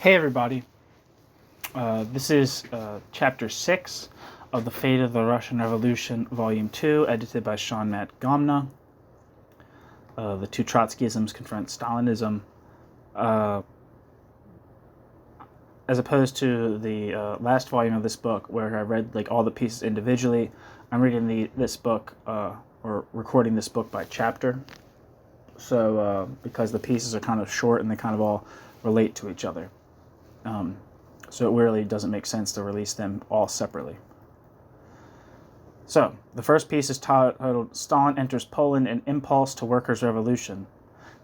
Hey everybody, this is Chapter 6 of The Fate of the Russian Revolution, Volume 2, edited by Sean Matt Gomna. The two Trotskyisms confront Stalinism. As opposed to the last volume of this book, where I read all the pieces individually, I'm reading this book, or recording this book by chapter. So, because the pieces are kind of short and they kind of all relate to each other. So it really doesn't make sense to release them all separately. So, the first piece is titled Stalin Enters Poland, an Impulse to Workers' Revolution.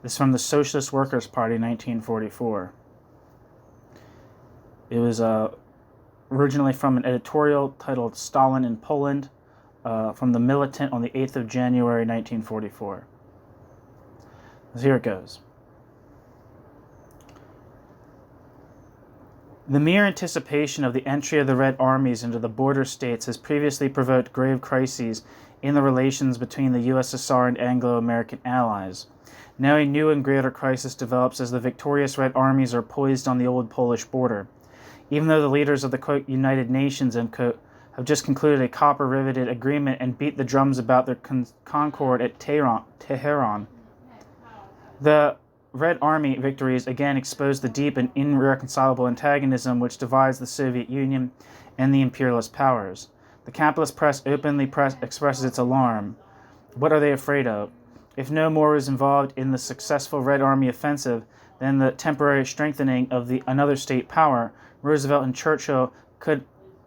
This is from the Socialist Workers' Party, 1944. It was originally from an editorial titled Stalin in Poland, from the Militant on the 8th of January, 1944. So here it goes. The mere anticipation of the entry of the Red Armies into the border states has previously provoked grave crises in the relations between the USSR and Anglo-American allies. Now a new and greater crisis develops as the victorious Red Armies are poised on the old Polish border. Even though the leaders of the quote, United Nations end quote, have just concluded a copper-riveted agreement and beat the drums about their concord at Tehran, the Red Army victories again exposed the deep and irreconcilable antagonism which divides the Soviet Union and the imperialist powers. The capitalist press openly expresses its alarm. What are they afraid of? If no more is involved in the successful Red Army offensive than the temporary strengthening of another state power, Roosevelt and Churchill could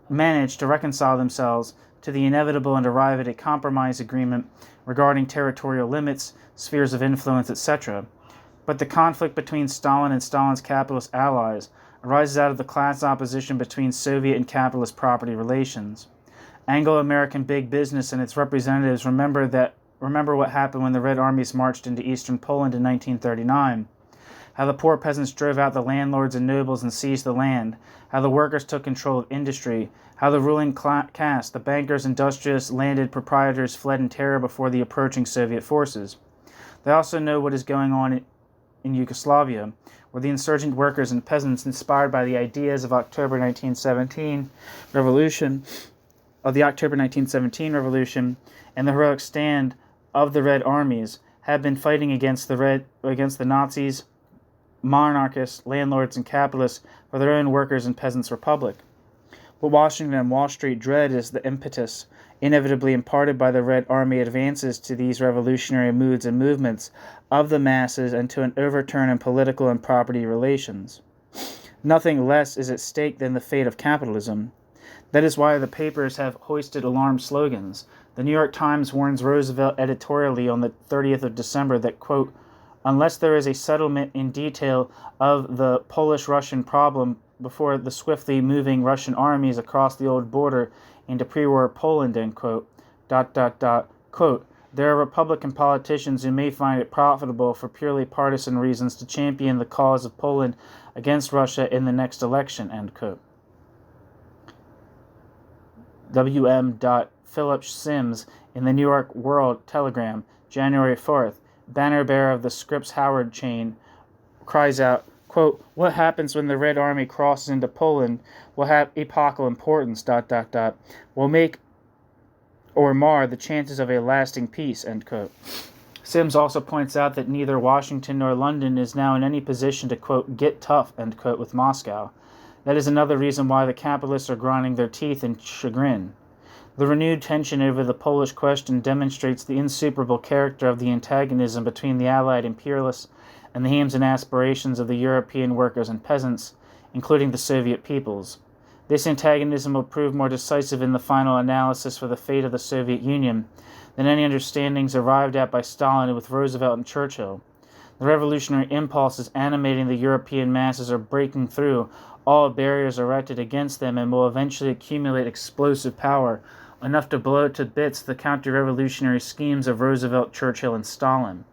manage to reconcile themselves to the inevitable and arrive at a compromise agreement regarding territorial limits, spheres of influence, etc. But the conflict between Stalin and Stalin's capitalist allies arises out of the class opposition between Soviet and capitalist property relations. Anglo-American big business and its representatives remember what happened when the Red Armies marched into eastern Poland in 1939. How the poor peasants drove out the landlords and nobles and seized the land, how the workers took control of industry, how the ruling caste, the bankers, industrialists, landed proprietors fled in terror before the approaching Soviet forces. They also know what is going on in Yugoslavia, where the insurgent workers and peasants, inspired by the ideas of the October 1917 revolution, and the heroic stand of the Red Armies, have been fighting against the Nazis, monarchists, landlords, and capitalists for their own workers' and peasants' republic. What Washington and Wall Street dread is the impetus inevitably imparted by the Red Army advances to these revolutionary moods and movements of the masses and to an overturn in political and property relations. Nothing less is at stake than the fate of capitalism. That is why the papers have hoisted alarm slogans. The New York Times warns Roosevelt editorially on the 30th of December that, quote, unless there is a settlement in detail of the Polish-Russian problem before the swiftly moving Russian armies across the old border into pre-war Poland, end quote, quote, there are Republican politicians who may find it profitable for purely partisan reasons to champion the cause of Poland against Russia in the next election, end quote. W.M. Philip Sims in the New York World Telegram, January 4th, banner bearer of the Scripps-Howard chain, cries out, quote, what happens when the Red Army crosses into Poland will have epochal importance, will make or mar the chances of a lasting peace, end quote. Sims also points out that neither Washington nor London is now in any position to, quote, get tough, end quote, with Moscow. That is another reason why the capitalists are grinding their teeth in chagrin. The renewed tension over the Polish question demonstrates the insuperable character of the antagonism between the Allied imperialists and the aims and aspirations of the European workers and peasants, including the Soviet peoples. This antagonism will prove more decisive in the final analysis for the fate of the Soviet Union than any understandings arrived at by Stalin with Roosevelt and Churchill. The revolutionary impulses animating the European masses are breaking through all barriers erected against them and will eventually accumulate explosive power, enough to blow to bits the counter-revolutionary schemes of Roosevelt, Churchill, and Stalin.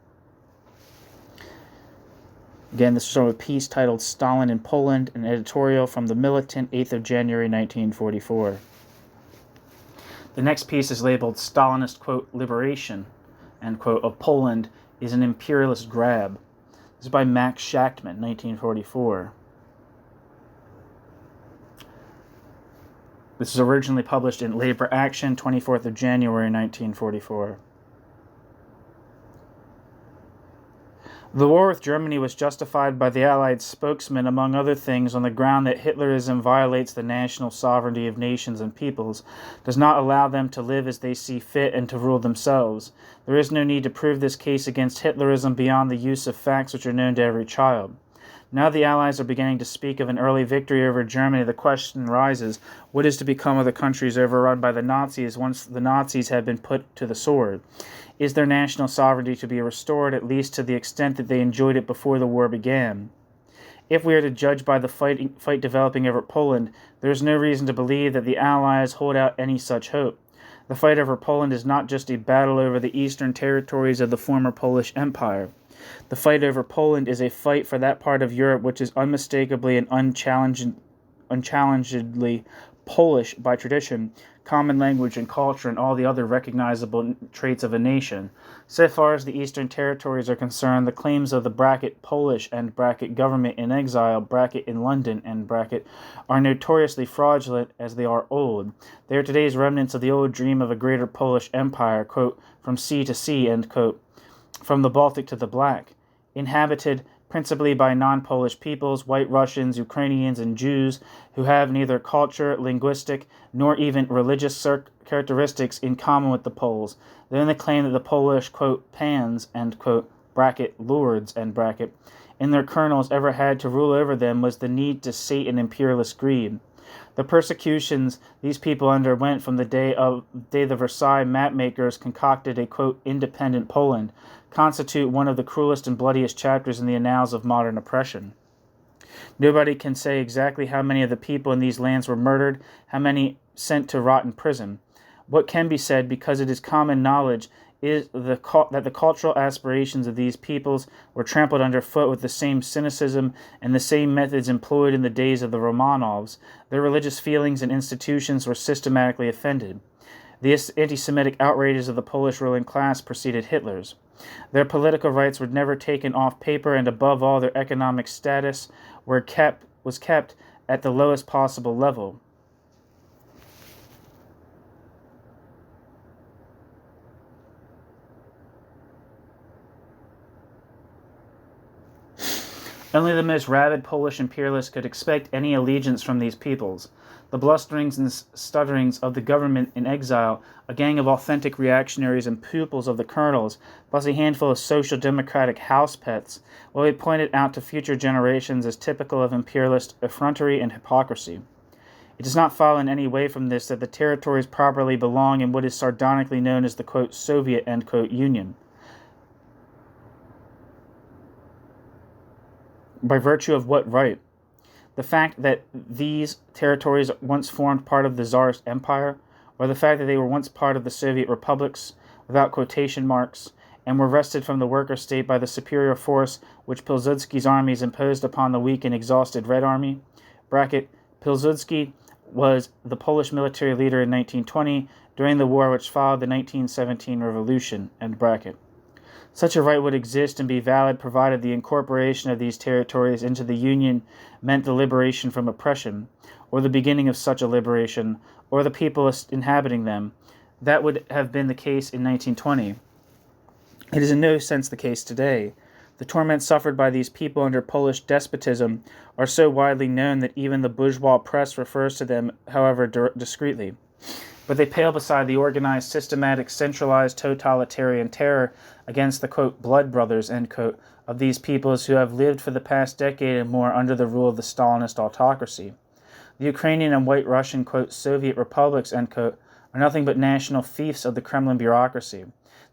Again, this is from a piece titled Stalin in Poland, an editorial from the Militant, 8th of January, 1944. The next piece is labeled Stalinist, quote, liberation, end quote, of Poland is an imperialist grab. This is by Max Shachtman, 1944. This was originally published in Labor Action, 24th of January, 1944. The war with Germany was justified by the Allied spokesman, among other things, on the ground that Hitlerism violates the national sovereignty of nations and peoples, does not allow them to live as they see fit and to rule themselves. There is no need to prove this case against Hitlerism beyond the use of facts which are known to every child. Now the Allies are beginning to speak of an early victory over Germany. The question rises, what is to become of the countries overrun by the Nazis once the Nazis have been put to the sword? Is their national sovereignty to be restored, at least to the extent that they enjoyed it before the war began? If we are to judge by the fight developing over Poland, there is no reason to believe that the Allies hold out any such hope. The fight over Poland is not just a battle over the eastern territories of the former Polish Empire. The fight over Poland is a fight for that part of Europe which is unmistakably and unchallengedly Polish by tradition, common language and culture, and all the other recognizable traits of a nation. So far as the eastern territories are concerned, the claims of the Polish and government in exile in London and are notoriously fraudulent as they are old. They are today's remnants of the old dream of a greater Polish empire, quote, from sea to sea, end quote, from the Baltic to the Black, inhabited principally by non-Polish peoples, White Russians, Ukrainians, and Jews, who have neither culture, linguistic, nor even religious characteristics in common with the Poles. They only claim that the Polish, quote, pans, end quote, lords, end and their colonels ever had to rule over them was the need to sate an imperialist greed. The persecutions these people underwent from the day the Versailles mapmakers concocted a, quote, independent Poland, constitute one of the cruelest and bloodiest chapters in the annals of modern oppression. Nobody can say exactly how many of the people in these lands were murdered, how many sent to rot in prison. What can be said, because it is common knowledge, is that the cultural aspirations of these peoples were trampled underfoot with the same cynicism and the same methods employed in the days of the Romanovs. Their religious feelings and institutions were systematically offended. The anti-Semitic outrages of the Polish ruling class preceded Hitler's. Their political rights were never taken off paper, and above all, their economic status was kept at the lowest possible level. Only the most rabid Polish imperialists could expect any allegiance from these peoples. The blusterings and stutterings of the government in exile, a gang of authentic reactionaries and pupils of the colonels, plus a handful of social democratic house pets, will be pointed out to future generations as typical of imperialist effrontery and hypocrisy. It does not follow in any way from this that the territories properly belong in what is sardonically known as the, quote, Soviet, end quote, Union. By virtue of what right? The fact that these territories once formed part of the Tsarist Empire, or the fact that they were once part of the Soviet republics, without quotation marks, and were wrested from the worker state by the superior force which Pilsudski's armies imposed upon the weak and exhausted Red Army, Pilsudski was the Polish military leader in 1920 during the war which followed the 1917 revolution, end bracket. Such a right would exist and be valid provided the incorporation of these territories into the Union meant the liberation from oppression, or the beginning of such a liberation, or the people inhabiting them. That would have been the case in 1920. It is in no sense the case today. The torments suffered by these people under Polish despotism are so widely known that even the bourgeois press refers to them, however discreetly. But they pale beside the organized, systematic, centralized, totalitarian terror against the, quote, blood brothers, end quote, of these peoples who have lived for the past decade and more under the rule of the Stalinist autocracy. The Ukrainian and White Russian, quote, Soviet republics, end quote, are nothing but national fiefs of the Kremlin bureaucracy.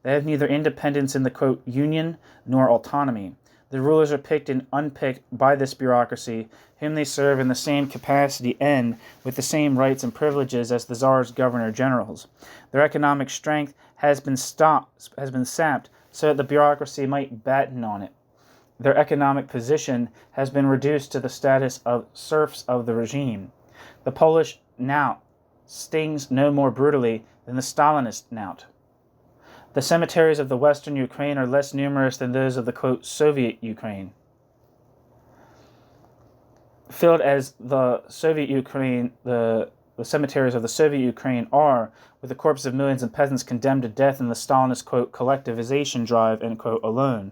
They have neither independence in the, quote, union nor autonomy. The rulers are picked and unpicked by this bureaucracy, whom they serve in the same capacity and with the same rights and privileges as the Tsar's governor-generals. Their economic strength has been sapped so that the bureaucracy might batten on it. Their economic position has been reduced to the status of serfs of the regime. The Polish knout stings no more brutally than the Stalinist knout. The cemeteries of the western Ukraine are less numerous than those of the, quote, Soviet Ukraine. Filled as the Soviet Ukraine, the the cemeteries of the Soviet Ukraine are, with the corpses of millions of peasants condemned to death in the Stalinist, quote, collectivization drive, end quote, alone.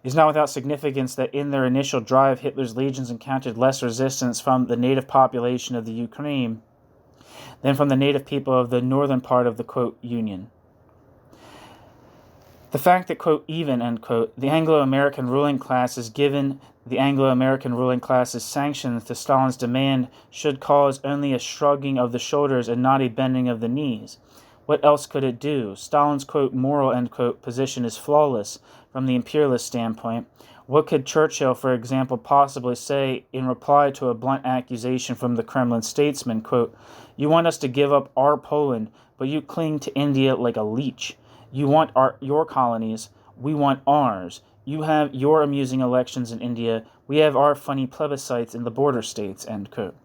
It is not without significance that in their initial drive, Hitler's legions encountered less resistance from the native population of the Ukraine than from the native people of the northern part of the, quote, Union. The fact that, quote, even, end quote, the Anglo-American ruling class has given the Anglo-American ruling class's sanctions to Stalin's demand should cause only a shrugging of the shoulders and not a bending of the knees. What else could it do? Stalin's, quote, moral, end quote, position is flawless from the imperialist standpoint. What could Churchill, for example, possibly say in reply to a blunt accusation from the Kremlin statesman, quote, you want us to give up our Poland, but you cling to India like a leech. You want your colonies, we want ours. You have your amusing elections in India, we have our funny plebiscites in the border states, end quote.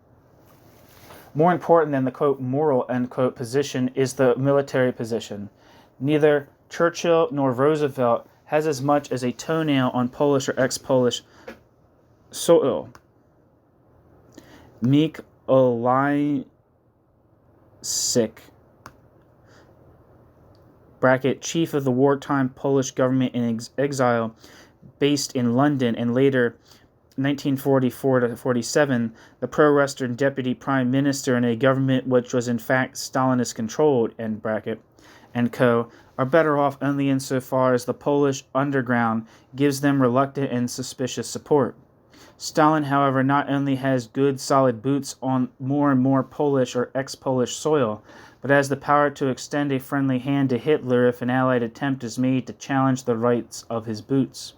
More important than the, quote, moral, end quote, position is the military position. Neither Churchill nor Roosevelt has as much as a toenail on Polish or ex-Polish soil. Mikołajczyk, bracket, chief of the wartime Polish government in exile, based in London, and later 1944 to 47, the pro-Western deputy prime minister in a government which was in fact Stalinist controlled, end bracket, and co., are better off only insofar as the Polish underground gives them reluctant and suspicious support. Stalin, however, not only has good solid boots on more and more Polish or ex-Polish soil, but has the power to extend a friendly hand to Hitler if an Allied attempt is made to challenge the rights of his boots.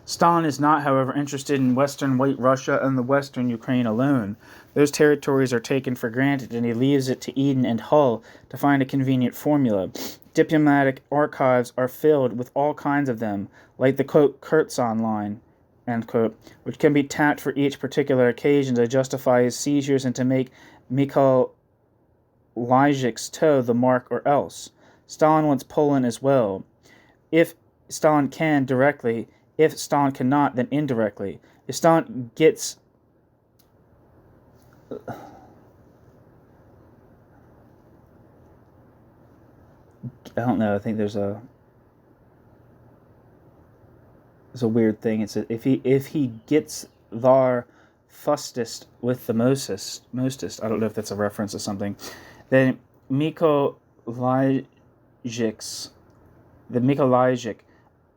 Stalin is not, however, interested in Western White Russia and the Western Ukraine alone. Those territories are taken for granted, and he leaves it to Eden and Hull to find a convenient formula. Diplomatic archives are filled with all kinds of them, like the, quote, Kurzon line, end quote, which can be tapped for each particular occasion to justify his seizures and to make Mikołajczyk's toe the mark or else. Stalin wants Poland as well. If Stalin can, directly. If Stalin cannot, then indirectly. If Stalin gets... I don't know, I think there's a weird thing. It's if he gets thar fustest with the mostest, I don't know if that's a reference to something, then Mikołajczyk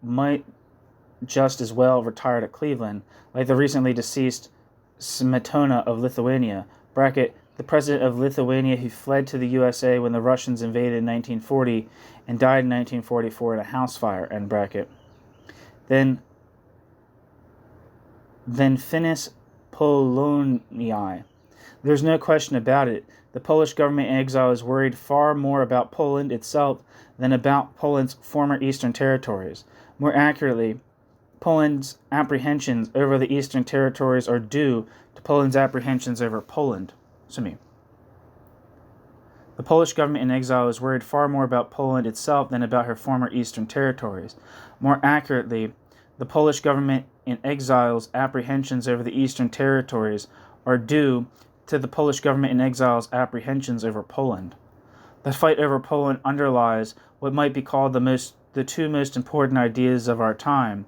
might just as well retired at Cleveland, like the recently deceased Smetona of Lithuania, bracket, the president of Lithuania who fled to the USA when the Russians invaded in 1940 and died in 1944 in a house fire, end bracket. Then Finis Polonii. There's no question about it. The Polish government in exile is worried far more about Poland itself than about Poland's former eastern territories. More accurately, Poland's apprehensions over the Eastern Territories are due to Poland's apprehensions over Poland. The Polish government in exile is worried far more about Poland itself than about her former Eastern Territories. More accurately, the Polish government in exile's apprehensions over the Eastern Territories are due to the Polish government in exile's apprehensions over Poland. The fight over Poland underlies what might be called the two most important ideas of our time.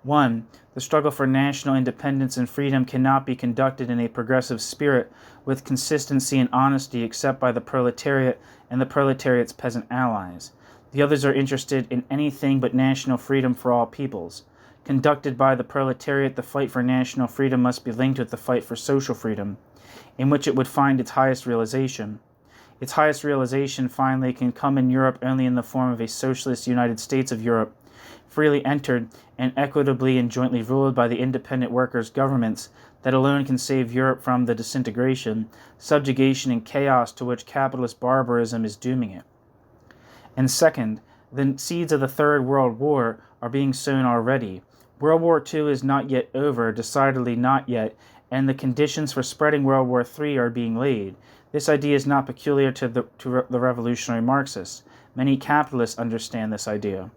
1. The struggle for national independence and freedom cannot be conducted in a progressive spirit with consistency and honesty except by the proletariat and the proletariat's peasant allies. The others are interested in anything but national freedom for all peoples. Conducted by the proletariat, the fight for national freedom must be linked with the fight for social freedom, in which it would find its highest realization. Its highest realization, finally, can come in Europe only in the form of a socialist United States of Europe, freely entered and equitably and jointly ruled by the independent workers' governments that alone can save Europe from the disintegration, subjugation, and chaos to which capitalist barbarism is dooming it. And second, the seeds of the Third World War are being sown already. World War II is not yet over, decidedly not yet, and the conditions for spreading World War III are being laid. This idea is not peculiar to the revolutionary Marxists. Many capitalists understand this idea.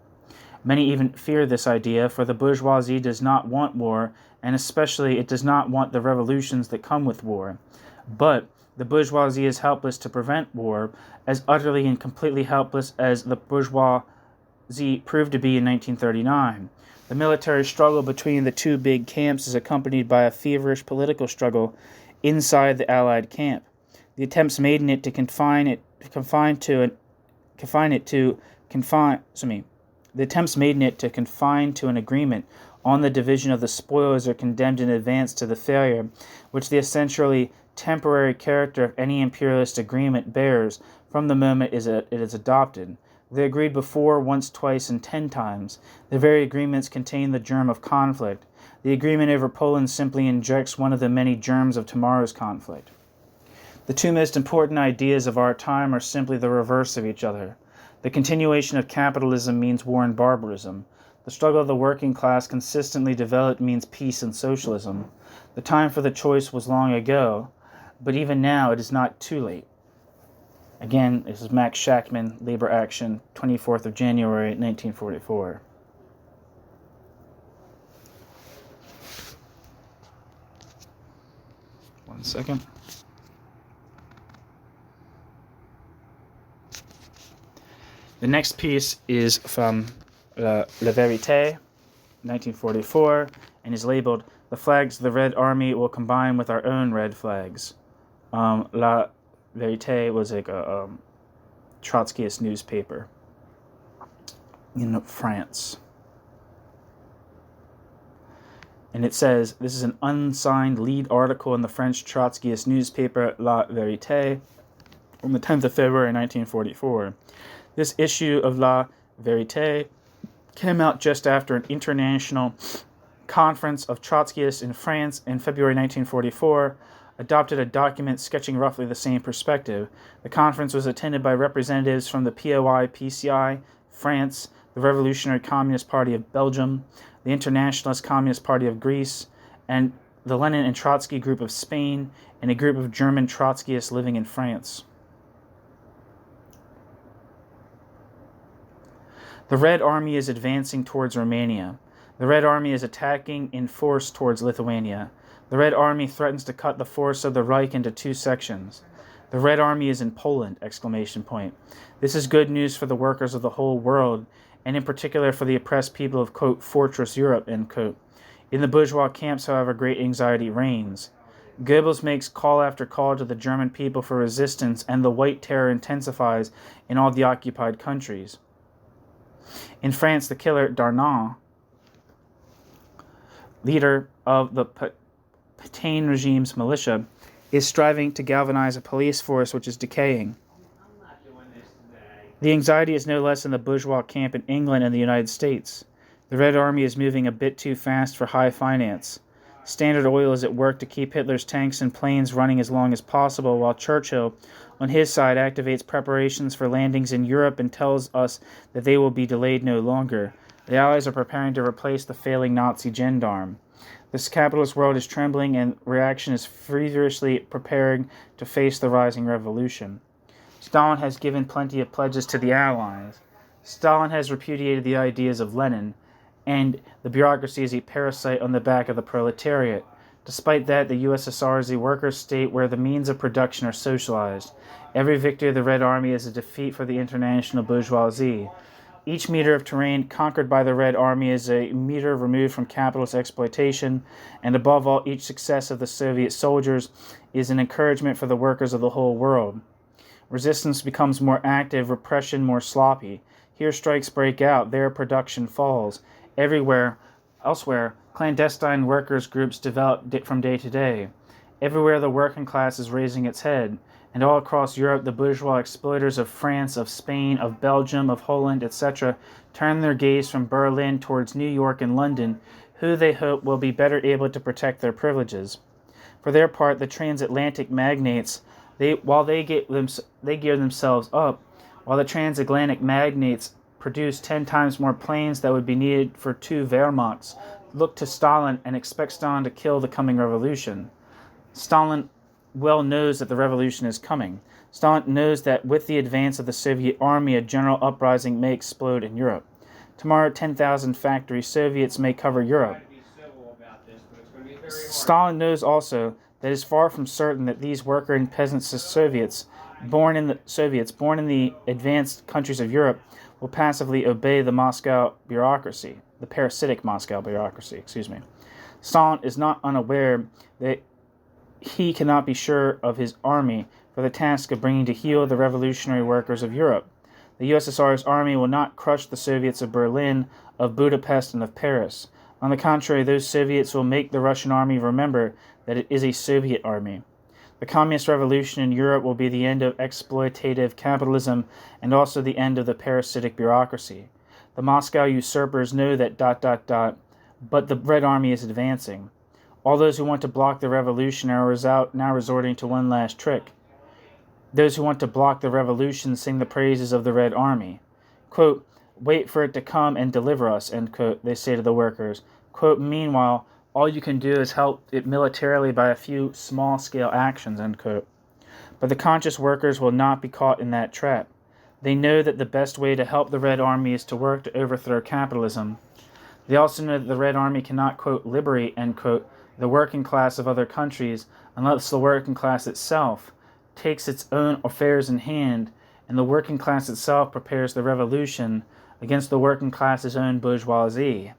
Many even fear this idea, for the bourgeoisie does not want war, and especially it does not want the revolutions that come with war. But the bourgeoisie is helpless to prevent war, as utterly and completely helpless as the bourgeoisie proved to be in 1939. The military struggle between the two big camps is accompanied by a feverish political struggle inside the Allied camp. The attempts made in it to confine to an agreement on the division of the spoils are condemned in advance to the failure which the essentially temporary character of any imperialist agreement bears from the moment it is adopted. They agreed before, once, twice, and 10 times. The very agreements contain the germ of conflict. The agreement over Poland simply injects one of the many germs of tomorrow's conflict. The two most important ideas of our time are simply the reverse of each other. The continuation of capitalism means war and barbarism. The struggle of the working class consistently developed means peace and socialism. The time for the choice was long ago, but even now it is not too late. Again, this is Max Shachtman, Labor Action, 24th of January, 1944. One second. The next piece is from La Vérité, 1944, and is labeled, "The flags of the Red Army will combine with our own red flags." La Vérité was like a Trotskyist newspaper in France. And it says, this is an unsigned lead article in the French Trotskyist newspaper La Vérité on the 10th of February 1944. This issue of La Vérité came out just after an international conference of Trotskyists in France in February 1944 adopted a document sketching roughly the same perspective. The conference was attended by representatives from the POI-PCI, France, the Revolutionary Communist Party of Belgium, the Internationalist Communist Party of Greece, and the Lenin and Trotsky group of Spain, and a group of German Trotskyists living in France. The Red Army is advancing towards Romania. The Red Army is attacking in force towards Lithuania. The Red Army threatens to cut the force of the Reich into two sections. The Red Army is in Poland! This is good news for the workers of the whole world, and in particular for the oppressed people of, quote, Fortress Europe, end quote. In the bourgeois camps, however, great anxiety reigns. Goebbels makes call after call to the German people for resistance, and the White Terror intensifies in all the occupied countries. In France, the killer Darnan, leader of the Pétain regime's militia, is striving to galvanize a police force which is decaying. The anxiety is no less in the bourgeois camp in England and the United States. The Red Army is moving a bit too fast for high finance. Standard Oil is at work to keep Hitler's tanks and planes running as long as possible, while Churchill, on his side, activates preparations for landings in Europe and tells us that they will be delayed no longer. The Allies are preparing to replace the failing Nazi gendarme. This capitalist world is trembling, and reaction is feverishly preparing to face the rising revolution. Stalin has given plenty of pledges to the Allies. Stalin has repudiated the ideas of Lenin, and the bureaucracy is a parasite on the back of the proletariat. Despite that, the USSR is a workers' state where the means of production are socialized. Every victory of the Red Army is a defeat for the international bourgeoisie. Each meter of terrain conquered by the Red Army is a meter removed from capitalist exploitation, and above all, each success of the Soviet soldiers is an encouragement for the workers of the whole world. Resistance becomes more active, repression more sloppy. Here strikes break out, there production falls. Elsewhere, clandestine workers' groups develop from day to day. Everywhere the working class is raising its head, and all across Europe the bourgeois exploiters of France, of Spain, of Belgium, of Holland, etc. turn their gaze from Berlin towards New York and London, who they hope will be better able to protect their privileges. For their part, the transatlantic magnates, they gear themselves up, while the transatlantic magnates produce 10 times more planes that would be needed for 2 Wehrmachts, look to Stalin and expect Stalin to kill the coming revolution. Stalin well knows that the revolution is coming. Stalin knows that with the advance of the Soviet army, a general uprising may explode in Europe. Tomorrow, 10,000 factory Soviets may cover Europe. Stalin knows also that it is far from certain that these worker and peasant Soviets born in the advanced countries of Europe will passively obey the parasitic Moscow bureaucracy. Stalin is not unaware that he cannot be sure of his army for the task of bringing to heel the revolutionary workers of Europe. The USSR's army will not crush the Soviets of Berlin, of Budapest, and of Paris. On the contrary, those Soviets will make the Russian army remember that it is a Soviet army. The communist revolution in Europe will be the end of exploitative capitalism and also the end of the parasitic bureaucracy. The Moscow usurpers know that ... but the Red Army is advancing. All those who want to block the revolution are now resorting to one last trick. Those who want to block the revolution sing the praises of the Red Army. Quote, "Wait for it to come and deliver us," end quote, they say to the workers. Quote, "Meanwhile, all you can do is help it militarily by a few small-scale actions," end quote. But the conscious workers will not be caught in that trap. They know that the best way to help the Red Army is to work to overthrow capitalism. They also know that the Red Army cannot, quote, "liberate," end quote, the working class of other countries unless the working class itself takes its own affairs in hand and the working class itself prepares the revolution against the working class's own bourgeoisie.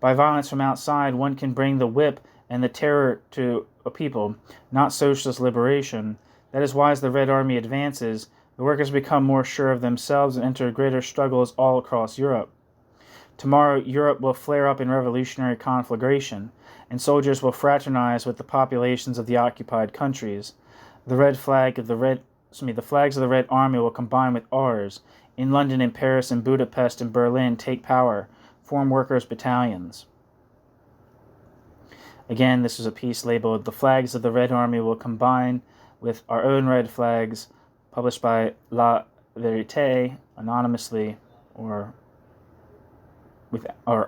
By violence from outside, one can bring the whip and the terror to a people, not socialist liberation. That is why as the Red Army advances, the workers become more sure of themselves and enter greater struggles all across Europe. Tomorrow, Europe will flare up in revolutionary conflagration, and soldiers will fraternize with the populations of the occupied countries. The flags of the Red Army will combine with ours. In London and Paris and Budapest and Berlin, take power, form workers' battalions. Again, this is a piece labeled "The Flags of the Red Army will combine with our own red flags," published by La Vérité, anonymously or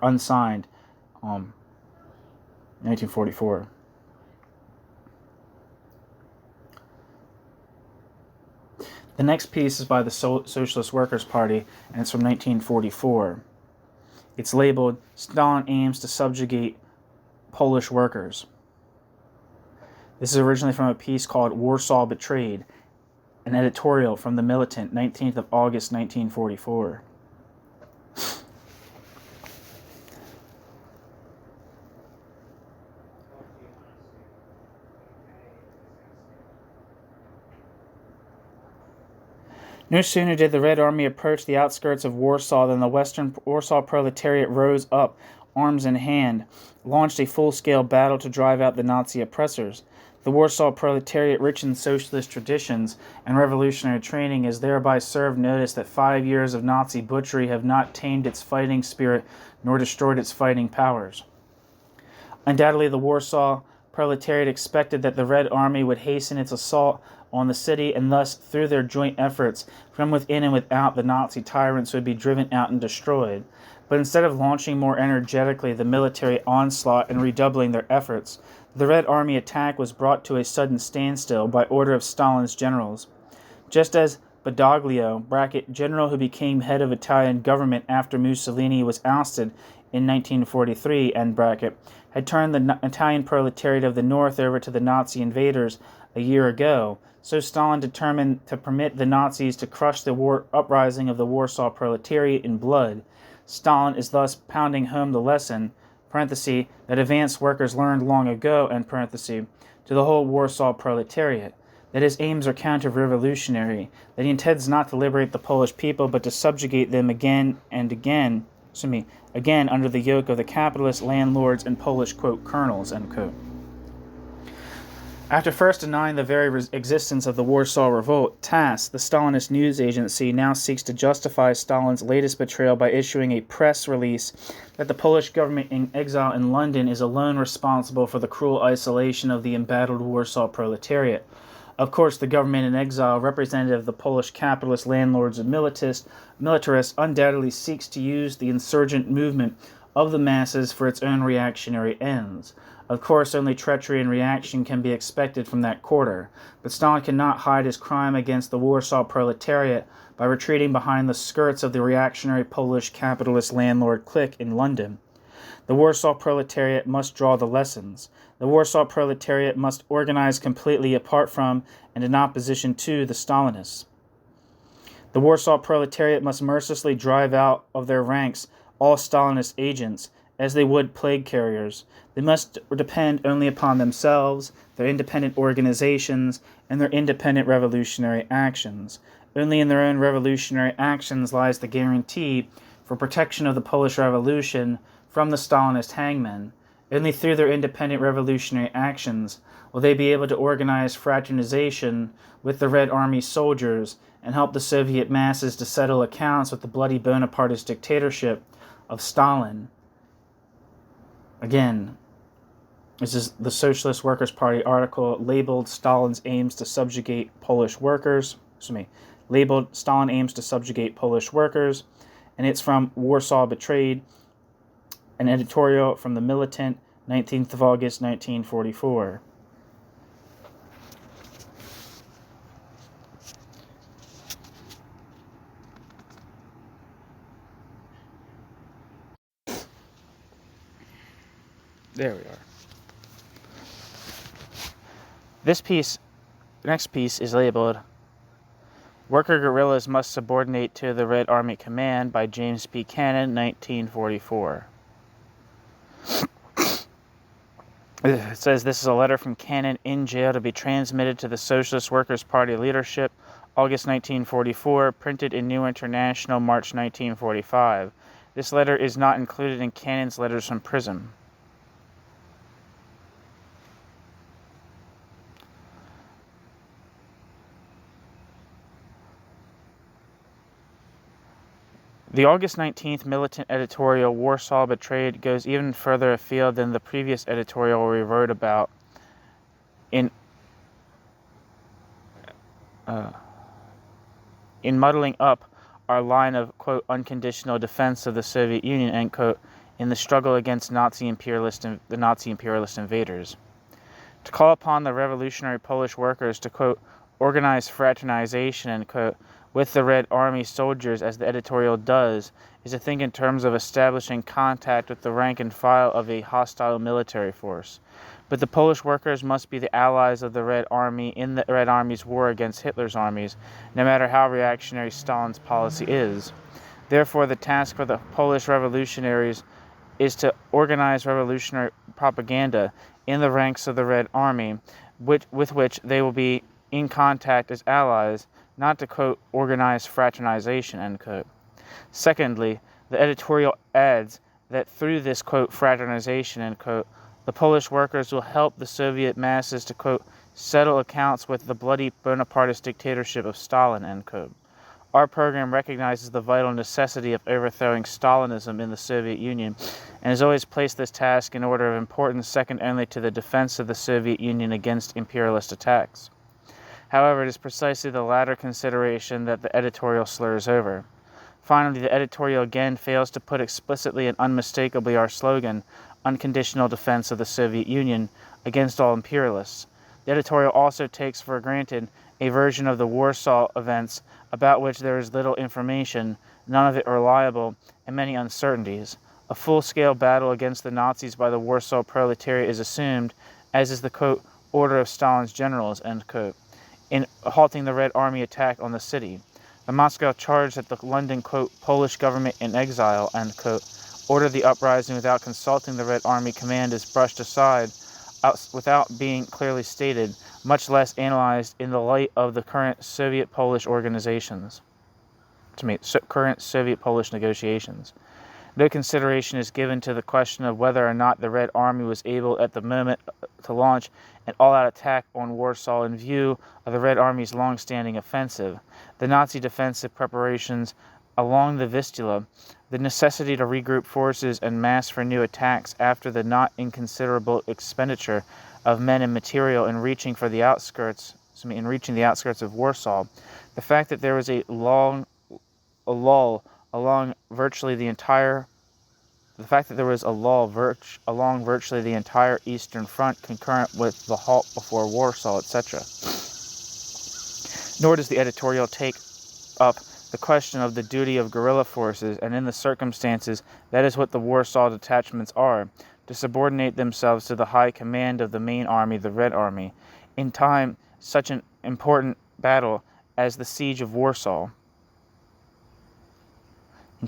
unsigned, 1944. The next piece is by the Socialist Workers' Party, and it's from 1944. It's labeled "Stalin aims to subjugate Polish workers." This is originally from a piece called "Warsaw Betrayed," an editorial from The Militant, 19th of August, 1944. No sooner did the Red Army approach the outskirts of Warsaw than the Western Warsaw proletariat rose up, arms in hand, launched a full-scale battle to drive out the Nazi oppressors. The Warsaw proletariat, rich in socialist traditions and revolutionary training, has thereby served notice that 5 years of Nazi butchery have not tamed its fighting spirit nor destroyed its fighting powers. Undoubtedly, the Warsaw proletariat expected that the Red Army would hasten its assault on the city, and thus, through their joint efforts, from within and without, the Nazi tyrants would be driven out and destroyed. But instead of launching more energetically the military onslaught and redoubling their efforts, the Red Army attack was brought to a sudden standstill by order of Stalin's generals. Just as Badoglio, general who became head of Italian government after Mussolini was ousted in 1943, had turned the Italian proletariat of the north over to the Nazi invaders a year ago, so Stalin determined to permit the Nazis to crush the uprising of the Warsaw proletariat in blood. Stalin is thus pounding home the lesson, that advanced workers learned long ago, to the whole Warsaw proletariat, that his aims are counter-revolutionary, that he intends not to liberate the Polish people, but to subjugate them again under the yoke of the capitalist landlords and Polish, quote, colonels, end quote. After first denying the very existence of the Warsaw Revolt, TASS, the Stalinist news agency, now seeks to justify Stalin's latest betrayal by issuing a press release that the Polish government in exile in London is alone responsible for the cruel isolation of the embattled Warsaw proletariat. Of course, the government in exile, representative of the Polish capitalist landlords and militarists, undoubtedly seeks to use the insurgent movement of the masses for its own reactionary ends. Of course, only treachery and reaction can be expected from that quarter, but Stalin cannot hide his crime against the Warsaw proletariat by retreating behind the skirts of the reactionary Polish capitalist landlord clique in London. The Warsaw proletariat must draw the lessons. The Warsaw proletariat must organize completely apart from and in opposition to the Stalinists. The Warsaw proletariat must mercilessly drive out of their ranks all Stalinist agents, as they would plague carriers. They must depend only upon themselves, their independent organizations, and their independent revolutionary actions. Only in their own revolutionary actions lies the guarantee for protection of the Polish Revolution from the Stalinist hangmen. Only through their independent revolutionary actions will they be able to organize fraternization with the Red Army soldiers and help the Soviet masses to settle accounts with the bloody Bonapartist dictatorship of Stalin. Again, this is the Socialist Workers' Party article labeled Stalin's aims to subjugate Polish workers. Labeled Stalin aims to subjugate Polish workers, and it's from Warsaw Betrayed, an editorial from the Militant, 19th of August, 1944. There we are. Next piece is labeled Worker Guerrillas Must Subordinate to the Red Army Command by James P. Cannon, 1944. It says this is a letter from Cannon in jail to be transmitted to the Socialist Workers' Party leadership, August 1944, printed in New International, March 1945. This letter is not included in Cannon's letters from prison. The August 19th militant editorial, Warsaw Betrayed, goes even further afield than the previous editorial we wrote about in muddling up our line of, quote, unconditional defense of the Soviet Union, end quote, in the struggle against the Nazi imperialist invaders. To call upon the revolutionary Polish workers to, quote, organize fraternization, end quote, with the Red Army soldiers, as the editorial does, is to think in terms of establishing contact with the rank and file of a hostile military force. But the Polish workers must be the allies of the Red Army in the Red Army's war against Hitler's armies, no matter how reactionary Stalin's policy is. Therefore, the task for the Polish revolutionaries is to organize revolutionary propaganda in the ranks of the Red Army, with which they will be in contact as allies, not to, quote, organize fraternization, end quote. Secondly, the editorial adds that through this, quote, fraternization, end quote, the Polish workers will help the Soviet masses to, quote, settle accounts with the bloody Bonapartist dictatorship of Stalin, end quote. Our program recognizes the vital necessity of overthrowing Stalinism in the Soviet Union and has always placed this task in order of importance second only to the defense of the Soviet Union against imperialist attacks. However, it is precisely the latter consideration that the editorial slurs over. Finally, the editorial again fails to put explicitly and unmistakably our slogan, unconditional defense of the Soviet Union against all imperialists. The editorial also takes for granted a version of the Warsaw events about which there is little information, none of it reliable, and many uncertainties. A full-scale battle against the Nazis by the Warsaw proletariat is assumed, as is the, quote, order of Stalin's generals, end quote, in halting the Red Army attack on the city. The Moscow charge that the London, quote, Polish government in exile, end quote, ordered the uprising without consulting the Red Army command is brushed aside without being clearly stated, much less analyzed in the light of the current Soviet-Polish current Soviet-Polish negotiations. No consideration is given to the question of whether or not the Red Army was able at the moment to launch an all-out attack on Warsaw in view of the Red Army's long-standing offensive, the Nazi defensive preparations along the Vistula, the necessity to regroup forces and mass for new attacks after the not inconsiderable expenditure of men and material in reaching the outskirts of Warsaw, the fact that there was a lull along virtually the entire the fact that there was a law along virtually the entire Eastern Front concurrent with the halt before Warsaw, etc. Nor does the editorial take up the question of the duty of guerrilla forces, and in the circumstances, that is what the Warsaw detachments are, to subordinate themselves to the high command of the main army, the Red Army, in time such an important battle as the siege of Warsaw. On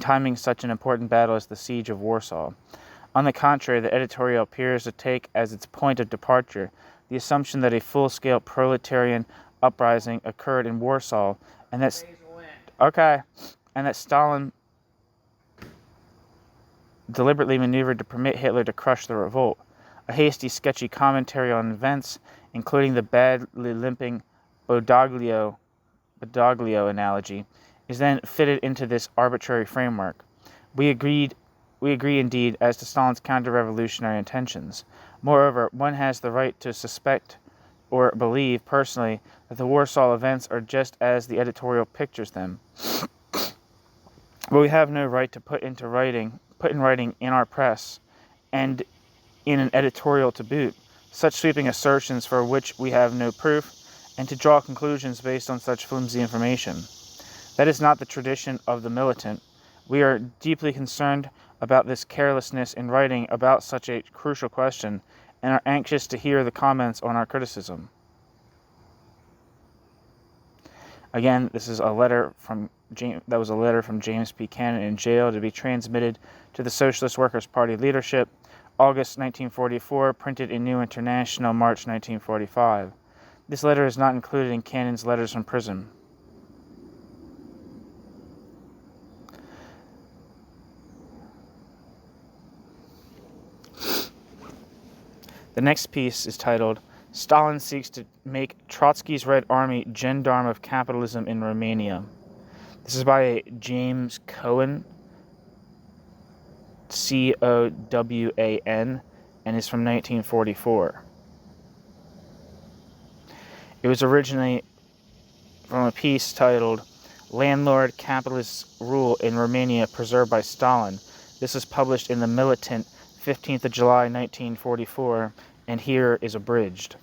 the contrary, the editorial appears to take as its point of departure the assumption that a full-scale proletarian uprising occurred in Warsaw, and that Stalin deliberately maneuvered to permit Hitler to crush the revolt. A hasty, sketchy commentary on events, including the badly limping Badoglio analogy, is then fitted into this arbitrary framework. We agree indeed as to Stalin's counter-revolutionary intentions. Moreover, one has the right to suspect or believe personally that the Warsaw events are just as the editorial pictures them. But we have no right to put in writing in our press, and in an editorial to boot, such sweeping assertions for which we have no proof, and to draw conclusions based on such flimsy information. That is not the tradition of the militant. We are deeply concerned about this carelessness in writing about such a crucial question, and are anxious to hear the comments on our criticism. Again, this is a letter from James P. Cannon in jail to be transmitted to the Socialist Workers' Party leadership, August 1944, printed in New International, March 1945. This letter is not included in Cannon's letters from prison. The next piece is titled, Stalin Seeks to Make Trotsky's Red Army Gendarme of Capitalism in Romania. This is by James Cowan, Cowan, and is from 1944. It was originally from a piece titled, Landlord Capitalist Rule in Romania Preserved by Stalin. This was published in the Militant, 15th of July, 1944, and here is abridged.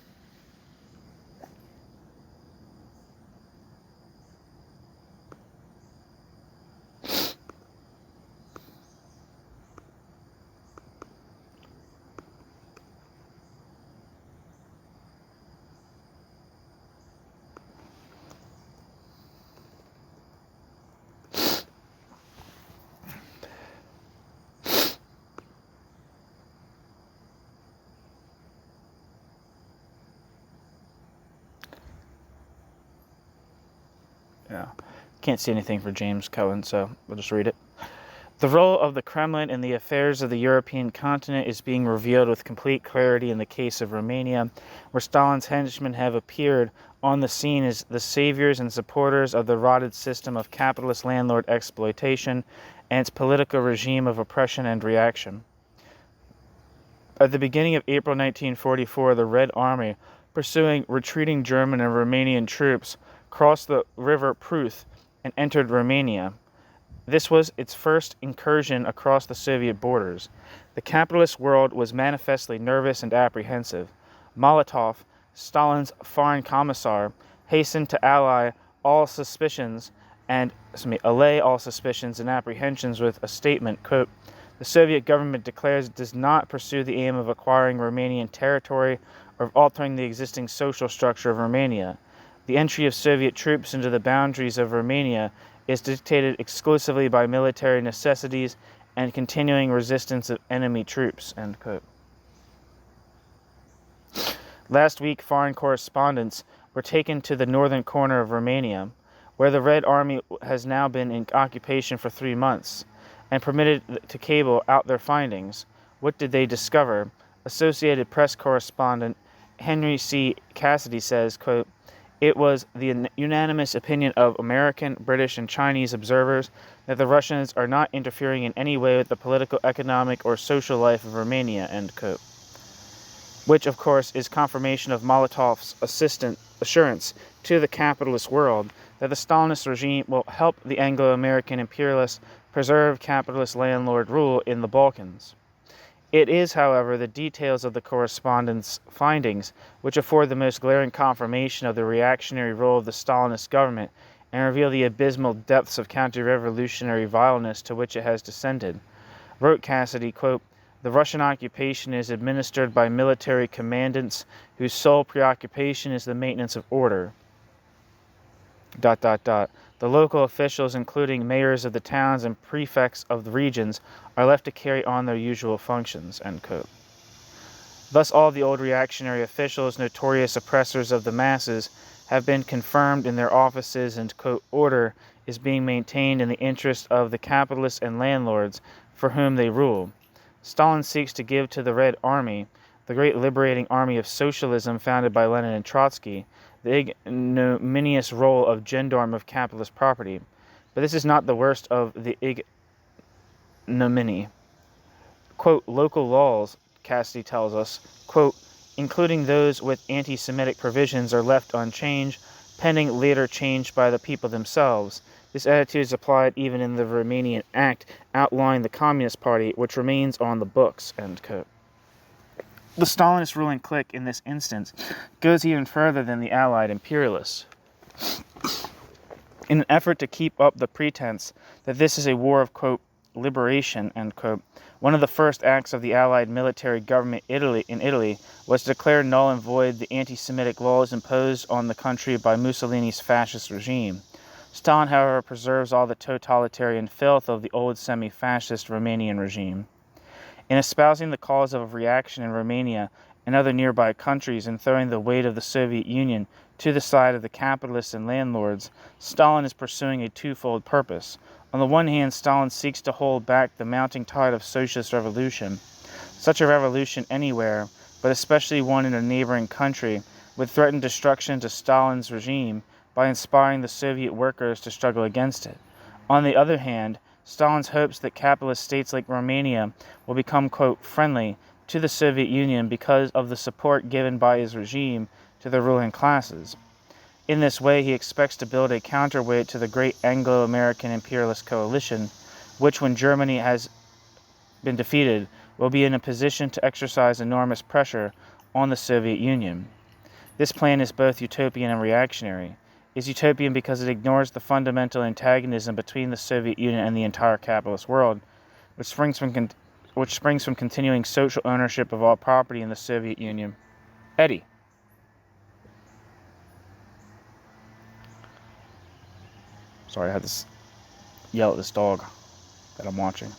Can't see anything for James Cowan, so we'll just read it. The role of the Kremlin in the affairs of the European continent is being revealed with complete clarity in the case of Romania, where Stalin's henchmen have appeared on the scene as the saviors and supporters of the rotted system of capitalist landlord exploitation and its political regime of oppression and reaction. At the beginning of April 1944, the Red Army, pursuing retreating German and Romanian troops, crossed the river Pruth and entered Romania. This was its first incursion across the Soviet borders. The capitalist world was manifestly nervous and apprehensive. Molotov, Stalin's foreign commissar, hastened to allay all suspicions and apprehensions with a statement, quote, the Soviet government declares it does not pursue the aim of acquiring Romanian territory or of altering the existing social structure of Romania. The entry of Soviet troops into the boundaries of Romania is dictated exclusively by military necessities and continuing resistance of enemy troops, end quote. Last week, foreign correspondents were taken to the northern corner of Romania, where the Red Army has now been in occupation for 3 months, and permitted to cable out their findings. What did they discover? Associated Press correspondent Henry C. Cassidy says, quote, it was the unanimous opinion of American, British, and Chinese observers that the Russians are not interfering in any way with the political, economic, or social life of Romania, end quote. Which, of course, is confirmation of Molotov's assurance to the capitalist world that the Stalinist regime will help the Anglo-American imperialists preserve capitalist landlord rule in the Balkans. It is, however, the details of the correspondence findings which afford the most glaring confirmation of the reactionary role of the Stalinist government and reveal the abysmal depths of counter-revolutionary vileness to which it has descended. Wrote Cassidy, quote, "The Russian occupation is administered by military commandants whose sole preoccupation is the maintenance of order. ... The local officials, including mayors of the towns and prefects of the regions, are left to carry on their usual functions." End quote. Thus all the old reactionary officials, notorious oppressors of the masses, have been confirmed in their offices, and, quote, "order is being maintained in the interest of the capitalists and landlords for whom they rule. Stalin seeks to give to the Red Army, the great liberating army of socialism founded by Lenin and Trotsky, the ignominious role of gendarme of capitalist property. But this is not the worst of the ignominy. Quote, local laws, Cassidy tells us, quote, including those with anti-Semitic provisions, are left unchanged, pending later change by the people themselves. This attitude is applied even in the Romanian Act outlawing the Communist Party, which remains on the books." End quote. The Stalinist ruling clique in this instance goes even further than the Allied imperialists. In an effort to keep up the pretense that this is a war of, quote, liberation, end quote, one of the first acts of the Allied military government in Italy was to declare null and void the anti-Semitic laws imposed on the country by Mussolini's fascist regime. Stalin, however, preserves all the totalitarian filth of the old semi-fascist Romanian regime. In espousing the cause of reaction in Romania and other nearby countries and throwing the weight of the Soviet Union to the side of the capitalists and landlords, Stalin is pursuing a twofold purpose. On the one hand, Stalin seeks to hold back the mounting tide of socialist revolution. Such a revolution anywhere, but especially one in a neighboring country, would threaten destruction to Stalin's regime by inspiring the Soviet workers to struggle against it. On the other hand, Stalin's hopes that capitalist states like Romania will become, quote, friendly to the Soviet Union because of the support given by his regime to the ruling classes. In this way, he expects to build a counterweight to the great Anglo-American imperialist coalition, which, when Germany has been defeated, will be in a position to exercise enormous pressure on the Soviet Union. This plan is both utopian and reactionary. It is utopian because it ignores the fundamental antagonism between the Soviet Union and the entire capitalist world, which springs from continuing social ownership of all property in the Soviet Union. Eddie. Sorry, I had to yell at this dog that I'm watching.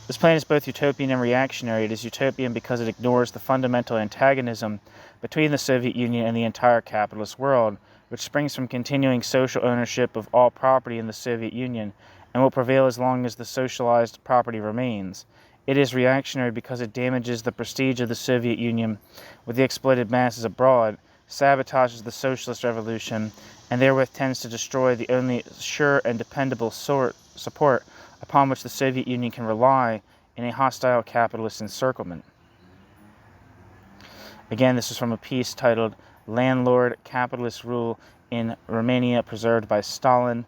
This plan is both utopian and reactionary. It is utopian because it ignores the fundamental antagonism between the Soviet Union and the entire capitalist world, which springs from continuing social ownership of all property in the Soviet Union and will prevail as long as the socialized property remains. It is reactionary because it damages the prestige of the Soviet Union with the exploited masses abroad, sabotages the socialist revolution, and therewith tends to destroy the only sure and dependable support upon which the Soviet Union can rely in a hostile capitalist encirclement. Again, this is from a piece titled Landlord Capitalist Rule in Romania Preserved by Stalin,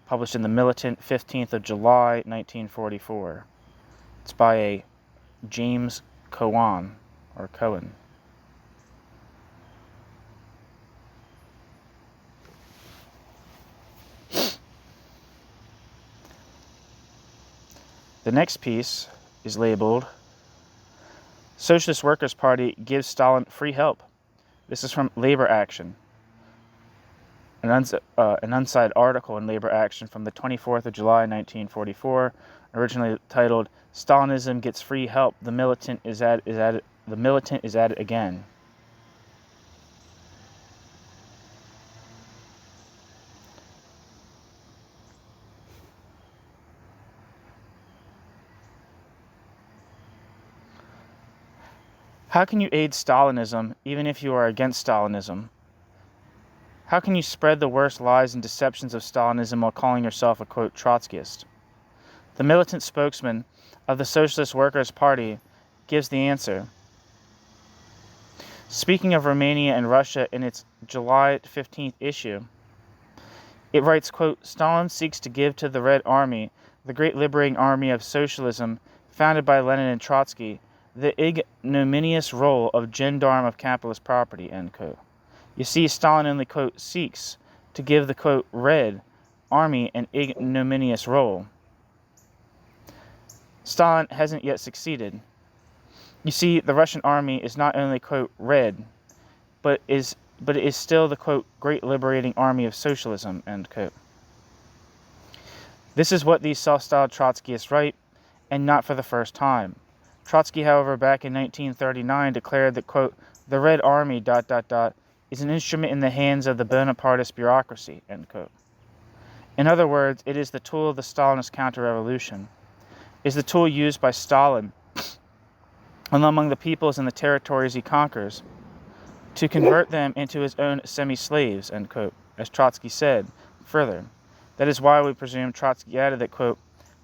published in The Militant, 15th of July, 1944. It's by a James Cohen. The next piece is labeled Socialist Workers' Party Gives Stalin Free Help. This is from Labor Action, an unsigned article in Labor Action from the 24th of July, 1944, originally titled Stalinism Gets Free Help, the Militant is at it again. How can you aid Stalinism even if you are against Stalinism? How can you spread the worst lies and deceptions of Stalinism while calling yourself a, quote, Trotskyist? The militant spokesman of the Socialist Workers' Party gives the answer. Speaking of Romania and Russia in its July 15th issue, it writes, quote, Stalin seeks to give to the Red Army, the great liberating army of socialism founded by Lenin and Trotsky, the ignominious role of gendarme of capitalist property, end quote. You see, Stalin only, quote, seeks to give the, quote, Red Army an ignominious role. Stalin hasn't yet succeeded. You see, the Russian army is not only, quote, red, but it is still the, quote, great liberating army of socialism, end quote. This is what these self-styled Trotskyists write, and not for the first time. Trotsky, however, back in 1939 declared that, quote, the Red Army, is an instrument in the hands of the Bonapartist bureaucracy, end quote. In other words, it is the tool of the Stalinist counter-revolution. It is the tool used by Stalin among the peoples and the territories he conquers to convert them into his own semi-slaves, end quote, as Trotsky said. Further, that is why we presume Trotsky added that, quote,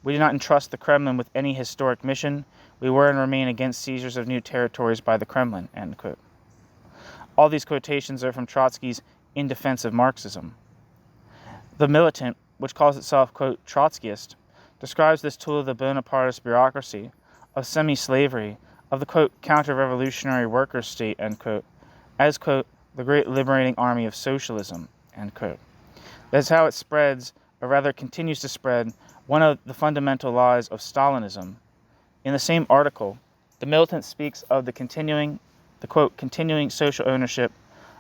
we do not entrust the Kremlin with any historic mission. We were and remain against seizures of new territories by the Kremlin, end quote. All these quotations are from Trotsky's In Defense of Marxism. The Militant, which calls itself, quote, Trotskyist, describes this tool of the Bonapartist bureaucracy, of semi-slavery, of the, quote, counter-revolutionary workers' state, end quote, as, quote, the great liberating army of socialism, end quote. That's how it spreads, or rather continues to spread, one of the fundamental lies of Stalinism. In the same article, the Militant speaks of the quote, continuing social ownership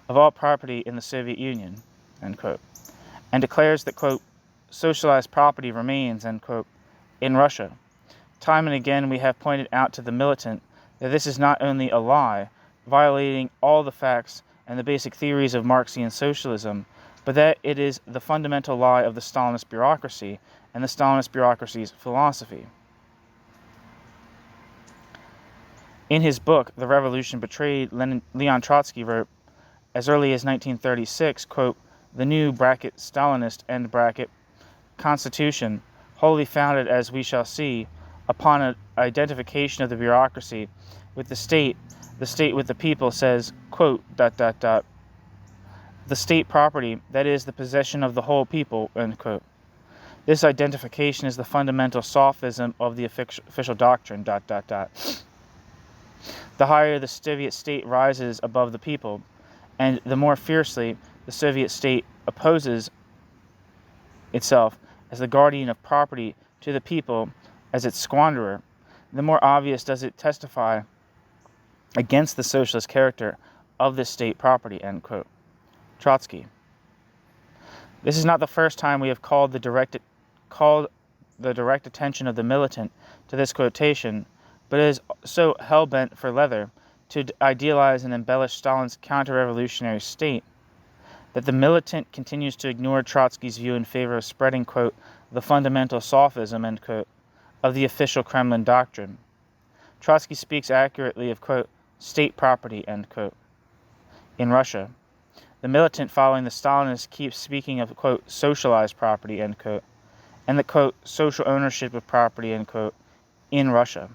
of all property in the Soviet Union, end quote, and declares that, quote, socialized property remains, end quote, in Russia. Time and again we have pointed out to the Militant that this is not only a lie, violating all the facts and the basic theories of Marxian socialism, but that it is the fundamental lie of the Stalinist bureaucracy and the Stalinist bureaucracy's philosophy. In his book, The Revolution Betrayed, Leon Trotsky wrote, as early as 1936, quote, the new Stalinist constitution, wholly founded, as we shall see, upon an identification of the bureaucracy with the state with the people, says, quote, the state property, that is, the possession of the whole people, end quote. This identification is the fundamental sophism of the official doctrine, The higher the Soviet state rises above the people, and the more fiercely the Soviet state opposes itself as the guardian of property to the people as its squanderer, the more obvious does it testify against the socialist character of this state property, end quote. Trotsky. This is not the first time we have called the direct attention of the Militant to this quotation, but it is so hell-bent for leather to idealize and embellish Stalin's counter-revolutionary state that the Militant continues to ignore Trotsky's view in favor of spreading, quote, the fundamental sophism, end quote, of the official Kremlin doctrine. Trotsky speaks accurately of, quote, state property, end quote, in Russia. The Militant, following the Stalinists, keeps speaking of, quote, socialized property, end quote, and the, quote, social ownership of property, end quote, in Russia.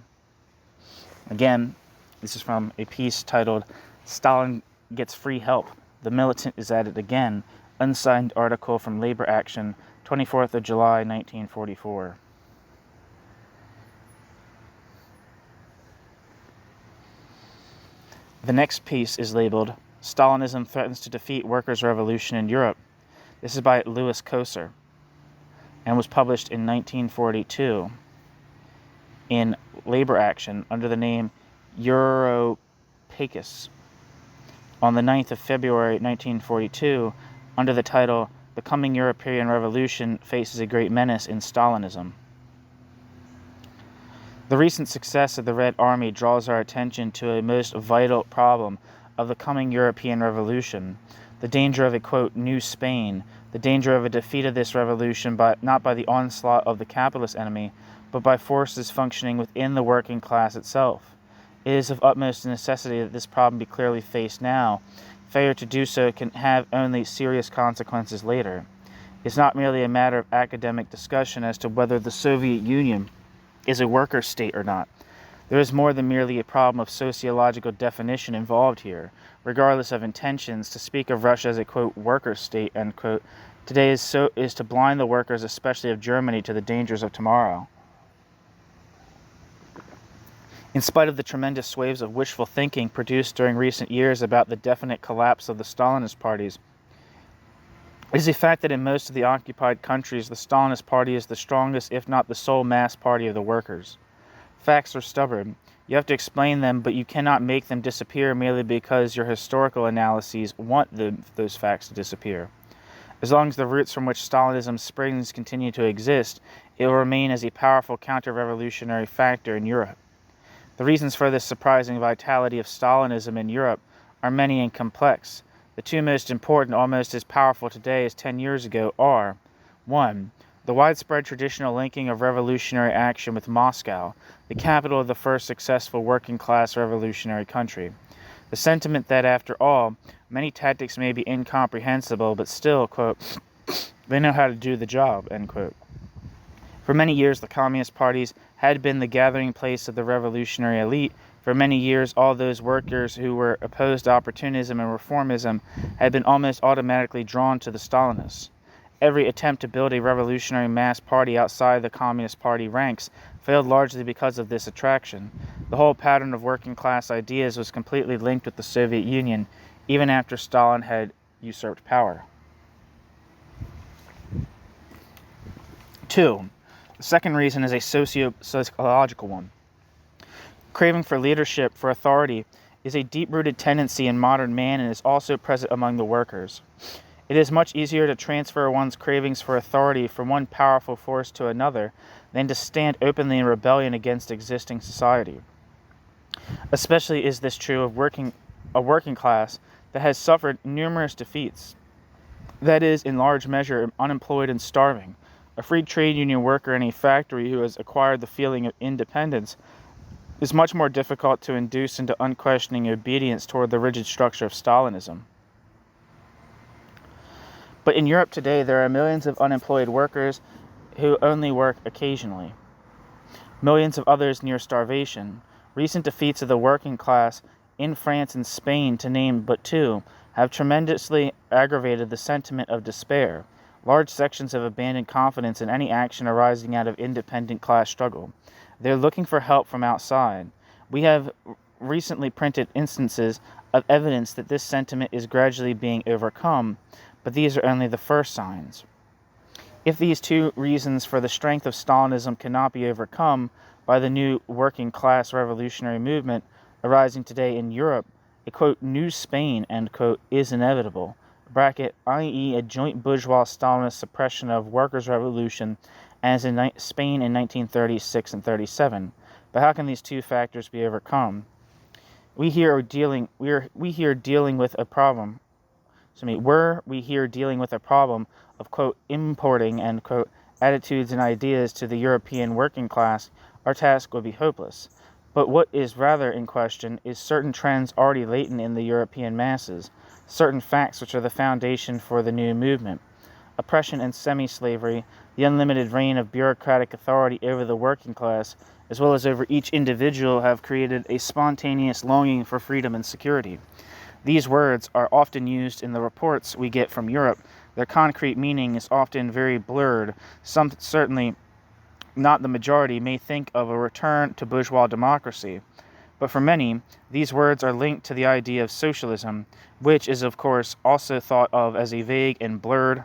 Again, this is from a piece titled Stalin Gets Free Help. The Militant is at it again. Unsigned article from Labor Action, 24th of July, 1944. The next piece is labeled Stalinism Threatens to Defeat Workers' Revolution in Europe. This is by Louis Kosar and was published in 1942 in Labor Action under the name Europacus. On the 9th of February 1942, under the title The Coming European Revolution Faces a Great Menace in Stalinism. The recent success of the Red Army draws our attention to a most vital problem of the coming European Revolution, the danger of a, quote, new Spain, the danger of a defeat of this revolution not by the onslaught of the capitalist enemy, but by forces functioning within the working class itself. It is of utmost necessity that this problem be clearly faced now. Failure to do so can have only serious consequences later. It's not merely a matter of academic discussion as to whether the Soviet Union is a worker state or not. There is more than merely a problem of sociological definition involved here. Regardless of intentions, to speak of Russia as a, quote, worker state, end quote, today is to blind the workers, especially of Germany, to the dangers of tomorrow. In spite of the tremendous waves of wishful thinking produced during recent years about the definite collapse of the Stalinist parties, it is a fact that in most of the occupied countries, the Stalinist party is the strongest, if not the sole mass party of the workers. Facts are stubborn. You have to explain them, but you cannot make them disappear merely because your historical analyses want those facts to disappear. As long as the roots from which Stalinism springs continue to exist, it will remain as a powerful counter-revolutionary factor in Europe. The reasons for this surprising vitality of Stalinism in Europe are many and complex. The two most important, almost as powerful today as 10 years ago, are 1. The widespread traditional linking of revolutionary action with Moscow, the capital of the first successful working-class revolutionary country. The sentiment that, after all, many tactics may be incomprehensible, but still, quote, they know how to do the job, end quote. For many years, the communist parties had been the gathering place of the revolutionary elite. For many years, all those workers who were opposed to opportunism and reformism had been almost automatically drawn to the Stalinists. Every attempt to build a revolutionary mass party outside the Communist Party ranks failed largely because of this attraction. The whole pattern of working-class ideas was completely linked with the Soviet Union, even after Stalin had usurped power. 2. The second reason is a socio-psychological one. Craving for leadership, for authority, is a deep-rooted tendency in modern man and is also present among the workers. It is much easier to transfer one's cravings for authority from one powerful force to another than to stand openly in rebellion against existing society. Especially is this true of a working class that has suffered numerous defeats, that is, in large measure, unemployed and starving. A free trade union worker in a factory who has acquired the feeling of independence is much more difficult to induce into unquestioning obedience toward the rigid structure of Stalinism. But in Europe today, there are millions of unemployed workers who only work occasionally. Millions of others near starvation. Recent defeats of the working class in France and Spain, to name but two, have tremendously aggravated the sentiment of despair. Large sections have abandoned confidence in any action arising out of independent class struggle. They're looking for help from outside. We have recently printed instances of evidence that this sentiment is gradually being overcome, but these are only the first signs. If these two reasons for the strength of Stalinism cannot be overcome by the new working-class revolutionary movement arising today in Europe, a, quote, new Spain, end quote, is inevitable, bracket, i.e. a joint bourgeois-Stalinist suppression of workers' revolution as in Spain in 1936 and 37. But how can these two factors be overcome? We here dealing with a problem of, quote, importing, end quote, attitudes and ideas to the European working class, our task would be hopeless. But what is rather in question is certain trends already latent in the European masses, certain facts which are the foundation for the new movement. Oppression and semi-slavery, the unlimited reign of bureaucratic authority over the working class, as well as over each individual, have created a spontaneous longing for freedom and security. These words are often used in the reports we get from Europe. Their concrete meaning is often very blurred. Some, certainly not the majority, may think of a return to bourgeois democracy. But for many, these words are linked to the idea of socialism, which is, of course, also thought of as a vague and blurred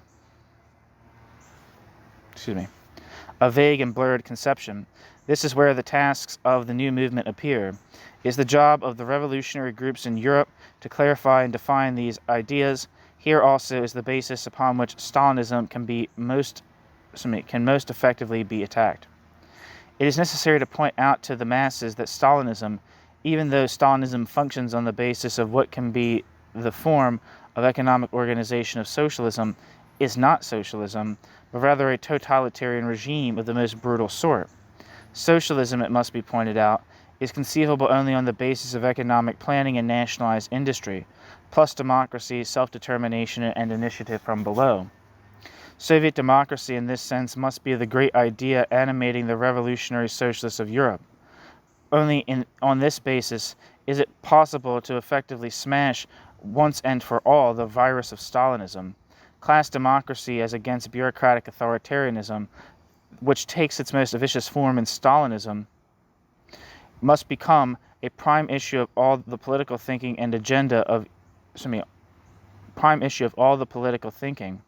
conception. This is where the tasks of the new movement appear. It is the job of the revolutionary groups in Europe to clarify and define these ideas. Here also is the basis upon which Stalinism can most effectively be attacked. It is necessary to point out to the masses that Stalinism, even though Stalinism functions on the basis of what can be the form of economic organization of socialism, is not socialism, but rather a totalitarian regime of the most brutal sort. Socialism, it must be pointed out, is conceivable only on the basis of economic planning and nationalized industry, plus democracy, self-determination, and initiative from below. Soviet democracy, in this sense, must be the great idea animating the revolutionary socialists of Europe. Only on this basis is it possible to effectively smash once and for all the virus of Stalinism. class democracy as against bureaucratic authoritarianism, which takes its most vicious form in Stalinism, must become a prime issue of all the political thinking and agenda of, prime issue of all the political thinking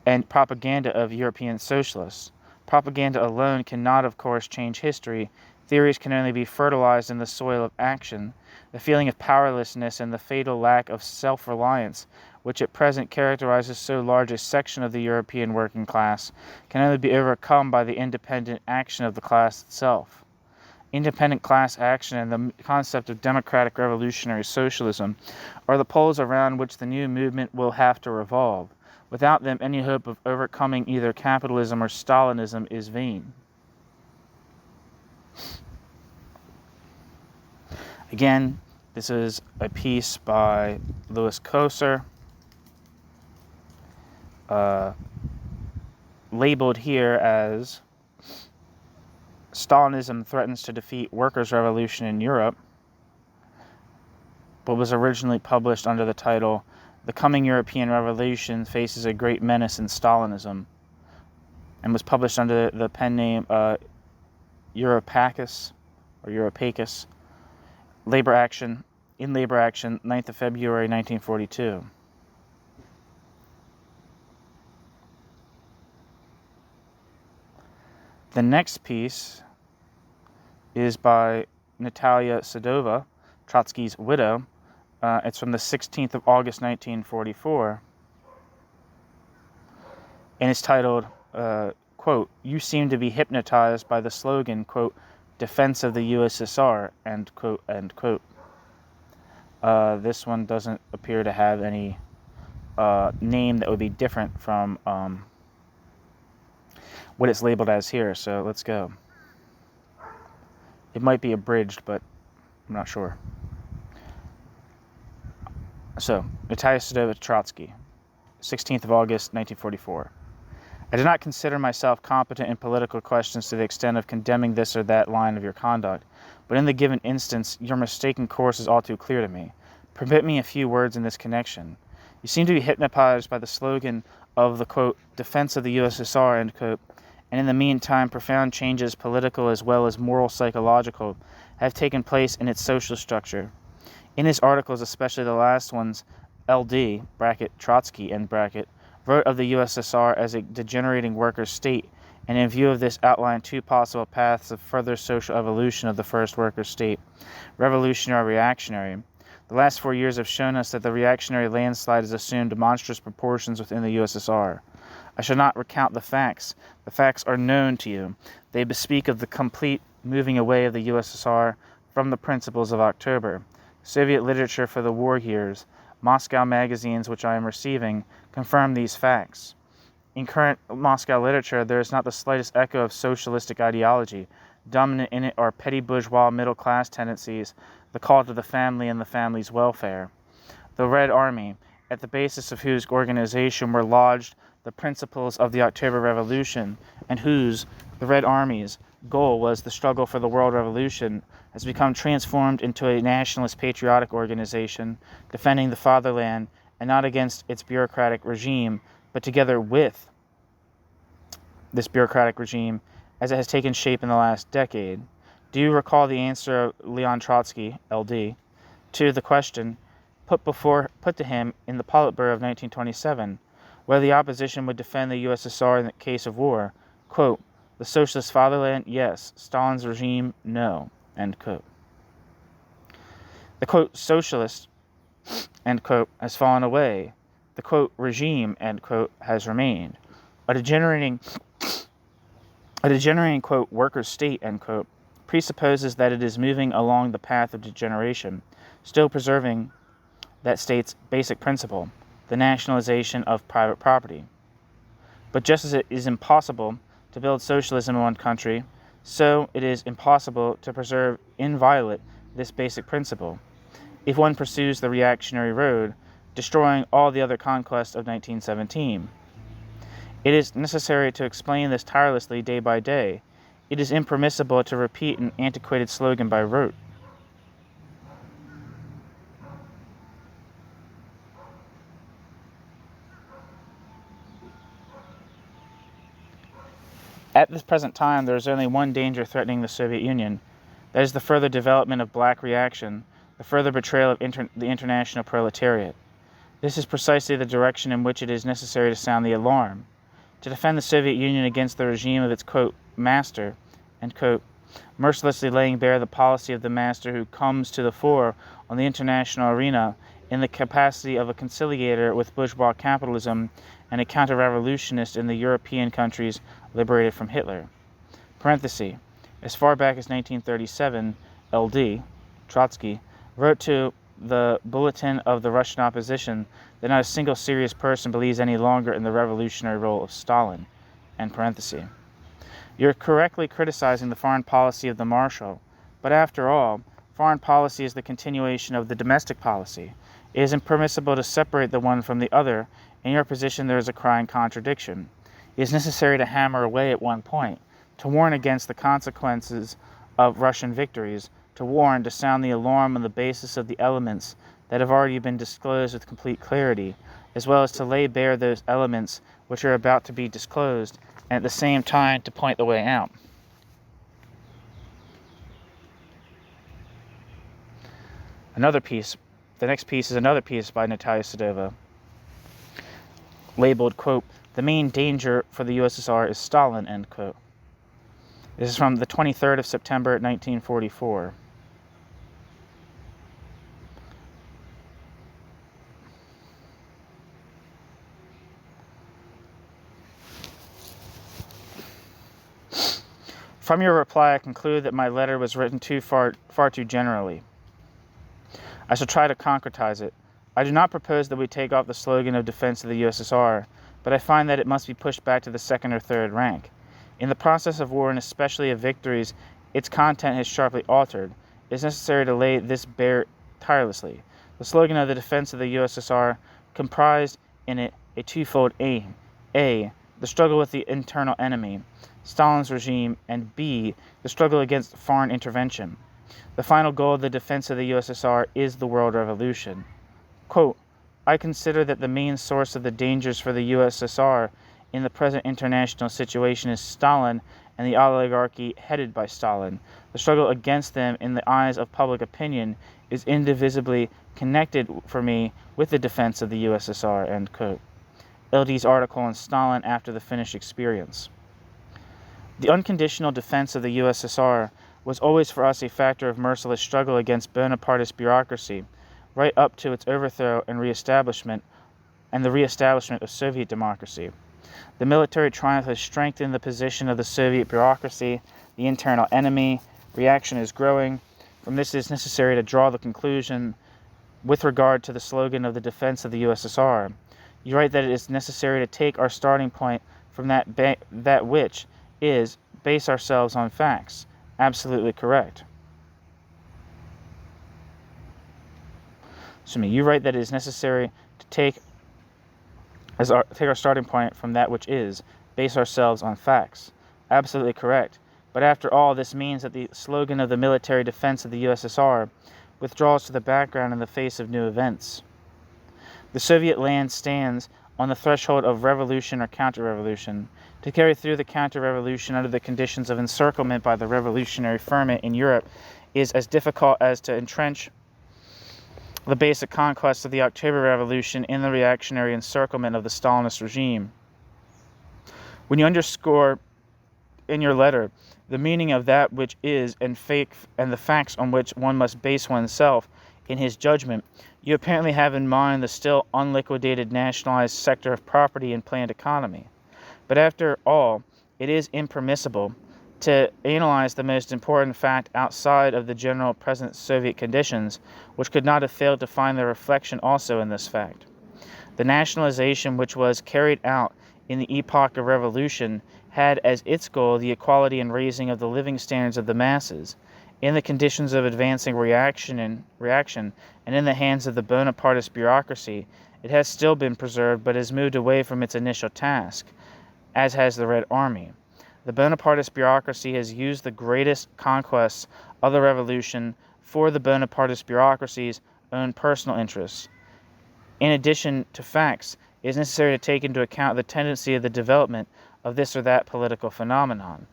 and propaganda of European socialists. Propaganda alone cannot, of course, change history. Theories can only be fertilized in the soil of action. The feeling of powerlessness and the fatal lack of self-reliance, which at present characterizes so large a section of the European working class, can only be overcome by the independent action of the class itself. Independent class action and the concept of democratic revolutionary socialism are the poles around which the new movement will have to revolve. Without them, any hope of overcoming either capitalism or Stalinism is vain. Again, this is a piece by Louis Kosar, labeled here as Stalinism Threatens to Defeat Workers' Revolution in Europe, but was originally published under the title The Coming European Revolution Faces a Great Menace in Stalinism, and was published under the pen name Europacus, Labor Action, 9th of February 1942. The next piece is by Natalia Sadova, Trotsky's widow. It's from the 16th of August, 1944. And it's titled, quote, "You seem to be hypnotized by the slogan, quote, defense of the USSR, end quote, end quote." This one doesn't appear to have any name that would be different from what it's labeled as here, so let's go. It might be abridged, but I'm not sure. So, Natalia Sadova, Trotsky, 16th of August, 1944. I do not consider myself competent in political questions to the extent of condemning this or that line of your conduct, but in the given instance, your mistaken course is all too clear to me. Permit me a few words in this connection. You seem to be hypnotized by the slogan of the, quote, defense of the USSR, end quote, and in the meantime, profound changes, political as well as moral psychological, have taken place in its social structure. In his articles, especially the last ones, LD, bracket, Trotsky, end bracket, wrote of the USSR as a degenerating worker state, and in view of this outlined two possible paths of further social evolution of the first worker state, revolutionary or reactionary. The last 4 years have shown us that the reactionary landslide has assumed monstrous proportions within the USSR. I shall not recount the facts. The facts are known to you. They bespeak of the complete moving away of the USSR from the principles of October. Soviet literature for the war years, Moscow magazines which I am receiving, confirm these facts. In current Moscow literature, there is not the slightest echo of socialistic ideology. Dominant in it are petty bourgeois middle-class tendencies, the call to the family and the family's welfare. The Red Army, at the basis of whose organization were lodged the principles of the October Revolution, and whose, the Red Army's, goal was the struggle for the world revolution, has become transformed into a nationalist patriotic organization, defending the fatherland, and not against its bureaucratic regime, but together with this bureaucratic regime, as it has taken shape in the last decade. Do you recall the answer of Leon Trotsky, LD, to the question put to him in the Politburo of 1927, whether the opposition would defend the USSR in the case of war? Quote, the socialist fatherland, yes. Stalin's regime, no. End quote. The quote, socialist, end quote, has fallen away. The quote, regime, end quote, has remained. A degenerating quote, worker state, end quote, presupposes that it is moving along the path of degeneration, still preserving that state's basic principle, the nationalization of private property. But just as it is impossible to build socialism in one country, so it is impossible to preserve inviolate this basic principle, if one pursues the reactionary road, destroying all the other conquests of 1917. It is necessary to explain this tirelessly day by day. It is impermissible to repeat an antiquated slogan by rote. At this present time, there is only one danger threatening the Soviet Union. That is the further development of black reaction, the further betrayal of the international proletariat. This is precisely the direction in which it is necessary to sound the alarm. To defend the Soviet Union against the regime of its, quote, master, end quote, mercilessly laying bare the policy of the master who comes to the fore on the international arena in the capacity of a conciliator with bourgeois capitalism and a counter-revolutionist in the European countries liberated from Hitler. Parenthesis. As far back as 1937, LD, Trotsky, wrote to the Bulletin of the Russian Opposition that not a single serious person believes any longer in the revolutionary role of Stalin. End parenthesis. You're correctly criticizing the foreign policy of the Marshal, but after all, foreign policy is the continuation of the domestic policy. It is impermissible to separate the one from the other. In your position, there is a crying contradiction. It is necessary to hammer away at one point, to warn against the consequences of Russian victories, to warn, to sound the alarm on the basis of the elements that have already been disclosed with complete clarity, as well as to lay bare those elements which are about to be disclosed, and at the same time to point the way out. The next piece is another piece by Natalia Sedova, labeled, quote, "The main danger for the USSR is Stalin," end quote. This is from the 23rd of September 1944. From your reply, I conclude that my letter was written far too generally. I shall try to concretize it. I do not propose that we take off the slogan of defense of the USSR, but I find that it must be pushed back to the second or third rank. In the process of war, and especially of victories, its content has sharply altered. It is necessary to lay this bare tirelessly. The slogan of the defense of the USSR comprised in it a twofold aim: A, the struggle with the internal enemy, Stalin's regime, and B, the struggle against foreign intervention. The final goal of the defense of the USSR is the world revolution. Quote, I consider that the main source of the dangers for the USSR in the present international situation is Stalin and the oligarchy headed by Stalin. The struggle against them in the eyes of public opinion is indivisibly connected for me with the defense of the USSR, end quote. LD's article on Stalin after the Finnish experience. The unconditional defense of the USSR was always for us a factor of merciless struggle against Bonapartist bureaucracy, right up to its overthrow and reestablishment, and the reestablishment of Soviet democracy. The military triumph has strengthened the position of the Soviet bureaucracy, the internal enemy, reaction is growing. From this it is necessary to draw the conclusion with regard to the slogan of the defense of the USSR. You write that it is necessary to take our starting point from that which is base ourselves on facts. Absolutely correct. You write that it is necessary to take our starting point from that which is, base ourselves on facts. Absolutely correct. But after all, this means that the slogan of the military defense of the USSR withdraws to the background in the face of new events. The Soviet land stands on the threshold of revolution or counter-revolution. To carry through the counter-revolution under the conditions of encirclement by the revolutionary ferment in Europe is as difficult as to entrench the basic conquest of the October Revolution in the reactionary encirclement of the Stalinist regime. When you underscore in your letter the meaning of that which is and the facts on which one must base oneself in his judgment, you apparently have in mind the still unliquidated nationalized sector of property and planned economy. But after all, it is impermissible to analyze the most important fact outside of the general present Soviet conditions, which could not have failed to find their reflection also in this fact. The nationalization which was carried out in the epoch of revolution had as its goal the equality and raising of the living standards of the masses. In the conditions of advancing reaction and in the hands of the Bonapartist bureaucracy, it has still been preserved but has moved away from its initial task, as has the Red Army. The Bonapartist bureaucracy has used the greatest conquests of the revolution for the Bonapartist bureaucracy's own personal interests. In addition to facts, it is necessary to take into account the tendency of the development of this or that political phenomenon.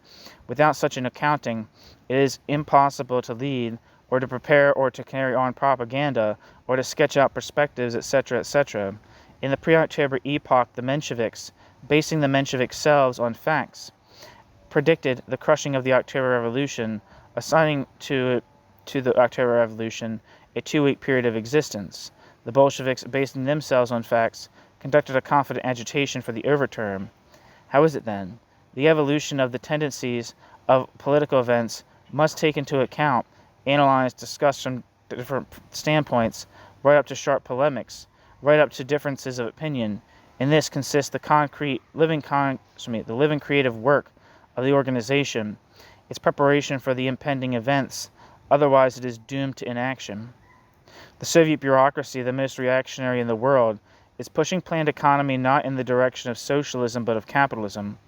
Without such an accounting, it is impossible to lead, or to prepare, or to carry on propaganda, or to sketch out perspectives, etc., etc. In the pre-October epoch, the Mensheviks, basing the Menshevik selves on facts, predicted the crushing of the October Revolution, assigning to the October Revolution a 2-week period of existence. The Bolsheviks, basing themselves on facts, conducted a confident agitation for the overturn. How is it then? The evolution of the tendencies of political events must take into account, analyze, discuss from different standpoints, right up to sharp polemics, right up to differences of opinion. In this consists the living creative work of the organization, its preparation for the impending events, otherwise it is doomed to inaction. The Soviet bureaucracy, the most reactionary in the world, is pushing planned economy not in the direction of socialism but of capitalism.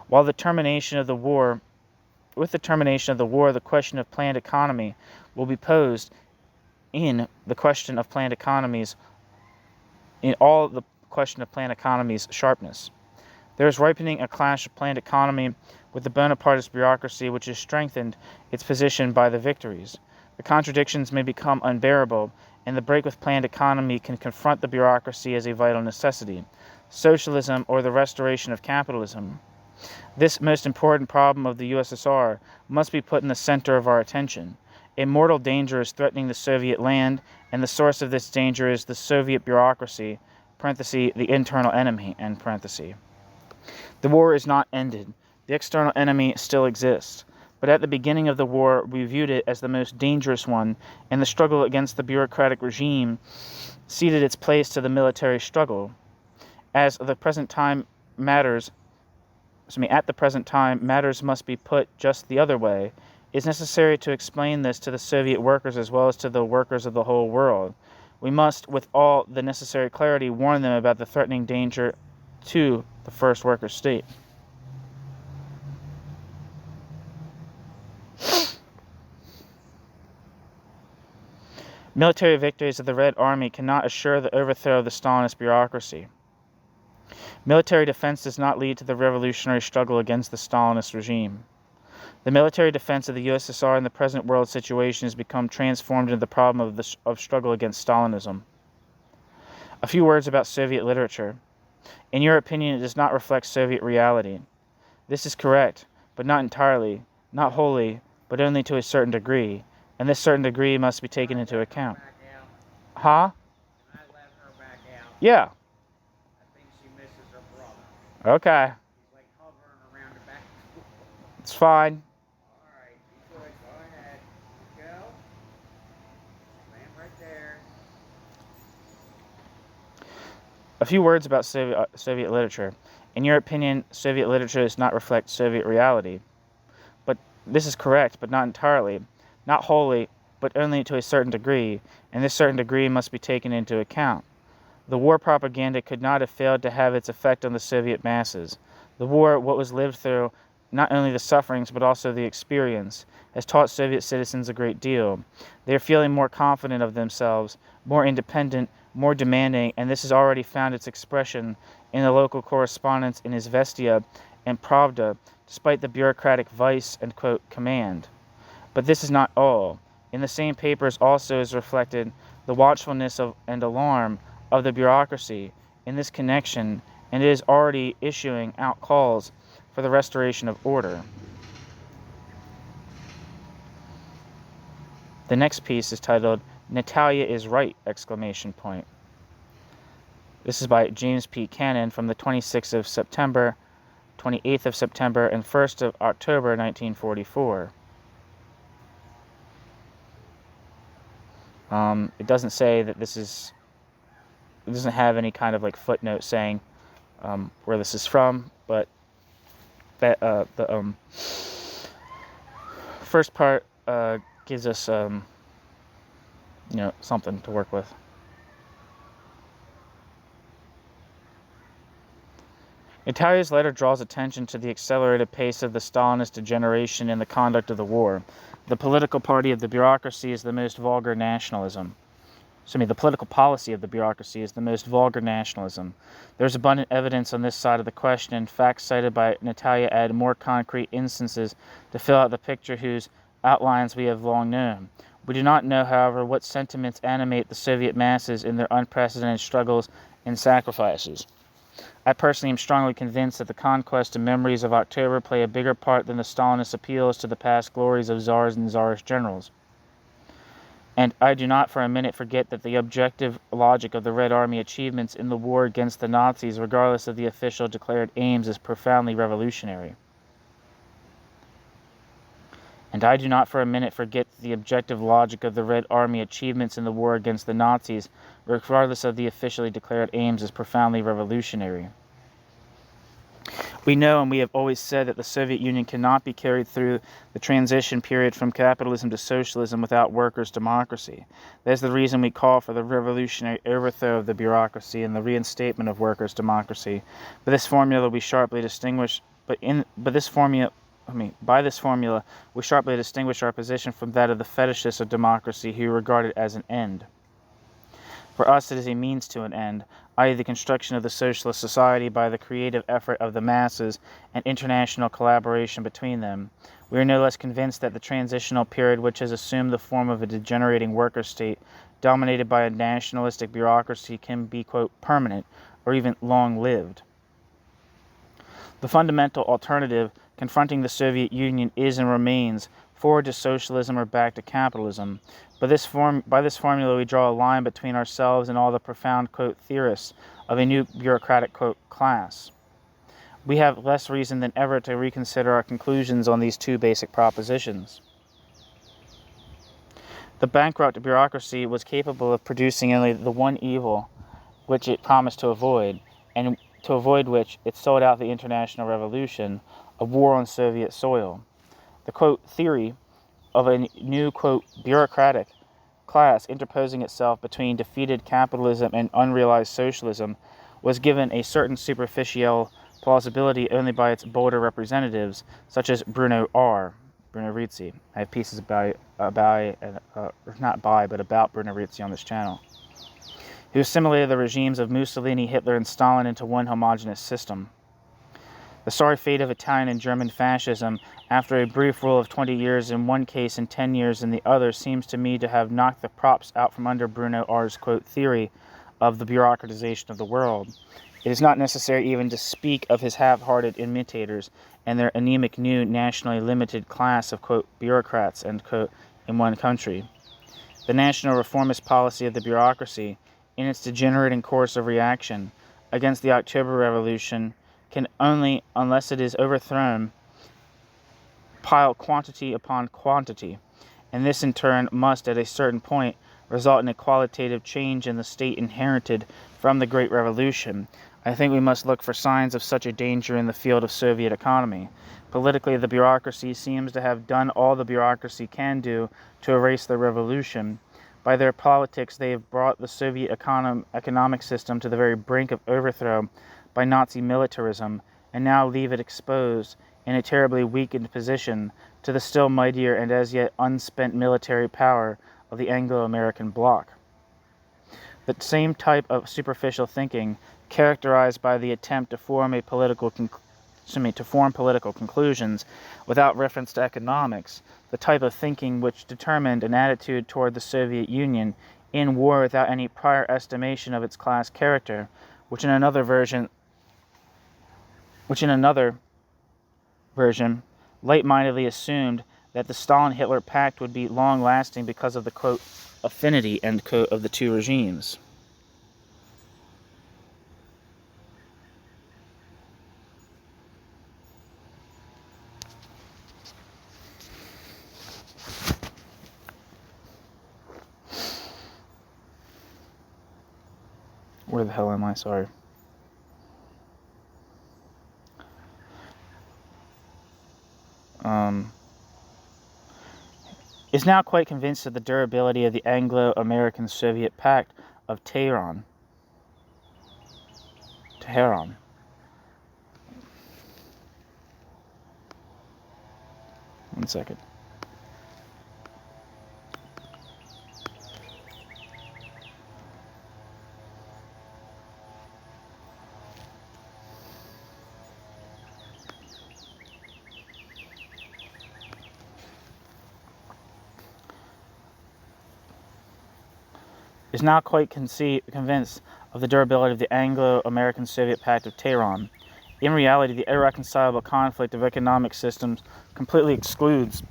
With the termination of the war, the question of planned economy will be posed in the question of planned economies, in all the question of planned economy's sharpness. There is ripening a clash of planned economy with the Bonapartist bureaucracy, which has strengthened its position by the victories. The contradictions may become unbearable, and the break with planned economy can confront the bureaucracy as a vital necessity: socialism or the restoration of capitalism. This most important problem of the USSR must be put in the center of our attention. A mortal danger is threatening the Soviet land, and the source of this danger is the Soviet bureaucracy, the internal enemy, end parenthesis. The war is not ended. The external enemy still exists. But at the beginning of the war, we viewed it as the most dangerous one, and the struggle against the bureaucratic regime ceded its place to the military struggle. At the present time, matters must be put just the other way. It is necessary to explain this to the Soviet workers as well as to the workers of the whole world. We must, with all the necessary clarity, warn them about the threatening danger to the first worker state. Military victories of the Red Army cannot assure the overthrow of the Stalinist bureaucracy. Military defense does not lead to the revolutionary struggle against the Stalinist regime. The military defense of the USSR in the present world situation has become transformed into the problem of struggle against Stalinism. A few words about Soviet literature. In your opinion, it does not reflect Soviet reality. This is correct, but not entirely, not wholly, but only to a certain degree, and this certain degree must be taken into account. Huh? Can I let her back out? Yeah. I think she misses her brother. Okay. He's like hovering around the back door. It's fine. Alright, be good. Go ahead. Go. Land right there. A few words about Soviet literature. In your opinion, Soviet literature does not reflect Soviet reality. But this is correct, but not entirely, not wholly, but only to a certain degree, and this certain degree must be taken into account. The war propaganda could not have failed to have its effect on the Soviet masses. The war, what was lived through, not only the sufferings but also the experience, has taught Soviet citizens a great deal. They are feeling more confident of themselves, more independent, more demanding, and this has already found its expression in the local correspondence in Izvestia and Pravda, despite the bureaucratic vice and, quote, command. But this is not all. In the same papers also is reflected the watchfulness and alarm of the bureaucracy in this connection, and it is already issuing out calls for the restoration of order. The next piece is titled, "Natalia is Right!" exclamation point. This is by James P. Cannon from the 26th of September, 28th of September, and 1st of October 1944. It doesn't say that it doesn't have any kind of like footnote saying where this is from, but that the first part gives us something to work with. Natalia's letter draws attention to the accelerated pace of the Stalinist degeneration in the conduct of the war. The political party of the bureaucracy is the most vulgar nationalism. the political policy of the bureaucracy is the most vulgar nationalism. There is abundant evidence on this side of the question, and facts cited by Natalia add more concrete instances to fill out the picture whose outlines we have long known. We do not know, however, what sentiments animate the Soviet masses in their unprecedented struggles and sacrifices. I personally am strongly convinced that the conquest and memories of October play a bigger part than the Stalinist appeals to the past glories of czars and czarist generals. And I do not for a minute forget that the objective logic of the Red Army achievements in the war against the Nazis, regardless of the official declared aims, is profoundly revolutionary. And I do not for a minute forget that the objective logic of the Red Army achievements in the war against the Nazis, regardless of the officially declared aims, is profoundly revolutionary. We know, and we have always said, that the Soviet Union cannot be carried through the transition period from capitalism to socialism without workers' democracy. That is the reason we call for the revolutionary overthrow of the bureaucracy and the reinstatement of workers' democracy. By this formula, we sharply distinguish our position from that of the fetishists of democracy, who regard it as an end. For us, it is a means to an end, i.e. the construction of the socialist society by the creative effort of the masses and international collaboration between them. We are no less convinced that the transitional period, which has assumed the form of a degenerating worker state dominated by a nationalistic bureaucracy, can be, quote, permanent or even long-lived. The fundamental alternative confronting the Soviet Union is and remains forward to socialism or back to capitalism. By this formula, we draw a line between ourselves and all the profound, quote, theorists of a new bureaucratic, quote, class. We have less reason than ever to reconsider our conclusions on these two basic propositions. The bankrupt bureaucracy was capable of producing only the one evil which it promised to avoid, and to avoid which it sold out the international revolution, a war on Soviet soil. The, quote, theory of a new, quote, bureaucratic class interposing itself between defeated capitalism and unrealized socialism was given a certain superficial plausibility only by its bolder representatives, such as Bruno Rizzi. I have pieces about Bruno Rizzi on this channel, who assimilated the regimes of Mussolini, Hitler, and Stalin into one homogeneous system. The sorry fate of Italian and German fascism, after a brief rule of 20 years in one case and 10 years in the other, seems to me to have knocked the props out from under Bruno R's, quote, theory of the bureaucratization of the world. It is not necessary even to speak of his half-hearted imitators and their anemic new nationally limited class of, quote, bureaucrats, end quote, in one country. The national reformist policy of the bureaucracy, in its degenerating course of reaction against the October Revolution, can only, unless it is overthrown, pile quantity upon quantity, and this in turn must, at a certain point, result in a qualitative change in the state inherited from the Great Revolution. I think we must look for signs of such a danger in the field of Soviet economy. Politically, the bureaucracy seems to have done all the bureaucracy can do to erase the revolution. By their politics, they have brought the Soviet economic system to the very brink of overthrow by Nazi militarism, and now leave it exposed in a terribly weakened position to the still mightier and as yet unspent military power of the Anglo-American bloc. The same type of superficial thinking, characterized by the attempt to form political conclusions without reference to economics, the type of thinking which determined an attitude toward the Soviet Union in war without any prior estimation of its class character, which in another version light-mindedly assumed that the Stalin-Hitler pact would be long-lasting because of the, quote, affinity, end quote, of the two regimes. Where the hell am I? Sorry. Is now quite convinced of the durability of the Anglo-American Soviet Pact of Tehran. 1 second. is not quite convinced of the durability of the Anglo-American Soviet Pact of Tehran. In reality, the irreconcilable conflict of economic systems completely excludes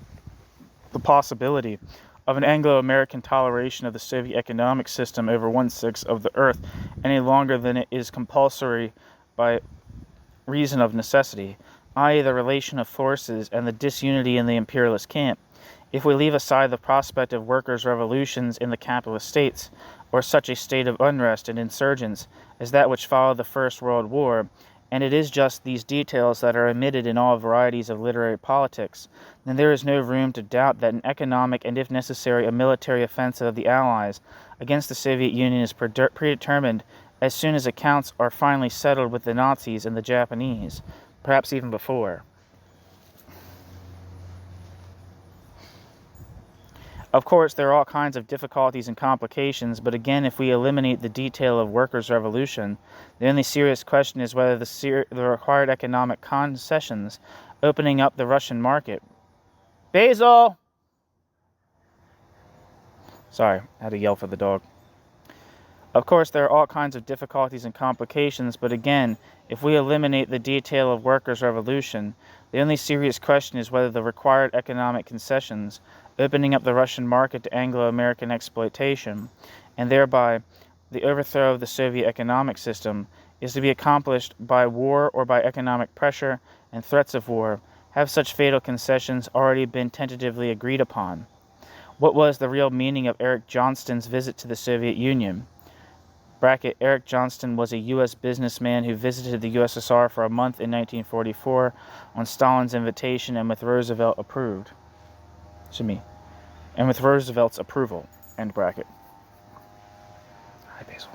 the possibility of an Anglo-American toleration of the Soviet economic system over 1/6 of the earth any longer than it is compulsory by reason of necessity, i.e. the relation of forces and the disunity in the imperialist camp. If we leave aside the prospect of workers' revolutions in the capitalist states, or such a state of unrest and insurgence as that which followed the First World War, and it is just these details that are omitted in all varieties of literary politics, then there is no room to doubt that an economic and, if necessary, a military offensive of the Allies against the Soviet Union is predetermined as soon as accounts are finally settled with the Nazis and the Japanese, perhaps even before. Of course, there are all kinds of difficulties and complications, but again, if we eliminate the detail of workers' revolution, the only serious question is whether the required economic concessions opening up the Russian market. Basil! Sorry, I had to yell for the dog. Of course, there are all kinds of difficulties and complications, but again, if we eliminate the detail of workers' revolution, the only serious question is whether the required economic concessions opening up the Russian market to Anglo-American exploitation, and thereby the overthrow of the Soviet economic system, is to be accomplished by war or by economic pressure and threats of war. Have such fatal concessions already been tentatively agreed upon? What was the real meaning of Eric Johnston's visit to the Soviet Union? Eric Johnston was a U.S. businessman who visited the USSR for a month in 1944 on Stalin's invitation and with Roosevelt approved. And with Roosevelt's approval, end bracket. Hi, Basil.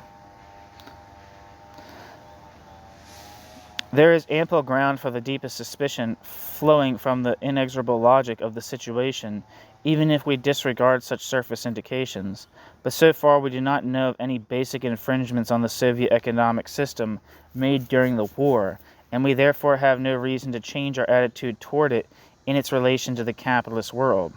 There is ample ground for the deepest suspicion flowing from the inexorable logic of the situation, even if we disregard such surface indications. But so far we do not know of any basic infringements on the Soviet economic system made during the war, and we therefore have no reason to change our attitude toward it in its relation to the capitalist world.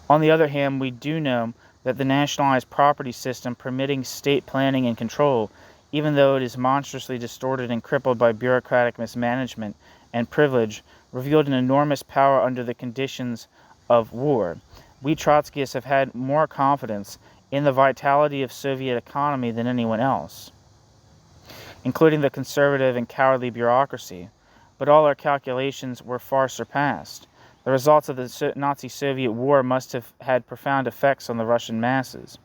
On the other hand, we do know that the nationalized property system permitting state planning and control, even though it is monstrously distorted and crippled by bureaucratic mismanagement and privilege, revealed an enormous power under the conditions of war. We Trotskyists have had more confidence in the vitality of Soviet economy than anyone else, including the conservative and cowardly bureaucracy, but all our calculations were far surpassed. The results of the Nazi-Soviet war must have had profound effects on the Russian masses.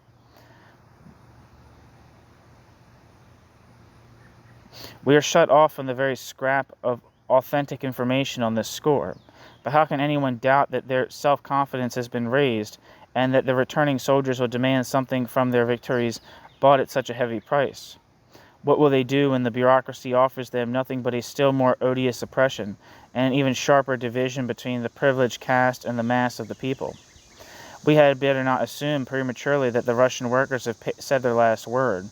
We are shut off from the very scrap of authentic information on this score, but how can anyone doubt that their self-confidence has been raised and that the returning soldiers will demand something from their victories bought at such a heavy price? What will they do when the bureaucracy offers them nothing but a still more odious oppression and an even sharper division between the privileged caste and the mass of the people? We had better not assume prematurely that the Russian workers have said their last word.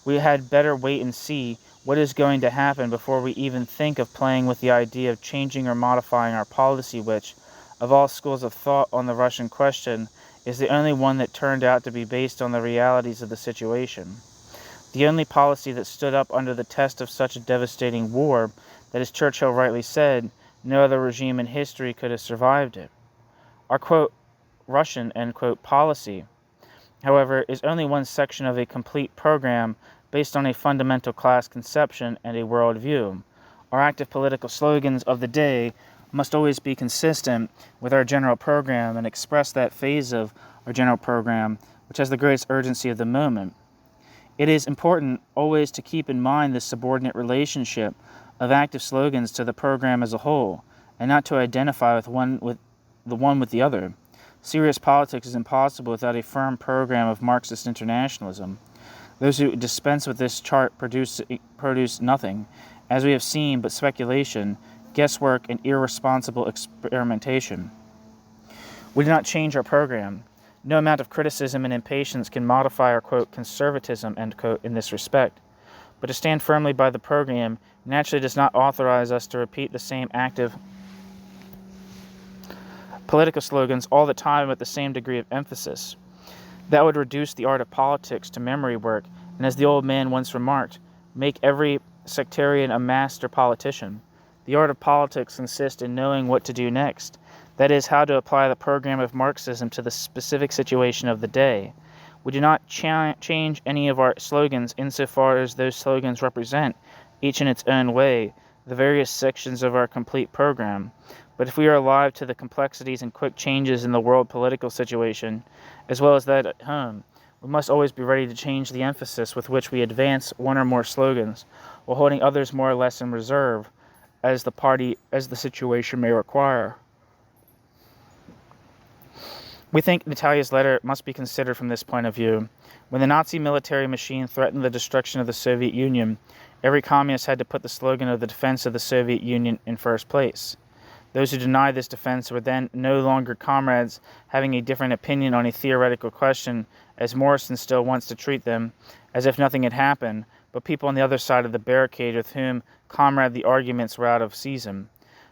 We had better wait and see what is going to happen before we even think of playing with the idea of changing or modifying our policy, which, of all schools of thought on the Russian question, is the only one that turned out to be based on the realities of the situation. The only policy that stood up under the test of such a devastating war that, as Churchill rightly said, no other regime in history could have survived it. Our, quote, Russian, end quote, policy, however, is only one section of a complete program based on a fundamental class conception and a worldview. Our active political slogans of the day must always be consistent with our general program and express that phase of our general program which has the greatest urgency of the moment. It is important always to keep in mind the subordinate relationship of active slogans to the program as a whole, and not to identify with the other. Serious politics is impossible without a firm program of Marxist internationalism. Those who dispense with this chart produce nothing, as we have seen, but speculation, guesswork, and irresponsible experimentation. We do not change our program. No amount of criticism and impatience can modify our, quote, conservatism, end quote, in this respect. But to stand firmly by the program naturally does not authorize us to repeat the same active political slogans all the time with the same degree of emphasis. That would reduce the art of politics to memory work, and as the old man once remarked, make every sectarian a master politician. The art of politics consists in knowing what to do next, that is, how to apply the program of Marxism to the specific situation of the day. We do not change any of our slogans insofar as those slogans represent, each in its own way, the various sections of our complete program. But if we are alive to the complexities and quick changes in the world political situation, as well as that at home, we must always be ready to change the emphasis with which we advance one or more slogans, while holding others more or less in reserve, as the situation may require. We think Natalia's letter must be considered from this point of view. When the Nazi military machine threatened the destruction of the Soviet Union, every communist had to put the slogan of the defense of the Soviet Union in first place. Those who denied this defense were then no longer comrades having a different opinion on a theoretical question, as Morrison still wants to treat them, as if nothing had happened, but people on the other side of the barricade with whom comrade the arguments were out of season.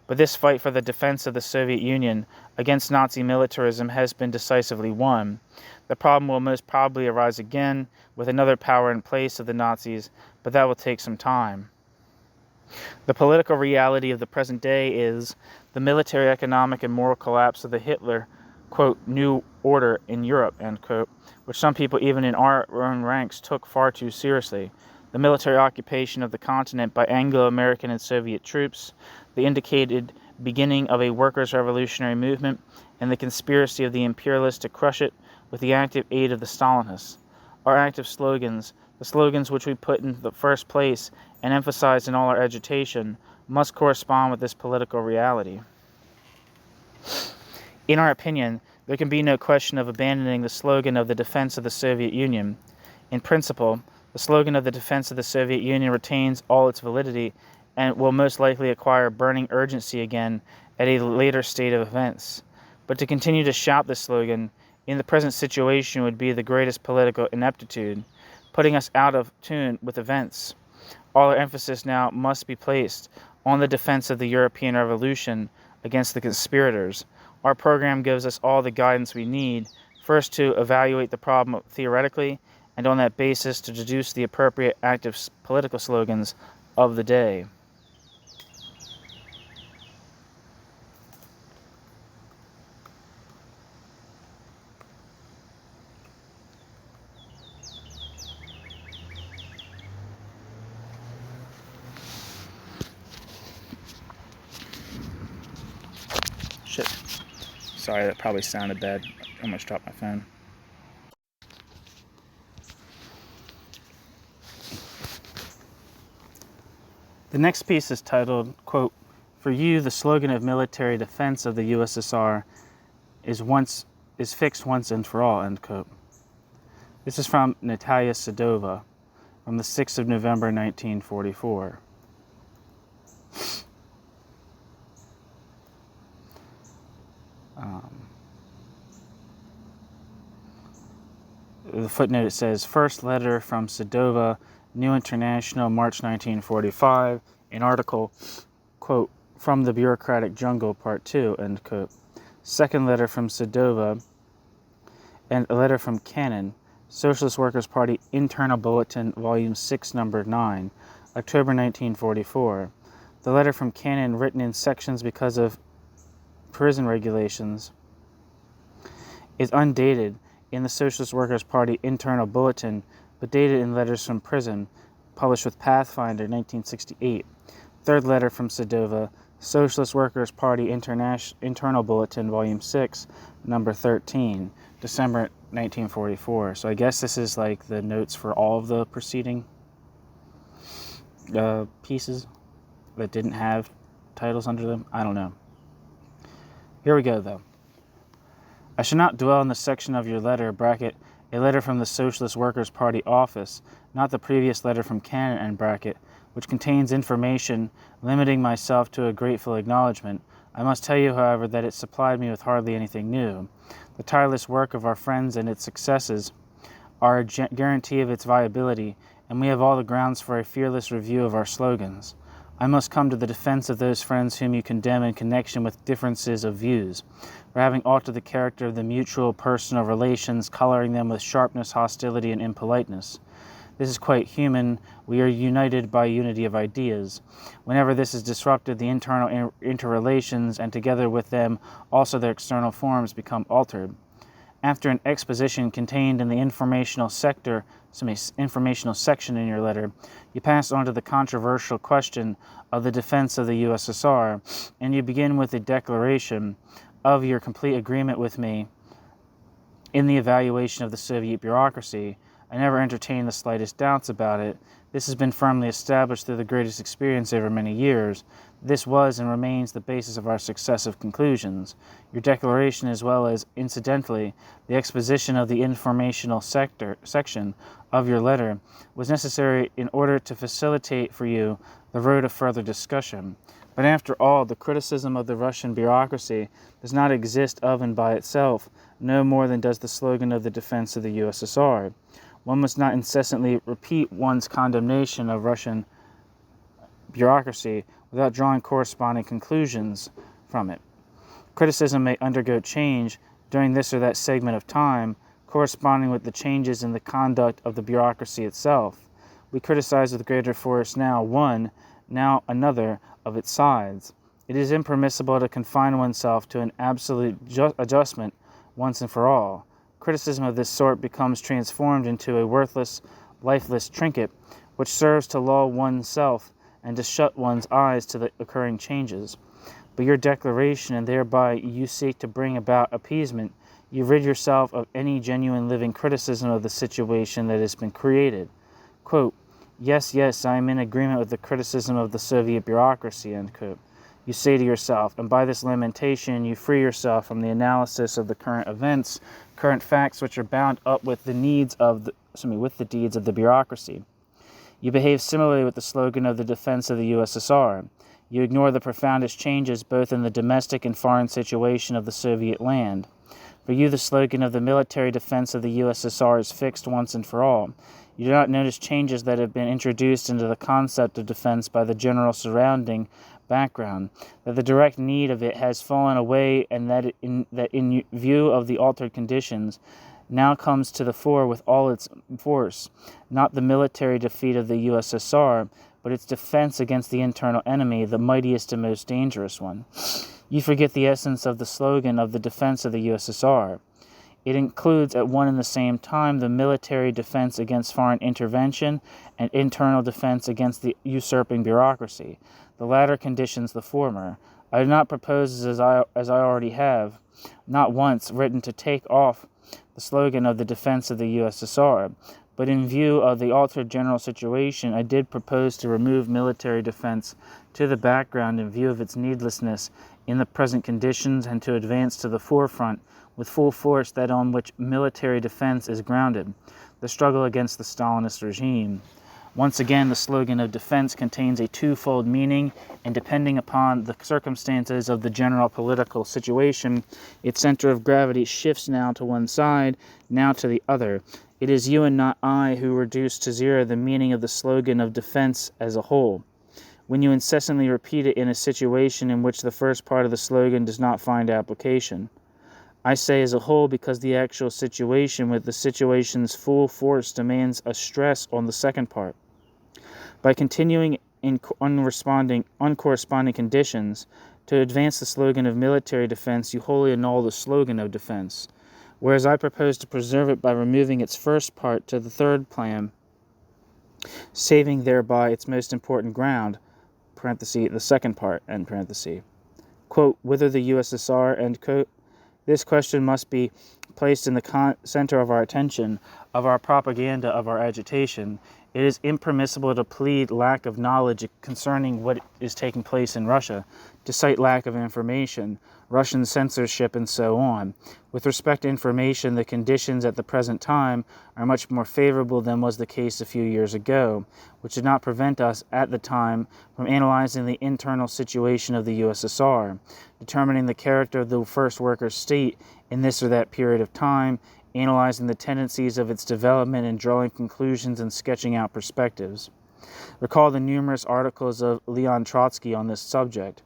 But this fight for the defense of the Soviet Union against Nazi militarism has been decisively won. The problem will most probably arise again with another power in place of the Nazis, but that will take some time. The political reality of the present day is the military, economic, and moral collapse of the Hitler, quote, new order in Europe, end quote, which some people even in our own ranks took far too seriously. The military occupation of the continent by Anglo-American and Soviet troops, the indicated beginning of a workers' revolutionary movement, and the conspiracy of the imperialists to crush it with the active aid of the Stalinists. Our active slogans, the slogans which we put in the first place and emphasize in all our agitation, must correspond with this political reality. In our opinion, there can be no question of abandoning the slogan of the defense of the Soviet Union. In principle, the slogan of the defense of the Soviet Union retains all its validity and will most likely acquire burning urgency again at a later state of events. But to continue to shout this slogan in the present situation would be the greatest political ineptitude, putting us out of tune with events. All our emphasis now must be placed on the defense of the European Revolution against the conspirators. Our program gives us all the guidance we need, first to evaluate the problem theoretically, and on that basis to deduce the appropriate active political slogans of the day. Shit. Sorry, that probably sounded bad. I almost dropped my phone. The next piece is titled, quote, "For you, the slogan of military defense of the USSR is fixed once and for all," end quote. This is from Natalia Sedova from the 6th of November, 1944. The footnote, it says, first letter from Sedova, New International, March 1945, an article, quote, from the bureaucratic jungle, part 2, end quote. Second letter from Sedova, and a letter from Cannon, Socialist Workers' Party Internal Bulletin, Volume 6, Number 9, October 1944. The letter from Cannon, written in sections because of prison regulations, is undated in the Socialist Workers' Party Internal Bulletin, but dated in letters from prison, published with Pathfinder, 1968. Third letter from Sedova, Socialist Workers' Party Internal Bulletin, Volume 6, Number 13, December 1944. So I guess this is like the notes for all of the preceding pieces that didn't have titles under them. I don't know. Here we go, though. I shall not dwell on the section of your letter, bracket, a letter from the Socialist Workers' Party office, not the previous letter from Cannon, end bracket, which contains information, limiting myself to a grateful acknowledgement. I must tell you, however, that it supplied me with hardly anything new. The tireless work of our friends and its successes are a guarantee of its viability, and we have all the grounds for a fearless review of our slogans. I must come to the defense of those friends whom you condemn in connection with differences of views, for having altered the character of the mutual personal relations, coloring them with sharpness, hostility, and impoliteness. This is quite human. We are united by unity of ideas. Whenever this is disrupted, the internal interrelations, and together with them also their external forms, become altered. After an exposition contained in the informational section in your letter, you pass on to the controversial question of the defense of the USSR, and you begin with a declaration of your complete agreement with me in the evaluation of the Soviet bureaucracy. I never entertained the slightest doubts about it. This has been firmly established through the greatest experience over many years. This was and remains the basis of our successive conclusions. Your declaration, as well as, incidentally, the exposition of the informational section of your letter, was necessary in order to facilitate for you the road of further discussion. But after all, the criticism of the Russian bureaucracy does not exist of and by itself, no more than does the slogan of the defense of the USSR. One must not incessantly repeat one's condemnation of Russian bureaucracy without drawing corresponding conclusions from it. Criticism may undergo change during this or that segment of time, corresponding with the changes in the conduct of the bureaucracy itself. We criticize with greater force now one, now another of its sides. It is impermissible to confine oneself to an absolute adjustment once and for all. Criticism of this sort becomes transformed into a worthless, lifeless trinket, which serves to lull oneself and to shut one's eyes to the occurring changes. By your declaration, and thereby you seek to bring about appeasement, you rid yourself of any genuine living criticism of the situation that has been created. Quote, yes, I am in agreement with the criticism of the Soviet bureaucracy, end quote. You say to yourself, and by this lamentation you free yourself from the analysis of the current events, current facts which are bound up with the deeds of the bureaucracy. You behave similarly with the slogan of the defense of the USSR. You ignore the profoundest changes both in the domestic and foreign situation of the Soviet land. For you, the slogan of the military defense of the USSR is fixed once and for all. You do not notice changes that have been introduced into the concept of defense by the general surrounding background, that the direct need of it has fallen away, and that in view of the altered conditions, now comes to the fore with all its force, not the military defeat of the USSR, but its defense against the internal enemy, the mightiest and most dangerous one. You forget the essence of the slogan of the defense of the USSR. It includes at one and the same time the military defense against foreign intervention and internal defense against the usurping bureaucracy. The latter conditions the former. I do not propose, as I already have, not once written to take off the slogan of the defense of the USSR, but in view of the altered general situation, I did propose to remove military defense to the background in view of its needlessness in the present conditions, and to advance to the forefront with full force that on which military defense is grounded, the struggle against the Stalinist regime. Once again, the slogan of defense contains a twofold meaning, and depending upon the circumstances of the general political situation, its center of gravity shifts now to one side, now to the other. It is you and not I who reduce to zero the meaning of the slogan of defense as a whole, when you incessantly repeat it in a situation in which the first part of the slogan does not find application. I say as a whole because the actual situation with the situation's full force demands a stress on the second part. By continuing in uncorresponding conditions to advance the slogan of military defense, you wholly annul the slogan of defense, whereas I propose to preserve it by removing its first part to the third plan, saving thereby its most important ground, parenthesis, the second part, end parenthesis. Quote, whither the USSR, end quote. This question must be placed in the center of our attention, of our propaganda, of our agitation. It is impermissible to plead lack of knowledge concerning what is taking place in Russia, to cite lack of information, Russian censorship, and so on. With respect to information, the conditions at the present time are much more favorable than was the case a few years ago, which did not prevent us at the time from analyzing the internal situation of the USSR, determining the character of the first worker state in this or that period of time, analyzing the tendencies of its development, and drawing conclusions and sketching out perspectives. Recall the numerous articles of Leon Trotsky on this subject,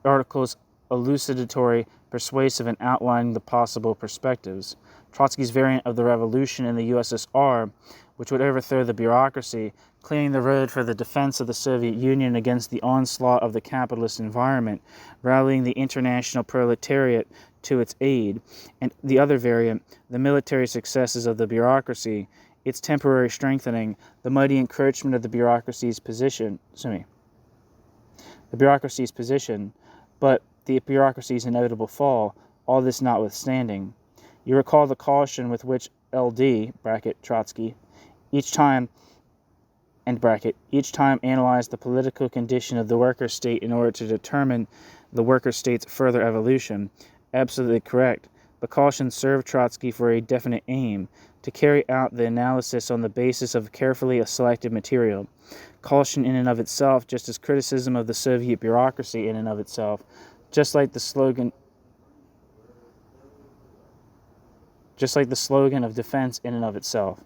articles elucidatory, persuasive, and outlining the possible perspectives. Trotsky's variant of the revolution in the USSR, which would overthrow the bureaucracy, clearing the road for the defense of the Soviet Union against the onslaught of the capitalist environment, rallying the international proletariat to its aid, and the other variant, the military successes of the bureaucracy, its temporary strengthening, the mighty encroachment of the bureaucracy's position, but the bureaucracy's inevitable fall, all this notwithstanding. You recall the caution with which LD, Trotsky, each time analyzed the political condition of the worker state in order to determine the worker state's further evolution. Absolutely correct. The caution served Trotsky for a definite aim, to carry out the analysis on the basis of carefully selected material. Caution in and of itself, just as criticism of the Soviet bureaucracy in and of itself, just like the slogan of defense in and of itself,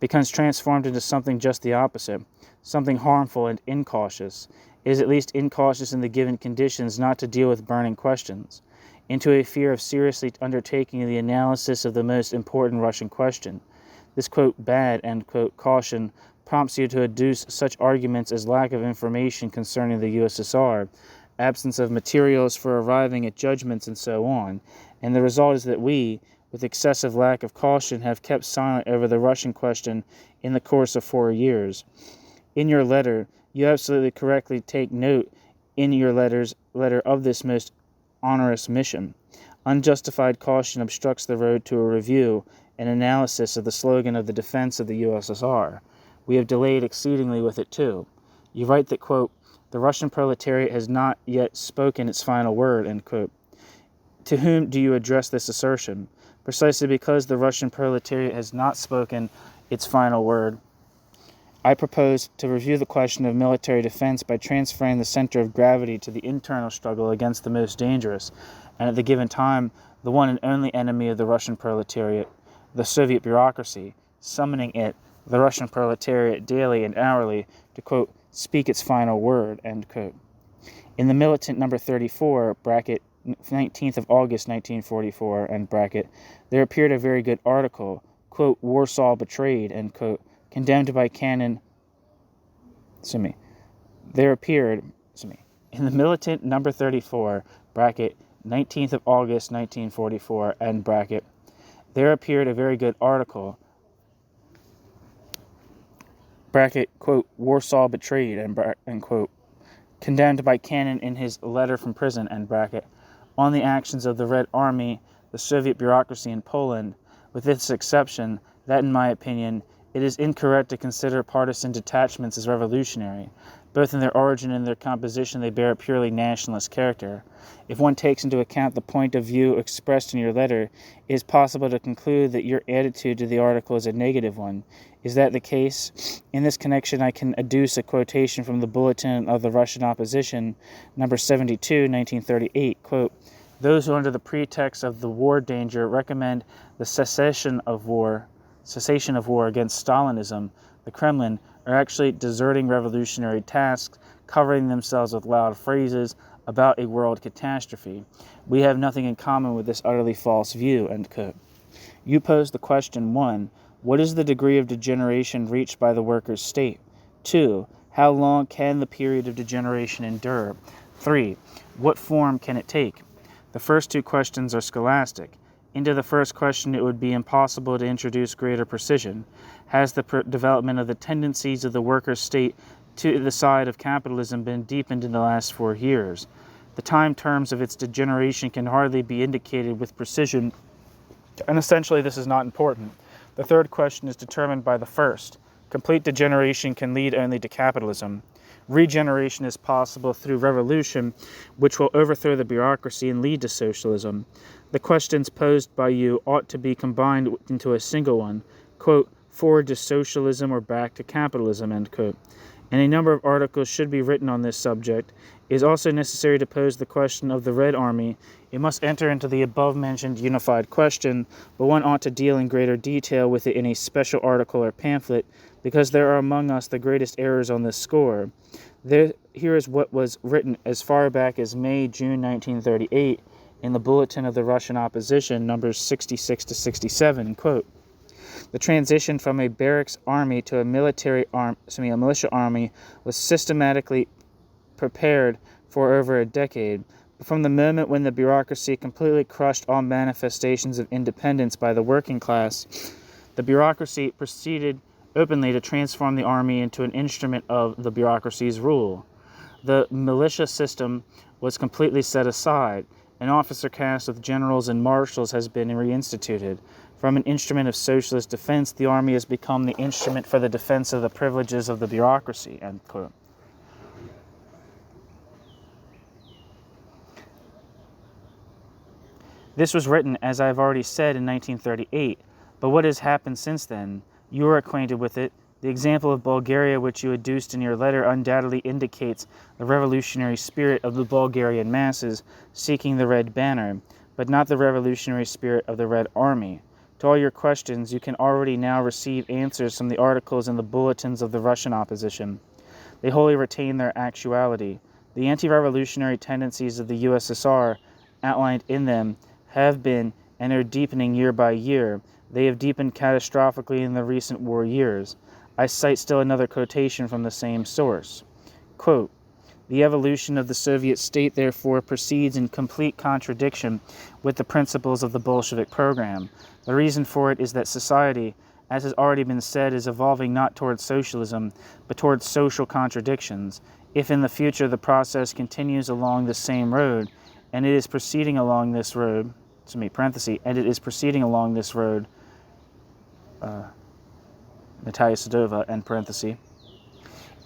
becomes transformed into something just the opposite, something harmful and incautious. It is at least incautious in the given conditions not to deal with burning questions, into a fear of seriously undertaking the analysis of the most important Russian question. This, quote, bad, end quote, caution prompts you to adduce such arguments as lack of information concerning the USSR, absence of materials for arriving at judgments, and so on, and the result is that we, with excessive lack of caution, have kept silent over the Russian question in the course of 4 years. In your letter, you absolutely correctly take note in your letter of this most onerous mission. Unjustified caution obstructs the road to a review and analysis of the slogan of the defense of the USSR. We have delayed exceedingly with it too. You write that, quote, the Russian proletariat has not yet spoken its final word, end quote. To whom do you address this assertion? Precisely because the Russian proletariat has not spoken its final word, I propose to review the question of military defense by transferring the center of gravity to the internal struggle against the most dangerous, and at the given time, the one and only enemy of the Russian proletariat, the Soviet bureaucracy, summoning it, the Russian proletariat, daily and hourly, to, quote, speak its final word, end quote. In the Militant number 34, 19th of August 1944, end bracket, there appeared a very good article, quote, Warsaw Betrayed, end quote, condemned by canon, in the Militant number 34, 19th of August 1944, end bracket, there appeared a very good article, quote, Warsaw Betrayed, end quote, condemned by Cannon in his letter from prison, end bracket, on the actions of the Red Army, the Soviet bureaucracy in Poland, with this exception, that in my opinion, it is incorrect to consider partisan detachments as revolutionary. Both in their origin and their composition they bear a purely nationalist character. If one takes into account the point of view expressed in your letter, it is possible to conclude that your attitude to the article is a negative one. Is that the case? In this connection I can adduce a quotation from the Bulletin of the Russian Opposition, number 72, 1938, quote, those who under the pretext of the war danger recommend the cessation of war against Stalinism, the Kremlin, are actually deserting revolutionary tasks, covering themselves with loud phrases about a world catastrophe. We have nothing in common with this utterly false view, end quote. You pose the question 1. What is the degree of degeneration reached by the workers' state? 2. How long can the period of degeneration endure? 3. What form can it take? The first 2 questions are scholastic. Into the first question it would be impossible to introduce greater precision. Has the development of the tendencies of the worker state to the side of capitalism been deepened in the last 4 years? The time terms of its degeneration can hardly be indicated with precision, and essentially this is not important. The third question is determined by the first. Complete degeneration can lead only to capitalism. Regeneration is possible through revolution, which will overthrow the bureaucracy and lead to socialism. The questions posed by you ought to be combined into a single one, quote, forward to socialism or back to capitalism, end quote. and a number of articles should be written on this subject, it is also necessary to pose the question of the Red Army. It must enter into the above-mentioned unified question, but one ought to deal in greater detail with it in a special article or pamphlet, because there are among us the greatest errors on this score. Here is what was written as far back as May-June 1938 in the Bulletin of the Russian Opposition, numbers 66 to 67, quote, "The transition from a barracks army to a militia army was systematically prepared for over a decade. But from the moment when the bureaucracy completely crushed all manifestations of independence by the working class, the bureaucracy proceeded openly to transform the army into an instrument of the bureaucracy's rule. The militia system was completely set aside. An officer caste with generals and marshals has been reinstituted. From an instrument of socialist defense, the army has become the instrument for the defense of the privileges of the bureaucracy," end quote. This was written, as I have already said, in 1938, but what has happened since then? You are acquainted with it. The example of Bulgaria, which you adduced in your letter, undoubtedly indicates the revolutionary spirit of the Bulgarian masses seeking the Red Banner, but not the revolutionary spirit of the Red Army. To all your questions, you can already now receive answers from the articles in the bulletins of the Russian opposition. They wholly retain their actuality. The anti-revolutionary tendencies of the USSR outlined in them have been and are deepening year by year. They have deepened catastrophically in the recent war years. I cite still another quotation from the same source. Quote, "The evolution of the Soviet state, therefore, proceeds in complete contradiction with the principles of the Bolshevik program. The reason for it is that society, as has already been said, is evolving not towards socialism, but towards social contradictions. If in the future the process continues along the same road, and it is proceeding along this road, Natalia Sedova, end parenthesis,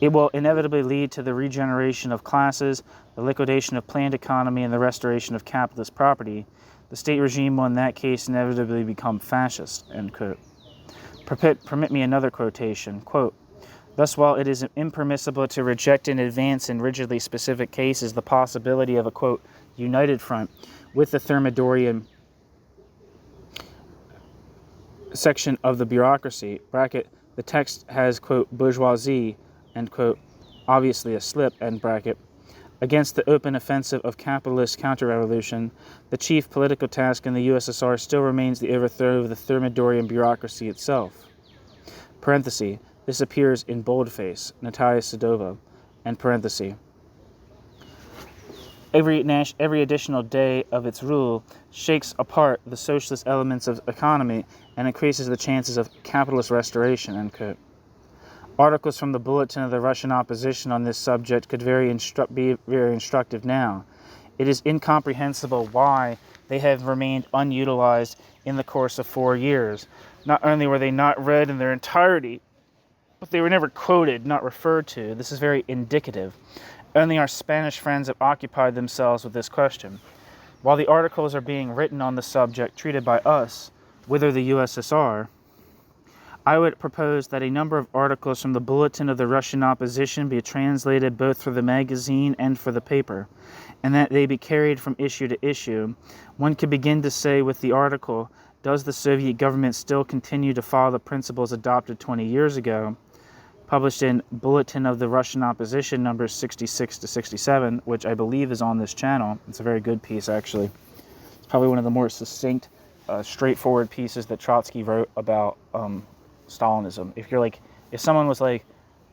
it will inevitably lead to the regeneration of classes, the liquidation of planned economy, and the restoration of capitalist property. The state regime will in that case inevitably become fascist," end quote. Permit me another quotation. Quote, "Thus, while it is impermissible to reject in advance in rigidly specific cases the possibility of a, quote, united front with the Thermidorian section of the bureaucracy, bracket, the text has, quote, bourgeoisie, end quote, obviously a slip, end bracket, against the open offensive of capitalist counter-revolution, the chief political task in the USSR still remains the overthrow of the Thermidorian bureaucracy itself." Parenthesis, this appears in boldface, Natalia Sedova, end parenthesis. Every additional day of its rule shakes apart the socialist elements of economy and increases the chances of capitalist restoration, end quote. Articles from the Bulletin of the Russian Opposition on this subject could be very instructive now. It is incomprehensible why they have remained unutilized in the course of 4 years. Not only were they not read in their entirety, but they were never quoted, not referred to. This is very indicative. Only our Spanish friends have occupied themselves with this question. While the articles are being written on the subject treated by us, whither the USSR, I would propose that a number of articles from the Bulletin of the Russian Opposition be translated both for the magazine and for the paper, and that they be carried from issue to issue. One could begin to say with the article, "Does the Soviet government still continue to follow the principles adopted 20 years ago?" published in Bulletin of the Russian Opposition, numbers 66 to 67, which I believe is on this channel. It's a very good piece, actually. It's probably one of the more succinct, straightforward pieces that Trotsky wrote about Stalinism. If someone was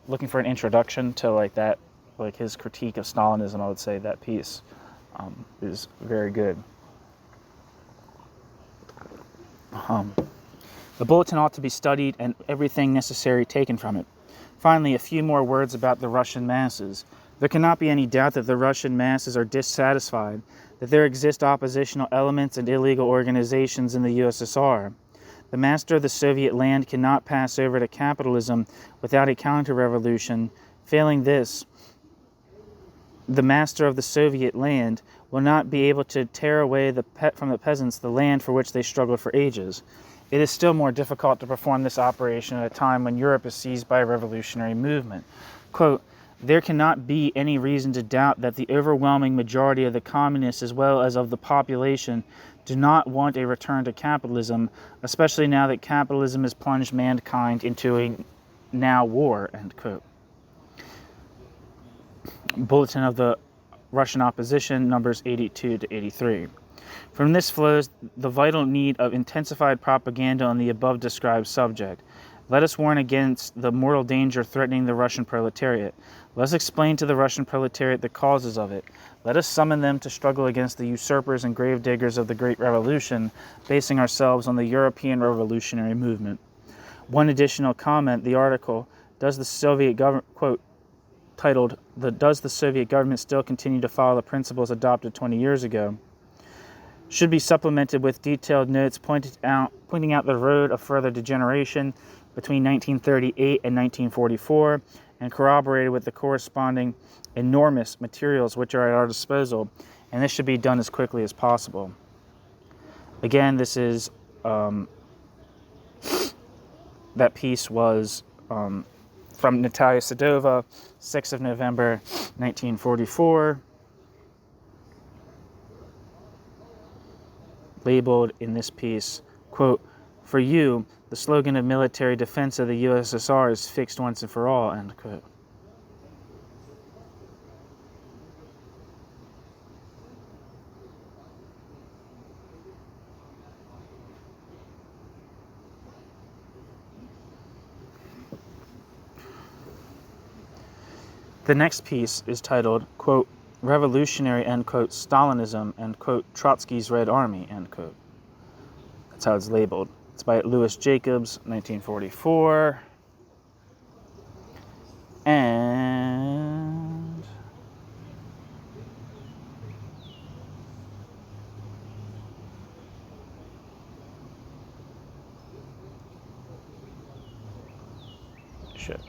looking for an introduction to that, his critique of Stalinism, I would say that piece is very good. The bulletin ought to be studied and everything necessary taken from it. Finally, a few more words about the Russian masses. There cannot be any doubt that the Russian masses are dissatisfied, that there exist oppositional elements and illegal organizations in the USSR. The master of the Soviet land cannot pass over to capitalism without a counter-revolution. Failing this, the master of the Soviet land will not be able to tear away from the peasants the land for which they struggled for ages. It is still more difficult to perform this operation at a time when Europe is seized by a revolutionary movement. Quote, there cannot be any reason to doubt that the overwhelming majority of the communists as well as of the population do not want a return to capitalism, especially now that capitalism has plunged mankind into a now war, end quote. Bulletin of the Russian opposition, numbers 82 to 83. From this flows the vital need of intensified propaganda on the above described subject. Let us warn against the mortal danger threatening the Russian proletariat. Let us explain to the Russian proletariat the causes of it. Let us summon them to struggle against the usurpers and gravediggers of the Great Revolution, basing ourselves on the European revolutionary movement. One additional comment, the article, Does the Soviet government, quote, titled, Does the Soviet government still continue to follow the principles adopted 20 years ago? Should be supplemented with detailed notes pointing out the road of further degeneration between 1938 and 1944, and corroborated with the corresponding enormous materials which are at our disposal, and this should be done as quickly as possible. Again, this is, that piece was from Natalia Sedova, 6th of November, 1944, labeled in this piece, quote, for you, the slogan of military defense of the USSR is fixed once and for all, end quote. The next piece is titled, quote, revolutionary, end quote, Stalinism, end quote, Trotsky's Red Army, end quote. That's how it's labeled. It's by Louis Jacobs, 1944. And shit.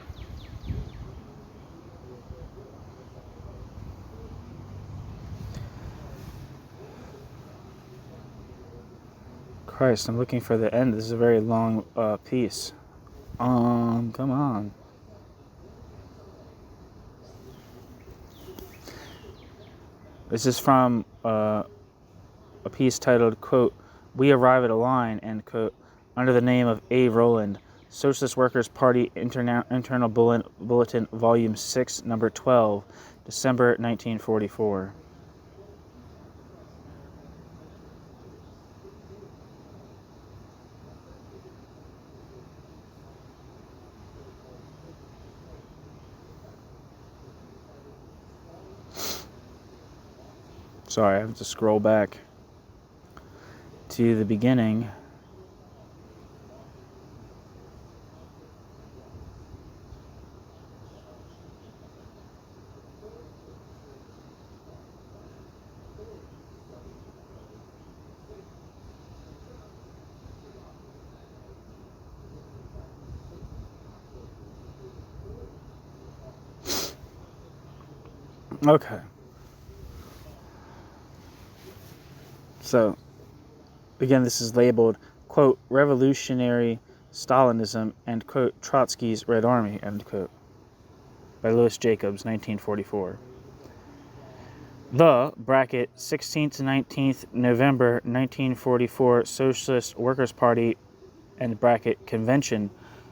Christ, I'm looking for the end. This is a very long piece. Come on. This is from a piece titled, quote, We Arrive at a Line, end quote, under the name of A. Rowland, Socialist Workers' Party Internal Bulletin, Volume 6, Number 12, December 1944. Sorry, I have to scroll back to the beginning. Okay. So, again, this is labeled, quote, revolutionary Stalinism, and, quote, Trotsky's Red Army, end quote, by Louis Jacobs, 1944. The, bracket, 16th to 19th November 1944 Socialist Workers' Party, end bracket, Convention,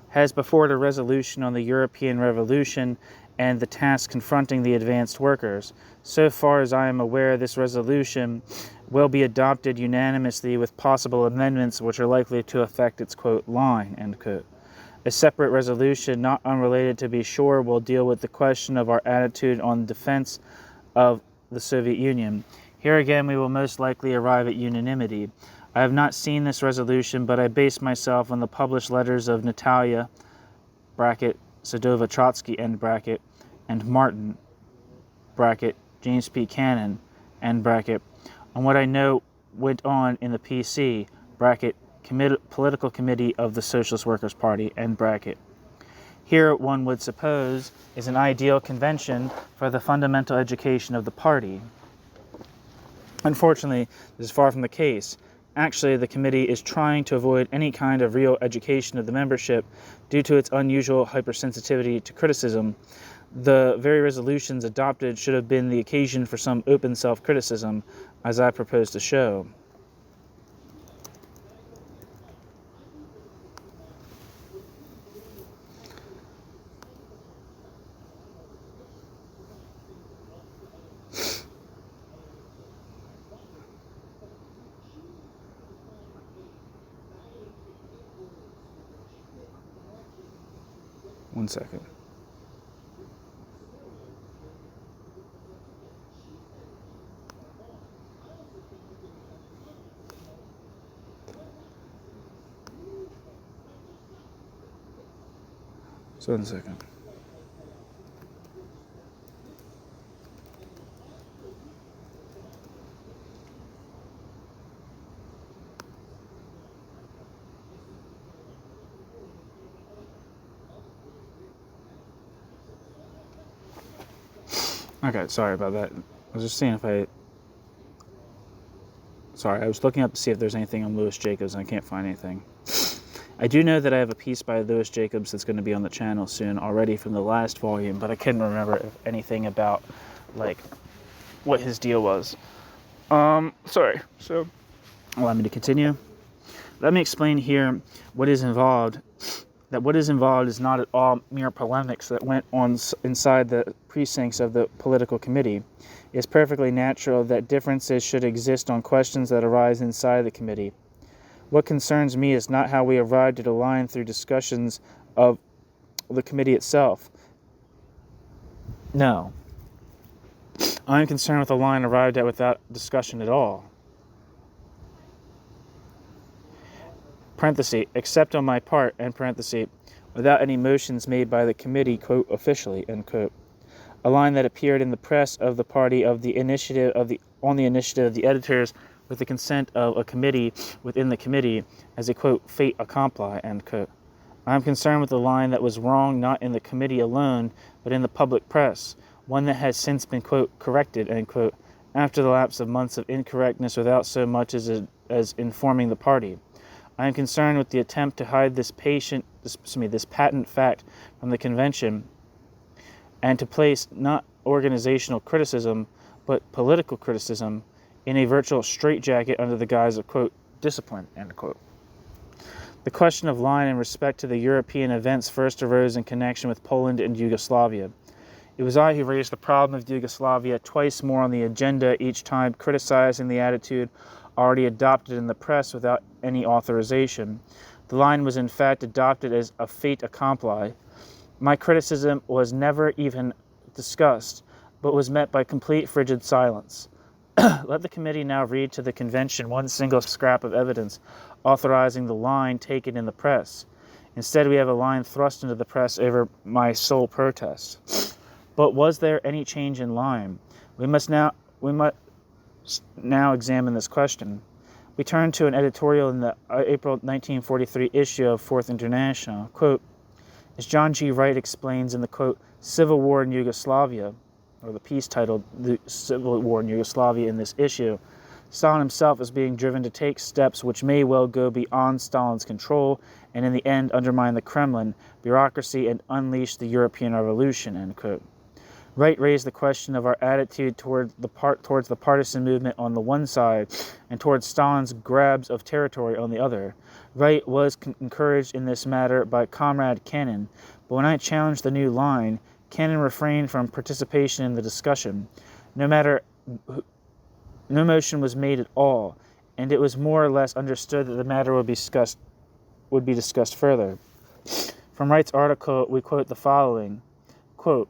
has before it a resolution on the European Revolution and the task confronting the advanced workers. So far as I am aware, this resolution will be adopted unanimously with possible amendments which are likely to affect its, quote, line, end quote. A separate resolution, not unrelated to be sure, will deal with the question of our attitude on defense of the Soviet Union. Here again, we will most likely arrive at unanimity. I have not seen this resolution, but I base myself on the published letters of Natalia, bracket, Sedova Trotsky, end bracket, and Martin, bracket, James P. Cannon, end bracket, on what I know went on in the PC, bracket, political committee of the Socialist Workers' Party, end bracket. Here, one would suppose, is an ideal convention for the fundamental education of the party. Unfortunately, this is far from the case. Actually, the committee is trying to avoid any kind of real education of the membership due to its unusual hypersensitivity to criticism. the very resolutions adopted should have been the occasion for some open self-criticism, as I propose to show. One second. So 1 second. Okay, sorry about that. I was just seeing if I was looking up to see if there's anything on Louis Jacobs, and I can't find anything. I do know that I have a piece by Louis Jacobs that's going to be on the channel soon already from the last volume, but I couldn't remember anything about, like, what his deal was. Sorry. So, allow me to continue. Let me explain here what is involved. That what is involved is not at all mere polemics that went on inside the precincts of the political committee. It is perfectly natural that differences should exist on questions that arise inside the committee. What concerns me is not how we arrived at a line through discussions of the committee itself. No. I am concerned with a line arrived at without discussion at all. Parenthesis, except on my part, and parenthesis, without any motions made by the committee, quote, officially, end quote. A line that appeared in the press of the party of the initiative on the initiative of the editors with the consent of a committee within the committee as a, quote, fait accompli, end quote. I am concerned with a line that was wrong not in the committee alone, but in the public press, one that has since been, quote, corrected, end quote, after the lapse of months of incorrectness without so much as informing the party. I am concerned with the attempt to hide this patent fact from the convention and to place not organizational criticism, but political criticism in a virtual straitjacket under the guise of, quote, discipline, end quote. The question of line in respect to the European events first arose in connection with Poland and Yugoslavia. It was I who raised the problem of Yugoslavia twice more on the agenda, each time criticizing the attitude already adopted in the press without any authorization. The line was in fact adopted as a fait accompli. My criticism was never even discussed, but was met by complete frigid silence. Let the committee now read to the convention one single scrap of evidence authorizing the line taken in the press. Instead, we have a line thrust into the press over my sole protest. But was there any change in line? We must now examine this question. We turn to an editorial in the April 1943 issue of Fourth International. Quote, as John G. Wright explains in the, quote, Civil War in Yugoslavia, or the piece titled The Civil War in Yugoslavia in this issue, Stalin himself is being driven to take steps which may well go beyond Stalin's control and in the end undermine the Kremlin, bureaucracy, and unleash the European Revolution, end quote. Wright raised the question of our attitude towards the partisan movement on the one side and towards Stalin's grabs of territory on the other. Wright was encouraged in this matter by Comrade Cannon, but when I challenged the new line, Cannon refrained from participation in the discussion. No motion was made at all, and it was more or less understood that the matter would be discussed further. From Wright's article, we quote the following, quote,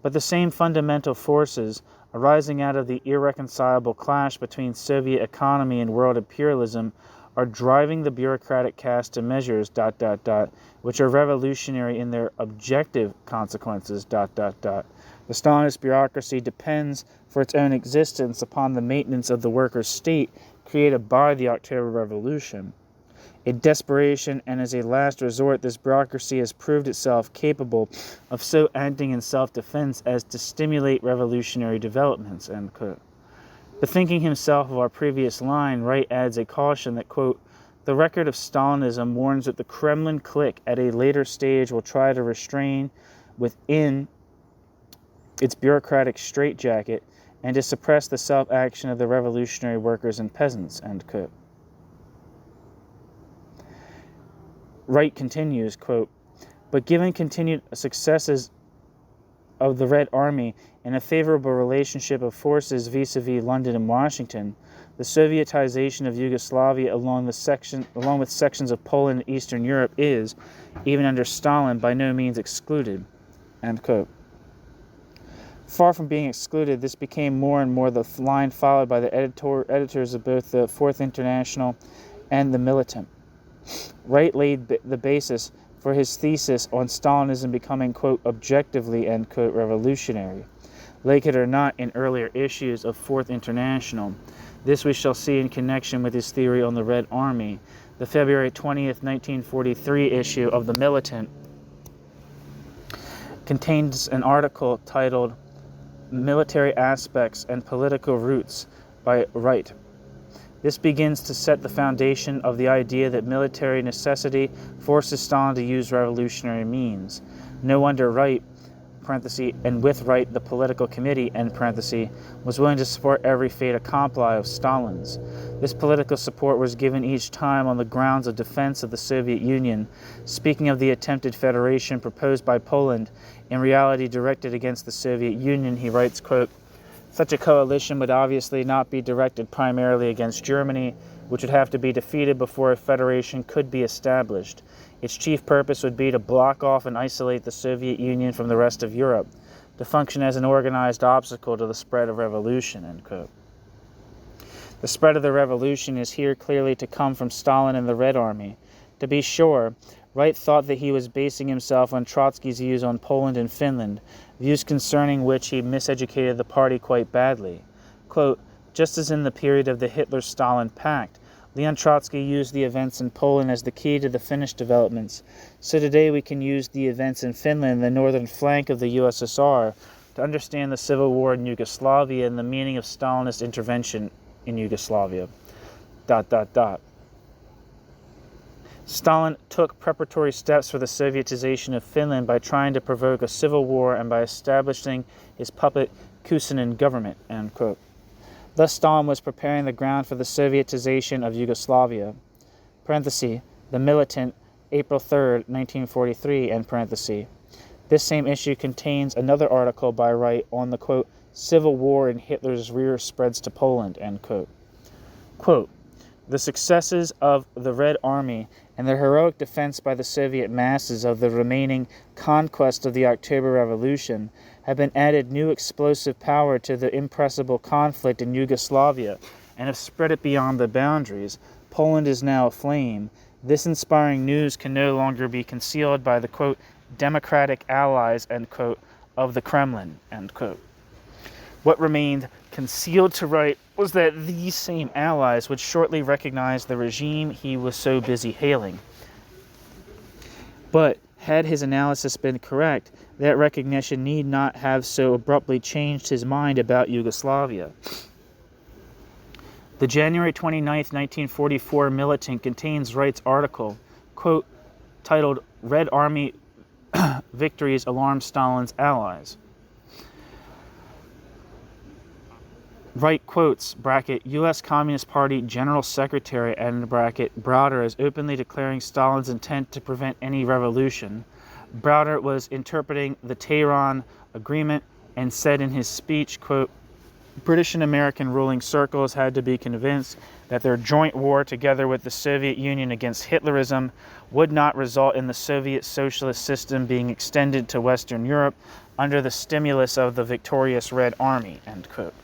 but the same fundamental forces arising out of the irreconcilable clash between Soviet economy and world imperialism are driving the bureaucratic caste to measures, which are revolutionary in their objective consequences, The Stalinist bureaucracy depends for its own existence upon the maintenance of the workers' state created by the October Revolution. In desperation and as a last resort, this bureaucracy has proved itself capable of so acting in self-defense as to stimulate revolutionary developments, end quote. Bethinking himself of our previous line, Wright adds a caution that, quote, the record of Stalinism warns that the Kremlin clique at a later stage will try to restrain within its bureaucratic straitjacket and to suppress the self-action of the revolutionary workers and peasants, end quote. Wright continues, quote, but given continued successes of the Red Army and a favorable relationship of forces vis-a-vis London and Washington, the Sovietization of Yugoslavia along with sections of Poland and Eastern Europe is, even under Stalin, by no means excluded, end quote. Far from being excluded, this became more and more the line followed by the editors of both the Fourth International and the Militant. Wright laid the basis for his thesis on Stalinism becoming, quote, objectively, end quote, revolutionary. Like it or not, in earlier issues of Fourth International, this we shall see in connection with his theory on the Red Army. The February 20th, 1943 issue of The Militant contains an article titled Military Aspects and Political Roots by Wright. This begins to set the foundation of the idea that military necessity forces Stalin to use revolutionary means. No wonder Wright, parenthesis, and with Wright the political committee, end parenthesis, was willing to support every fait accompli of Stalin's. This political support was given each time on the grounds of defense of the Soviet Union. Speaking of the attempted federation proposed by Poland, in reality directed against the Soviet Union, he writes, quote, such a coalition would obviously not be directed primarily against Germany, which would have to be defeated before a federation could be established. Its chief purpose would be to block off and isolate the Soviet Union from the rest of Europe, to function as an organized obstacle to the spread of revolution, end quote. The spread of the revolution is here clearly to come from Stalin and the Red Army. To be sure, Wright thought that he was basing himself on Trotsky's views on Poland and Finland, views concerning which he miseducated the party quite badly. Quote, just as in the period of the Hitler-Stalin Pact, Leon Trotsky used the events in Poland as the key to the Finnish developments, so today we can use the events in Finland, the northern flank of the USSR, to understand the civil war in Yugoslavia and the meaning of Stalinist intervention in Yugoslavia. ... Stalin took preparatory steps for the Sovietization of Finland by trying to provoke a civil war and by establishing his puppet Kuusinen government, end quote. Thus Stalin was preparing the ground for the Sovietization of Yugoslavia. Parenthesis, The Militant, April 3rd, 1943, end parenthesis. This same issue contains another article by Wright on the, quote, civil war in Hitler's rear spreads to Poland, end quote. Quote, the successes of the Red Army and the heroic defense by the Soviet masses of the remaining conquest of the October Revolution have been added new explosive power to the impressible conflict in Yugoslavia and have spread it beyond the boundaries. Poland is now aflame. This inspiring news can no longer be concealed by the, quote, democratic allies, end quote, of the Kremlin, end quote. What remained concealed to Wright was that these same allies would shortly recognize the regime he was so busy hailing. But had his analysis been correct, that recognition need not have so abruptly changed his mind about Yugoslavia. The January 29, 1944 Militant contains Wright's article, quote, titled Red Army Victories Alarm Stalin's Allies. Wright quotes, bracket, U.S. Communist Party General Secretary, end bracket, Browder as openly declaring Stalin's intent to prevent any revolution. Browder was interpreting the Tehran Agreement and said in his speech, quote, British and American ruling circles had to be convinced that their joint war together with the Soviet Union against Hitlerism would not result in the Soviet socialist system being extended to Western Europe under the stimulus of the victorious Red Army, end quote.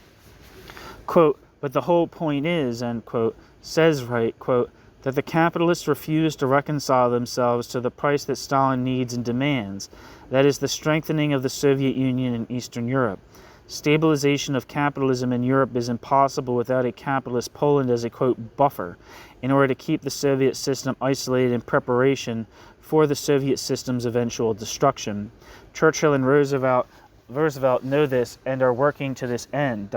Quote, but the whole point is, end quote, says Wright, quote, that the capitalists refuse to reconcile themselves to the price that Stalin needs and demands, that is the strengthening of the Soviet Union in Eastern Europe. Stabilization of capitalism in Europe is impossible without a capitalist Poland as a, quote, buffer, in order to keep the Soviet system isolated in preparation for the Soviet system's eventual destruction. Churchill and Roosevelt know this and are working to this end, ...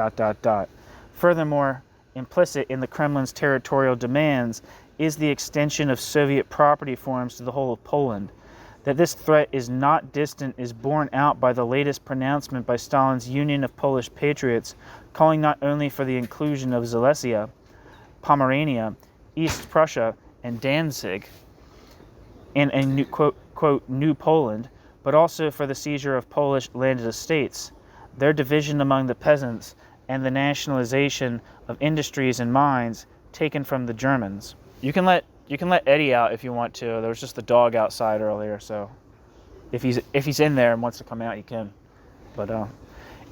Furthermore, implicit in the Kremlin's territorial demands is the extension of Soviet property forms to the whole of Poland. That this threat is not distant is borne out by the latest pronouncement by Stalin's Union of Polish Patriots, calling not only for the inclusion of Silesia, Pomerania, East Prussia, and Danzig in a new, quote, new Poland, but also for the seizure of Polish landed estates, their division among the peasants, and the nationalization of industries and mines taken from the Germans. You can let Eddie out if you want to. There was just the dog outside earlier, so if he's in there and wants to come out, he can. But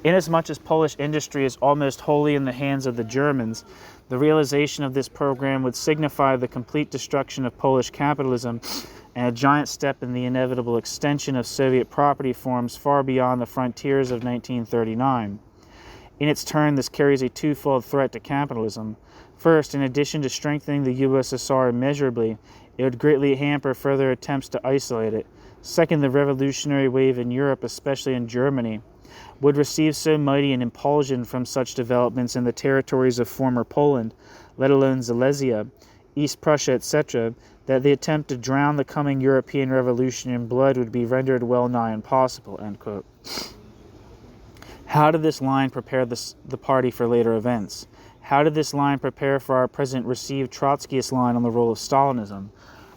inasmuch as Polish industry is almost wholly in the hands of the Germans, the realization of this program would signify the complete destruction of Polish capitalism and a giant step in the inevitable extension of Soviet property forms far beyond the frontiers of 1939. In its turn, this carries a twofold threat to capitalism. First, in addition to strengthening the USSR immeasurably, it would greatly hamper further attempts to isolate it. Second, the revolutionary wave in Europe, especially in Germany, would receive so mighty an impulsion from such developments in the territories of former Poland, let alone Silesia, East Prussia, etc., that the attempt to drown the coming European revolution in blood would be rendered well nigh impossible. End quote. How did this line prepare the party for later events? How did this line prepare for our present received Trotskyist line on the role of Stalinism?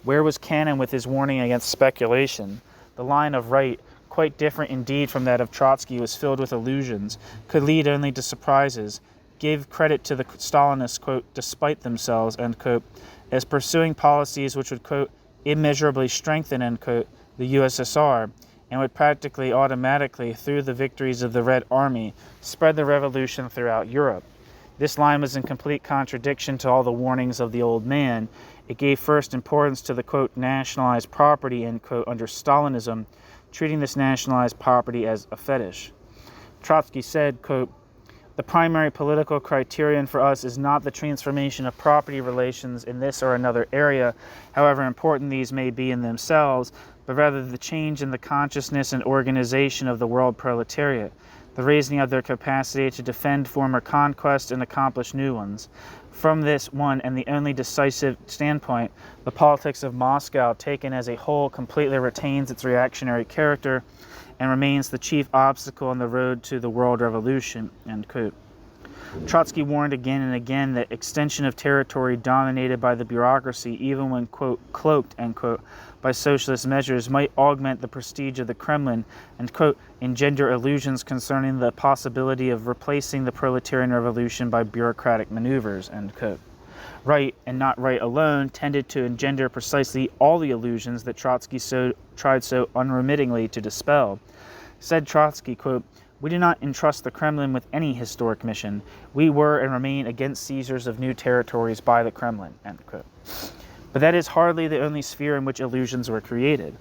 Where was Cannon with his warning against speculation? The line of right, quite different indeed from that of Trotsky, was filled with illusions, could lead only to surprises, gave credit to the Stalinists, quote, despite themselves, end quote, as pursuing policies which would, quote, immeasurably strengthen, end quote, the USSR, and would practically automatically, through the victories of the Red Army, spread the revolution throughout Europe. This line was in complete contradiction to all the warnings of the old man. It gave first importance to the, quote, nationalized property, end quote, under Stalinism, treating this nationalized property as a fetish. Trotsky said, quote, the primary political criterion for us is not the transformation of property relations in this or another area, however important these may be in themselves, but rather the change in the consciousness and organization of the world proletariat, the raising of their capacity to defend former conquests and accomplish new ones. From this one and the only decisive standpoint, the politics of Moscow, taken as a whole, completely retains its reactionary character and remains the chief obstacle on the road to the world revolution, end quote. Trotsky warned again and again that extension of territory dominated by the bureaucracy, even when, quote, cloaked, end quote, by socialist measures, might augment the prestige of the Kremlin and, quote, engender illusions concerning the possibility of replacing the proletarian revolution by bureaucratic maneuvers, end quote. Right, and not right alone, tended to engender precisely all the illusions that Trotsky tried so unremittingly to dispel. Said Trotsky, quote, we do not entrust the Kremlin with any historic mission. We were and remain against seizures of new territories by the Kremlin, end quote. But that is hardly the only sphere in which illusions were created.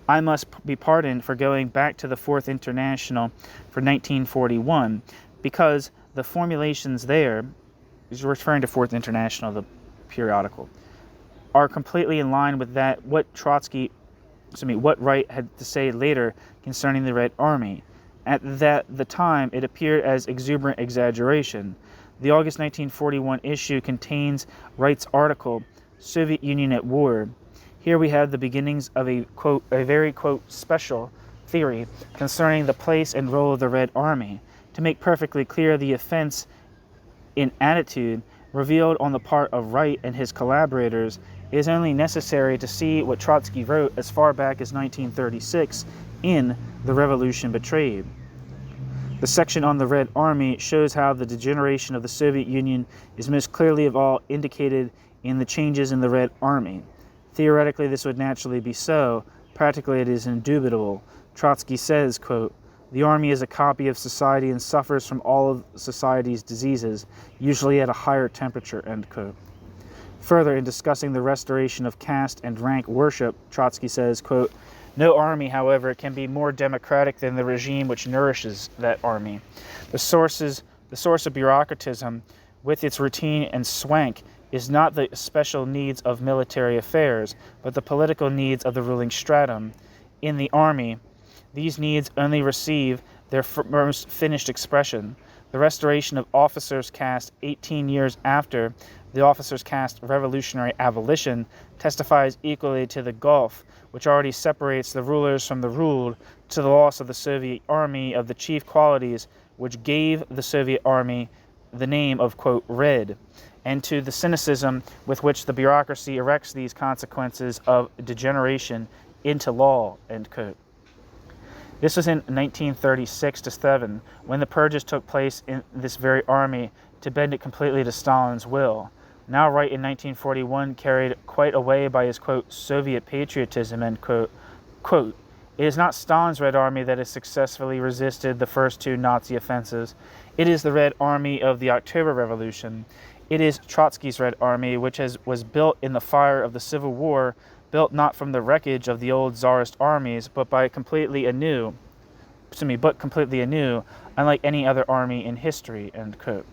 I must be pardoned for going back to the Fourth International for 1941, because the formulations there, he's referring to Fourth International, the periodical, are completely in line with what Wright had to say later concerning the Red Army. At the time, it appeared as exuberant exaggeration. The August 1941 issue contains Wright's article, Soviet Union at War. Here we have the beginnings of a, quote, a very, quote, special theory concerning the place and role of the Red Army. To make perfectly clear the offense in attitude revealed on the part of Wright and his collaborators, it is only necessary to see what Trotsky wrote as far back as 1936 in The Revolution Betrayed. The section on the Red Army shows how the degeneration of the Soviet Union is most clearly of all indicated in the changes in the Red Army. Theoretically, this would naturally be so. Practically, it is indubitable. Trotsky says, quote, the army is a copy of society and suffers from all of society's diseases, usually at a higher temperature, end quote. Further, in discussing the restoration of caste and rank worship, Trotsky says, quote, no army, however, can be more democratic than the regime which nourishes that army. The source of bureaucratism, with its routine and swank, is not the special needs of military affairs, but the political needs of the ruling stratum. In the army, these needs only receive their most finished expression. The restoration of officers' caste 18 years after the officers' caste revolutionary abolition testifies equally to the gulf which already separates the rulers from the ruled, to the loss of the Soviet army of the chief qualities which gave the Soviet army the name of, quote, Red, and to the cynicism with which the bureaucracy erects these consequences of degeneration into law, end quote. This was in 1936-7, when the purges took place in this very army to bend it completely to Stalin's will. Now Wright in 1941 carried quite away by his, quote, Soviet patriotism, end quote. Quote, it is not Stalin's Red Army that has successfully resisted the first two Nazi offensives. It is the Red Army of the October Revolution. It is Trotsky's Red Army, which was built in the fire of the Civil War, built not from the wreckage of the old Tsarist armies, but completely anew, unlike any other army in history, end quote.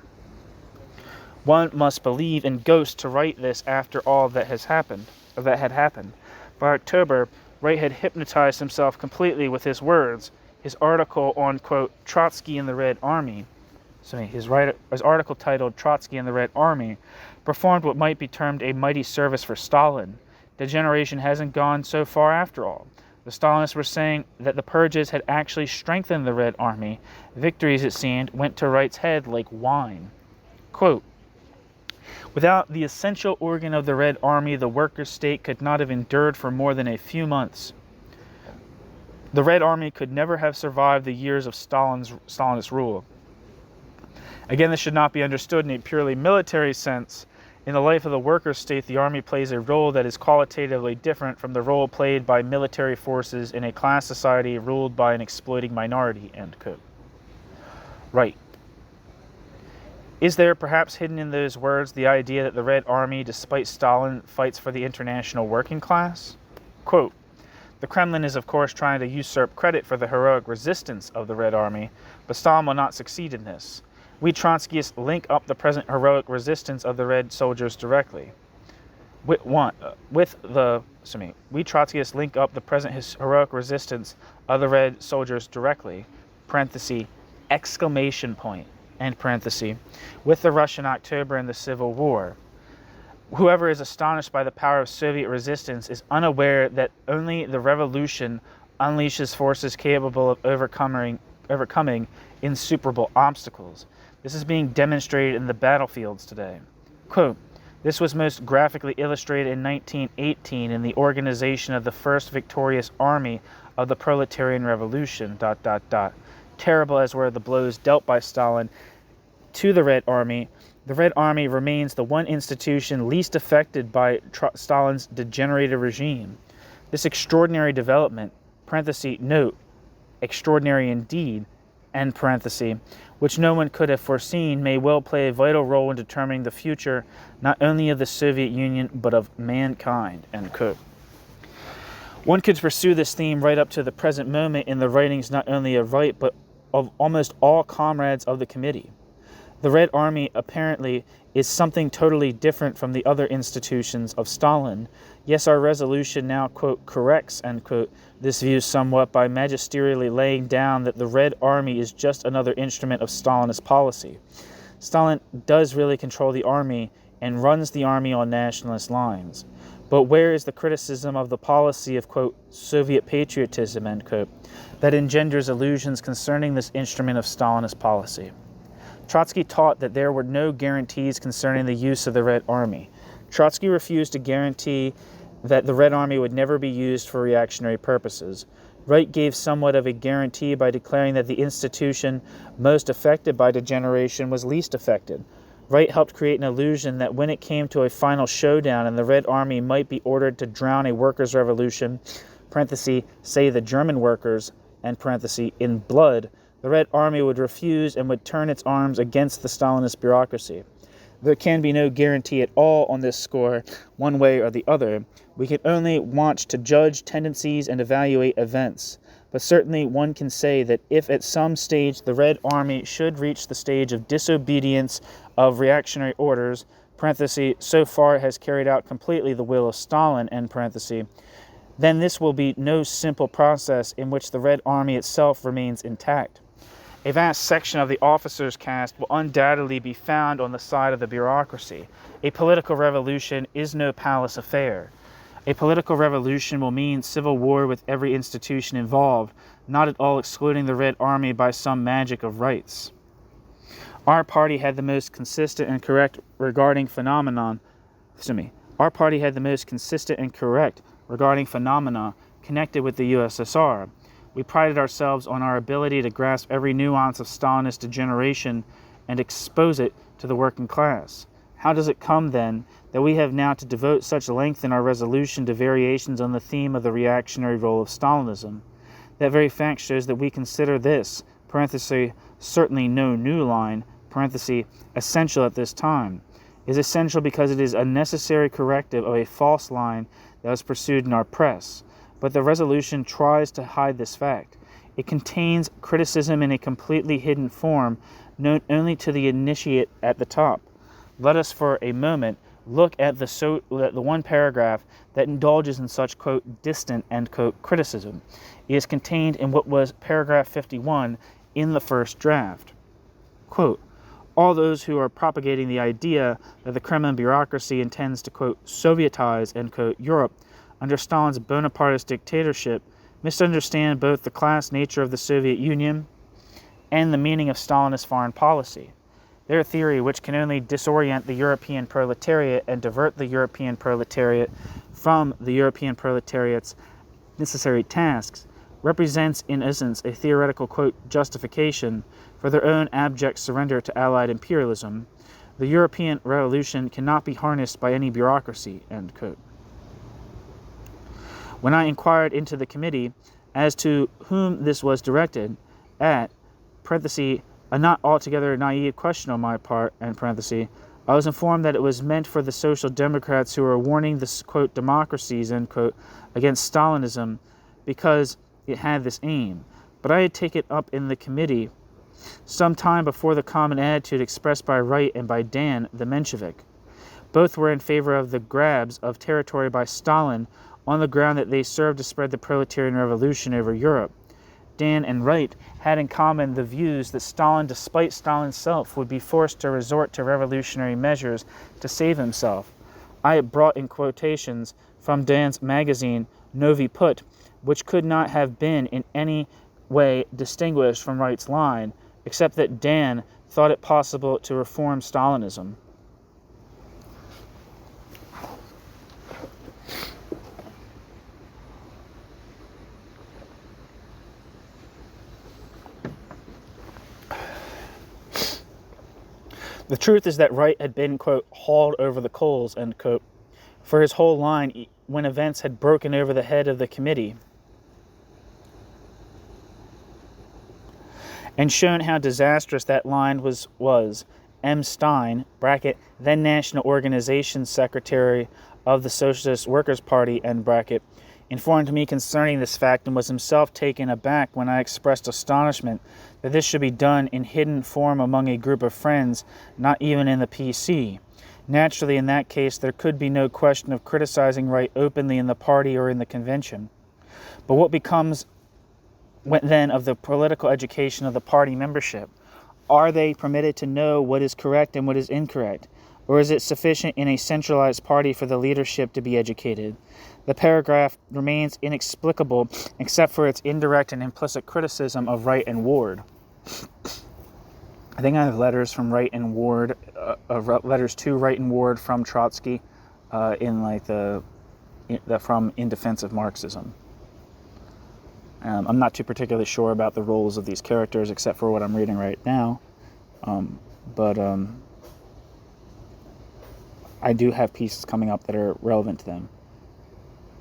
One must believe in ghosts to write this after all that had happened. By October, Wright had hypnotized himself completely with his words. His article on, quote, Trotsky and the Red Army, his article titled Trotsky and the Red Army, performed what might be termed a mighty service for Stalin. Degeneration hasn't gone so far after all. The Stalinists were saying that the purges had actually strengthened the Red Army. Victories, it seemed, went to Wright's head like wine. Quote, without the essential organ of the Red Army, the workers' state could not have endured for more than a few months. The Red Army could never have survived the years of Stalinist rule. Again, this should not be understood in a purely military sense. In the life of the workers' state, the Army plays a role that is qualitatively different from the role played by military forces in a class society ruled by an exploiting minority, end quote. Right. Is there perhaps hidden in those words the idea that the Red Army, despite Stalin, fights for the international working class? Quote, the Kremlin is of course trying to usurp credit for the heroic resistance of the Red Army, but Stalin will not succeed in this. We Trotskyists link up the present heroic resistance of the Red soldiers directly. We Trotskyists link up the present heroic resistance of the Red soldiers directly, parenthesis, exclamation point, end parenthesis, with the Russian October and the Civil War. Whoever is astonished by the power of Soviet resistance is unaware that only the revolution unleashes forces capable of overcoming insuperable obstacles. This is being demonstrated in the battlefields today. Quote, this was most graphically illustrated in 1918 in the organization of the First Victorious Army of the Proletarian Revolution, ... Terrible as were the blows dealt by Stalin to the Red Army, the Red Army remains the one institution least affected by Stalin's degenerated regime. This extraordinary development, parenthesis, note, extraordinary indeed, end parenthesis, which no one could have foreseen, may well play a vital role in determining the future not only of the Soviet Union, but of mankind, end quote. One could pursue this theme right up to the present moment in the writings not only of Wright, but of almost all comrades of the committee. The Red Army apparently is something totally different from the other institutions of Stalin. Yes, our resolution now, quote, corrects, end quote, this view somewhat by magisterially laying down that the Red Army is just another instrument of Stalinist policy. Stalin does really control the army and runs the army on nationalist lines. But where is the criticism of the policy of, quote, Soviet patriotism, end quote, that engenders illusions concerning this instrument of Stalinist policy? Trotsky taught that there were no guarantees concerning the use of the Red Army. Trotsky refused to guarantee that the Red Army would never be used for reactionary purposes. Wright gave somewhat of a guarantee by declaring that the institution most affected by degeneration was least affected. Wright helped create an illusion that when it came to a final showdown and the Red Army might be ordered to drown a workers' revolution, parenthesis, say the German workers, end parenthesis, in blood, the Red Army would refuse and would turn its arms against the Stalinist bureaucracy. There can be no guarantee at all on this score, one way or the other. We can only watch to judge tendencies and evaluate events. But certainly one can say that if at some stage the Red Army should reach the stage of disobedience of reactionary orders, parenthesis, so far it has carried out completely the will of Stalin, end parenthesis, then this will be no simple process in which the Red Army itself remains intact. A vast section of the officers' caste will undoubtedly be found on the side of the bureaucracy. A political revolution is no palace affair. A political revolution will mean civil war with every institution involved, not at all excluding the Red Army by some magic of rights. Our party had the most consistent and correct regarding phenomena connected with the USSR. We prided ourselves on our ability to grasp every nuance of Stalinist degeneration and expose it to the working class. How does it come, then, that we have now to devote such length in our resolution to variations on the theme of the reactionary role of Stalinism? That very fact shows that we consider this, certainly no new line, essential at this time. It is essential because it is a necessary corrective of a false line that was pursued in our press. But the resolution tries to hide this fact. It contains criticism in a completely hidden form, known only to the initiate at the top. Let us for a moment look at the one paragraph that indulges in such, quote, distant, end quote, criticism. It is contained in what was paragraph 51 in the first draft. Quote, all those who are propagating the idea that the Kremlin bureaucracy intends to, quote, Sovietize, end quote, Europe under Stalin's Bonapartist dictatorship misunderstand both the class nature of the Soviet Union and the meaning of Stalinist foreign policy. Their theory, which can only disorient the European proletariat and divert the European proletariat from the European proletariat's necessary tasks, represents in essence a theoretical, quote, justification for their own abject surrender to Allied imperialism. The European revolution cannot be harnessed by any bureaucracy, end quote. When I inquired into the committee as to whom this was directed, at, a not altogether naive question on my part, I was informed that it was meant for the Social Democrats who were warning the, quote, democracies, end quote, against Stalinism because it had this aim. But I had taken it up in the committee some time before the common attitude expressed by Wright and by Dan, the Menshevik. Both were in favor of the grabs of territory by Stalin on the ground that they served to spread the proletarian revolution over Europe. Dan and Wright had in common the views that Stalin, despite Stalin's self, would be forced to resort to revolutionary measures to save himself. I had brought in quotations from Dan's magazine, Novi Put, which could not have been in any way distinguished from Wright's line, except that Dan thought it possible to reform Stalinism. The truth is that Wright had been, quote, hauled over the coals, end quote, for his whole line when events had broken over the head of the committee and shown how disastrous that line was. M. Stein, bracket, then National Organization Secretary of the Socialist Workers' Party, end bracket, informed me concerning this fact and was himself taken aback when I expressed astonishment that this should be done in hidden form among a group of friends, not even in the PC. Naturally, in that case, there could be no question of criticizing Wright openly in the party or in the convention. But what becomes then of the political education of the party membership? Are they permitted to know what is correct and what is incorrect? Or is it sufficient in a centralized party for the leadership to be educated? The paragraph remains inexplicable except for its indirect and implicit criticism of Wright and Ward. I think I have letters from Wright and Ward, letters to Wright and Ward from Trotsky, from In Defense of Marxism. I'm not too particularly sure about the roles of these characters except for what I'm reading right now, but I do have pieces coming up that are relevant to them.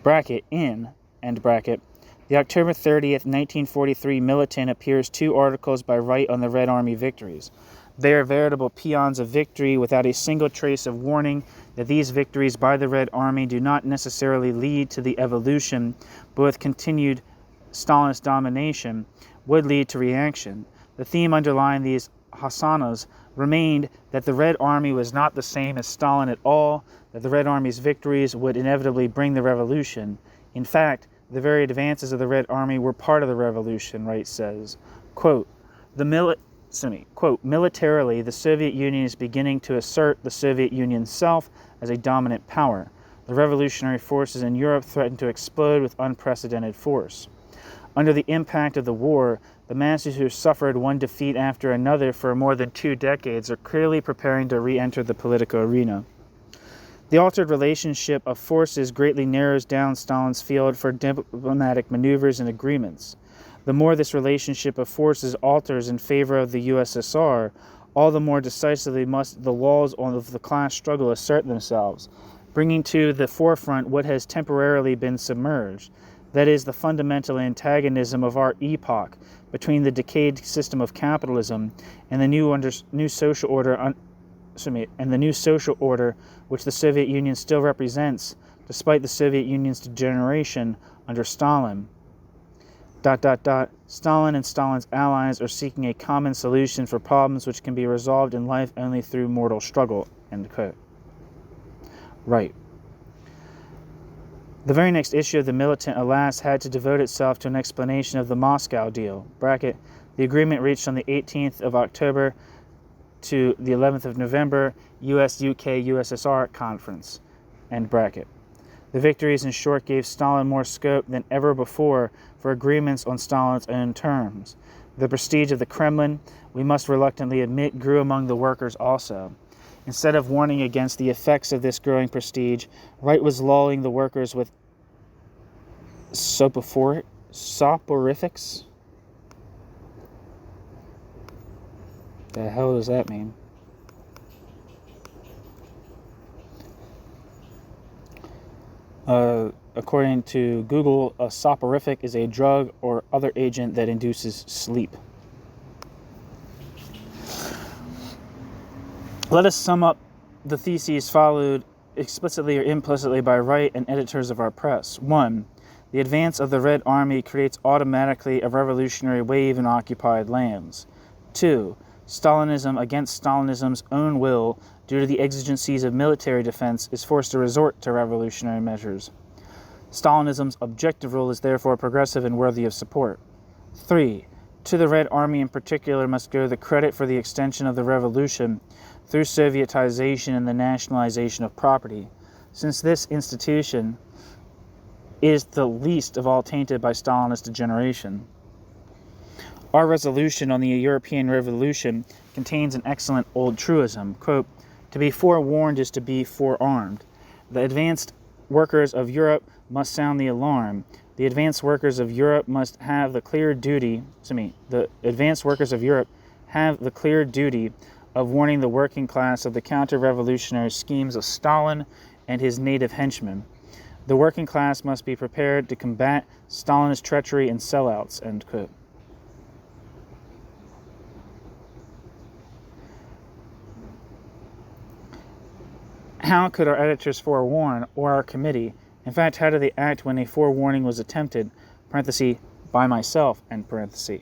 Bracket, in, end bracket, the October 30th, 1943 Militant appears 2 articles by Wright on the Red Army victories. They are veritable peons of victory without a single trace of warning that these victories by the Red Army do not necessarily lead to the evolution, but with continued Stalinist domination would lead to reaction. The theme underlying these hosannas remained that the Red Army was not the same as Stalin at all, that the Red Army's victories would inevitably bring the revolution. In fact, the very advances of the Red Army were part of the revolution, Wright says. Quote, quote, militarily, the Soviet Union is beginning to assert the Soviet Union self as a dominant power. The revolutionary forces in Europe threaten to explode with unprecedented force. Under the impact of the war, the masses who suffered one defeat after another for more than 2 decades are clearly preparing to re-enter the political arena. The altered relationship of forces greatly narrows down Stalin's field for diplomatic maneuvers and agreements. The more this relationship of forces alters in favor of the USSR, all the more decisively must the laws of the class struggle assert themselves, bringing to the forefront what has temporarily been submerged. That is, the fundamental antagonism of our epoch between the decayed system of capitalism and the new social order which the Soviet Union still represents, despite the Soviet Union's degeneration under Stalin. ... Stalin and Stalin's allies are seeking a common solution for problems which can be resolved in life only through mortal struggle. End quote. Right. The very next issue of the Militant, alas, had to devote itself to an explanation of the Moscow deal, bracket, the agreement reached on the 18th of October to the 11th of November, US-UK-USSR conference, end bracket. The victories, in short, gave Stalin more scope than ever before for agreements on Stalin's own terms. The prestige of the Kremlin, we must reluctantly admit, grew among the workers also. Instead of warning against the effects of this growing prestige, Wright was lulling the workers with soporifics? The hell does that mean? According to Google, a soporific is a drug or other agent that induces sleep. Let us sum up the theses followed explicitly or implicitly by Wright and editors of our press. 1. The advance of the Red Army creates automatically a revolutionary wave in occupied lands. 2. Stalinism, against Stalinism's own will, due to the exigencies of military defense, is forced to resort to revolutionary measures. Stalinism's objective rule is therefore progressive and worthy of support. 3. To the Red Army in particular must go the credit for the extension of the revolution through Sovietization and the nationalization of property, since this institution is the least of all tainted by Stalinist degeneration. Our resolution on the European Revolution contains an excellent old truism, quote, to be forewarned is to be forearmed. The advanced workers of Europe must sound the alarm. The advanced workers of Europe must have the clear duty, of warning the working class of the counter-revolutionary schemes of Stalin and his native henchmen. The working class must be prepared to combat Stalinist treachery and sellouts, end quote. How could our editors forewarn, or our committee? In fact, how did they act when a forewarning was attempted, parenthesis, by myself, end parenthesis?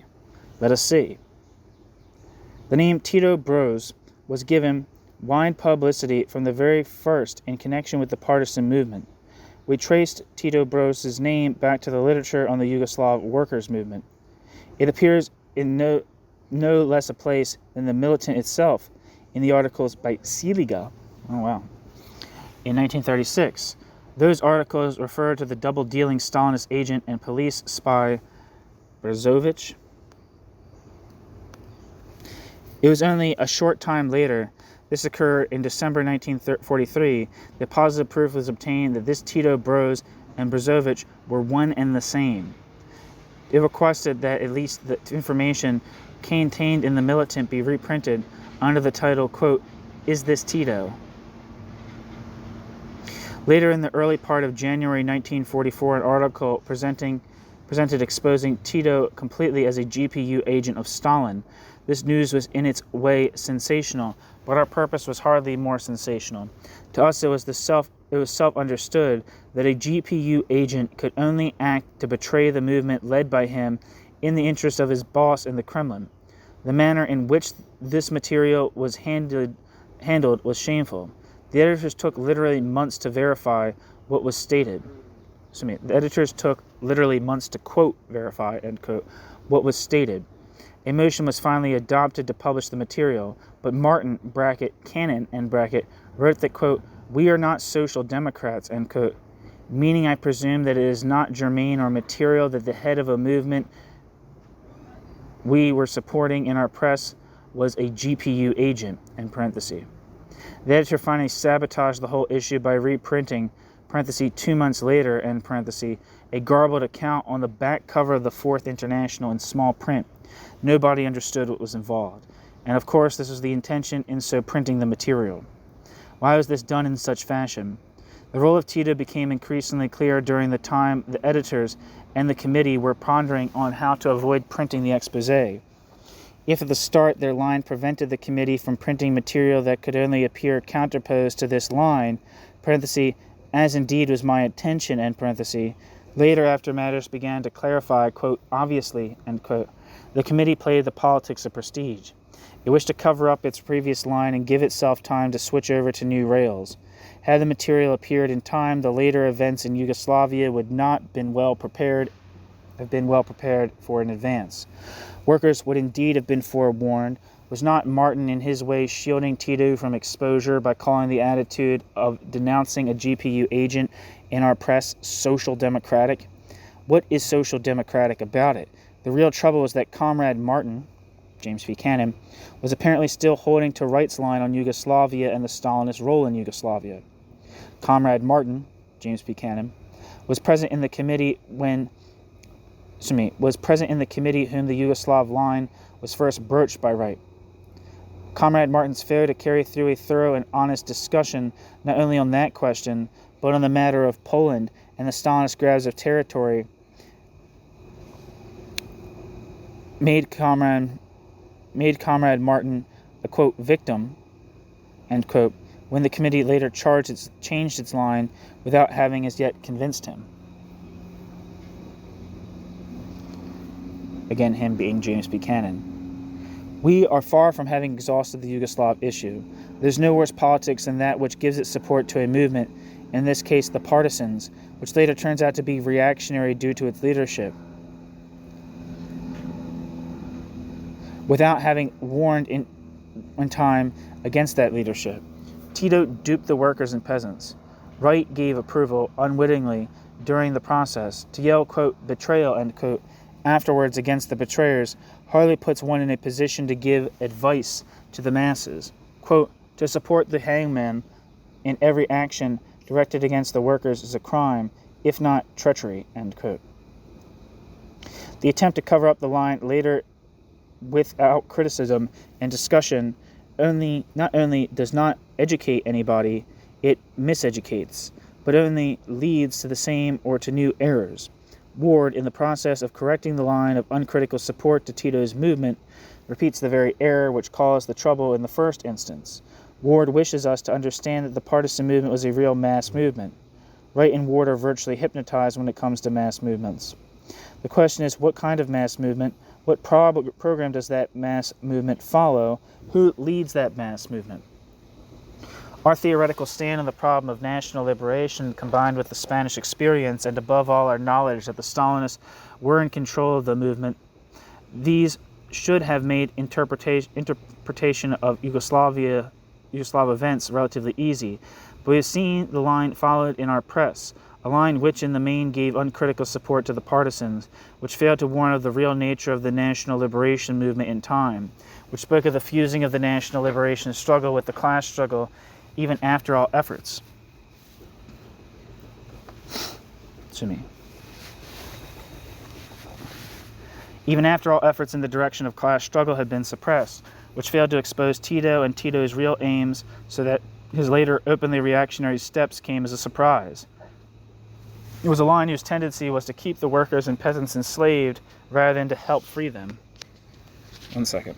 Let us see. The name Tito Broz was given wide publicity from the very first in connection with the partisan movement. We traced Tito Broz's name back to the literature on the Yugoslav workers' movement. It appears in no less a place than the Militant itself in the articles by Siliga, in 1936. Those articles refer to the double-dealing Stalinist agent and police spy Brzovic. It was only a short time later, this occurred in December 1943, that positive proof was obtained that this Tito Broz and Brzovic were one and the same. It requested that at least the information contained in the Militant be reprinted under the title, quote, Is This Tito? Later in the early part of January 1944, an article presented exposing Tito completely as a GPU agent of Stalin. This news was in its way sensational, but our purpose was hardly more sensational. To us, it was self-understood that a GPU agent could only act to betray the movement led by him in the interest of his boss in the Kremlin. The manner in which this material was handled was shameful. The editors took literally months to verify what was stated. The editors took literally months to quote, verify, end quote, what was stated. A motion was finally adopted to publish the material, but Martin (Cannon) wrote that, quote, "We are not social democrats," end quote, meaning I presume that it is not germane or material that the head of a movement we were supporting in our press was a GPU agent, in parentheses. The editor finally sabotaged the whole issue by reprinting, parentheses, 2 months later, end parentheses, a garbled account on the back cover of the Fourth International in small print. Nobody understood what was involved. And of course, this was the intention in so printing the material. Why was this done in such fashion? The role of Tito became increasingly clear during the time the editors and the committee were pondering on how to avoid printing the exposé. If at the start their line prevented the committee from printing material that could only appear counterposed to this line, parenthesis, as indeed was my intention, end parenthesis, later after matters began to clarify, quote, obviously, end quote, the committee played the politics of prestige. It wished to cover up its previous line and give itself time to switch over to new rails. Had the material appeared in time, the later events in Yugoslavia would not have been well prepared for in advance. Workers would indeed have been forewarned. Was not Martin in his way shielding Tito from exposure by calling the attitude of denouncing a GPU agent in our press social democratic? What is social democratic about it? The real trouble is that Comrade Martin, James P. Cannon, was apparently still holding to Wright's line on Yugoslavia and the Stalinist role in Yugoslavia. Comrade Martin, James P. Cannon, was present in the committee whom the Yugoslav line was first broached by Wright. Comrade Martin's failure to carry through a thorough and honest discussion not only on that question, but on the matter of Poland and the Stalinist grabs of territory made Comrade Martin a, quote, victim, end quote, when the committee later changed its line without having as yet convinced him. Again, him being James P. Cannon. We are far from having exhausted the Yugoslav issue. There's no worse politics than that which gives its support to a movement, in this case the partisans, which later turns out to be reactionary due to its leadership, without having warned in time against that leadership. Tito duped the workers and peasants. Wright gave approval, unwittingly, during the process. To yell, quote, betrayal, end quote, afterwards against the betrayers hardly puts one in a position to give advice to the masses. Quote, to support the hangman in every action directed against the workers is a crime, if not treachery, end quote. The attempt to cover up the line later without criticism and discussion not only does not educate anybody, it miseducates, but only leads to the same or to new errors. Ward, in the process of correcting the line of uncritical support to Tito's movement, repeats the very error which caused the trouble in the first instance. Ward wishes us to understand that the partisan movement was a real mass movement. Wright and Ward are virtually hypnotized when it comes to mass movements. The question is, what kind of mass movement? What program does that mass movement follow? Who leads that mass movement? Our theoretical stand on the problem of national liberation, combined with the Spanish experience, and above all our knowledge that the Stalinists were in control of the movement, these should have made interpretation of Yugoslav events relatively easy. But we have seen the line followed in our press, a line which in the main gave uncritical support to the partisans, which failed to warn of the real nature of the national liberation movement in time, which spoke of the fusing of the national liberation struggle with the class struggle even after all efforts. Even after all efforts in the direction of class struggle had been suppressed, which failed to expose Tito and Tito's real aims, so that his later openly reactionary steps came as a surprise. It was a line whose tendency was to keep the workers and peasants enslaved rather than to help free them. 1 second.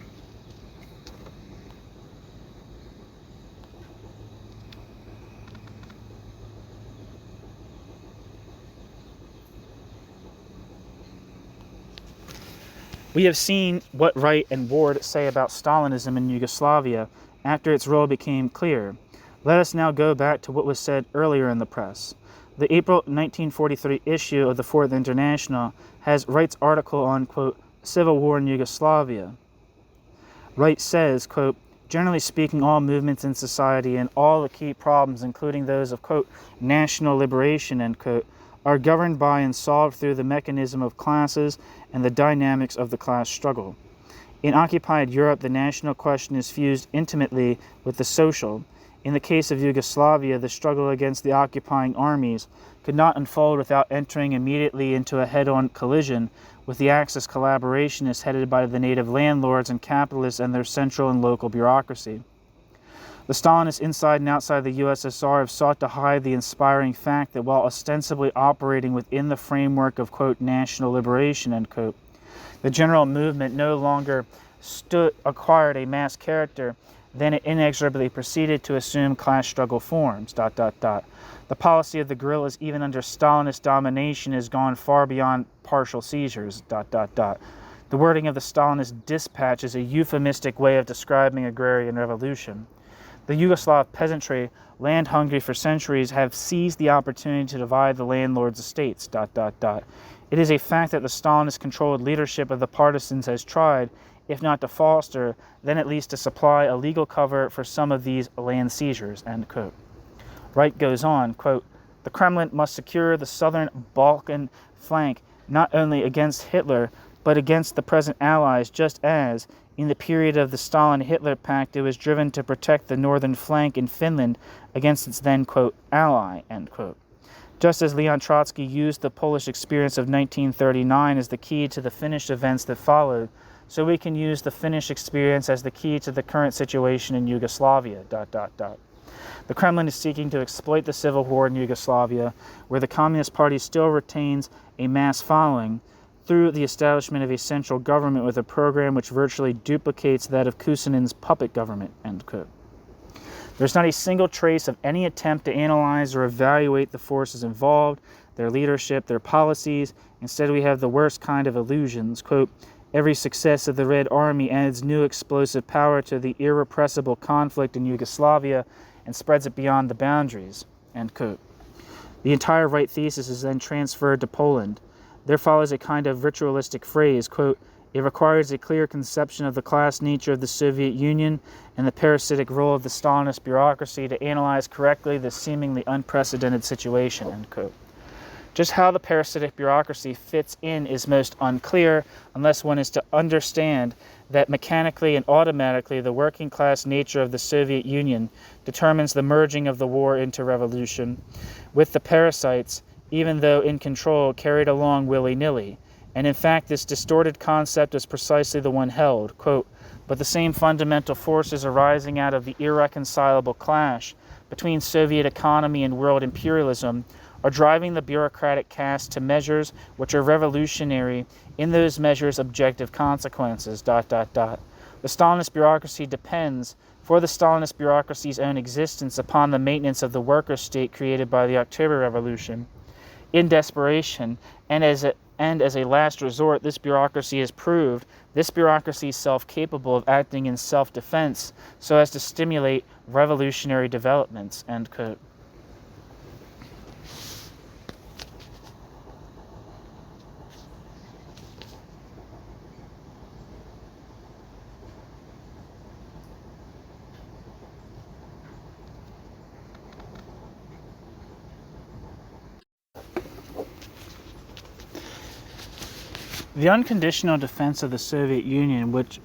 We have seen what Wright and Ward say about Stalinism in Yugoslavia after its role became clear. Let us now go back to what was said earlier in the press. The April 1943 issue of the Fourth International has Wright's article on, quote, civil war in Yugoslavia. Wright says, quote, generally speaking, all movements in society and all the key problems, including those of, quote, national liberation, end quote, are governed by and solved through the mechanism of classes and the dynamics of the class struggle. In occupied Europe, the national question is fused intimately with the social. In the case of Yugoslavia, the struggle against the occupying armies could not unfold without entering immediately into a head-on collision with the Axis collaborationists headed by the native landlords and capitalists and their central and local bureaucracy. The Stalinists inside and outside the USSR have sought to hide the inspiring fact that while ostensibly operating within the framework of, quote, national liberation, end quote, the general movement no longer acquired a mass character, then it inexorably proceeded to assume class struggle forms, ... The policy of the guerrillas, even under Stalinist domination, has gone far beyond partial seizures, ... The wording of the Stalinist dispatch is a euphemistic way of describing agrarian revolution. The Yugoslav peasantry, land-hungry for centuries, have seized the opportunity to divide the landlords' estates, ... It is a fact that the Stalinist-controlled leadership of the partisans has tried, if not to foster, then at least to supply a legal cover for some of these land seizures, end quote. Wright goes on, quote, the Kremlin must secure the southern Balkan flank not only against Hitler, but against the present allies, just as, in the period of the Stalin-Hitler pact, it was driven to protect the northern flank in Finland against its then, quote, ally, end quote. Just as Leon Trotsky used the Polish experience of 1939 as the key to the Finnish events that followed, so we can use the Finnish experience as the key to the current situation in Yugoslavia, ... The Kremlin is seeking to exploit the civil war in Yugoslavia, where the Communist Party still retains a mass following, through the establishment of a central government with a program which virtually duplicates that of Kusinin's puppet government, end quote. There's not a single trace of any attempt to analyze or evaluate the forces involved, their leadership, their policies. Instead, we have the worst kind of illusions, quote, every success of the Red Army adds new explosive power to the irrepressible conflict in Yugoslavia and spreads it beyond the boundaries, end quote. The entire Wright thesis is then transferred to Poland. There follows a kind of ritualistic phrase, quote, it requires a clear conception of the class nature of the Soviet Union and the parasitic role of the Stalinist bureaucracy to analyze correctly this seemingly unprecedented situation, end quote. Just how the parasitic bureaucracy fits in is most unclear unless one is to understand that mechanically and automatically the working class nature of the Soviet Union determines the merging of the war into revolution, with the parasites, even though in control, carried along willy-nilly. And in fact, this distorted concept is precisely the one held, quote, but the same fundamental forces arising out of the irreconcilable clash between Soviet economy and world imperialism are driving the bureaucratic caste to measures which are revolutionary in those measures' objective consequences, ... The Stalinist bureaucracy depends, for the Stalinist bureaucracy's own existence, upon the maintenance of the worker state created by the October Revolution. In desperation, and as a last resort, this bureaucracy has proved this bureaucracy is self-capable of acting in self-defense so as to stimulate revolutionary developments, end quote. The unconditional defense of the Soviet Union, which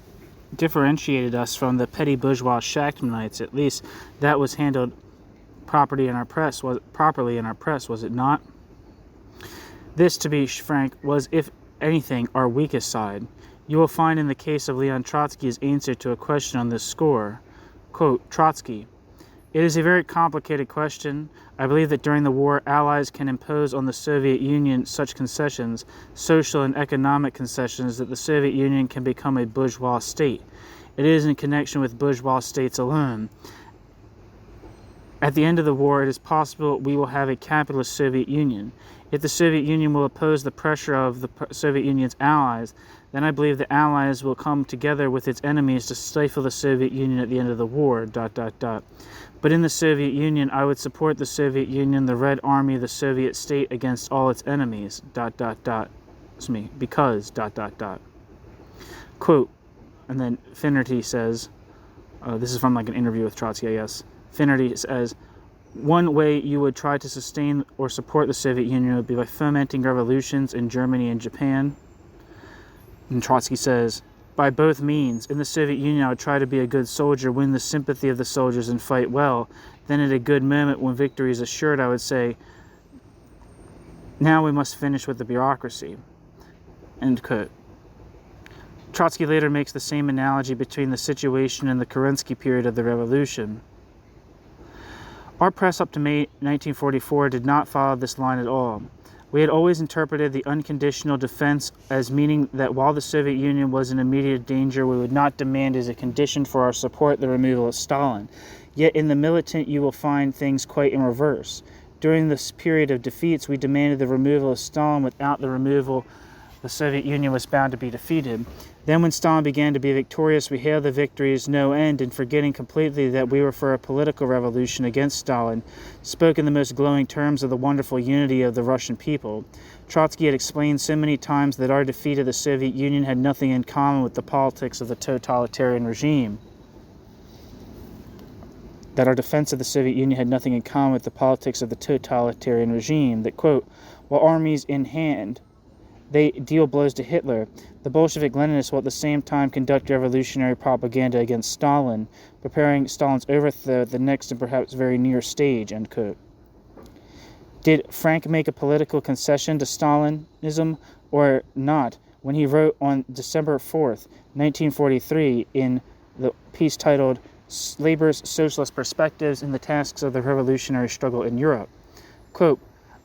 differentiated us from the petty bourgeois Shachtmanites, at least that was handled properly in our press, was it not? This, to be frank, was, if anything, our weakest side. You will find in the case of Leon Trotsky's answer to a question on this score, quote, Trotsky, it is a very complicated question. I believe that during the war, Allies can impose on the Soviet Union such concessions, social and economic concessions, that the Soviet Union can become a bourgeois state. It is in connection with bourgeois states alone. At the end of the war, it is possible we will have a capitalist Soviet Union. If the Soviet Union will oppose the pressure of the Soviet Union's allies, then I believe the allies will come together with its enemies to stifle the Soviet Union at the end of the war, ... But in the Soviet Union, I would support the Soviet Union, the Red Army, the Soviet state against all its enemies, ... because, Quote, and then Finnerty says, this is from like an interview with Trotsky, I guess. Finnerty says, one way you would try to sustain or support the Soviet Union would be by fomenting revolutions in Germany and Japan. And Trotsky says, by both means, in the Soviet Union I would try to be a good soldier, win the sympathy of the soldiers and fight well. Then at a good moment when victory is assured, I would say, now we must finish with the bureaucracy. End quote. Trotsky later makes the same analogy between the situation and the Kerensky period of the revolution. Our press up to May 1944 did not follow this line at all. We had always interpreted the unconditional defense as meaning that while the Soviet Union was in immediate danger, we would not demand as a condition for our support the removal of Stalin. Yet in the militant you will find things quite in reverse. During this period of defeats, we demanded the removal of Stalin. Without the removal, the Soviet Union was bound to be defeated. Then when Stalin began to be victorious, we hailed the victory as no end, and forgetting completely that we were for a political revolution against Stalin, spoke in the most glowing terms of the wonderful unity of the Russian people. Trotsky had explained so many times that our defeat of the Soviet Union had nothing in common with the politics of the totalitarian regime. That our defense of the Soviet Union had nothing in common with the politics of the totalitarian regime. That, quote, while armies in hand, they deal blows to Hitler, the Bolshevik-Leninists will at the same time conduct revolutionary propaganda against Stalin, preparing Stalin's overthrow at the next and perhaps very near stage, end quote. Did Frank make a political concession to Stalinism or not when he wrote on December 4th, 1943, in the piece titled Labor's Socialist Perspectives in the Tasks of the Revolutionary Struggle in Europe? Quote,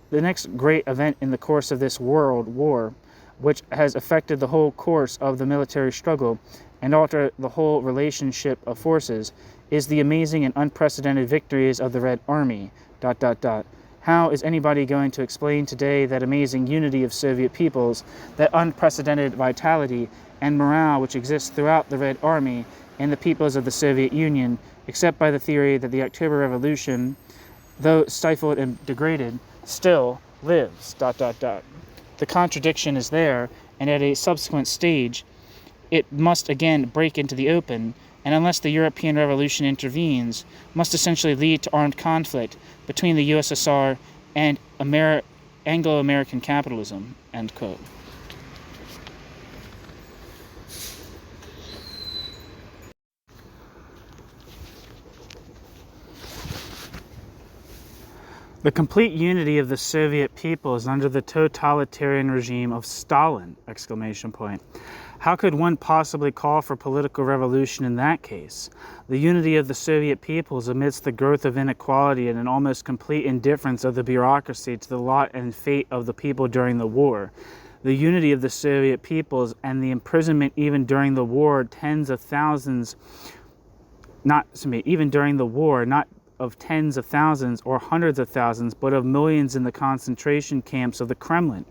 the next great event in the course of this world war, which has affected the whole course of the military struggle and altered the whole relationship of forces, is the amazing and unprecedented victories of the Red Army, ... How is anybody going to explain today that amazing unity of Soviet peoples, that unprecedented vitality and morale which exists throughout the Red Army and the peoples of the Soviet Union, except by the theory that the October Revolution, though stifled and degraded, still lives, ... The contradiction is there, and at a subsequent stage, it must again break into the open, and unless the European Revolution intervenes, must essentially lead to armed conflict between the USSR and Anglo-American capitalism, end quote. The complete unity of the Soviet people is under the totalitarian regime of Stalin, ! How could one possibly call for political revolution in that case? The unity of the Soviet peoples amidst the growth of inequality and an almost complete indifference of the bureaucracy to the lot and fate of the people during the war. The unity of the Soviet peoples and the imprisonment even during the war, not of tens of thousands or hundreds of thousands, but of millions in the concentration camps of the Kremlin, !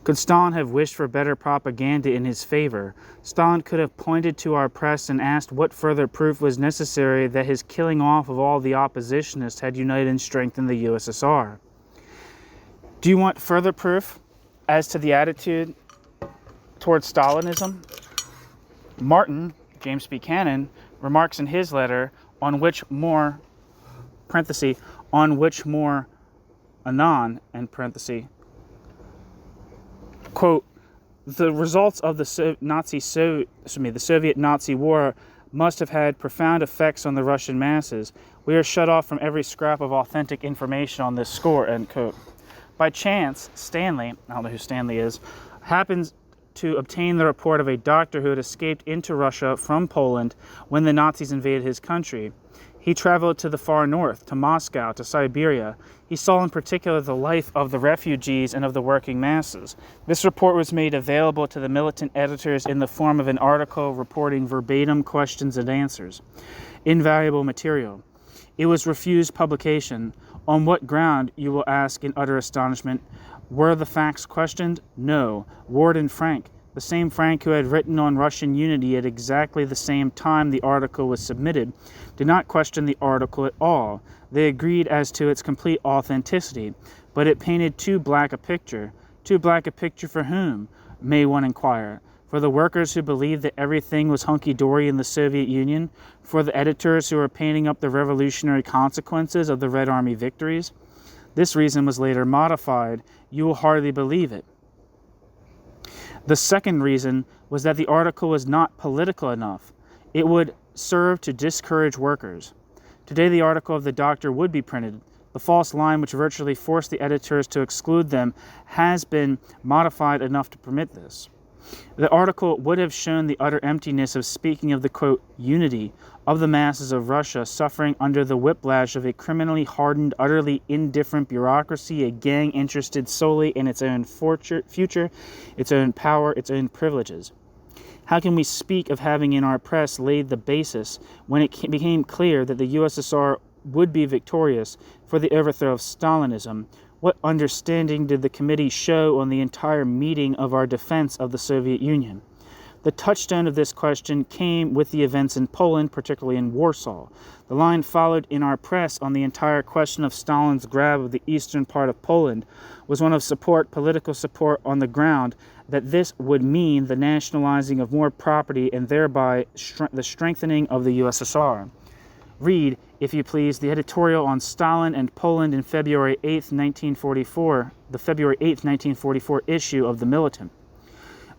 Could Stalin have wished for better propaganda in his favor? Stalin could have pointed to our press and asked what further proof was necessary that his killing off of all the oppositionists had united and strengthened the USSR. Do you want further proof as to the attitude towards Stalinism? Martin, James Buchanan, remarks in his letter, on which more anon, quote, the results of the Soviet Nazi war must have had profound effects on the Russian masses. We are shut off from every scrap of authentic information on this score, end quote. By chance, Stanley, I don't know who Stanley is, happens to obtain the report of a doctor who had escaped into Russia from Poland when the Nazis invaded his country. He traveled to the far north, to Moscow, to Siberia. He saw in particular the life of the refugees and of the working masses. This report was made available to the militant editors in the form of an article reporting verbatim questions and answers. Invaluable material. It was refused publication. On what ground, you will ask in utter astonishment? Were the facts questioned? No. Ward and Frank, the same Frank who had written on Russian unity at exactly the same time the article was submitted, did not question the article at all. They agreed as to its complete authenticity, but it painted too black a picture. Too black a picture for whom, may one inquire? for the workers who believed that everything was hunky-dory in the Soviet Union, for the editors who were painting up the revolutionary consequences of the Red Army victories. This reason was later modified. You will hardly believe it. The second reason was that the article was not political enough. It would serve to discourage workers. Today the article of the doctor would be printed. The false line which virtually forced the editors to exclude them has been modified enough to permit this. The article would have shown the utter emptiness of speaking of the, quote, unity of the masses of Russia suffering under the whiplash of a criminally hardened, utterly indifferent bureaucracy, a gang interested solely in its own future, its own power, its own privileges. How can we speak of having in our press laid the basis when it became clear that the USSR would be victorious for the overthrow of Stalinism? What understanding did the committee show on the entire meeting of our defense of the Soviet Union? The touchstone of this question came with the events in Poland, particularly in Warsaw. The line followed in our press on the entire question of Stalin's grab of the eastern part of Poland was one of support, political support on the ground that this would mean the nationalizing of more property and thereby the strengthening of the USSR. Read, if you please, the editorial on Stalin and Poland in February 8th, 1944, the February 8th, 1944 issue of The Militant.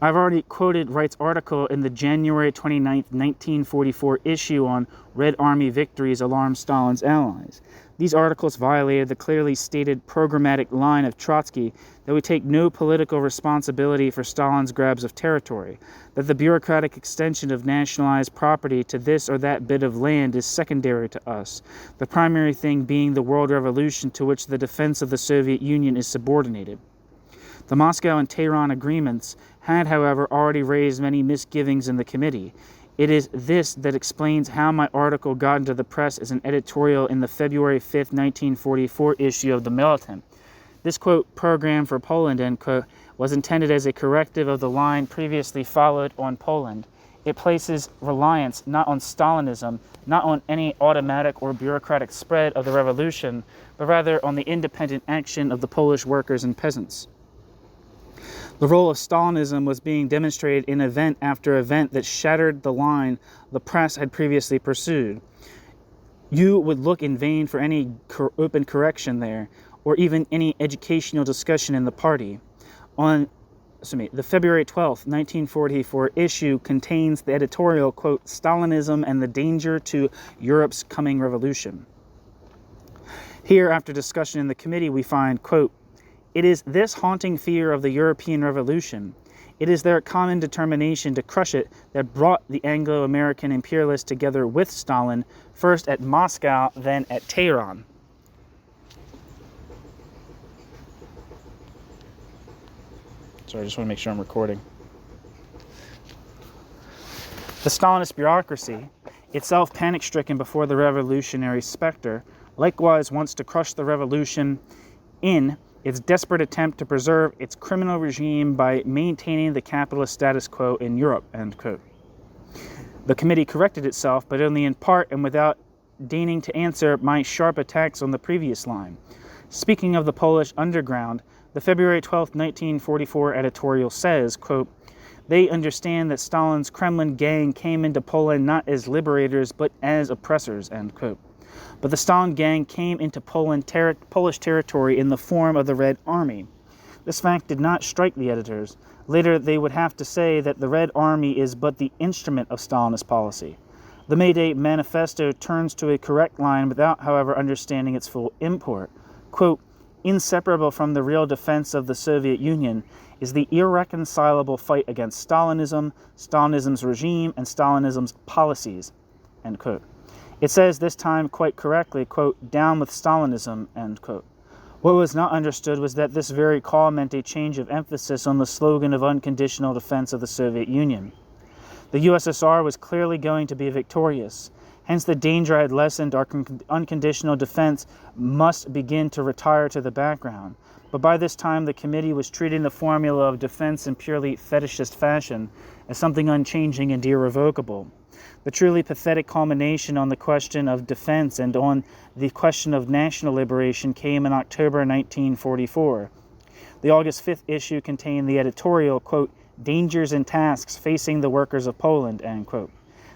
I've already quoted Wright's article in the January 29th, 1944 issue on Red Army victories alarmed Stalin's allies. These articles violated the clearly stated programmatic line of Trotsky that we take no political responsibility for Stalin's grabs of territory, that the bureaucratic extension of nationalized property to this or that bit of land is secondary to us, the primary thing being the world revolution to which the defense of the Soviet Union is subordinated. The Moscow and Tehran agreements had, however, already raised many misgivings in the committee. It is this that explains how my article got into the press as an editorial in the February 5th, 1944 issue of The Militant. This, quote, program for Poland, end quote, was intended as a corrective of the line previously followed on Poland. It places reliance not on Stalinism, not on any automatic or bureaucratic spread of the revolution, but rather on the independent action of the Polish workers and peasants. The role of Stalinism was being demonstrated in event after event that shattered the line the press had previously pursued. You would look in vain for any open correction there, or even any educational discussion in the party. The February 12th, 1944 issue contains the editorial, quote, Stalinism and the Danger to Europe's Coming Revolution. Here, after discussion in the committee, we find, quote, it is this haunting fear of the European Revolution, it is their common determination to crush it that brought the Anglo-American imperialists together with Stalin, first at Moscow, then at Tehran. Sorry, I just want to make sure I'm recording. The Stalinist bureaucracy, itself panic-stricken before the revolutionary specter, likewise wants to crush the revolution in its desperate attempt to preserve its criminal regime by maintaining the capitalist status quo in Europe, end quote. The committee corrected itself, but only in part and without deigning to answer my sharp attacks on the previous line. Speaking of the Polish underground, the February 12, 1944 editorial says, quote, they understand that Stalin's Kremlin gang came into Poland not as liberators, but as oppressors, end quote. But the Stalin gang came into Polish territory in the form of the Red Army. This fact did not strike the editors. Later, they would have to say that the Red Army is but the instrument of Stalinist policy. The May Day manifesto turns to a correct line without, however, understanding its full import. Quote, inseparable from the real defense of the Soviet Union is the irreconcilable fight against Stalinism, Stalinism's regime, and Stalinism's policies, end quote. It says this time quite correctly, quote, down with Stalinism, end quote. What was not understood was that this very call meant a change of emphasis on the slogan of unconditional defense of the Soviet Union. The USSR was clearly going to be victorious. Hence the danger had lessened. Our unconditional defense must begin to retire to the background. But by this time the committee was treating the formula of defense in purely fetishist fashion as something unchanging and irrevocable. The truly pathetic culmination on the question of defense and on the question of national liberation came in October 1944. The August 5th issue contained the editorial, quote, dangers and tasks facing the workers of Poland, end quote.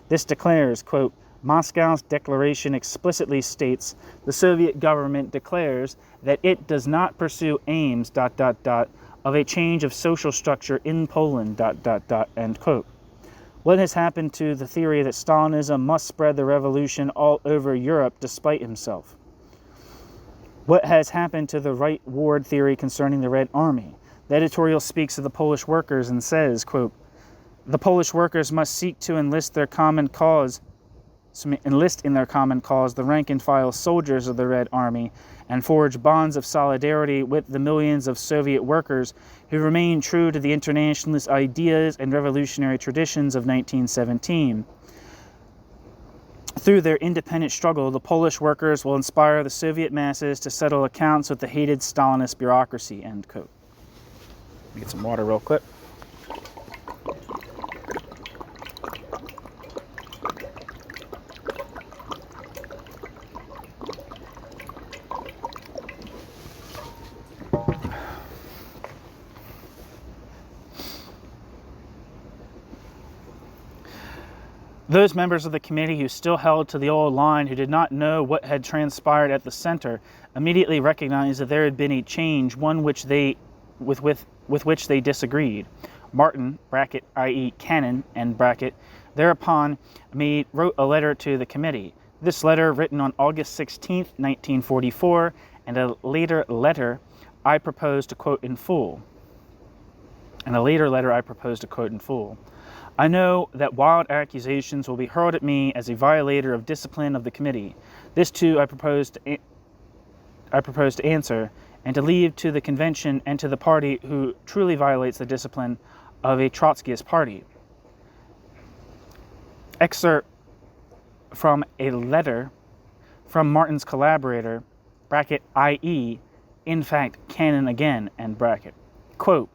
This declares, quote, Moscow's declaration explicitly states the Soviet government declares that it does not pursue aims, of a change of social structure in Poland, end quote. What has happened to the theory that Stalinism must spread the revolution all over Europe despite himself? What has happened to the right ward theory concerning the Red Army? The editorial speaks of the Polish workers and says, quote, the Polish workers must seek to enlist in their common cause the rank-and-file soldiers of the Red Army and forge bonds of solidarity with the millions of Soviet workers who remain true to the internationalist ideas and revolutionary traditions of 1917. Through their independent struggle, the Polish workers will inspire the Soviet masses to settle accounts with the hated Stalinist bureaucracy, end quote. Let me get some water real quick. Those members of the committee who still held to the old line, who did not know what had transpired at the center, immediately recognized that there had been a change, one with which they disagreed. Martin, bracket, i.e. Cannon, end bracket, thereupon wrote a letter to the committee. This letter, written on August 16, 1944, and a later letter I propose to quote in full. I know that wild accusations will be hurled at me as a violator of discipline of the committee. This too I propose to answer, and to leave to the convention and to the party who truly violates the discipline of a Trotskyist party. Excerpt from a letter from Martin's collaborator, bracket, i.e., in fact, Cannon again, end bracket. Quote,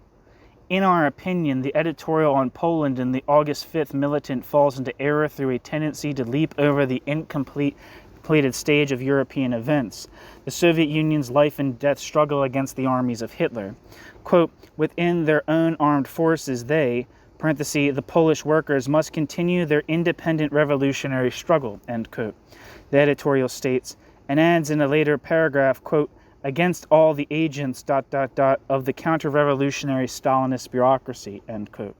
in our opinion, the editorial on Poland in the August 5th militant falls into error through a tendency to leap over the completed stage of European events, the Soviet Union's life and death struggle against the armies of Hitler. Quote, within their own armed forces, they, parenthesis, the Polish workers, must continue their independent revolutionary struggle, end quote. The editorial states, and adds in a later paragraph, quote, against all the agents, of the counter-revolutionary Stalinist bureaucracy, end quote.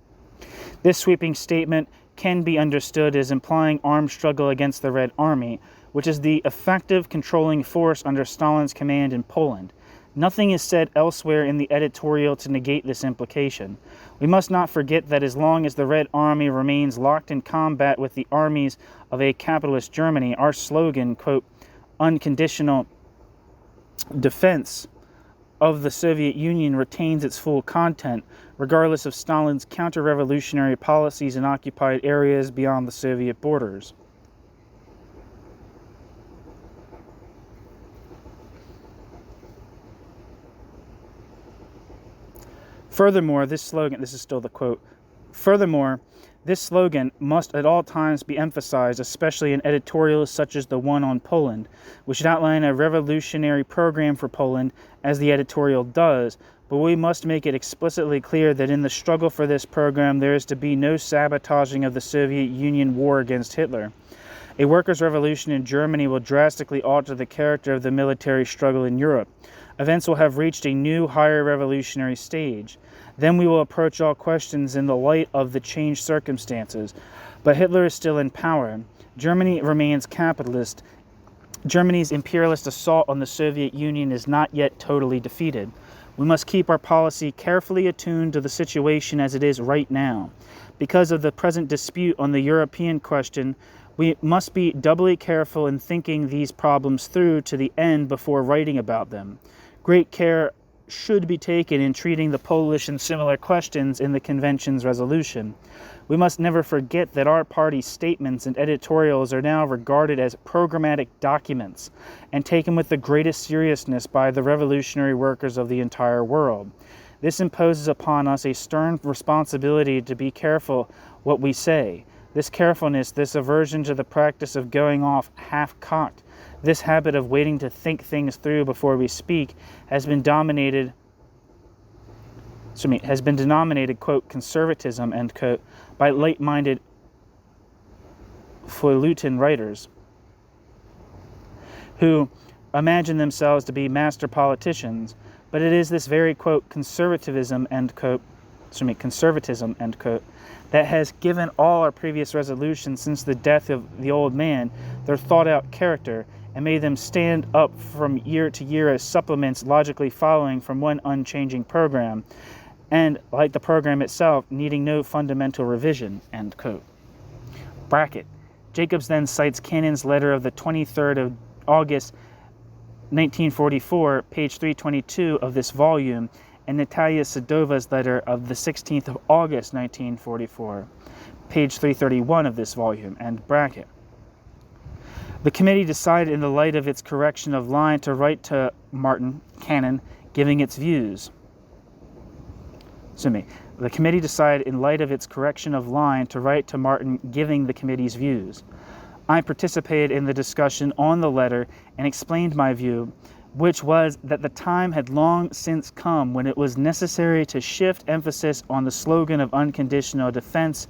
This sweeping statement can be understood as implying armed struggle against the Red Army, which is the effective controlling force under Stalin's command in Poland. Nothing is said elsewhere in the editorial to negate this implication. We must not forget that as long as the Red Army remains locked in combat with the armies of a capitalist Germany, our slogan, quote, unconditional defense of the Soviet Union retains its full content, regardless of Stalin's counter-revolutionary policies in occupied areas beyond the Soviet borders. Furthermore, this slogan, this is still the quote, furthermore, this slogan must at all times be emphasized, especially in editorials such as the one on Poland, which should outline a revolutionary program for Poland, as the editorial does, but we must make it explicitly clear that in the struggle for this program there is to be no sabotaging of the Soviet Union war against Hitler. A workers' revolution in Germany will drastically alter the character of the military struggle in Europe. Events will have reached a new, higher revolutionary stage. Then we will approach all questions in the light of the changed circumstances. But Hitler is still in power. Germany remains capitalist. Germany's imperialist assault on the Soviet Union is not yet totally defeated. We must keep our policy carefully attuned to the situation as it is right now. Because of the present dispute on the European question, we must be doubly careful in thinking these problems through to the end before writing about them. Great care should be taken in treating the Polish and similar questions in the Convention's resolution. We must never forget that our party's statements and editorials are now regarded as programmatic documents and taken with the greatest seriousness by the revolutionary workers of the entire world. This imposes upon us a stern responsibility to be careful what we say. This carefulness, this aversion to the practice of going off half-cocked, this habit of waiting to think things through before we speak has been dominated has been denominated, quote, conservatism, end quote, by light-minded feuilleton writers who imagine themselves to be master politicians, but it is this very, quote, conservatism, end quote, that has given all our previous resolutions since the death of the old man their thought-out character and made them stand up from year to year as supplements logically following from one unchanging program, and, like the program itself, needing no fundamental revision, end quote. Bracket. Jacobs then cites Cannon's letter of the 23rd of August 1944, page 322 of this volume, and Natalia Sadova's letter of the 16th of August 1944, page 331 of this volume, end bracket. The committee decided in the light of its correction of line to write to Cannon, giving its views. The committee decided in light of its correction of line to write to Martin giving the committee's views. I participated in the discussion on the letter and explained my view, which was that the time had long since come when it was necessary to shift emphasis on the slogan of unconditional defense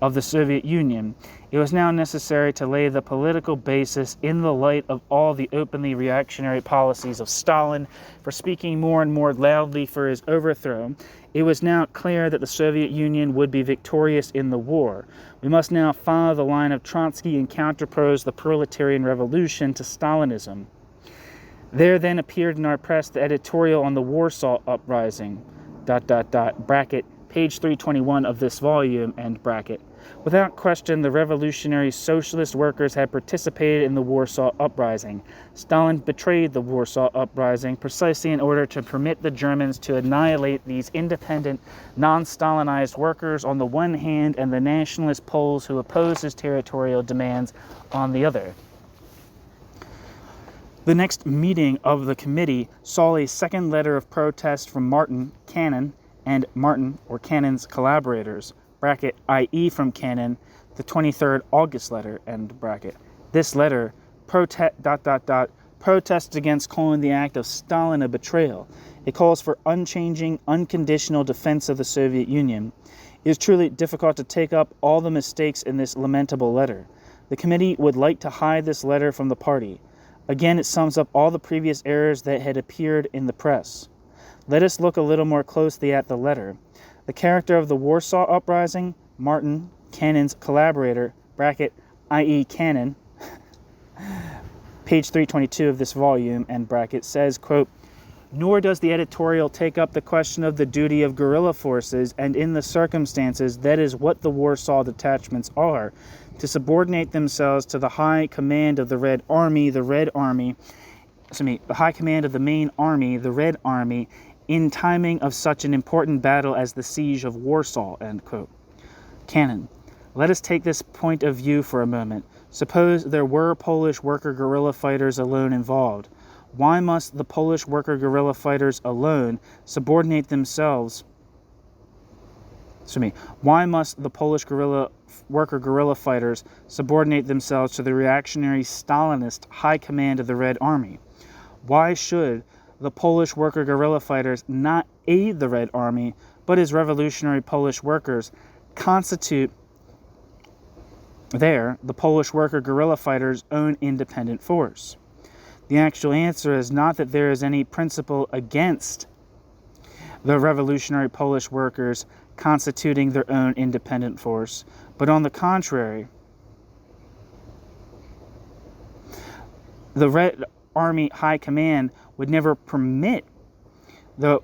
of the Soviet Union. It was now necessary to lay the political basis in the light of all the openly reactionary policies of Stalin for speaking more and more loudly for his overthrow. It was now clear that the Soviet Union would be victorious in the war. We must now follow the line of Trotsky and counterpose the proletarian revolution to Stalinism. There then appeared in our press the editorial on the Warsaw Uprising, bracket, page 321 of this volume, end bracket. Without question, the revolutionary socialist workers had participated in the Warsaw Uprising. Stalin betrayed the Warsaw Uprising precisely in order to permit the Germans to annihilate these independent, non-Stalinized workers on the one hand and the nationalist Poles who opposed his territorial demands on the other. The next meeting of the committee saw a second letter of protest from Cannon, and Cannon's collaborators, bracket, i.e. from Cannon, the 23rd August letter, end bracket. This letter, protests against calling the act of Stalin a betrayal. It calls for unchanging, unconditional defense of the Soviet Union. It is truly difficult to take up all the mistakes in this lamentable letter. The committee would like to hide this letter from the party. Again, it sums up all the previous errors that had appeared in the press. Let us look a little more closely at the letter. The character of the Warsaw Uprising, Cannon's collaborator, bracket, i.e. Cannon, page 322 of this volume, end bracket, says, quote, nor does the editorial take up the question of the duty of guerrilla forces, and in the circumstances, that is what the Warsaw detachments are, to subordinate themselves to the high command of the Red Army, the high command of the main army, the Red Army, in timing of such an important battle as the siege of Warsaw, end quote. Cannon. Let us take this point of view for a moment. Suppose there were Polish worker guerrilla fighters alone involved. Why must the Polish worker guerrilla fighters alone subordinate themselves? Why must the Polish worker guerrilla fighters subordinate themselves to the reactionary Stalinist high command of the Red Army? Why should the Polish worker guerrilla fighters not aid the Red Army, but as revolutionary Polish workers constitute the Polish worker guerrilla fighters' own independent force? The actual answer is not that there is any principle against the revolutionary Polish workers constituting their own independent force, but on the contrary, the Red Army High Command would never permit the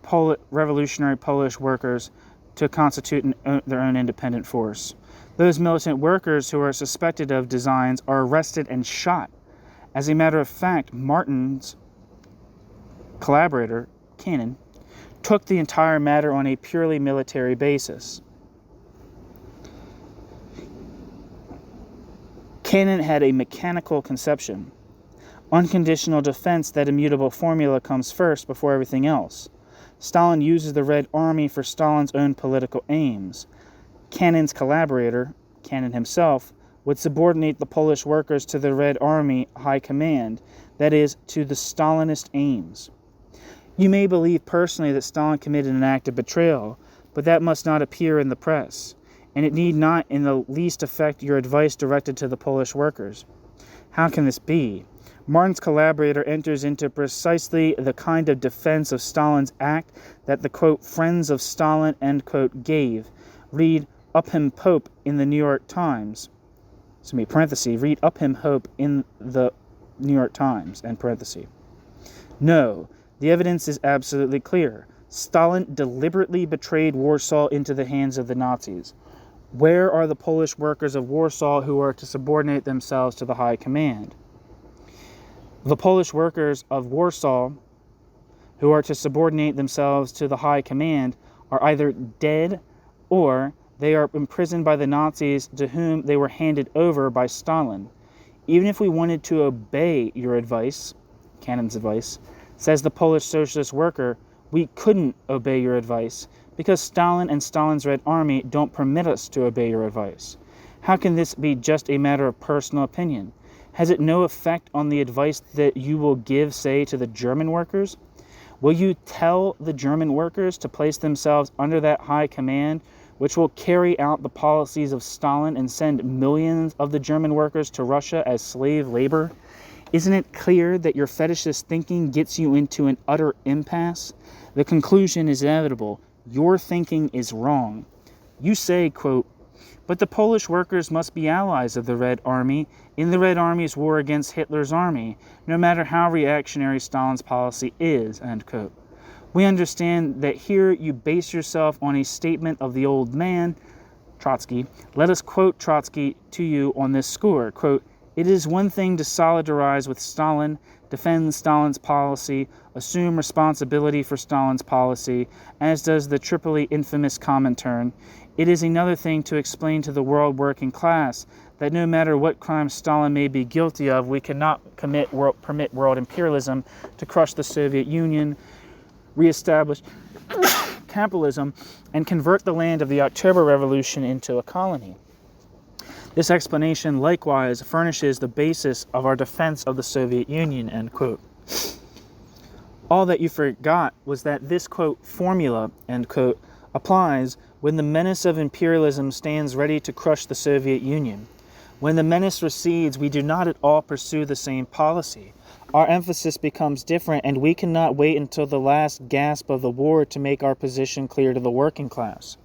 revolutionary Polish workers to constitute their own independent force. Those militant workers who are suspected of designs are arrested and shot. As a matter of fact, Martin's collaborator, Cannon, took the entire matter on a purely military basis. Cannon had a mechanical conception. Unconditional defense, that immutable formula, comes first before everything else. Stalin uses the Red Army for Stalin's own political aims. Cannon's collaborator, Cannon himself, would subordinate the Polish workers to the Red Army High Command, that is, to the Stalinist aims. You may believe personally that Stalin committed an act of betrayal, but that must not appear in the press, and it need not in the least affect your advice directed to the Polish workers. How can this be? Martin's collaborator enters into precisely the kind of defense of Stalin's act that the, quote, friends of Stalin, end quote, gave. Read Upham Pope in the New York Times. Read Upham Pope in the New York Times, end parenthesis. No, the evidence is absolutely clear. Stalin deliberately betrayed Warsaw into the hands of the Nazis. Where are the Polish workers of Warsaw who are to subordinate themselves to the high command? The Polish workers of Warsaw who are to subordinate themselves to the high command are either dead or they are imprisoned by the Nazis to whom they were handed over by Stalin. Even if we wanted to obey your advice, Cannon's advice, says the Polish socialist worker, we couldn't obey your advice because Stalin and Stalin's Red Army don't permit us to obey your advice. How can this be just a matter of personal opinion? Has it no effect on the advice that you will give, say, to the German workers? Will you tell the German workers to place themselves under that high command, which will carry out the policies of Stalin and send millions of the German workers to Russia as slave labor? Isn't it clear that your fetishist thinking gets you into an utter impasse? The conclusion is inevitable. Your thinking is wrong. You say, quote, but the Polish workers must be allies of the Red Army in the Red Army's war against Hitler's army, no matter how reactionary Stalin's policy is, end quote. We understand that here you base yourself on a statement of the old man, Trotsky. Let us quote Trotsky to you on this score. Quote, it is one thing to solidarize with Stalin, defend Stalin's policy, assume responsibility for Stalin's policy, as does the Tripoli infamous Comintern. It is another thing to explain to the world working class that no matter what crimes Stalin may be guilty of, we cannot permit world imperialism to crush the Soviet Union, reestablish capitalism, and convert the land of the October Revolution into a colony. This explanation likewise furnishes the basis of our defense of the Soviet Union, end quote. All that you forgot was that this, quote, formula, end quote, applies when the menace of imperialism stands ready to crush the Soviet Union. When the menace recedes, we do not at all pursue the same policy. Our emphasis becomes different, and we cannot wait until the last gasp of the war to make our position clear to the working class.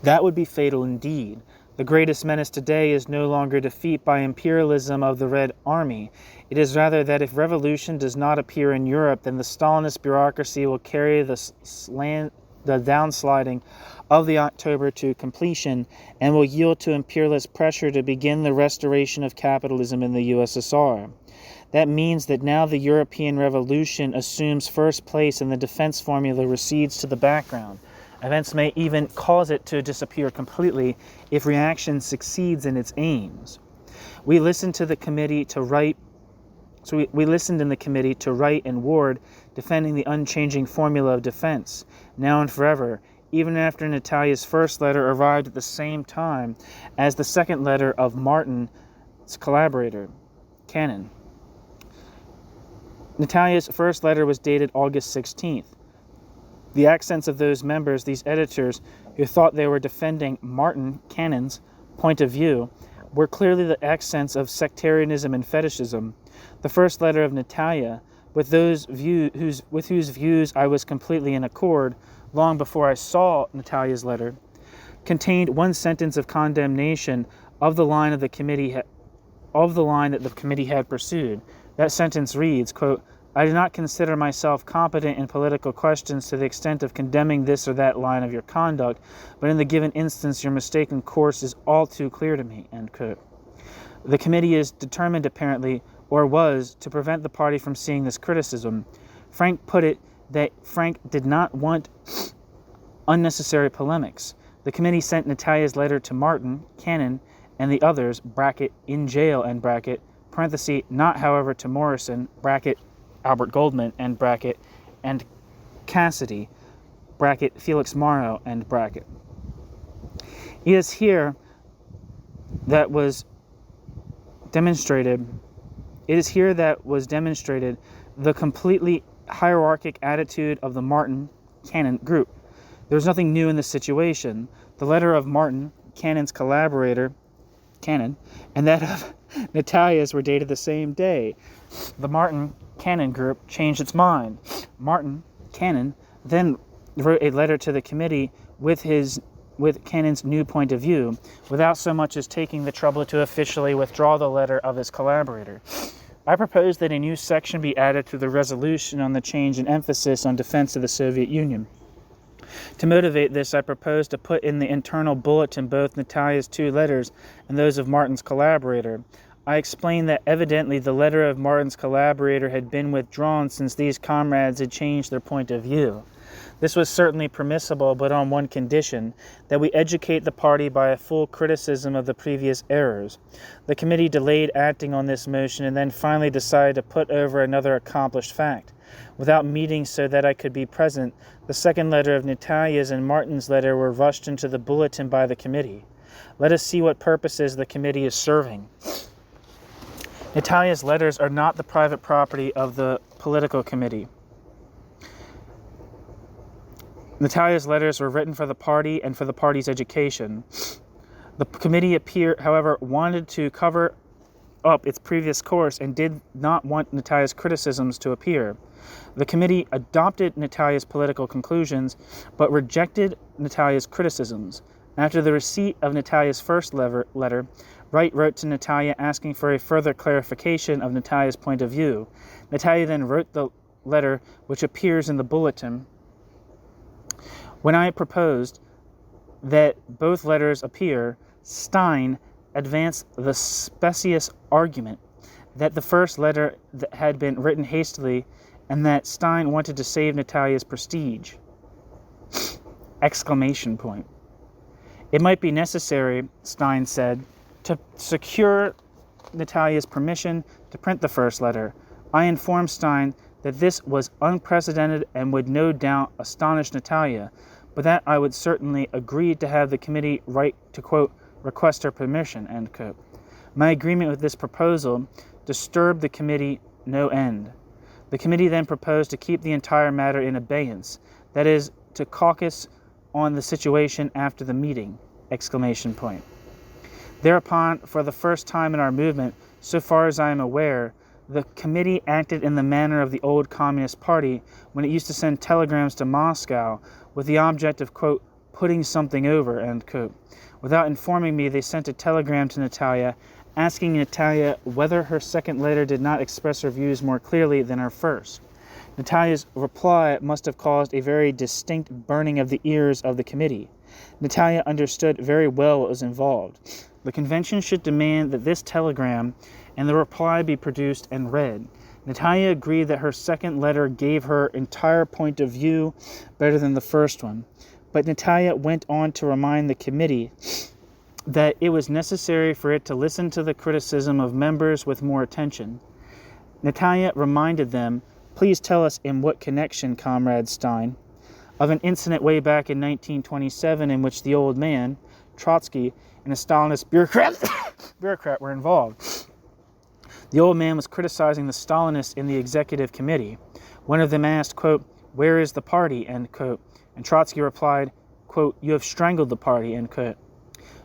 That would be fatal indeed. The greatest menace today is no longer defeat by imperialism of the Red Army. It is rather that if revolution does not appear in Europe, then the Stalinist bureaucracy will carry the downsliding of the October to completion and will yield to imperialist pressure to begin the restoration of capitalism in the USSR. That means that now the European Revolution assumes first place and the defense formula recedes to the background. Events may even cause it to disappear completely if reaction succeeds in its aims. We listened in the committee to Wright and Ward defending the unchanging formula of defense, now and forever, even after Natalia's first letter arrived at the same time as the second letter of Martin's collaborator, Cannon. Natalia's first letter was dated August 16th. The accents of those members, these editors, who thought they were defending Martin, Cannon's, point of view, were clearly the accents of sectarianism and fetishism. The first letter of Natalia, with whose views I was completely in accord, long before I saw Natalia's letter, contained one sentence of condemnation of the line that the committee had pursued. That sentence reads, quote, I do not consider myself competent in political questions to the extent of condemning this or that line of your conduct, but in the given instance your mistaken course is all too clear to me, end quote. The committee is determined, apparently, or was, to prevent the party from seeing this criticism. Frank put it that Frank did not want unnecessary polemics. The committee sent Natalia's letter to Martin, Cannon, and the others, bracket, in jail, end bracket, parenthesis, not however to Morrison, bracket, Albert Goldman, end bracket, and Cassidy, bracket, Felix Morrow, end bracket. It is here that was demonstrated the completely hierarchic attitude of the Martin Cannon group. There was nothing new in this situation. The letter of Martin, Cannon's collaborator, Cannon, and that of Natalia's were dated the same day. The Martin-Cannon group changed its mind. Martin-Cannon then wrote a letter to the committee with Cannon's new point of view, without so much as taking the trouble to officially withdraw the letter of his collaborator. I propose that a new section be added to the resolution on the change in emphasis on defense of the Soviet Union. To motivate this, I propose to put in the internal bulletin both Natalia's two letters and those of Martin's collaborator. I explained that evidently the letter of Martin's collaborator had been withdrawn since these comrades had changed their point of view. This was certainly permissible, but on one condition, that we educate the party by a full criticism of the previous errors. The committee delayed acting on this motion and then finally decided to put over another accomplished fact. Without meeting so that I could be present, the second letter of Natalia's and Martin's letter were rushed into the bulletin by the committee. Let us see what purposes the committee is serving. Natalia's letters are not the private property of the political committee. Natalia's letters were written for the party and for the party's education. The committee, however, wanted to cover up its previous course and did not want Natalia's criticisms to appear. The committee adopted Natalia's political conclusions, but rejected Natalia's criticisms. After the receipt of Natalia's first letter, Wright wrote to Natalia asking for a further clarification of Natalia's point of view. Natalia then wrote the letter which appears in the bulletin. When I proposed that both letters appear, Stein advanced the specious argument that the first letter had been written hastily and that Stein wanted to save Natalia's prestige. Exclamation point. It might be necessary, Stein said, to secure Natalia's permission to print the first letter. I informed Stein that this was unprecedented and would no doubt astonish Natalia, but that I would certainly agree to have the committee write to, quote, request her permission, end quote. My agreement with this proposal disturbed the committee no end. The committee then proposed to keep the entire matter in abeyance, that is, to caucus on the situation after the meeting, exclamation point. Thereupon, for the first time in our movement, so far as I am aware, the committee acted in the manner of the old Communist Party when it used to send telegrams to Moscow with the object of, quote, putting something over, end quote. Without informing me, they sent a telegram to Natalia asking Natalia whether her second letter did not express her views more clearly than her first. Natalia's reply must have caused a very distinct burning of the ears of the committee. Natalia understood very well what was involved. The convention should demand that this telegram and the reply be produced and read. Natalia agreed that her second letter gave her entire point of view better than the first one, but Natalia went on to remind the committee that it was necessary for it to listen to the criticism of members with more attention. Natalia reminded them, please tell us in what connection, Comrade Stein, of an incident way back in 1927 in which the old man, Trotsky, and a Stalinist bureaucrat were involved. The old man was criticizing the Stalinists in the executive committee. One of them asked, quote, where is the party, end quote, and Trotsky replied, quote, you have strangled the party, end quote.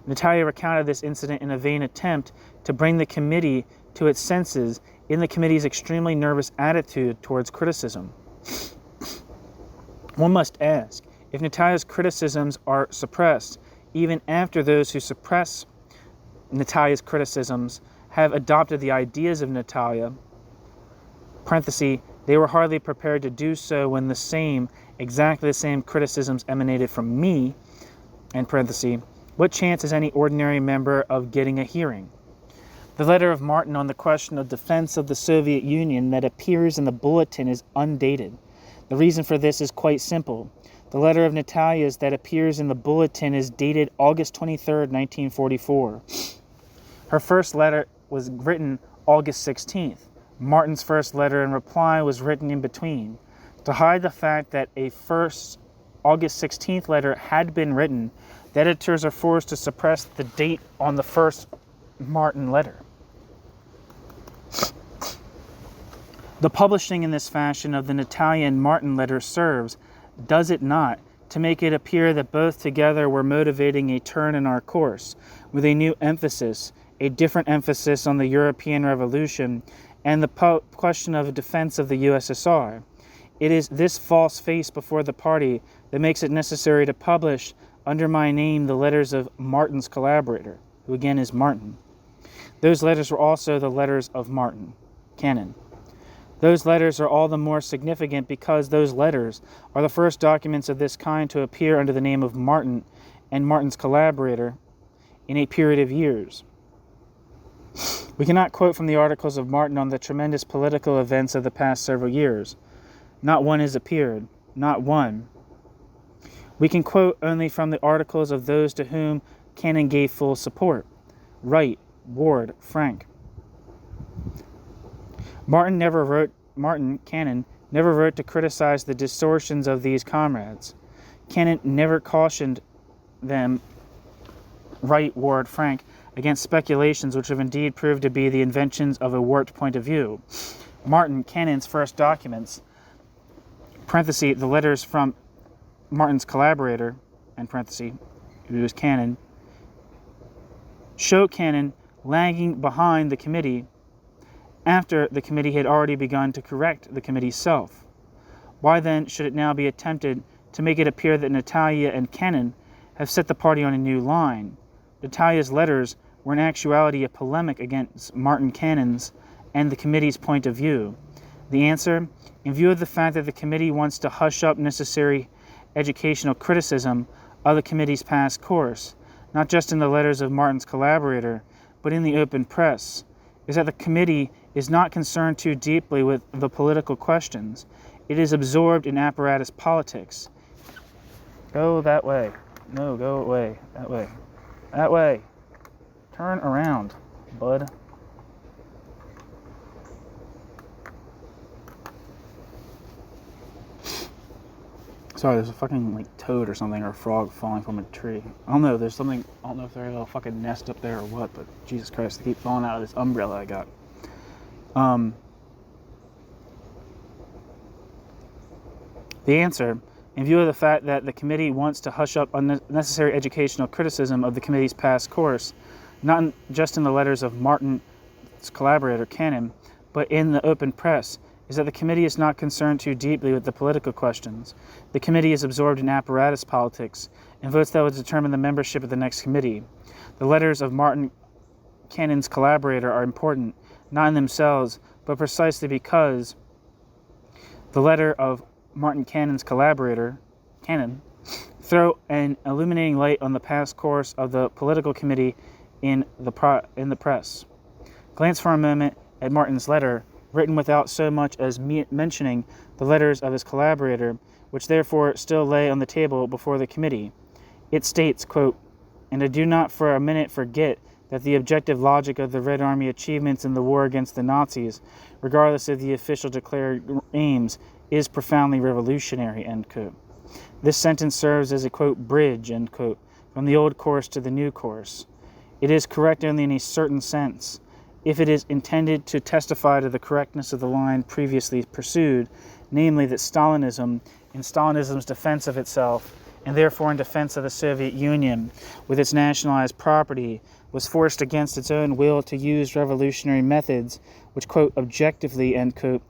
Natalia recounted this incident in a vain attempt to bring the committee to its senses in the committee's extremely nervous attitude towards criticism. One must ask, if Natalia's criticisms are suppressed, even after those who suppress Natalia's criticisms have adopted the ideas of Natalia, parenthesis, they were hardly prepared to do so when exactly the same criticisms emanated from me, and parenthesis, what chance has any ordinary member of getting a hearing? The letter of Martin on the question of defense of the Soviet Union that appears in the bulletin is undated. The reason for this is quite simple. The letter of Natalia's that appears in the bulletin is dated August 23, 1944. Her first letter was written August 16th. Martin's first letter in reply was written in between. To hide the fact that a first August 16th letter had been written, the editors are forced to suppress the date on the first Martin letter. The publishing in this fashion of the Natalia and Martin letter serves, does it not, to make it appear that both together were motivating a turn in our course, with a new emphasis, a different emphasis on the European Revolution and the question of defense of the USSR. It is this false face before the party that makes it necessary to publish under my name the letters of Martin's collaborator, who again is Martin. Those letters were also the letters of Martin, Cannon. Those letters are all the more significant because those letters are the first documents of this kind to appear under the name of Martin and Martin's collaborator in a period of years. We cannot quote from the articles of Martin on the tremendous political events of the past several years. Not one has appeared, not one. We can quote only from the articles of those to whom Cannon gave full support: Wright, Ward, Frank. Cannon never wrote to criticize the distortions of these comrades. Cannon never cautioned them, Wright, Ward, Frank, against speculations which have indeed proved to be the inventions of a warped point of view. Martin, Cannon's first documents, parenthesis, the letters from Martin's collaborator, and parenthesis, who was Cannon, show Cannon lagging behind the committee after the committee had already begun to correct the committee's self. Why then should it now be attempted to make it appear that Natalia and Cannon have set the party on a new line? Natalia's letters were in actuality a polemic against Martin Cannon's and the committee's point of view. The answer, in view of the fact that the committee wants to hush up necessary educational criticism of the committee's past course, not just in the letters of Martin's collaborator, but in the open press, is that the committee is not concerned too deeply with the political questions. It is absorbed in apparatus politics. Go that way. No, go away. That way. That way. Turn around, bud. Sorry, there's a fucking toad or something, or a frog falling from a tree. I don't know, there's something, I don't know if there's a fucking nest up there or what, but Jesus Christ, they keep falling out of this umbrella I got. The answer, in view of the fact that the committee wants to hush up unnecessary educational criticism of the committee's past course, not just in the letters of Martin's collaborator, Cannon, but in the open press, is that the committee is not concerned too deeply with the political questions. The committee is absorbed in apparatus politics and votes that will determine the membership of the next committee. The letters of Martin Cannon's collaborator are important, not in themselves, but precisely because the letter of Martin Cannon's collaborator, Cannon, throw an illuminating light on the past course of the political committee in the press. Glance for a moment at Martin's letter, written without so much as mentioning the letters of his collaborator, which therefore still lay on the table before the committee. It states, quote, "And I do not for a minute forget that the objective logic of the Red Army achievements in the war against the Nazis, regardless of the official declared aims, is profoundly revolutionary," end quote. This sentence serves as a, quote, bridge, end quote, from the old course to the new course. It is correct only in a certain sense, if it is intended to testify to the correctness of the line previously pursued, namely that Stalinism, in Stalinism's defense of itself, and therefore in defense of the Soviet Union, with its nationalized property, was forced against its own will to use revolutionary methods which, quote, objectively, end quote,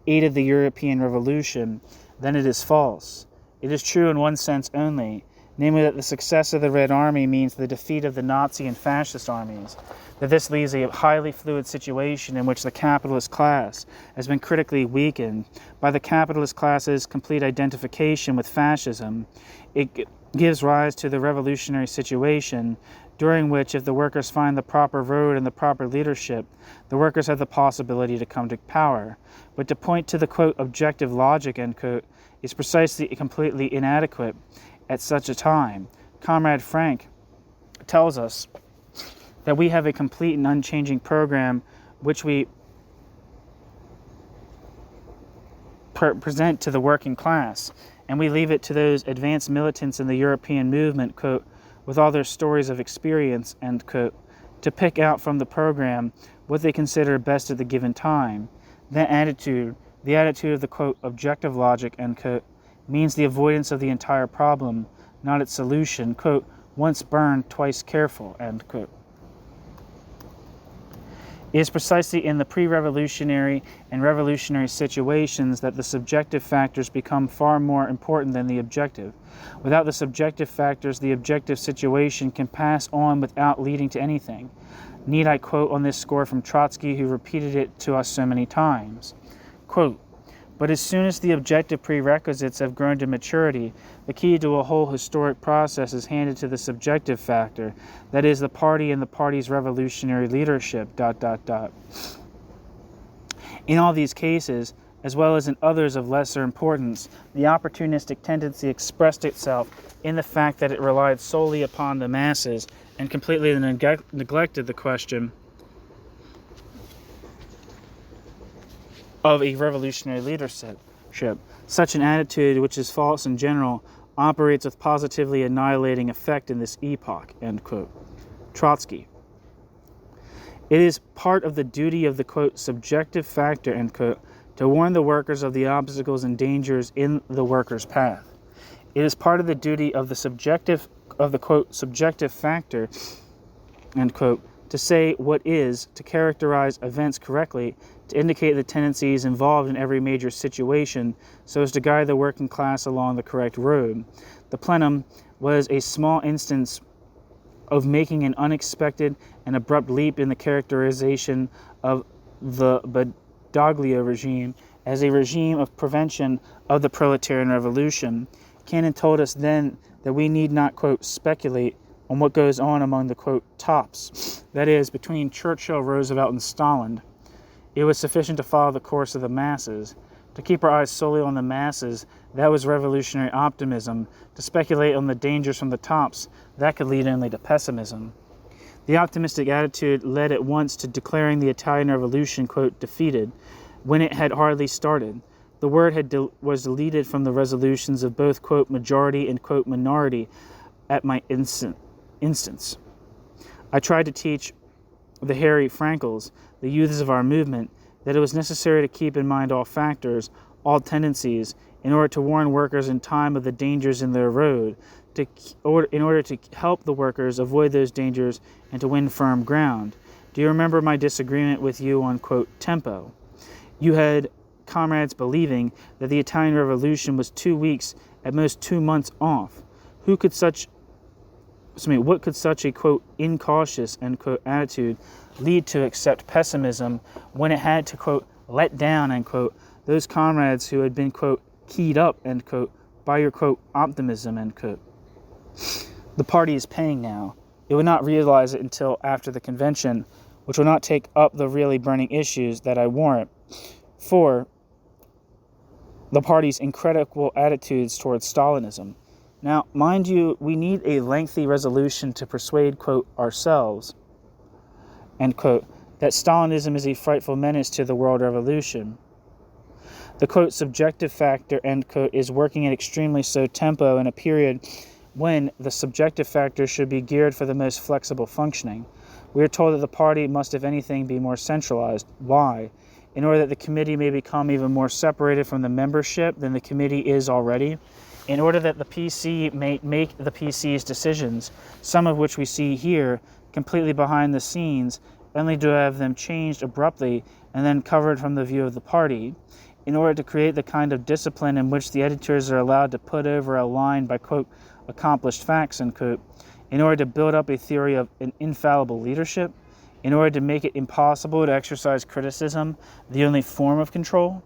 aided the European Revolution, then it is false. It is true in one sense only, namely that the success of the Red Army means the defeat of the Nazi and fascist armies, that this leaves a highly fluid situation in which the capitalist class has been critically weakened by the capitalist class's complete identification with fascism. It gives rise to the revolutionary situation during which, if the workers find the proper road and the proper leadership, the workers have the possibility to come to power. But to point to the, quote, objective logic, end quote, is precisely completely inadequate at such a time. Comrade Frank tells us that we have a complete and unchanging program which we present to the working class, and we leave it to those advanced militants in the European movement, quote, with all their stories of experience, end quote, to pick out from the program what they consider best at the given time. That attitude, the attitude of the, quote, objective logic, end quote, means the avoidance of the entire problem, not its solution. Quote, once burned, twice careful, end quote. It is precisely in the pre-revolutionary and revolutionary situations that the subjective factors become far more important than the objective. Without the subjective factors, the objective situation can pass on without leading to anything. Need I quote on this score from Trotsky, who repeated it to us so many times? Quote, but as soon as the objective prerequisites have grown to maturity, the key to a whole historic process is handed to the subjective factor, that is, the party and the party's revolutionary leadership, ... In all these cases, as well as in others of lesser importance, the opportunistic tendency expressed itself in the fact that it relied solely upon the masses and completely neglected the question of a revolutionary leadership. Such an attitude, which is false in general, operates with positively annihilating effect in this epoch, end quote. Trotsky. It is part of the duty of the, quote, subjective factor, end quote, to warn the workers of the obstacles and dangers in the workers' path. It is part of the duty of the quote, subjective factor, end quote, to say what is, to characterize events correctly, to indicate the tendencies involved in every major situation, so as to guide the working class along the correct road. The plenum was a small instance of making an unexpected and abrupt leap in the characterization of the Badoglio regime as a regime of prevention of the proletarian revolution. Cannon told us then that we need not, quote, speculate on what goes on among the, quote, tops, that is, between Churchill, Roosevelt, and Stalin. It was sufficient to follow the course of the masses. To keep our eyes solely on the masses, that was revolutionary optimism. To speculate on the dangers from the tops, that could lead only to pessimism. The optimistic attitude led at once to declaring the Italian Revolution, quote, defeated, when it had hardly started. The word was deleted from the resolutions of both, quote, majority and, quote, minority at my instance. I tried to teach the Harry Frankels, the youths of our movement, that it was necessary to keep in mind all factors, all tendencies, in order to warn workers in time of the dangers in their road, in order to help the workers avoid those dangers and to win firm ground. Do you remember my disagreement with you on, quote, tempo? You had comrades believing that the Italian Revolution was 2 weeks, at most 2 months off. What could such a, quote, incautious, end quote, attitude lead to except pessimism when it had to, quote, let down, end quote, those comrades who had been, quote, keyed up, end quote, by your, quote, optimism, end quote. The party is paying now. It will not realize it until after the convention, which will not take up the really burning issues that I warrant. For the party's incredible attitudes towards Stalinism. Now, mind you, we need a lengthy resolution to persuade, quote, ourselves, end quote, that Stalinism is a frightful menace to the world revolution. The, quote, subjective factor, end quote, is working at extremely slow tempo in a period when the subjective factor should be geared for the most flexible functioning. We are told that the party must, if anything, be more centralized. Why? In order that the committee may become even more separated from the membership than the committee is already. In order that the PC may make the PC's decisions, some of which we see here, completely behind the scenes, only to have them changed abruptly and then covered from the view of the party. In order to create the kind of discipline in which the editors are allowed to put over a line by, quote, accomplished facts, end quote, in order to build up a theory of an infallible leadership, in order to make it impossible to exercise criticism, the only form of control.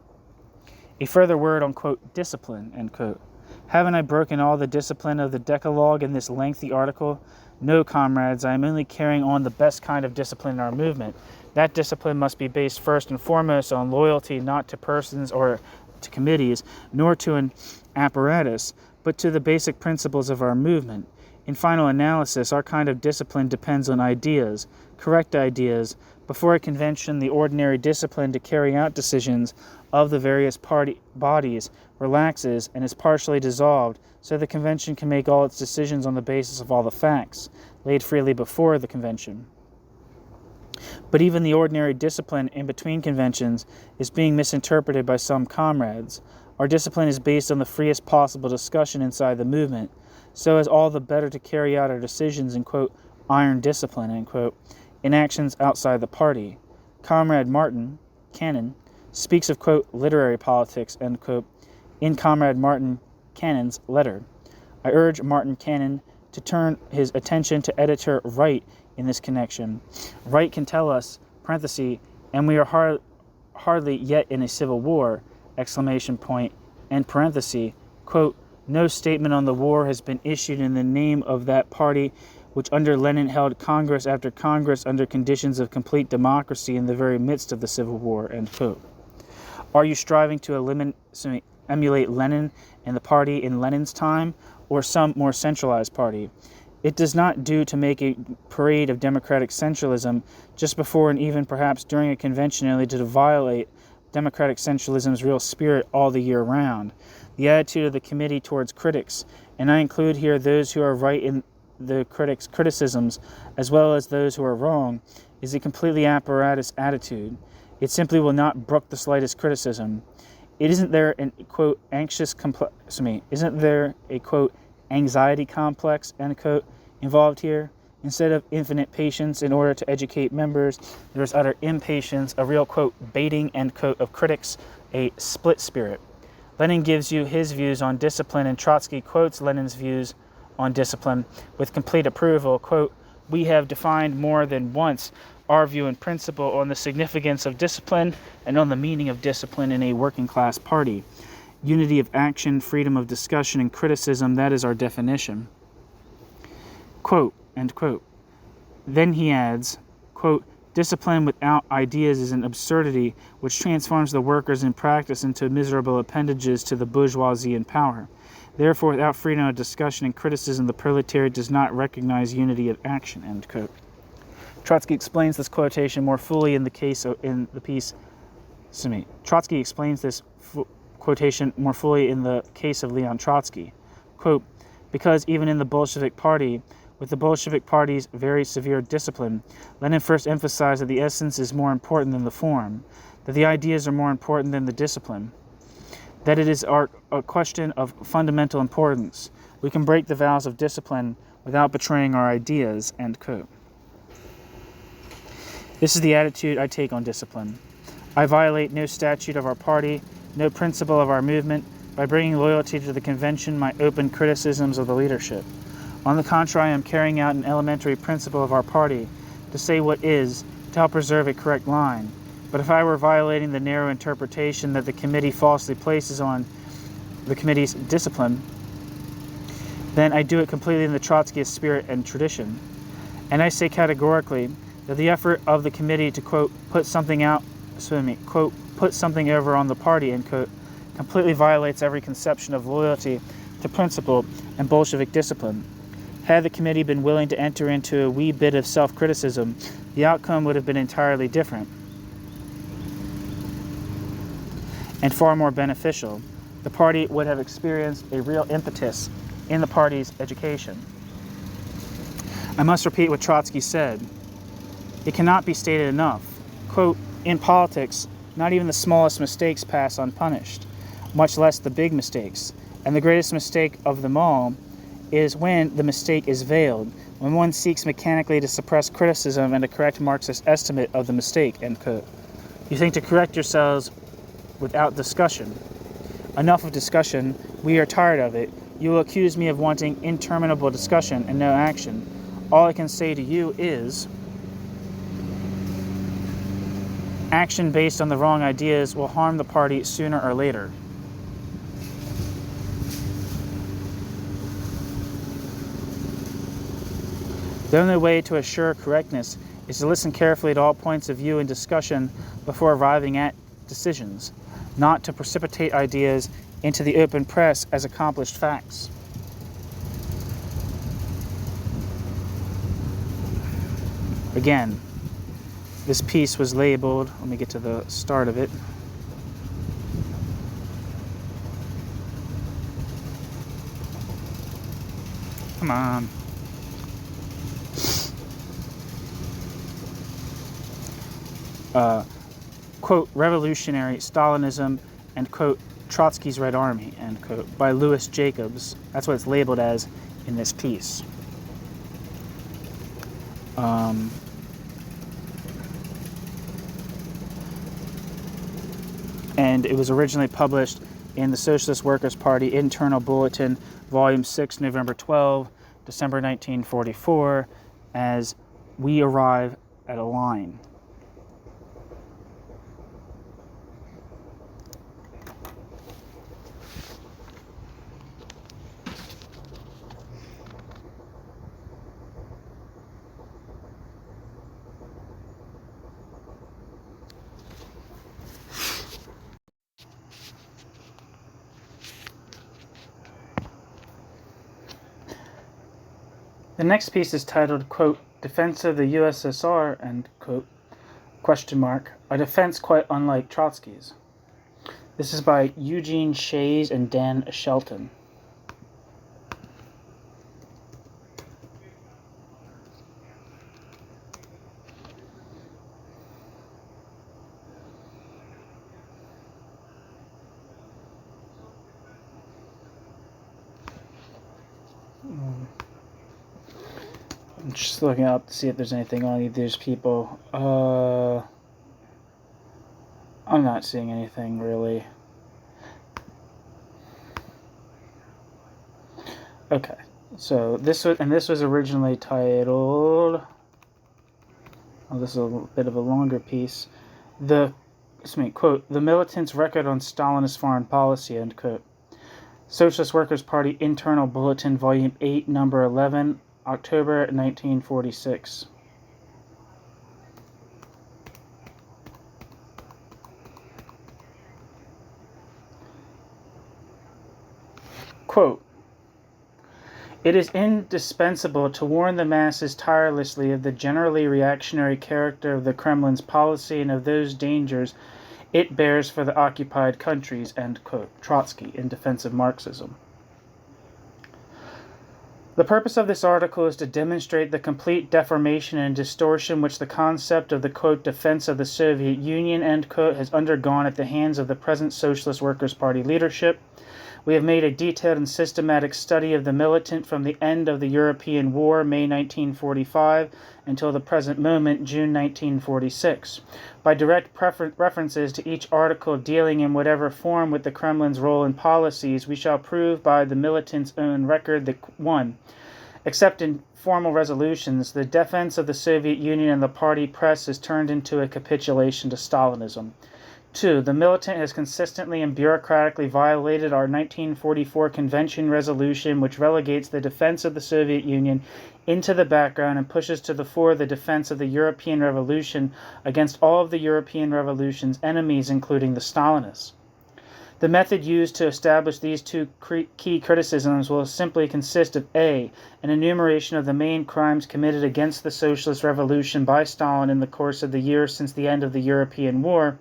A further word on, quote, discipline, end quote. Haven't I broken all the discipline of the Decalogue in this lengthy article? No, comrades, I am only carrying on the best kind of discipline in our movement. That discipline must be based first and foremost on loyalty not to persons or to committees, nor to an apparatus, but to the basic principles of our movement. In final analysis, our kind of discipline depends on ideas, correct ideas. Before a convention, the ordinary discipline to carry out decisions of the various party bodies relaxes and is partially dissolved, so the convention can make all its decisions on the basis of all the facts laid freely before the convention. But even the ordinary discipline in between conventions is being misinterpreted by some comrades. Our discipline is based on the freest possible discussion inside the movement, so as all the better to carry out our decisions in, quote, iron discipline, end quote, in actions outside the party. Comrade Martin Cannon speaks of, quote, literary politics, end quote, in Comrade Martin Cannon's letter. I urge Martin Cannon to turn his attention to editor Wright in this connection. Wright can tell us, parenthesis, and we are hardly yet in a civil war, exclamation point, and parenthesis, quote, no statement on the war has been issued in the name of that party which under Lenin held Congress after Congress under conditions of complete democracy in the very midst of the Civil War, end quote. Are you striving to emulate Lenin and the party in Lenin's time, or some more centralized party? It does not do to make a parade of democratic centralism just before and even perhaps during a convention only to violate democratic centralism's real spirit all the year round. The attitude of the committee towards critics, and I include here those who are right in the critics' criticisms as well as those who are wrong, is a completely apparatus attitude. It simply will not brook the slightest criticism. Isn't there an, quote, isn't there a, quote, anxiety complex, end quote, involved here? Instead of infinite patience in order to educate members, there's utter impatience, a real, quote, baiting, end quote, of critics, a split spirit. Lenin gives you his views on discipline, and Trotsky quotes Lenin's views on discipline with complete approval. Quote, we have defined more than once our view and principle on the significance of discipline and on the meaning of discipline in a working class party. Unity of action, freedom of discussion, and criticism, that is our definition. Quote, end quote. Then he adds, quote, discipline without ideas is an absurdity which transforms the workers in practice into miserable appendages to the bourgeoisie in power. Therefore, without freedom of discussion and criticism, the proletariat does not recognize unity of action, end quote. Trotsky explains this quotation more fully in the piece. Trotsky explains this quotation more fully in the case of Leon Trotsky. Quote, because even in the Bolshevik Party, with the Bolshevik Party's very severe discipline, Lenin first emphasized that the essence is more important than the form, that the ideas are more important than the discipline, that it is a question of fundamental importance. We can break the vows of discipline without betraying our ideas, end quote. This is the attitude I take on discipline. I violate no statute of our party, no principle of our movement, by bringing loyalty to the convention, my open criticisms of the leadership. On the contrary, I am carrying out an elementary principle of our party, to say what is, to help preserve a correct line. But if I were violating the narrow interpretation that the committee falsely places on the committee's discipline, then I do it completely in the Trotskyist spirit and tradition. And I say categorically that the effort of the committee to, quote, put something over on the party, end quote, completely violates every conception of loyalty to principle and Bolshevik discipline. Had the committee been willing to enter into a wee bit of self-criticism, the outcome would have been entirely different and far more beneficial. The party would have experienced a real impetus in the party's education. I must repeat what Trotsky said. It cannot be stated enough. Quote, in politics, not even the smallest mistakes pass unpunished, much less the big mistakes. And the greatest mistake of them all is when the mistake is veiled, when one seeks mechanically to suppress criticism and a correct Marxist estimate of the mistake, end quote. You think to correct yourselves without discussion. Enough of discussion. We are tired of it. You will accuse me of wanting interminable discussion and no action. All I can say to you is, action based on the wrong ideas will harm the party sooner or later. The only way to assure correctness is to listen carefully to all points of view in discussion before arriving at decisions, not to precipitate ideas into the open press as accomplished facts. Again, this piece was labeled, let me get to the start of it. Come on. Quote, revolutionary Stalinism and, quote, Trotsky's Red Army, end quote, by Louis Jacobs. That's what it's labeled as in this piece. And it was originally published in the Socialist Workers' Party Internal Bulletin, Volume 6, November 12, December 1944, as "We Arrive at a Line." The next piece is titled, quote, "Defense of the USSR," end quote, question mark, a defense quite unlike Trotsky's. This is by Eugene Shays and Dan Shelton. I'm just looking up to see if there's anything on any of these people. I'm not seeing anything really. Okay, so this was originally titled. Oh, this is a bit of a longer piece. Quote, "The Militant's Record on Stalinist Foreign Policy," end quote. Socialist Workers' Party Internal Bulletin, Volume 8, Number 11, October 1946. Quote, "It is indispensable to warn the masses tirelessly of the generally reactionary character of the Kremlin's policy and of those dangers it bears for the occupied countries," end quote. Trotsky, in Defense of Marxism. The purpose of this article is to demonstrate the complete deformation and distortion which the concept of the, quote, "defense of the Soviet Union," end quote, has undergone at the hands of the present Socialist Workers' Party leadership. We have made a detailed and systematic study of the militant from the end of the European War, May 1945, until the present moment, June 1946. By direct references to each article dealing in whatever form with the Kremlin's role and policies, we shall prove by the militant's own record that 1. Except in formal resolutions, the defense of the Soviet Union and the party press is turned into a capitulation to Stalinism. 2. The militant has consistently and bureaucratically violated our 1944 Convention resolution, which relegates the defense of the Soviet Union into the background and pushes to the fore the defense of the European Revolution against all of the European Revolution's enemies, including the Stalinists. The method used to establish these two key criticisms will simply consist of A. An enumeration of the main crimes committed against the Socialist Revolution by Stalin in the course of the years since the end of the European War,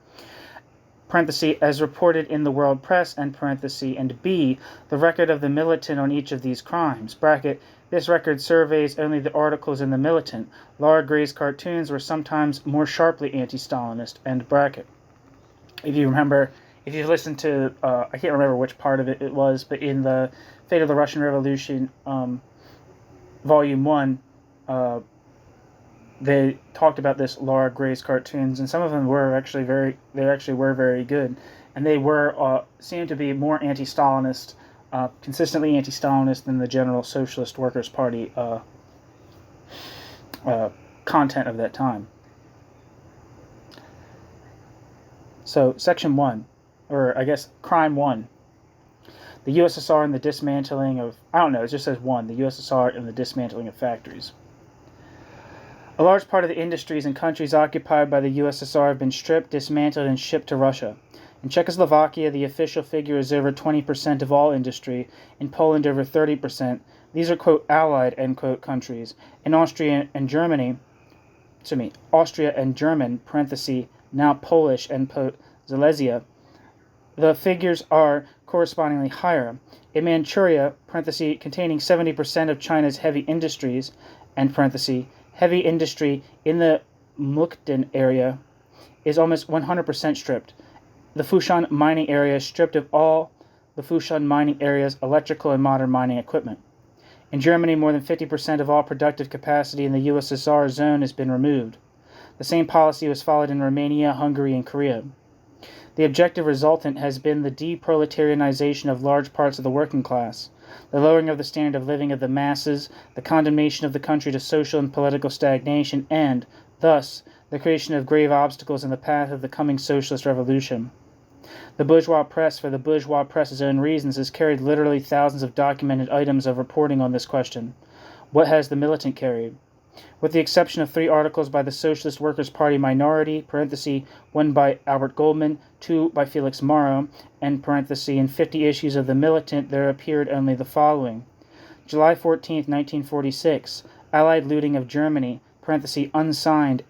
parenthesis, as reported in the world press, end parenthesis, and B, the record of the militant on each of these crimes, bracket, this record surveys only the articles in the militant. Laura Gray's cartoons were sometimes more sharply anti-Stalinist, end bracket. If you remember, if you listened to, I can't remember which part of it was, but in the Fate of the Russian Revolution, Volume 1, they talked about this Laura Gray's cartoons, and some of them were actually very good, and they were seemed to be more anti-Stalinist, consistently anti-Stalinist than the general Socialist Workers' Party content of that time. So, Section 1, or I guess Crime 1, the USSR and the dismantling of, I don't know, it just says 1, the USSR and the dismantling of factories. A large part of the industries in countries occupied by the USSR have been stripped, dismantled, and shipped to Russia. In Czechoslovakia, the official figure is over 20% of all industry. In Poland, over 30%. These are, quote, allied, end quote, countries. In Austria and German, parenthesis, now Polish, end quote, Silesia, the figures are correspondingly higher. In Manchuria, parenthesis, containing 70% of China's heavy industries, end parenthesis, heavy industry in the Mukden area is almost 100% stripped. the Fushan mining area stripped of all the Fushan mining area's electrical and modern mining equipment. In Germany, more than 50% of all productive capacity in the USSR zone has been removed. The same policy was followed in Romania, Hungary, and Korea. The objective resultant has been the deproletarianization of large parts of the working class, the lowering of the standard of living of the masses, the condemnation of the country to social and political stagnation, and, thus, the creation of grave obstacles in the path of the coming socialist revolution. The bourgeois press, for the bourgeois press's own reasons, has carried literally thousands of documented items of reporting on this question. What has the militant carried? With the exception of 3 articles by the Socialist Workers' Party minority, 1 by Albert Goldman, 2 by Felix Morrow, and in 50 issues of the Militant there appeared only the following. July 14, 1946, Allied looting of Germany, unsigned,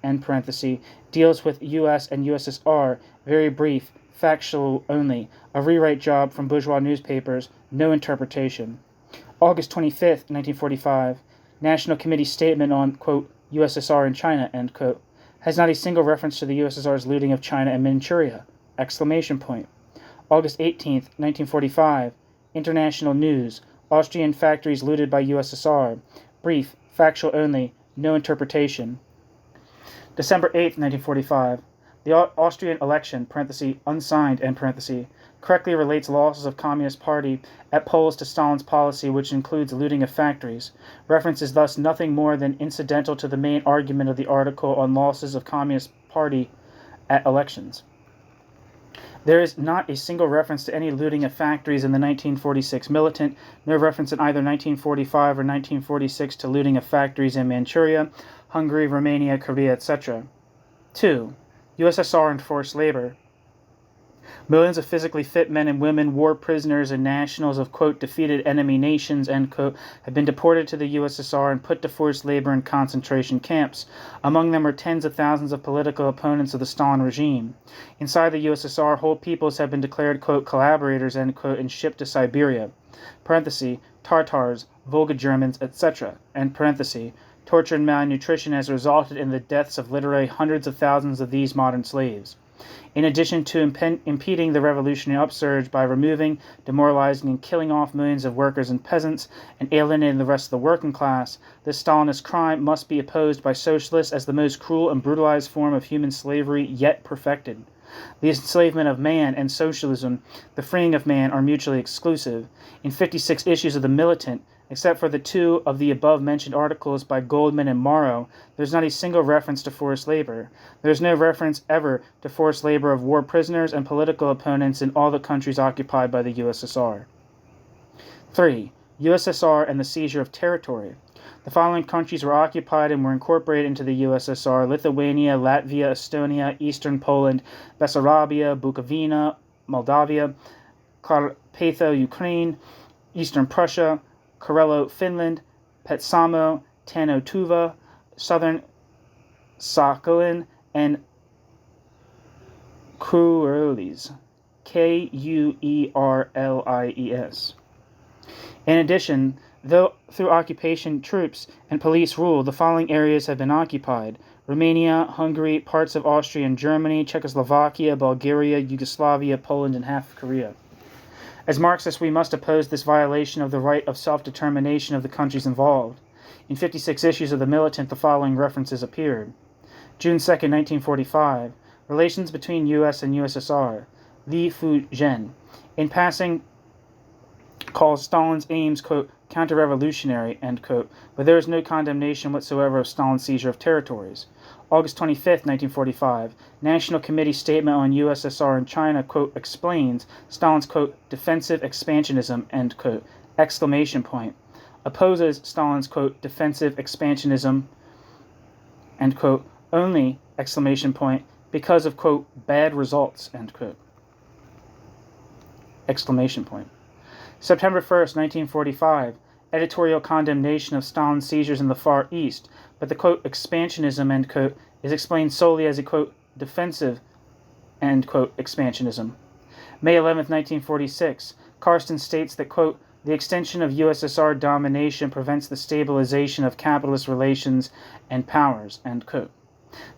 deals with U.S. and USSR, very brief, factual only, a rewrite job from bourgeois newspapers, no interpretation. August 25, 1945, National Committee statement on, quote, USSR and China, end quote, has not a single reference to the USSR's looting of China and Manchuria, exclamation point. August 18, 1945, International News, Austrian factories looted by USSR, brief, factual only, no interpretation. December 8, 1945, the Austrian election, unsigned, correctly relates losses of Communist Party at polls to Stalin's policy, which includes looting of factories. Reference is thus nothing more than incidental to the main argument of the article on losses of Communist Party at elections. There is not a single reference to any looting of factories in the 1946 Militant, no reference in either 1945 or 1946 to looting of factories in Manchuria, Hungary, Romania, Korea, etc. 2. USSR and forced labor. Millions of physically fit men and women, war prisoners, and nationals of, quote, defeated enemy nations, end quote, have been deported to the USSR and put to forced labor in concentration camps. Among them are tens of thousands of political opponents of the Stalin regime. Inside the USSR, whole peoples have been declared, quote, collaborators, end quote, and shipped to Siberia. Tartars, Volga Germans, etc., torture and malnutrition has resulted in the deaths of literally hundreds of thousands of these modern slaves. In addition to impeding the revolutionary upsurge by removing, demoralizing, and killing off millions of workers and peasants and alienating the rest of the working class, this Stalinist crime must be opposed by socialists as the most cruel and brutalized form of human slavery yet perfected. The enslavement of man and socialism, the freeing of man, are mutually exclusive. In 56 issues of the Militant, except for the 2 of the above-mentioned articles by Goldman and Morrow, there's not a single reference to forced labor. There's no reference ever to forced labor of war prisoners and political opponents in all the countries occupied by the USSR. 3. USSR and the seizure of territory. The following countries were occupied and were incorporated into the USSR: Lithuania, Latvia, Estonia, Eastern Poland, Bessarabia, Bukovina, Moldavia, Carpatho, Ukraine, Eastern Prussia, Karelo, Finland, Petsamo, Tanotuva, Southern Sakhalin, and Kuerlies, Kuerlies. In addition, though through occupation troops and police rule, the following areas have been occupied: Romania, Hungary, parts of Austria and Germany, Czechoslovakia, Bulgaria, Yugoslavia, Poland, and half of Korea. As Marxists, we must oppose this violation of the right of self-determination of the countries involved. In 56 issues of the Militant, the following references appeared. June 2, 1945, Relations between U.S. and USSR. Li Fu Zhen, in passing, calls Stalin's aims, quote, counter-revolutionary, end quote, but there is no condemnation whatsoever of Stalin's seizure of territories. August 25, 1945, National Committee statement on USSR and China, quote, explains Stalin's, quote, defensive expansionism, end quote, exclamation point, opposes Stalin's, quote, defensive expansionism, end quote, only, exclamation point, because of, quote, bad results, end quote, exclamation point. September 1st, 1945, editorial condemnation of Stalin's seizures in the Far East, but the, quote, expansionism, end quote, is explained solely as a, quote, defensive, end quote, expansionism. May 11th, 1946, Karsten states that, quote, the extension of USSR domination prevents the stabilization of capitalist relations and powers, end quote.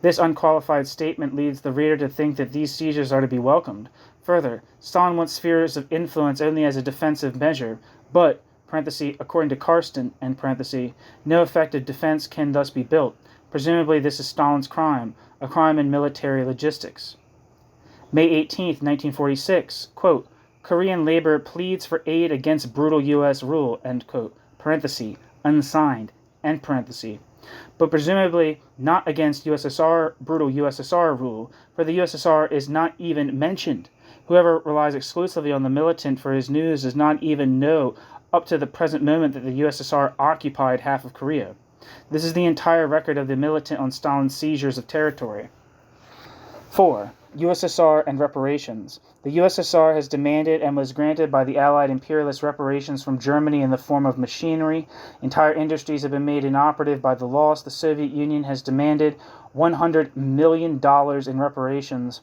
This unqualified statement leads the reader to think that these seizures are to be welcomed. Further, Stalin wants spheres of influence only as a defensive measure, but, according to Karsten, no effective defense can thus be built. Presumably this is Stalin's crime, a crime in military logistics. May 18, 1946, quote, Korean labor pleads for aid against brutal U.S. rule, end quote, unsigned, end parenthesis. But presumably not against brutal USSR rule, for the USSR is not even mentioned. Whoever relies exclusively on the militant for his news does not even know up to the present moment that the USSR occupied half of Korea. This is the entire record of the militant on Stalin's seizures of territory. 4. USSR and reparations. The USSR has demanded and was granted by the Allied imperialist reparations from Germany in the form of machinery. Entire industries have been made inoperative by the loss. The Soviet Union has demanded $100 million in reparations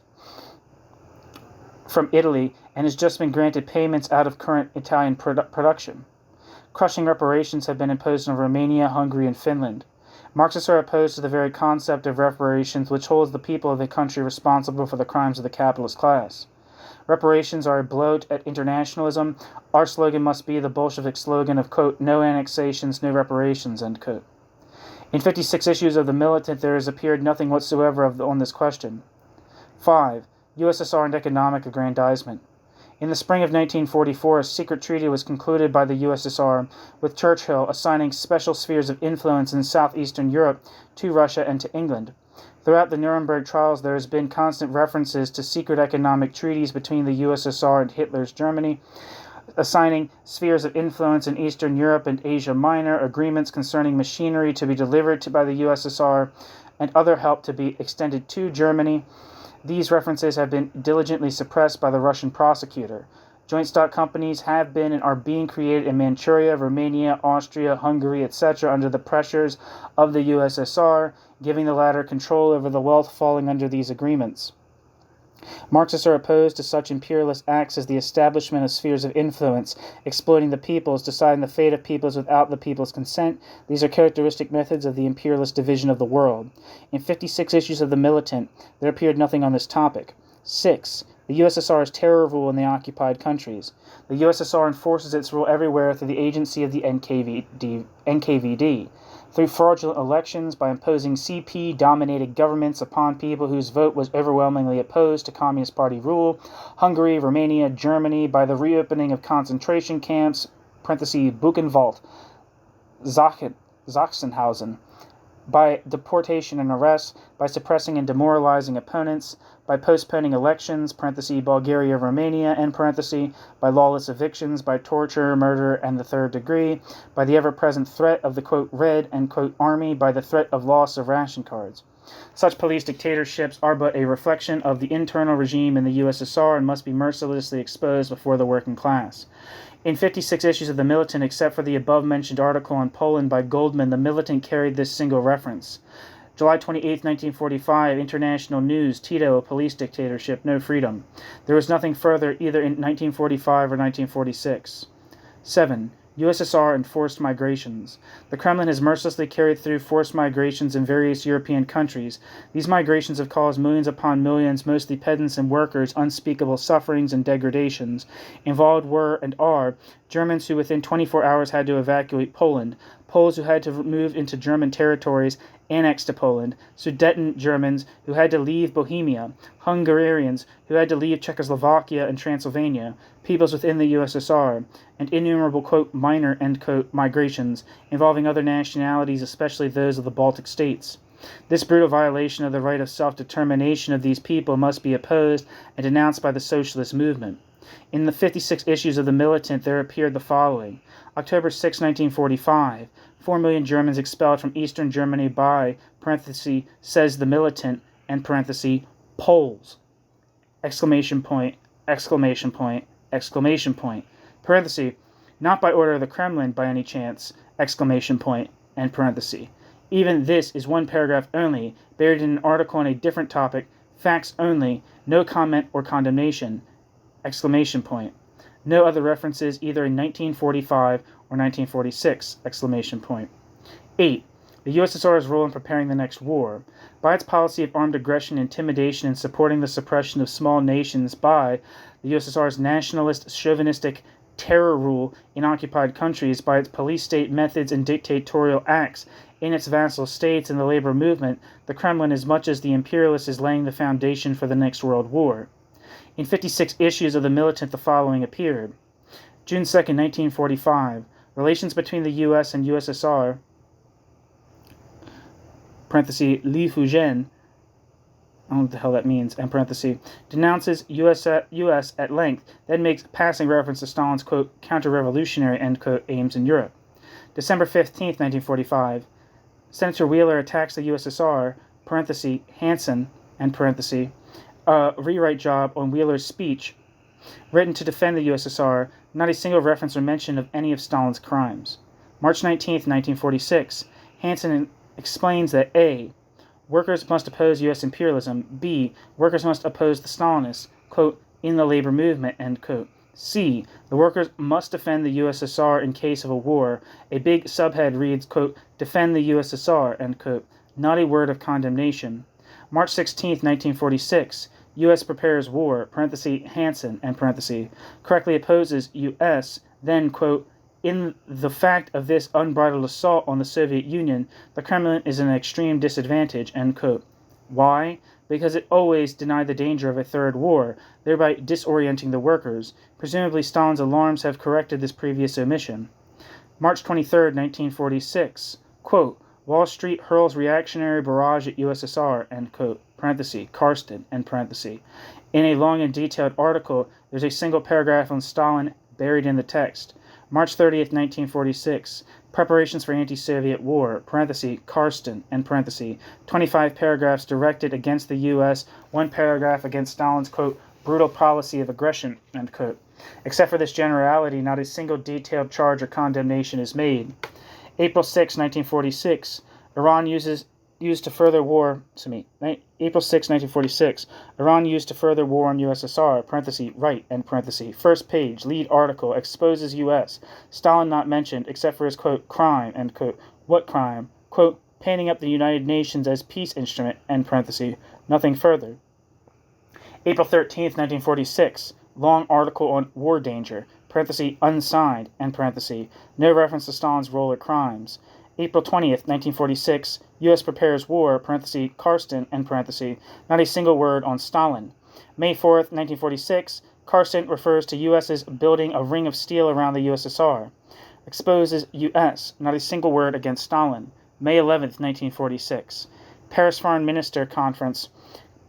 from Italy and has just been granted payments out of current Italian production. Crushing reparations have been imposed on Romania, Hungary, and Finland. Marxists are opposed to the very concept of reparations, which holds the people of the country responsible for the crimes of the capitalist class. Reparations are a bloat at internationalism. Our slogan must be the Bolshevik slogan of, quote, no annexations, no reparations, end quote. In 56 issues of The Militant, there has appeared nothing whatsoever on this question. 5. USSR and economic aggrandizement. In the spring of 1944, a secret treaty was concluded by the USSR with Churchill assigning special spheres of influence in southeastern Europe to Russia and to England. Throughout the Nuremberg trials, there has been constant references to secret economic treaties between the USSR and Hitler's Germany, assigning spheres of influence in Eastern Europe and Asia Minor, agreements concerning machinery to be delivered by the USSR, and other help to be extended to Germany. These references have been diligently suppressed by the Russian prosecutor. Joint stock companies have been and are being created in Manchuria, Romania, Austria, Hungary, etc. under the pressures of the USSR, giving the latter control over the wealth falling under these agreements. Marxists are opposed to such imperialist acts as the establishment of spheres of influence, exploiting the peoples, deciding the fate of peoples without the people's consent. These are characteristic methods of the imperialist division of the world. In 56 issues of The Militant, there appeared nothing on this topic. 6. The USSR's terror rule in the occupied countries. The USSR enforces its rule everywhere through the agency of the NKVD. Through fraudulent elections, by imposing CP-dominated governments upon people whose vote was overwhelmingly opposed to Communist Party rule, Hungary, Romania, Germany, by the reopening of concentration camps, Buchenwald, Sachsenhausen, by deportation and arrest, by suppressing and demoralizing opponents, by postponing elections, Bulgaria, Romania, end by lawless evictions, by torture, murder, and the third degree, by the ever-present threat of the, quote, red, end quote, army, by the threat of loss of ration cards. Such police dictatorships are but a reflection of the internal regime in the USSR and must be mercilessly exposed before the working class. In 56 issues of The Militant, except for the above-mentioned article on Poland by Goldman, The Militant carried this single reference. July 28, 1945, International News, Tito, a police dictatorship, no freedom. There was nothing further either in 1945 or 1946. 7. USSR and forced migrations. The Kremlin has mercilessly carried through forced migrations in various European countries. These migrations have caused millions upon millions, mostly peasants and workers, unspeakable sufferings and degradations. Involved were and are Germans who within 24 hours had to evacuate Poland, Poles who had to move into German territories annexed to Poland, Sudeten Germans who had to leave Bohemia, Hungarians who had to leave Czechoslovakia and Transylvania, peoples within the USSR, and innumerable, quote, minor, end quote, migrations involving other nationalities, especially those of the Baltic states. This brutal violation of the right of self-determination of these people must be opposed and denounced by the socialist movement. In the 56 issues of The Militant, there appeared the following. October 6, 1945, 4 million Germans expelled from eastern Germany by, says The Militant, end Poles, exclamation point, exclamation point, exclamation point, not by order of the Kremlin by any chance, exclamation point, end parenthesis. Even this is one paragraph only, buried in an article on a different topic, facts only, no comment or condemnation, exclamation point. No other references either in 1945 or 1946, exclamation point. 8. The USSR's role in preparing the next war. By its policy of armed aggression, intimidation, and supporting the suppression of small nations by the USSR's nationalist, chauvinistic terror rule in occupied countries by its police state methods and dictatorial acts in its vassal states and the labor movement, the Kremlin, as much as the imperialist, is laying the foundation for the next world war. In 56 issues of the Militant, the following appeared. June 2nd, 1945, relations between the U.S. and USSR, parenthesis, Li Fujian, I don't know what the hell that means, and parenthesis, denounces U.S. at length, then makes passing reference to Stalin's, quote, counter-revolutionary, end quote, aims in Europe. December 15th, 1945, Senator Wheeler attacks the USSR, parenthesis, Hansen, and parenthesis, a rewrite job on Wheeler's speech, written to defend the USSR, not a single reference or mention of any of Stalin's crimes. March 19th, 1946, Hansen explains that A, workers must oppose U.S. imperialism, B, workers must oppose the Stalinists, quote, in the labor movement, end quote. C, the workers must defend the USSR in case of a war. A big subhead reads, quote, defend the USSR, end quote. Not a word of condemnation. March 16th, 1946, U.S. prepares war, parenthesis, Hansen, and parenthesis, correctly opposes U.S., then, quote, in the fact of this unbridled assault on the Soviet Union, the Kremlin is in an extreme disadvantage, end quote. Why? Because it always denied the danger of a third war, thereby disorienting the workers. Presumably Stalin's alarms have corrected this previous omission. March 23rd, 1946, quote, Wall Street hurls reactionary barrage at USSR, end quote, parenthesis, Karsten, end parenthesis. In a long and detailed article, there's a single paragraph on Stalin buried in the text. March 30th, 1946, preparations for anti-Soviet war, parenthesis, Karsten, end parenthesis, 25 paragraphs directed against the U.S., one paragraph against Stalin's, quote, brutal policy of aggression, end quote. Except for this generality, not a single detailed charge or condemnation is made. April 6, 1946, Iran used to further war, April 6, 1946, Iran used to further war on USSR, parenthesis, right, end parenthesis, first page, lead article, exposes U.S., Stalin not mentioned, except for his, quote, crime, end quote. What crime? Quote, painting up the United Nations as peace instrument, end parenthesis, nothing further. April 13th, 1946, long article on war danger, parenthesis, unsigned, end parenthesis, no reference to Stalin's role or crimes. April 20th, 1946, U.S. prepares war, parenthesis, Karsten, end parenthesis, not a single word on Stalin. May 4th, 1946, Karsten refers to U.S.'s building a ring of steel around the USSR. Exposes U.S., not a single word against Stalin. May 11th, 1946, Paris Foreign Minister Conference,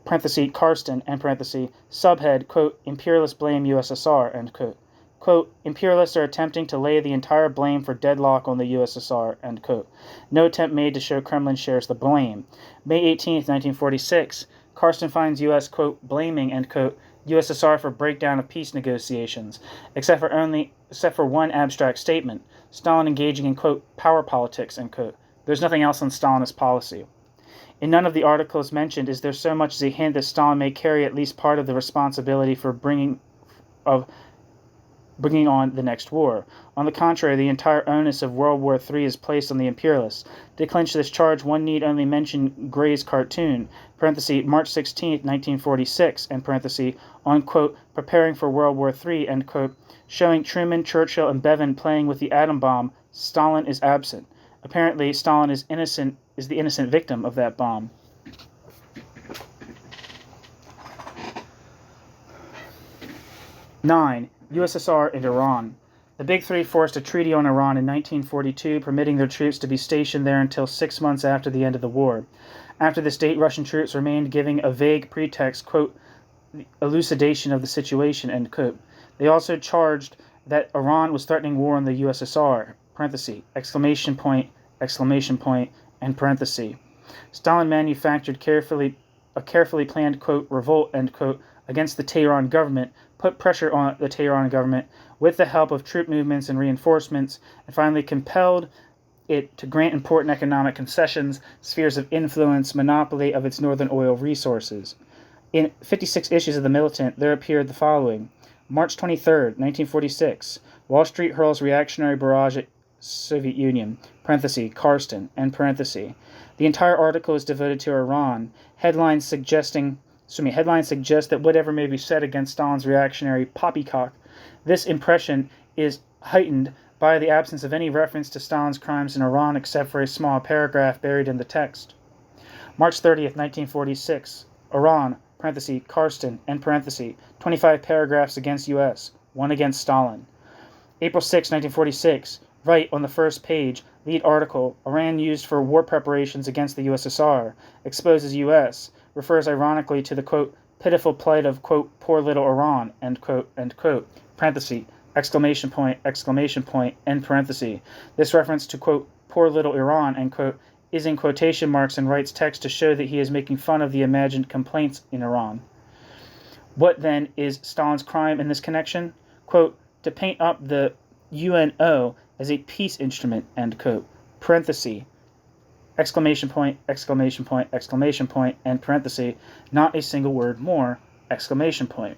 parenthesis, Karsten, end parenthesis, subhead, quote, imperialists blame USSR, end quote. Quote, imperialists are attempting to lay the entire blame for deadlock on the USSR, end quote. No attempt made to show Kremlin shares the blame. May 18th, 1946, Karsten finds U.S., quote, blaming, end quote, USSR for breakdown of peace negotiations, except for one abstract statement, Stalin engaging in, quote, power politics, end quote. There's nothing else on Stalinist policy. In none of the articles mentioned is there so much as a hint that Stalin may carry at least part of the responsibility for bringing on the next war. On the contrary, the entire onus of World War III is placed on the imperialists. To clinch this charge, one need only mention Gray's cartoon, parenthesis, March 16, 1946, end parenthesis, on, quote, preparing for World War III, end quote, showing Truman, Churchill, and Bevin playing with the atom bomb. Stalin is absent. Apparently, Stalin is the innocent victim of that bomb. 9. USSR and Iran. The Big Three forced a treaty on Iran in 1942, permitting their troops to be stationed there until 6 months after the end of the war. After this date, Russian troops remained, giving a vague pretext, quote, elucidation of the situation, end quote. They also charged that Iran was threatening war on the USSR, parenthesis, exclamation point, and parenthesis. Stalin manufactured a carefully planned, quote, revolt, end quote, against the Tehran government, put pressure on the Tehran government with the help of troop movements and reinforcements, and finally compelled it to grant important economic concessions, spheres of influence, monopoly of its northern oil resources. In 56 issues of The Militant, there appeared the following. March 23rd, 1946, Wall Street hurls reactionary barrage at Soviet Union, parenthesis, Karsten, end parenthesis. The entire article is devoted to Iran, headlines suggesting Headlines suggest that whatever may be said against Stalin's reactionary poppycock, this impression is heightened by the absence of any reference to Stalin's crimes in Iran except for a small paragraph buried in the text. March 30th, 1946, Iran, Karsten, 25 paragraphs against U.S., 1 against Stalin. April 6, 1946, right on the first page, lead article, Iran used for war preparations against the USSR, exposes U.S., refers ironically to the, quote, pitiful plight of, quote, poor little Iran, end quote, exclamation point, end parenthesis. This reference to, quote, poor little Iran, end quote, is in quotation marks and writes text to show that he is making fun of the imagined complaints in Iran. What, then, is Stalin's crime in this connection? Quote, to paint up the UNO as a peace instrument, end quote, parenthesis, exclamation point, end parenthesis, not a single word more, exclamation point.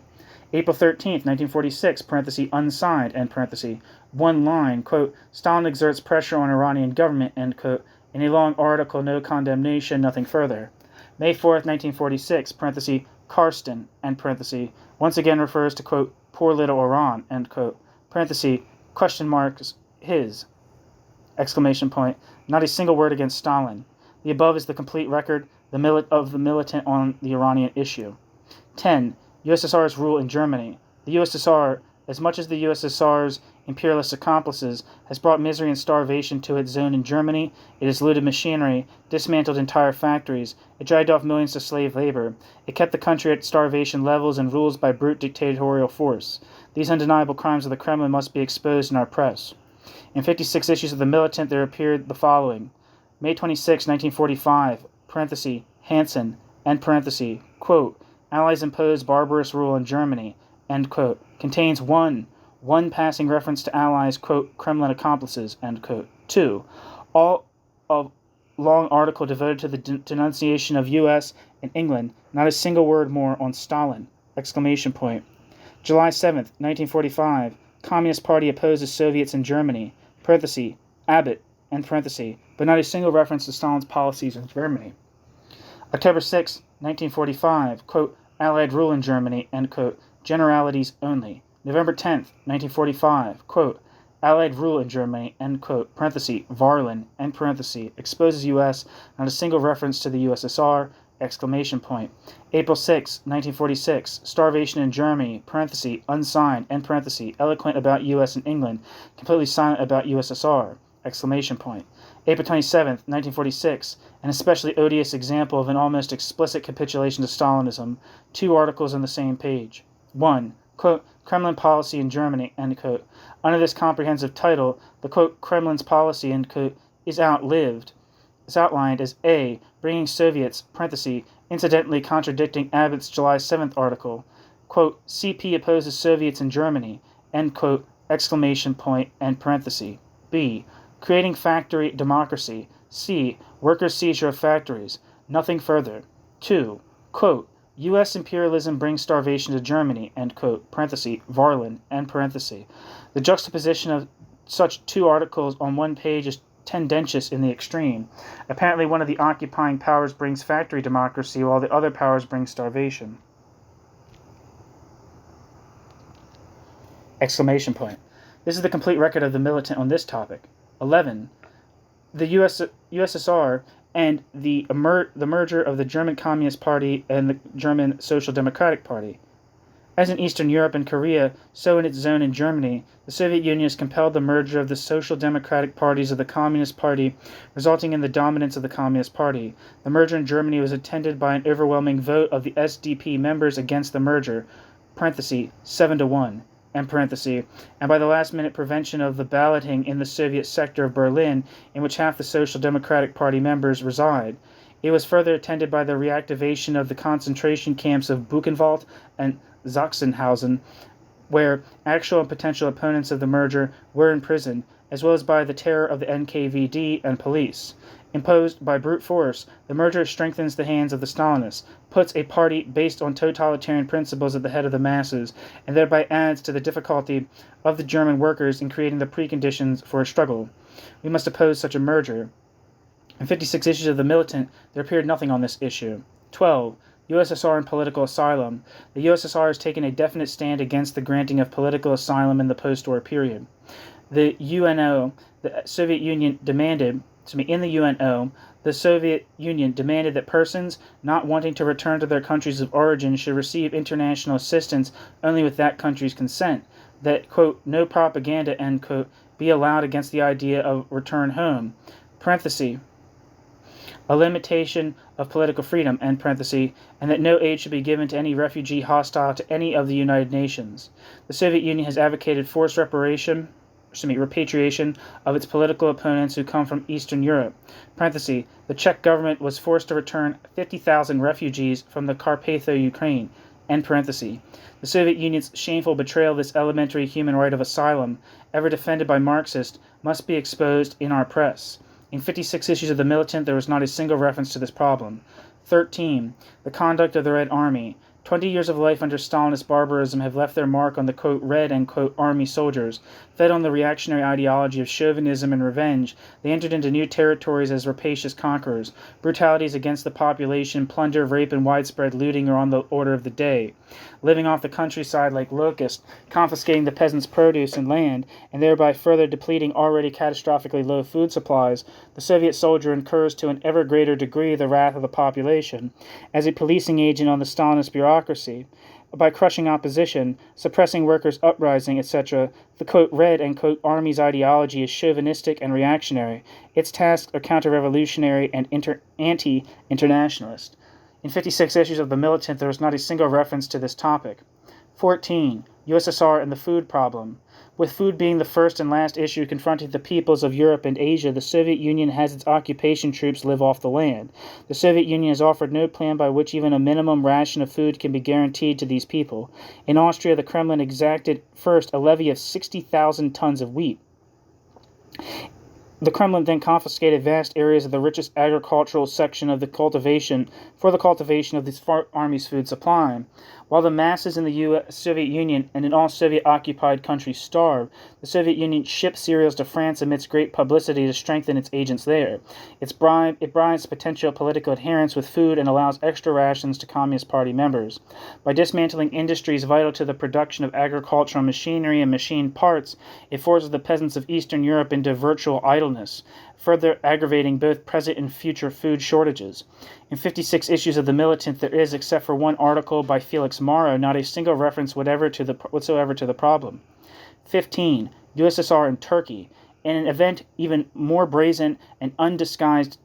April 13th, 1946, parenthesis, unsigned, end parenthesis, one line, quote, Stalin exerts pressure on Iranian government, end quote, in a long article, no condemnation, nothing further. May 4th, 1946, parenthesis, Karsten, end parenthesis, once again refers to, quote, poor little Iran, end quote, parenthesis, question marks, his, exclamation point, not a single word against Stalin. The above is the complete record of the militant on the Iranian issue. 10. USSR's rule in Germany. The USSR, as much as the USSR's imperialist accomplices, has brought misery and starvation to its zone in Germany. It has looted machinery, dismantled entire factories, it dragged off millions to slave labor. It kept the country at starvation levels and rules by brute dictatorial force. These undeniable crimes of the Kremlin must be exposed in our press. In 56 issues of The Militant, there appeared the following. May 26, 1945, parenthesis, Hansen, end parenthesis, quote, Allies impose barbarous rule in Germany, end quote, contains one passing reference to Allies, quote, Kremlin accomplices, end quote. 2. All of long article devoted to the denunciation of U.S. and England, not a single word more on Stalin, exclamation point. July 7th, 1945, Communist Party opposes Soviets in Germany, parenthesis, Abbott, end parenthesis, but not a single reference to Stalin's policies in Germany. October 6, 1945, quote, Allied rule in Germany, end quote, generalities only. November 10th, 1945, quote, Allied rule in Germany, end quote, parenthesis, Varlin, end parenthesis, exposes U.S., not a single reference to the USSR, exclamation point. April 6, 1946, starvation in Germany, parenthesis, unsigned, end parenthesis, eloquent about U.S. and England, completely silent about USSR, exclamation point. April 27, 1946, an especially odious example of an almost explicit capitulation to Stalinism, 2 articles on the same page. 1, quote, Kremlin policy in Germany, end quote. Under this comprehensive title, the, quote, Kremlin's policy, end quote, is outlined as A, bringing Soviets, parenthesis, incidentally contradicting Abbott's July 7th article, quote, CP opposes Soviets in Germany, end quote, exclamation point, end parenthesis. B, creating factory democracy. C, workers' seizure of factories. Nothing further. 2, quote, U.S. imperialism brings starvation to Germany, end quote, parenthesis, Varlin, end parenthesis. The juxtaposition of such 2 articles on one page is tendentious in the extreme. Apparently one of the occupying powers brings factory democracy while the other powers bring starvation. Exclamation point. This is the complete record of The Militant on this topic. 11. The USSR and the merger of the German Communist Party and the German Social Democratic Party. As in Eastern Europe and Korea, so in its zone in Germany, the Soviet Union has compelled the merger of the social democratic parties of the Communist Party, resulting in the dominance of the Communist Party. The merger in Germany was attended by an overwhelming vote of the SDP members against the merger, parenthesis, 7-1, end parenthesis, and by the last-minute prevention of the balloting in the Soviet sector of Berlin, in which half the Social Democratic Party members reside. It was further attended by the reactivation of the concentration camps of Buchenwald and Sachsenhausen, where actual and potential opponents of the merger were imprisoned, as well as by the terror of the NKVD and police. Imposed by brute force, the merger strengthens the hands of the Stalinists, puts a party based on totalitarian principles at the head of the masses, and thereby adds to the difficulty of the German workers in creating the preconditions for a struggle. We must oppose such a merger. In 56 issues of The Militant, there appeared nothing on this issue. 12. USSR and political asylum. The USSR has taken a definite stand against the granting of political asylum in the post-war period. The UNO, the Soviet Union demanded, in the UNO, the Soviet Union demanded that persons not wanting to return to their countries of origin should receive international assistance only with that country's consent, that, quote, no propaganda, end quote, be allowed against the idea of return home, parenthesis, a limitation of political freedom, end parenthesis, and that no aid should be given to any refugee hostile to any of the United Nations. The Soviet Union has advocated forced repatriation of its political opponents who come from Eastern Europe. Parenthesis, the Czech government was forced to return 50,000 refugees from the Carpatho-Ukraine. End parenthesis. The Soviet Union's shameful betrayal of this elementary human right of asylum, ever defended by Marxists, must be exposed in our press. In 56 issues of The Militant, there was not a single reference to this problem. 13. The conduct of the Red Army. 20 years of life under Stalinist barbarism have left their mark on the, quote, red, end quote, army soldiers. Fed on the reactionary ideology of chauvinism and revenge, they entered into new territories as rapacious conquerors. Brutalities against the population, plunder, rape, and widespread looting are on the order of the day. Living off the countryside like locusts, confiscating the peasants' produce and land, and thereby further depleting already catastrophically low food supplies, the Soviet soldier incurs to an ever greater degree the wrath of the population. As a policing agent on the Stalinist bureaucracy, by crushing opposition, suppressing workers' uprising, etc., the, quote, red, end quote, army's ideology is chauvinistic and reactionary. Its tasks are counter-revolutionary and anti-internationalist. In 56 issues of The Militant, there was not a single reference to this topic. 14. USSR and the food problem. With food being the first and last issue confronting the peoples of Europe and Asia, the Soviet Union has its occupation troops live off the land. The Soviet Union has offered no plan by which even a minimum ration of food can be guaranteed to these people. In Austria, the Kremlin exacted first a levy of 60,000 tons of wheat. The Kremlin then confiscated vast areas of the richest agricultural section of the cultivation of this army's food supply. While the masses in the Soviet Union and in all Soviet-occupied countries starve, the Soviet Union shipped cereals to France amidst great publicity to strengthen its agents there. It bribes potential political adherents with food and allows extra rations to Communist Party members. By dismantling industries vital to the production of agricultural machinery and machine parts, it forces the peasants of Eastern Europe into virtual idleness, further aggravating both present and future food shortages. In 56 issues of The Militant, there is, except for one article by Felix Morrow, not a single reference whatsoever to the problem. 15. USSR and Turkey. In an event even more brazen and undisguised,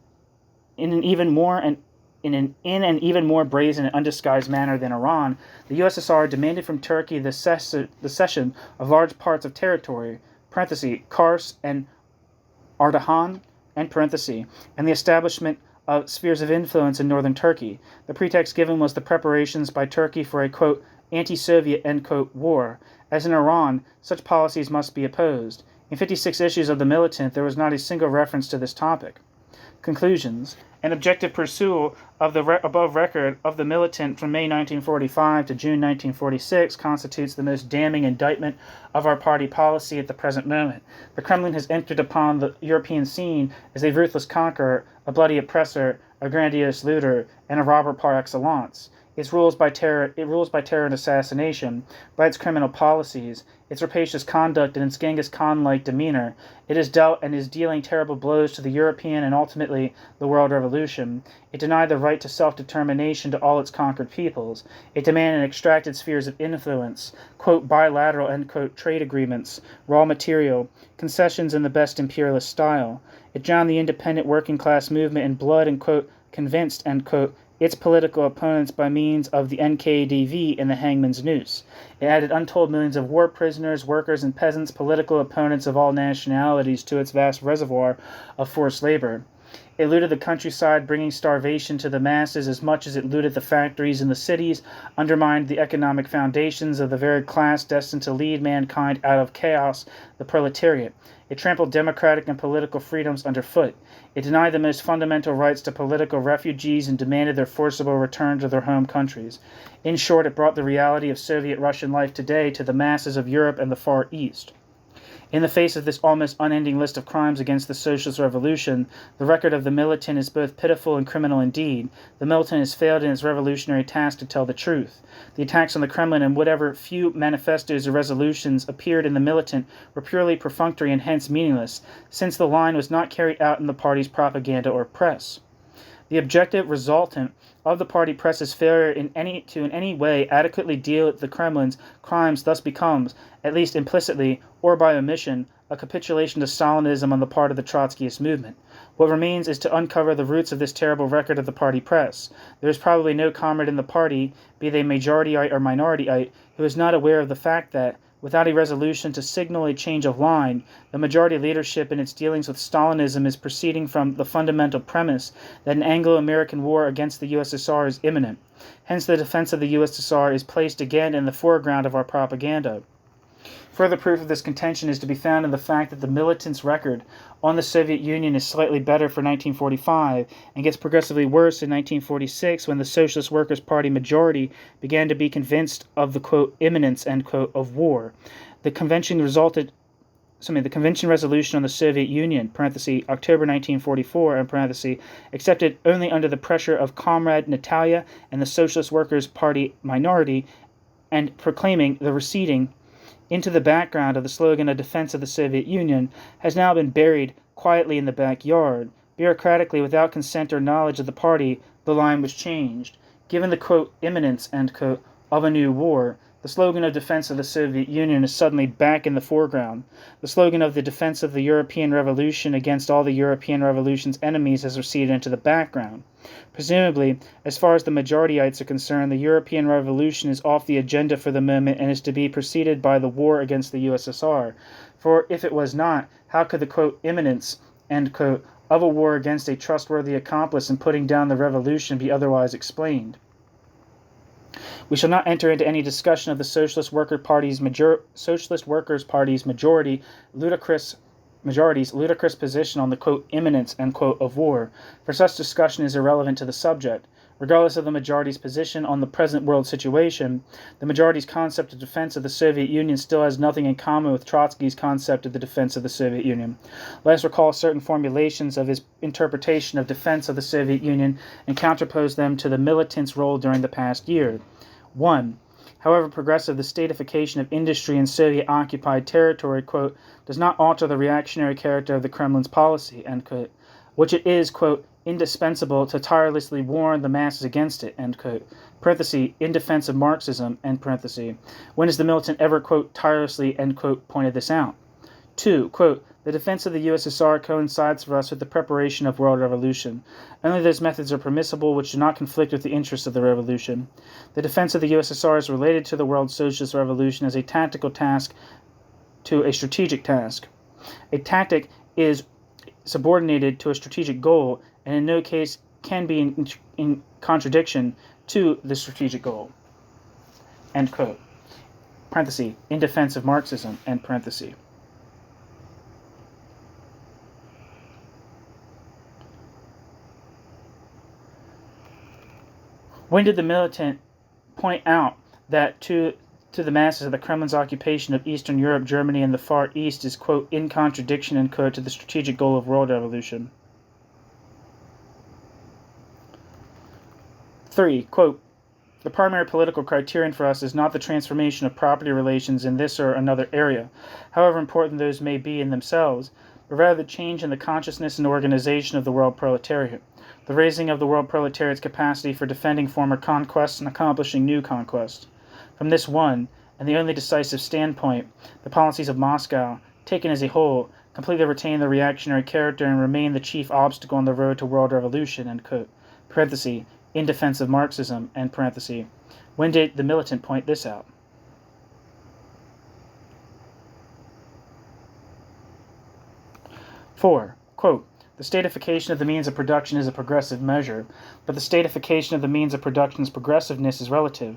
in an even more brazen and undisguised manner than Iran, the USSR demanded from Turkey the cession of large parts of territory, parenthesis, Kars and Ardahan, end parenthesis, and the establishment of spheres of influence in northern Turkey. The pretext given was the preparations by Turkey for a, quote, anti-Soviet, end quote, war. As in Iran, such policies must be opposed. In 56 issues of The Militant, there was not a single reference to this topic. Conclusions. An objective pursuit of the above record of The Militant from May 1945 to June 1946 constitutes the most damning indictment of our party policy at the present moment. The Kremlin has entered upon the European scene as a ruthless conqueror, a bloody oppressor, a grandiose looter, and a robber par excellence. It rules by terror and assassination, by its criminal policies, its rapacious conduct, and its Genghis Khan-like demeanor. It has dealt and is dealing terrible blows to the European and ultimately the world revolution. It denied the right to self-determination to all its conquered peoples. It demanded and extracted spheres of influence, quote, bilateral, end quote, trade agreements, raw material, concessions in the best imperialist style. It drowned the independent working class movement in blood and, quote, convinced, end quote, its political opponents by means of the NKVD and the hangman's noose. It added untold millions of war prisoners, workers, and peasants, political opponents of all nationalities, to its vast reservoir of forced labor. It looted the countryside, bringing starvation to the masses as much as it looted the factories in the cities, undermined the economic foundations of the very class destined to lead mankind out of chaos, the proletariat. It trampled democratic and political freedoms underfoot. It denied the most fundamental rights to political refugees and demanded their forcible return to their home countries. In short, it brought the reality of Soviet Russian life today to the masses of Europe and the Far East. In the face of this almost unending list of crimes against the socialist revolution, the record of the militant is both pitiful and criminal indeed. The militant has failed in its revolutionary task to tell the truth. The attacks on the Kremlin and whatever few manifestos or resolutions appeared in the militant were purely perfunctory and hence meaningless, since the line was not carried out in the party's propaganda or press. The objective resultant of the party press's failure in any way adequately deal with the Kremlin's crimes thus becomes, at least implicitly or by omission, a capitulation to Stalinism on the part of the Trotskyist movement. What remains is to uncover the roots of this terrible record of the party press. There is probably no comrade in the party, be they majorityite or minorityite, who is not aware of the fact that, without a resolution to signal a change of line, the majority leadership in its dealings with Stalinism is proceeding from the fundamental premise that an Anglo-American war against the USSR is imminent. Hence the defense of the USSR is placed again in the foreground of our propaganda. Further proof of this contention is to be found in the fact that the militants' record on the Soviet Union is slightly better for 1945 and gets progressively worse in 1946 when the Socialist Workers' Party majority began to be convinced of the, quote, imminence, end quote, of war. The convention resolution on the Soviet Union, parenthesis, October 1944, end parenthesis, accepted only under the pressure of Comrade Natalia and the Socialist Workers' Party minority, and proclaiming the receding into the background of the slogan of defense of the Soviet Union, has now been buried quietly in the backyard. Bureaucratically, without consent or knowledge of the party, the line was changed. Given the, quote, imminence, end quote, of a new war, the slogan of defense of the Soviet Union is suddenly back in the foreground. The slogan of the defense of the European Revolution against all the European Revolution's enemies has receded into the background. Presumably, as far as the majorityites are concerned, the European Revolution is off the agenda for the moment and is to be preceded by the war against the USSR. For if it was not, how could the, quote, imminence, end quote, of a war against a trustworthy accomplice in putting down the revolution be otherwise explained? We shall not enter into any discussion of the Socialist Workers' Party's majority's ludicrous position on the, quote, imminence, end quote, of war, for such discussion is irrelevant to the subject. Regardless of the majority's position on the present world situation, the majority's concept of defense of the Soviet Union still has nothing in common with Trotsky's concept of the defense of the Soviet Union. Let us recall certain formulations of his interpretation of defense of the Soviet Union and counterpose them to the militants' role during the past year. 1. However progressive the statification of industry in Soviet-occupied territory, quote, does not alter the reactionary character of the Kremlin's policy, end quote, which it is, quote, indispensable to tirelessly warn the masses against it, end quote, parenthesis, in defense of Marxism, end parenthesis. When has the militant ever, quote, tirelessly, end quote, pointed this out? 2, quote, the defense of the USSR coincides for us with the preparation of world revolution. Only those methods are permissible which do not conflict with the interests of the revolution. The defense of the USSR is related to the world socialist revolution as a tactical task to a strategic task. A tactic is subordinated to a strategic goal and in no case can be in contradiction to the strategic goal. End quote. Parenthesis, in defense of Marxism, end parenthesis. When did the militant point out that to the masses of the Kremlin's occupation of Eastern Europe, Germany, and the Far East is, quote, in contradiction, end quote, to the strategic goal of world revolution? 3, quote, the primary political criterion for us is not the transformation of property relations in this or another area, however important those may be in themselves, but rather the change in the consciousness and organization of the world proletariat, the raising of the world proletariat's capacity for defending former conquests and accomplishing new conquests. From this one, and the only decisive standpoint, the policies of Moscow, taken as a whole, completely retain their reactionary character and remain the chief obstacle on the road to world revolution, end quote, parenthesis, in defense of Marxism, end parenthesis. When did the militant point this out? 4, quote, the statification of the means of production is a progressive measure, but the statification of the means of production's progressiveness is relative.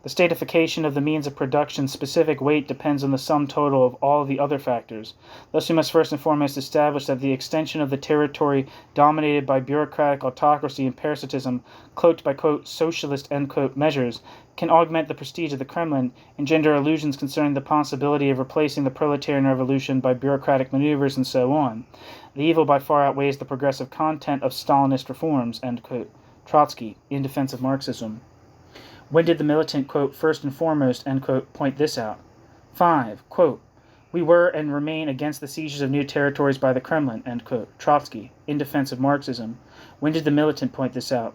The statification of the means of production's specific weight depends on the sum total of all the other factors. Thus, we must first and foremost establish that the extension of the territory dominated by bureaucratic autocracy and parasitism, cloaked by, quote, socialist, end quote, measures, can augment the prestige of the Kremlin, engender illusions concerning the possibility of replacing the proletarian revolution by bureaucratic maneuvers, and so on. The evil by far outweighs the progressive content of Stalinist reforms, end quote. Trotsky, In Defense of Marxism. When did the militant, quote, first and foremost, end quote, point this out? 5. Quote, we were and remain against the seizures of new territories by the Kremlin, end quote. Trotsky, In Defense of Marxism. When did the militant point this out?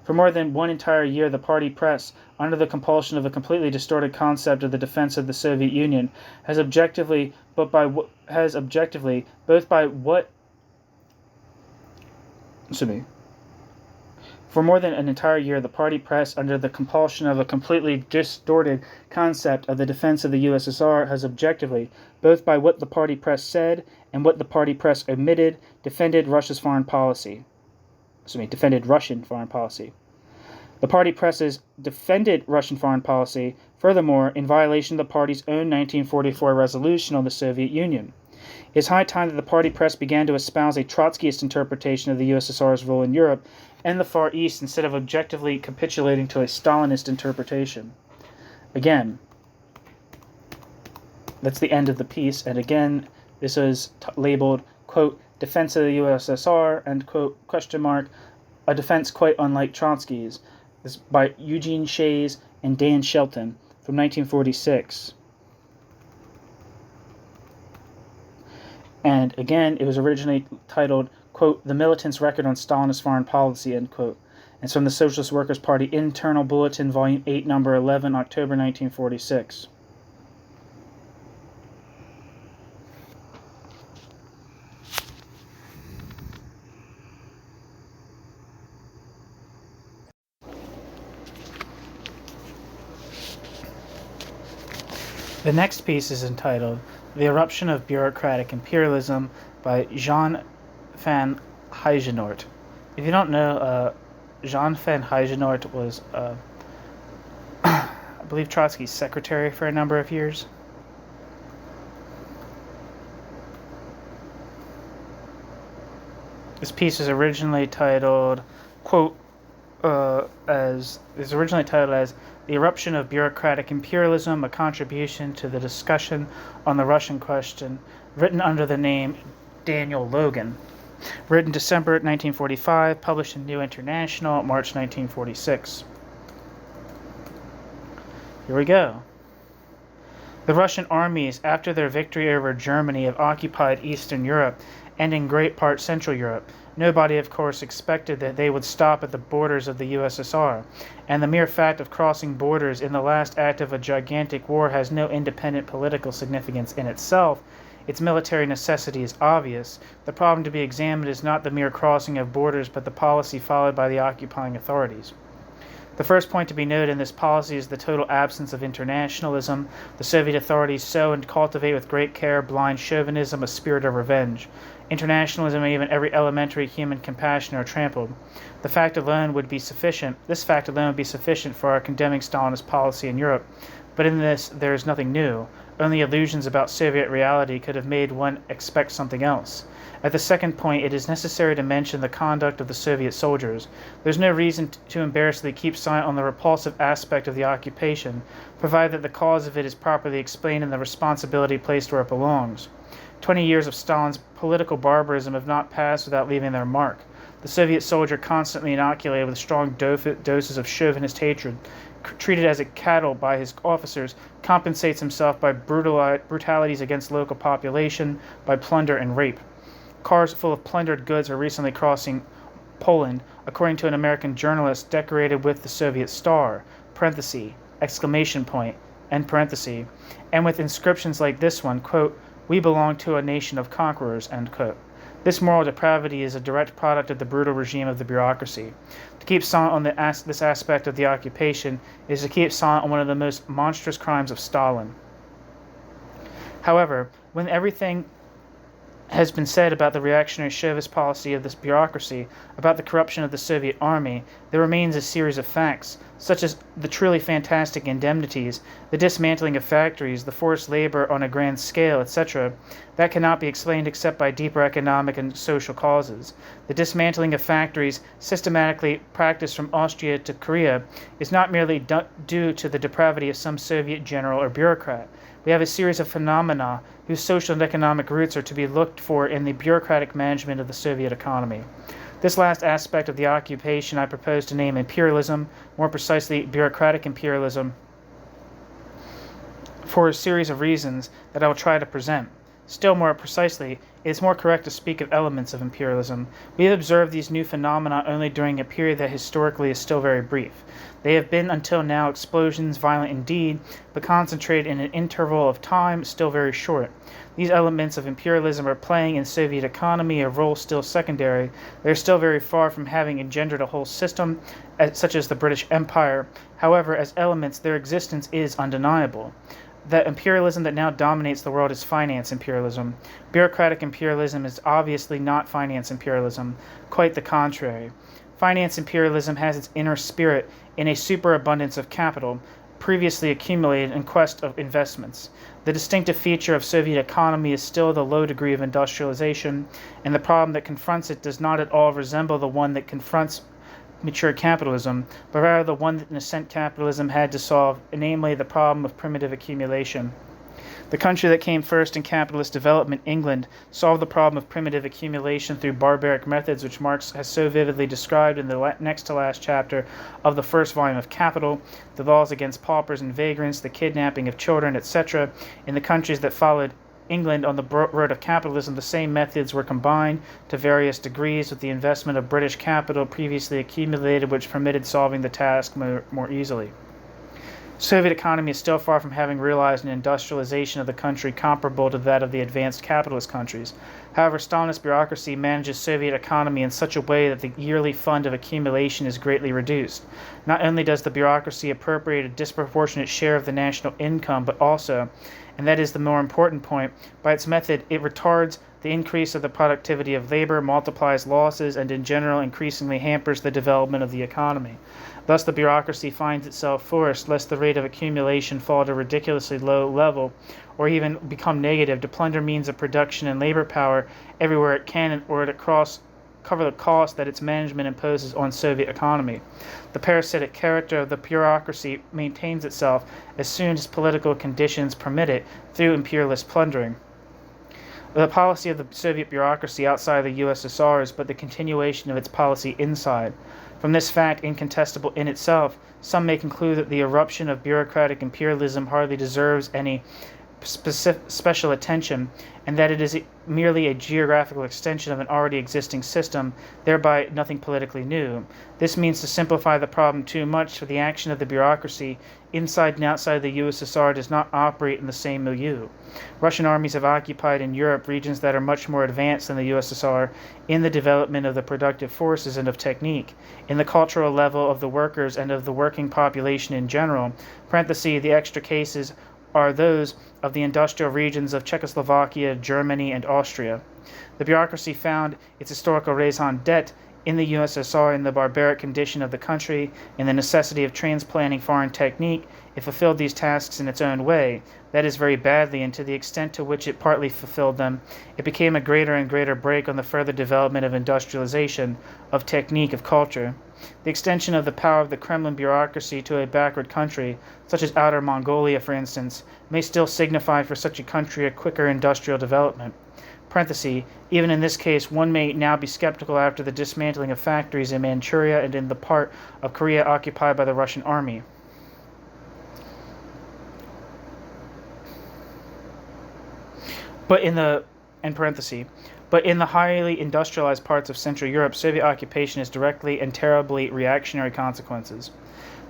For more than one entire year, the party press, under the compulsion of a completely distorted concept of the defense of the Soviet Union, has objectively, both by what For more than an entire year, the party press, under the compulsion of a completely distorted concept of the defense of the USSR, has objectively, both by what the party press said and what the party press omitted, defended Russian foreign policy. The party presses defended Russian foreign policy, furthermore, in violation of the party's own 1944 resolution on the Soviet Union. It is high time that the party press began to espouse a Trotskyist interpretation of the USSR's role in Europe and the Far East instead of objectively capitulating to a Stalinist interpretation. Again, that's the end of the piece, and again, this is labeled, quote, defense of the USSR, end quote, question mark, a defense quite unlike Trotsky's. This is by Eugene Shays and Dan Shelton from 1946. And again, it was originally titled, quote, The Militant's Record on Stalinist Foreign Policy, end quote. And it's from the Socialist Workers' Party Internal Bulletin, Volume 8, Number 11, October 1946. The next piece is entitled The Eruption of Bureaucratic Imperialism by Jean van Heijenoort. If you don't know, Jean van Heijenoort was, I believe, Trotsky's secretary for a number of years. This piece is originally titled, quote, as The Eruption of Bureaucratic Imperialism, a Contribution to the Discussion on the Russian Question, written under the name Daniel Logan. Written December 1945, published in New International, March 1946. Here we go. The Russian armies, after their victory over Germany, have occupied Eastern Europe and in great part Central Europe. Nobody, of course, expected that they would stop at the borders of the USSR, and the mere fact of crossing borders in the last act of a gigantic war has no independent political significance in itself. Its military necessity is obvious. The problem to be examined is not the mere crossing of borders, but the policy followed by the occupying authorities. The first point to be noted in this policy is the total absence of internationalism. The Soviet authorities sow and cultivate with great care blind chauvinism, a spirit of revenge. Internationalism and even every elementary human compassion are trampled. This fact alone would be sufficient for our condemning Stalinist policy in Europe. But in this, there is nothing new. Only illusions about Soviet reality could have made one expect something else. At the second point, it is necessary to mention the conduct of the Soviet soldiers. There is no reason to embarrassedly keep silent on the repulsive aspect of the occupation, provided that the cause of it is properly explained and the responsibility placed where it belongs. 20 years of Stalin's political barbarism have not passed without leaving their mark. The Soviet soldier, constantly inoculated with strong doses of chauvinist hatred, treated as a cattle by his officers, compensates himself by brutalities against local population, by plunder and rape. Cars full of plundered goods are recently crossing Poland, according to an American journalist, decorated with the Soviet star, parenthesis, exclamation point, end parenthesis, and with inscriptions like this one, quote, "We belong to a nation of conquerors," end quote. This moral depravity is a direct product of the brutal regime of the bureaucracy. To keep silent on this aspect of the occupation is to keep silent on one of the most monstrous crimes of Stalin. However, when everything has been said about the reactionary chauvinist policy of this bureaucracy, about the corruption of the Soviet army, there remains a series of facts, such as the truly fantastic indemnities, the dismantling of factories, the forced labor on a grand scale, etc., that cannot be explained except by deeper economic and social causes. The dismantling of factories, systematically practiced from Austria to Korea, is not merely due to the depravity of some Soviet general or bureaucrat. We have a series of phenomena whose social and economic roots are to be looked for in the bureaucratic management of the Soviet economy. This last aspect of the occupation I propose to name imperialism, more precisely bureaucratic imperialism, for a series of reasons that I will try to present. Still more precisely, it is more correct to speak of elements of imperialism. We have observed these new phenomena only during a period that historically is still very brief. They have been until now explosions, violent indeed, but concentrated in an interval of time still very short. These elements of imperialism are playing in Soviet economy a role still secondary. They are still very far from having engendered a whole system, such as the British Empire. However, as elements, their existence is undeniable. The imperialism that now dominates the world is finance imperialism. Bureaucratic imperialism is obviously not finance imperialism, quite the contrary. Finance imperialism has its inner spirit in a superabundance of capital, previously accumulated in quest of investments. The distinctive feature of Soviet economy is still the low degree of industrialization, and the problem that confronts it does not at all resemble the one that confronts mature capitalism, but rather the one that nascent capitalism had to solve, namely the problem of primitive accumulation. The country that came first in capitalist development, England, solved the problem of primitive accumulation through barbaric methods which Marx has so vividly described in the next to last chapter of the first volume of Capital, the laws against paupers and vagrants, the kidnapping of children, etc. In the countries that followed England on the road of capitalism, the same methods were combined to various degrees with the investment of British capital previously accumulated, which permitted solving the task more easily. Soviet economy is still far from having realized an industrialization of the country comparable to that of the advanced capitalist countries. However, Stalinist bureaucracy manages Soviet economy in such a way that the yearly fund of accumulation is greatly reduced. Not only does the bureaucracy appropriate a disproportionate share of the national income, but also, and that is the more important point, by its method it retards the increase of the productivity of labor, multiplies losses, and in general increasingly hampers the development of the economy. Thus the bureaucracy finds itself forced, lest the rate of accumulation fall to a ridiculously low level, or even become negative, to plunder means of production and labor power everywhere it can in order to cover the cost that its management imposes on Soviet economy. The parasitic character of the bureaucracy maintains itself as soon as political conditions permit it through imperialist plundering. The policy of the Soviet bureaucracy outside the USSR is but the continuation of its policy inside. From this fact, incontestable in itself, some may conclude that the eruption of bureaucratic imperialism hardly deserves any special attention, and that it is merely a geographical extension of an already existing system, thereby nothing politically new. This means to simplify the problem too much, for the action of the bureaucracy inside and outside the USSR does not operate in the same milieu. Russian armies have occupied in Europe regions that are much more advanced than the USSR in the development of the productive forces and of technique, in the cultural level of the workers and of the working population in general. The extra cases are those of the industrial regions of Czechoslovakia, Germany, and Austria. The bureaucracy found its historical raison d'etre in the USSR in the barbaric condition of the country and the necessity of transplanting foreign technique. It fulfilled these tasks in its own way, that is very badly, and to the extent to which it partly fulfilled them, it became a greater and greater brake on the further development of industrialization, of technique, of culture. The extension of the power of the Kremlin bureaucracy to a backward country, such as Outer Mongolia, for instance, may still signify for such a country a quicker industrial development. Even in this case, one may now be skeptical after the dismantling of factories in Manchuria and in the part of Korea occupied by the Russian army. But in the highly industrialized parts of Central Europe, Soviet occupation has directly and terribly reactionary consequences.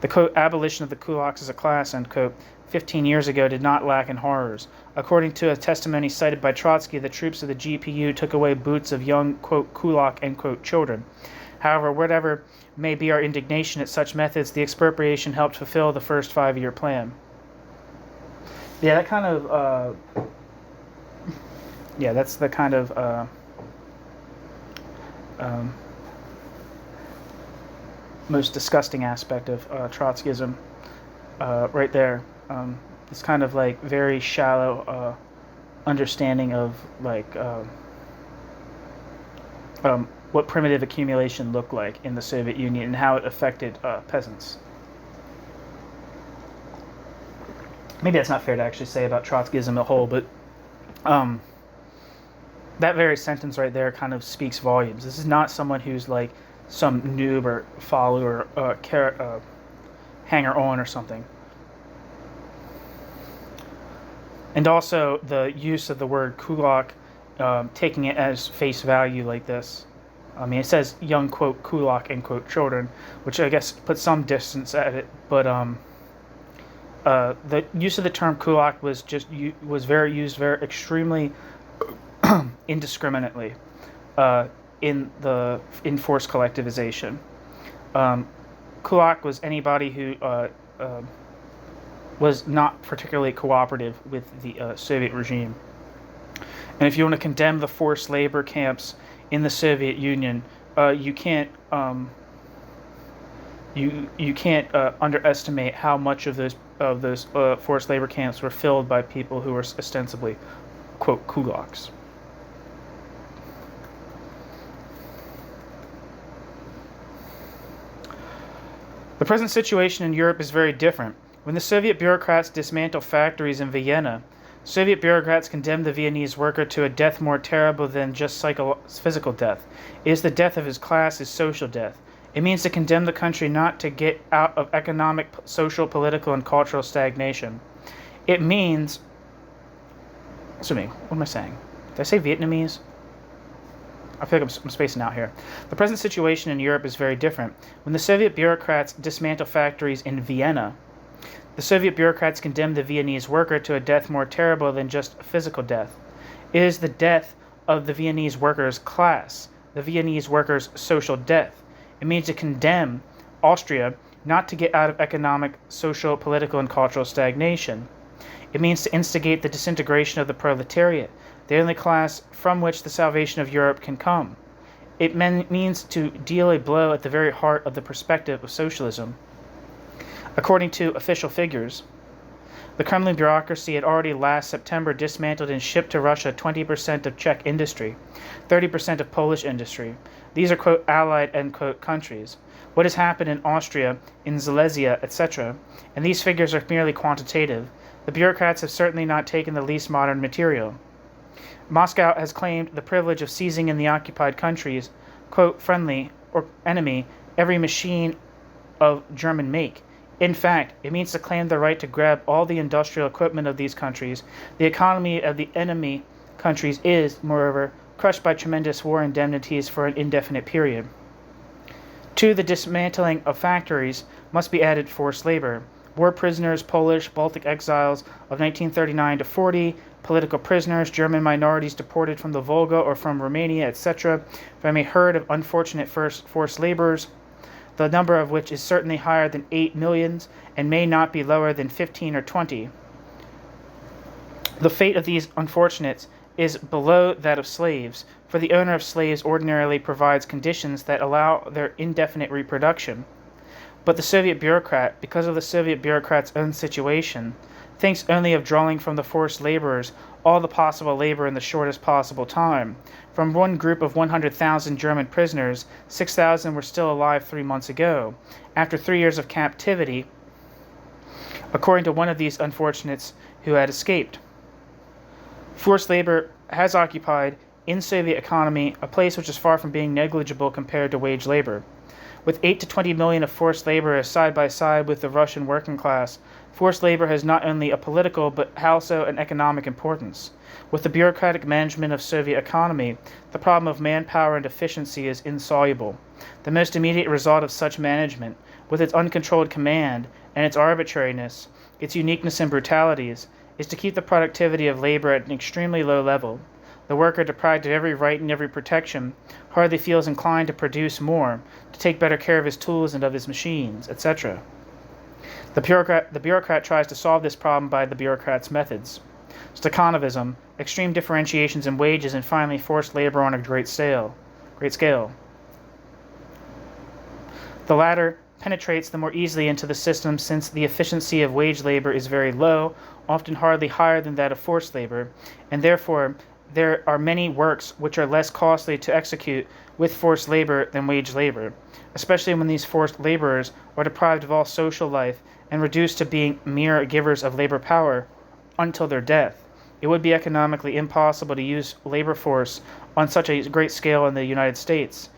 The, quote, abolition of the kulaks as a class, end quote, 15 years ago did not lack in horrors. According to a testimony cited by Trotsky, the troops of the GPU took away boots of young, quote, kulak, end quote, children. However, whatever may be our indignation at such methods, the expropriation helped fulfill the first 5-year plan. Yeah, that kind of... that's the kind of most disgusting aspect of Trotskyism, right there. This kind of like very shallow understanding of like what primitive accumulation looked like in the Soviet Union and how it affected peasants. Maybe that's not fair to actually say about Trotskyism as a whole, but that very sentence right there kind of speaks volumes. This is not someone who's like some noob or follower, hanger on or something. And also the use of the word kulak, taking it as face value like this. I mean, it says young, quote, kulak, end quote, children, which I guess puts some distance at it, but the use of the term kulak was used very extremely indiscriminately in forced collectivization. Kulak was anybody who was not particularly cooperative with the Soviet regime. And if you want to condemn the forced labor camps in the Soviet Union, you can't underestimate how much of those forced labor camps were filled by people who were ostensibly, quote, kulaks. The present situation in Europe is very different. When the Soviet bureaucrats dismantle factories in Vienna, Soviet bureaucrats condemn the Viennese worker to a death more terrible than just physical death. It is the death of his class, his social death. It means to condemn the country not to get out of economic, social, political, and cultural stagnation. It means... What am I saying? Did I say Vietnamese? I feel like I'm spacing out here. The present situation in Europe is very different. When the Soviet bureaucrats dismantle factories in Vienna, the Soviet bureaucrats condemn the Viennese worker to a death more terrible than just physical death. It is the death of the Viennese workers' class, the Viennese workers' social death. It means to condemn Austria not to get out of economic, social, political, and cultural stagnation. It means to instigate the disintegration of the proletariat, the only class from which the salvation of Europe can come. It means to deal a blow at the very heart of the perspective of socialism. According to official figures, the Kremlin bureaucracy had already last September dismantled and shipped to Russia 20% of Czech industry, 30% of Polish industry. These are, quote, allied, end quote, countries. What has happened in Austria, in Silesia, etc., and these figures are merely quantitative. The bureaucrats have certainly not taken the least modern material. Moscow has claimed the privilege of seizing in the occupied countries, quote, friendly or enemy, every machine of German make. In fact, it means to claim the right to grab all the industrial equipment of these countries. The economy of the enemy countries is, moreover, crushed by tremendous war indemnities for an indefinite period. To the dismantling of factories must be added forced labor. War prisoners, Polish, Baltic exiles of 1939 to 40, political prisoners, German minorities deported from the Volga or from Romania, etc., from a herd of unfortunate forced laborers, the number of which is certainly higher than 8 million and may not be lower than 15 or 20. The fate of these unfortunates is below that of slaves, for the owner of slaves ordinarily provides conditions that allow their indefinite reproduction. But the Soviet bureaucrat, because of the Soviet bureaucrat's own situation, thinks only of drawing from the forced laborers all the possible labor in the shortest possible time. From one group of 100,000 German prisoners, 6,000 were still alive 3 months ago. After 3 years of captivity, according to one of these unfortunates who had escaped. Forced labor has occupied, in Soviet economy, a place which is far from being negligible compared to wage labor. With 8 to 20 million of forced laborers side by side with the Russian working class, forced labor has not only a political but also an economic importance. With the bureaucratic management of Soviet economy, the problem of manpower and efficiency is insoluble. The most immediate result of such management, with its uncontrolled command and its arbitrariness, its uniqueness and brutalities, is to keep the productivity of labor at an extremely low level. The worker, deprived of every right and every protection, hardly feels inclined to produce more, to take better care of his tools and of his machines, etc. The bureaucrat tries to solve this problem by the bureaucrat's methods. Stakhanovism, extreme differentiations in wages, and finally forced labor on a great scale. The latter penetrates the more easily into the system since the efficiency of wage labor is very low, often hardly higher than that of forced labor, and therefore there are many works which are less costly to execute with forced labor than wage labor, especially when these forced laborers are deprived of all social life and reduced to being mere givers of labor power until their death. It would be economically impossible to use labor force on such a great scale in the United States.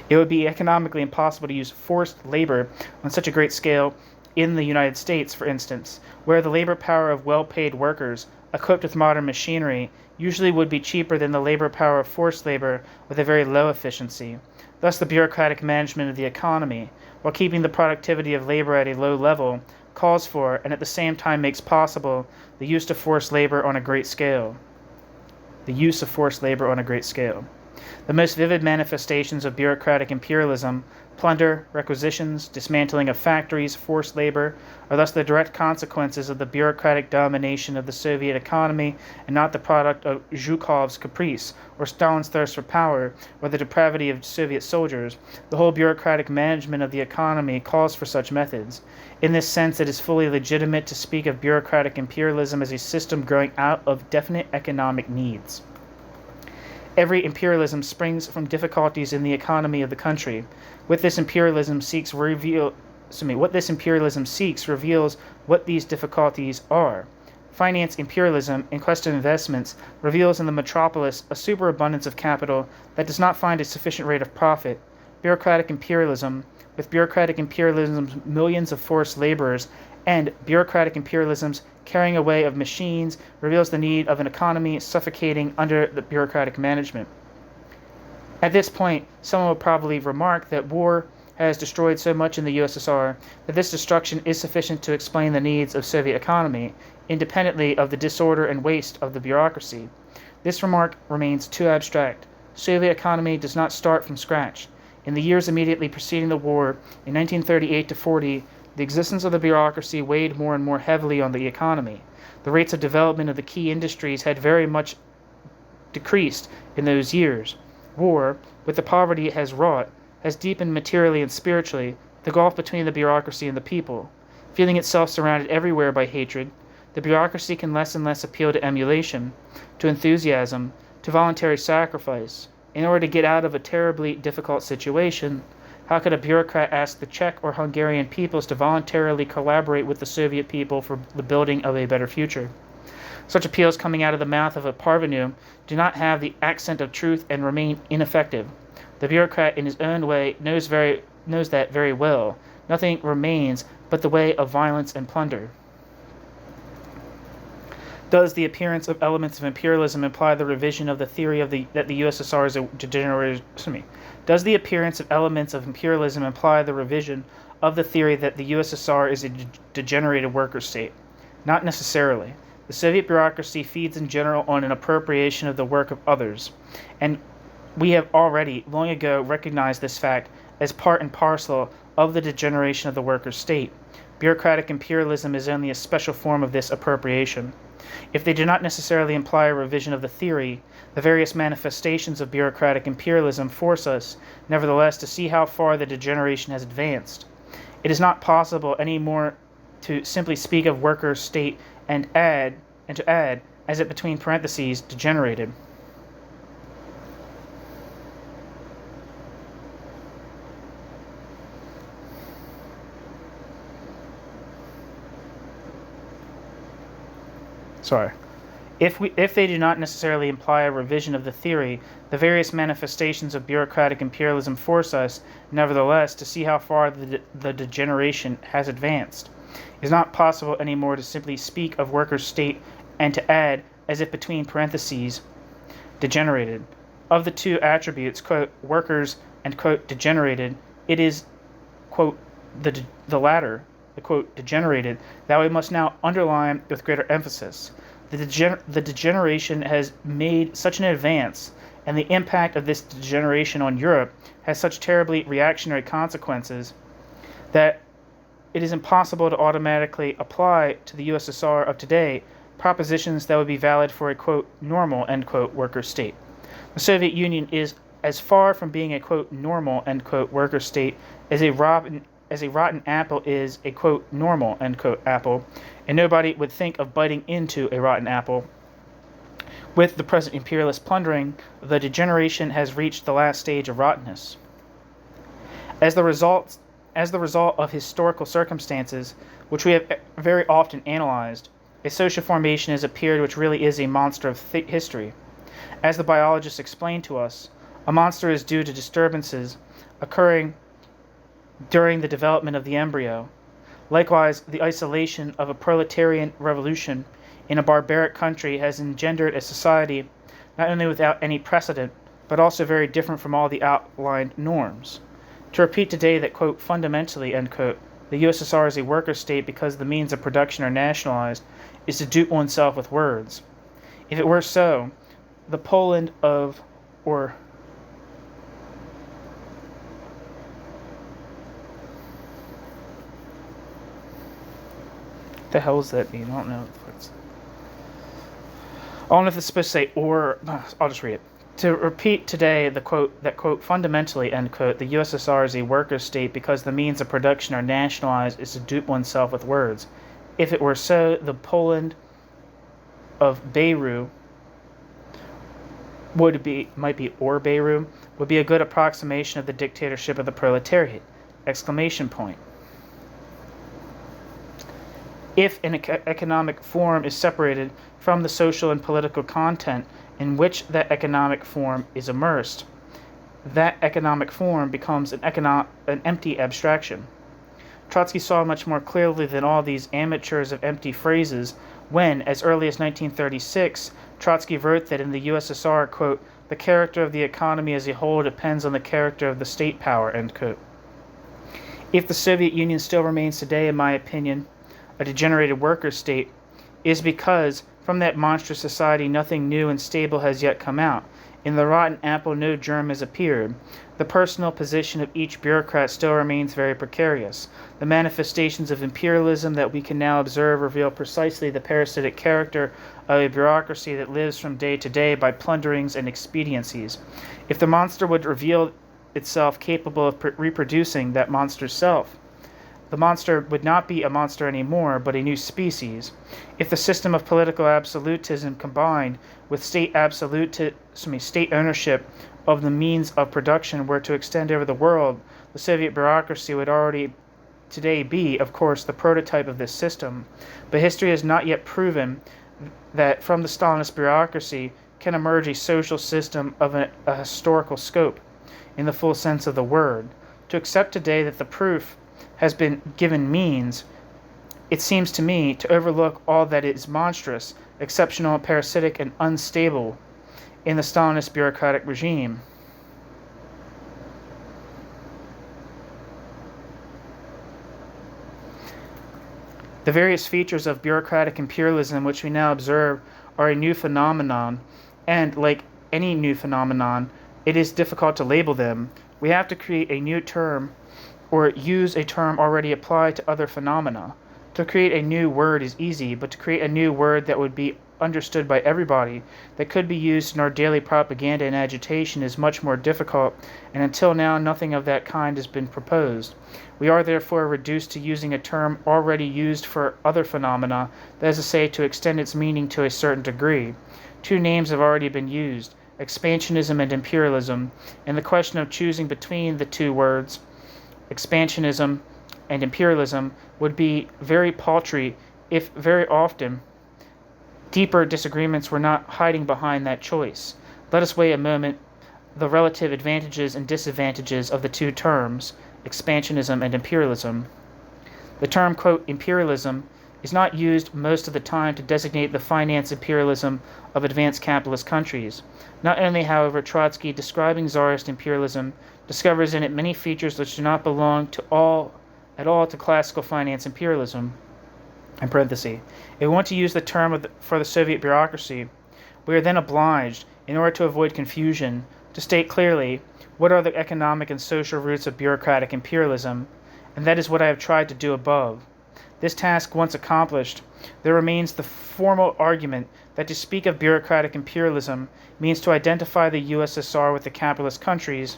It would be economically impossible to use forced labor on such a great scale in the United States, for instance, where the labor power of well-paid workers, equipped with modern machinery, usually would be cheaper than the labor power of forced labor with a very low efficiency. Thus, the bureaucratic management of the economy, while keeping the productivity of labor at a low level, calls for and at the same time makes possible the use of forced labor on a great scale. The most vivid manifestations of bureaucratic imperialism, plunder, requisitions, dismantling of factories, forced labor, are thus the direct consequences of the bureaucratic domination of the Soviet economy and not the product of Zhukov's caprice, or Stalin's thirst for power, or the depravity of Soviet soldiers. The whole bureaucratic management of the economy calls for such methods. In this sense, it is fully legitimate to speak of bureaucratic imperialism as a system growing out of definite economic needs. Every imperialism springs from difficulties in the economy of the country. What this imperialism seeks reveals what these difficulties are. Finance imperialism, in quest of investments, reveals in the metropolis a superabundance of capital that does not find a sufficient rate of profit. Bureaucratic imperialism, with bureaucratic imperialism's millions of forced laborers, and bureaucratic imperialism's carrying away of machines, reveals the need of an economy suffocating under the bureaucratic management. At this point, someone will probably remark that war has destroyed so much in the USSR that this destruction is sufficient to explain the needs of Soviet economy, independently of the disorder and waste of the bureaucracy. This remark remains too abstract. Soviet economy does not start from scratch. In the years immediately preceding the war, in 1938 to 40, the existence of the bureaucracy weighed more and more heavily on the economy. The rates of development of the key industries had very much decreased in those years. War, with the poverty it has wrought, has deepened materially and spiritually the gulf between the bureaucracy and the people. Feeling itself surrounded everywhere by hatred, the bureaucracy can less and less appeal to emulation, to enthusiasm, to voluntary sacrifice. In order to get out of a terribly difficult situation, how could a bureaucrat ask the Czech or Hungarian peoples to voluntarily collaborate with the Soviet people for the building of a better future? Such appeals coming out of the mouth of a parvenu do not have the accent of truth and remain ineffective. The bureaucrat in his own way knows that very well. Nothing remains but the way of violence and plunder. Does the appearance of elements of imperialism imply the revision of the theory that the USSR is a degenerated? Does the appearance of elements of imperialism imply the revision of the theory that the USSR is a degenerated worker state? Not necessarily. The Soviet bureaucracy feeds in general on an appropriation of the work of others, and we have already long ago recognized this fact as part and parcel of the degeneration of the worker state. Bureaucratic imperialism is only a special form of this appropriation. If they do not necessarily imply a revision of the theory, the various manifestations of bureaucratic imperialism force us, nevertheless, to see how far the degeneration has advanced. It is not possible any more to simply speak of worker state and to add, as it between parentheses, degenerated. If they do not necessarily imply a revision of the theory, the various manifestations of bureaucratic imperialism force us, nevertheless, to see how far the degeneration has advanced. It is not possible any more to simply speak of workers' state and to add, as if between parentheses, degenerated. Of the two attributes, quote, workers and, quote, degenerated, it is, quote, the latter, the, quote, degenerated, that we must now underline with greater emphasis. The degeneration has made such an advance, and the impact of this degeneration on Europe has such terribly reactionary consequences that it is impossible to automatically apply to the USSR of today propositions that would be valid for a, quote, normal, end quote, worker state. The Soviet Union is as far from being a, quote, normal, end quote, worker state as a rotten apple is a, quote, normal, end quote, apple, and nobody would think of biting into a rotten apple. With the present imperialist plundering, the degeneration has reached the last stage of rottenness. As the result of historical circumstances, which we have very often analyzed, a social formation has appeared which really is a monster of history. As the biologists explained to us, a monster is due to disturbances occurring during the development of the embryo. Likewise, the isolation of a proletarian revolution in a barbaric country has engendered a society not only without any precedent, but also very different from all the outlined norms. To repeat today that, quote, fundamentally, end quote, the USSR is a worker state because the means of production are nationalized is to dupe oneself with words. If it were so, the Poland of, or the hell does that mean? I don't know. I don't know if it's supposed to say or. I'll just read it. To repeat today the quote that, quote, fundamentally, end quote, the USSR is a worker state because the means of production are nationalized is to dupe oneself with words. If it were so, the Poland of Beirut would be a good approximation of the dictatorship of the proletariat! Exclamation point. If an economic form is separated from the social and political content in which that economic form is immersed, that economic form becomes an empty abstraction. Trotsky saw much more clearly than all these amateurs of empty phrases when, as early as 1936, Trotsky wrote that in the USSR, quote, the character of the economy as a whole depends on the character of the state power, end quote. If the Soviet Union still remains today, in my opinion, a degenerated worker state, is because from that monstrous society nothing new and stable has yet come out. In the rotten apple no germ has appeared. The personal position of each bureaucrat still remains very precarious. The manifestations of imperialism that we can now observe reveal precisely the parasitic character of a bureaucracy that lives from day to day by plunderings and expediencies. If the monster would reveal itself capable of reproducing that monster's self, the monster would not be a monster anymore, but a new species. If the system of political absolutism combined with state ownership of the means of production were to extend over the world, the Soviet bureaucracy would already today be, of course, the prototype of this system. But history has not yet proven that from the Stalinist bureaucracy can emerge a social system of a historical scope, in the full sense of the word. To accept today that the proof has been given means, it seems to me, to overlook all that is monstrous, exceptional, parasitic, and unstable in the Stalinist bureaucratic regime. The various features of bureaucratic imperialism which we now observe are a new phenomenon, and, like any new phenomenon, it is difficult to label them. We have to create a new term or use a term already applied to other phenomena. To create a new word is easy, but to create a new word that would be understood by everybody, that could be used in our daily propaganda and agitation, is much more difficult, and until now nothing of that kind has been proposed. We are therefore reduced to using a term already used for other phenomena, that is to say, to extend its meaning to a certain degree. Two names have already been used, expansionism and imperialism, and the question of choosing between the two words, expansionism and imperialism, would be very paltry if very often deeper disagreements were not hiding behind that choice. Let us weigh a moment the relative advantages and disadvantages of the two terms, expansionism and imperialism. The term, quote, imperialism is not used most of the time to designate the finance imperialism of advanced capitalist countries. Not only, however, Trotsky, describing Tsarist imperialism, discovers in it many features which do not belong at all to classical finance imperialism. In parentheses, if we want to use the term for the Soviet bureaucracy, we are then obliged, in order to avoid confusion, to state clearly what are the economic and social roots of bureaucratic imperialism, and that is what I have tried to do above. This task once accomplished, there remains the formal argument that to speak of bureaucratic imperialism means to identify the USSR with the capitalist countries,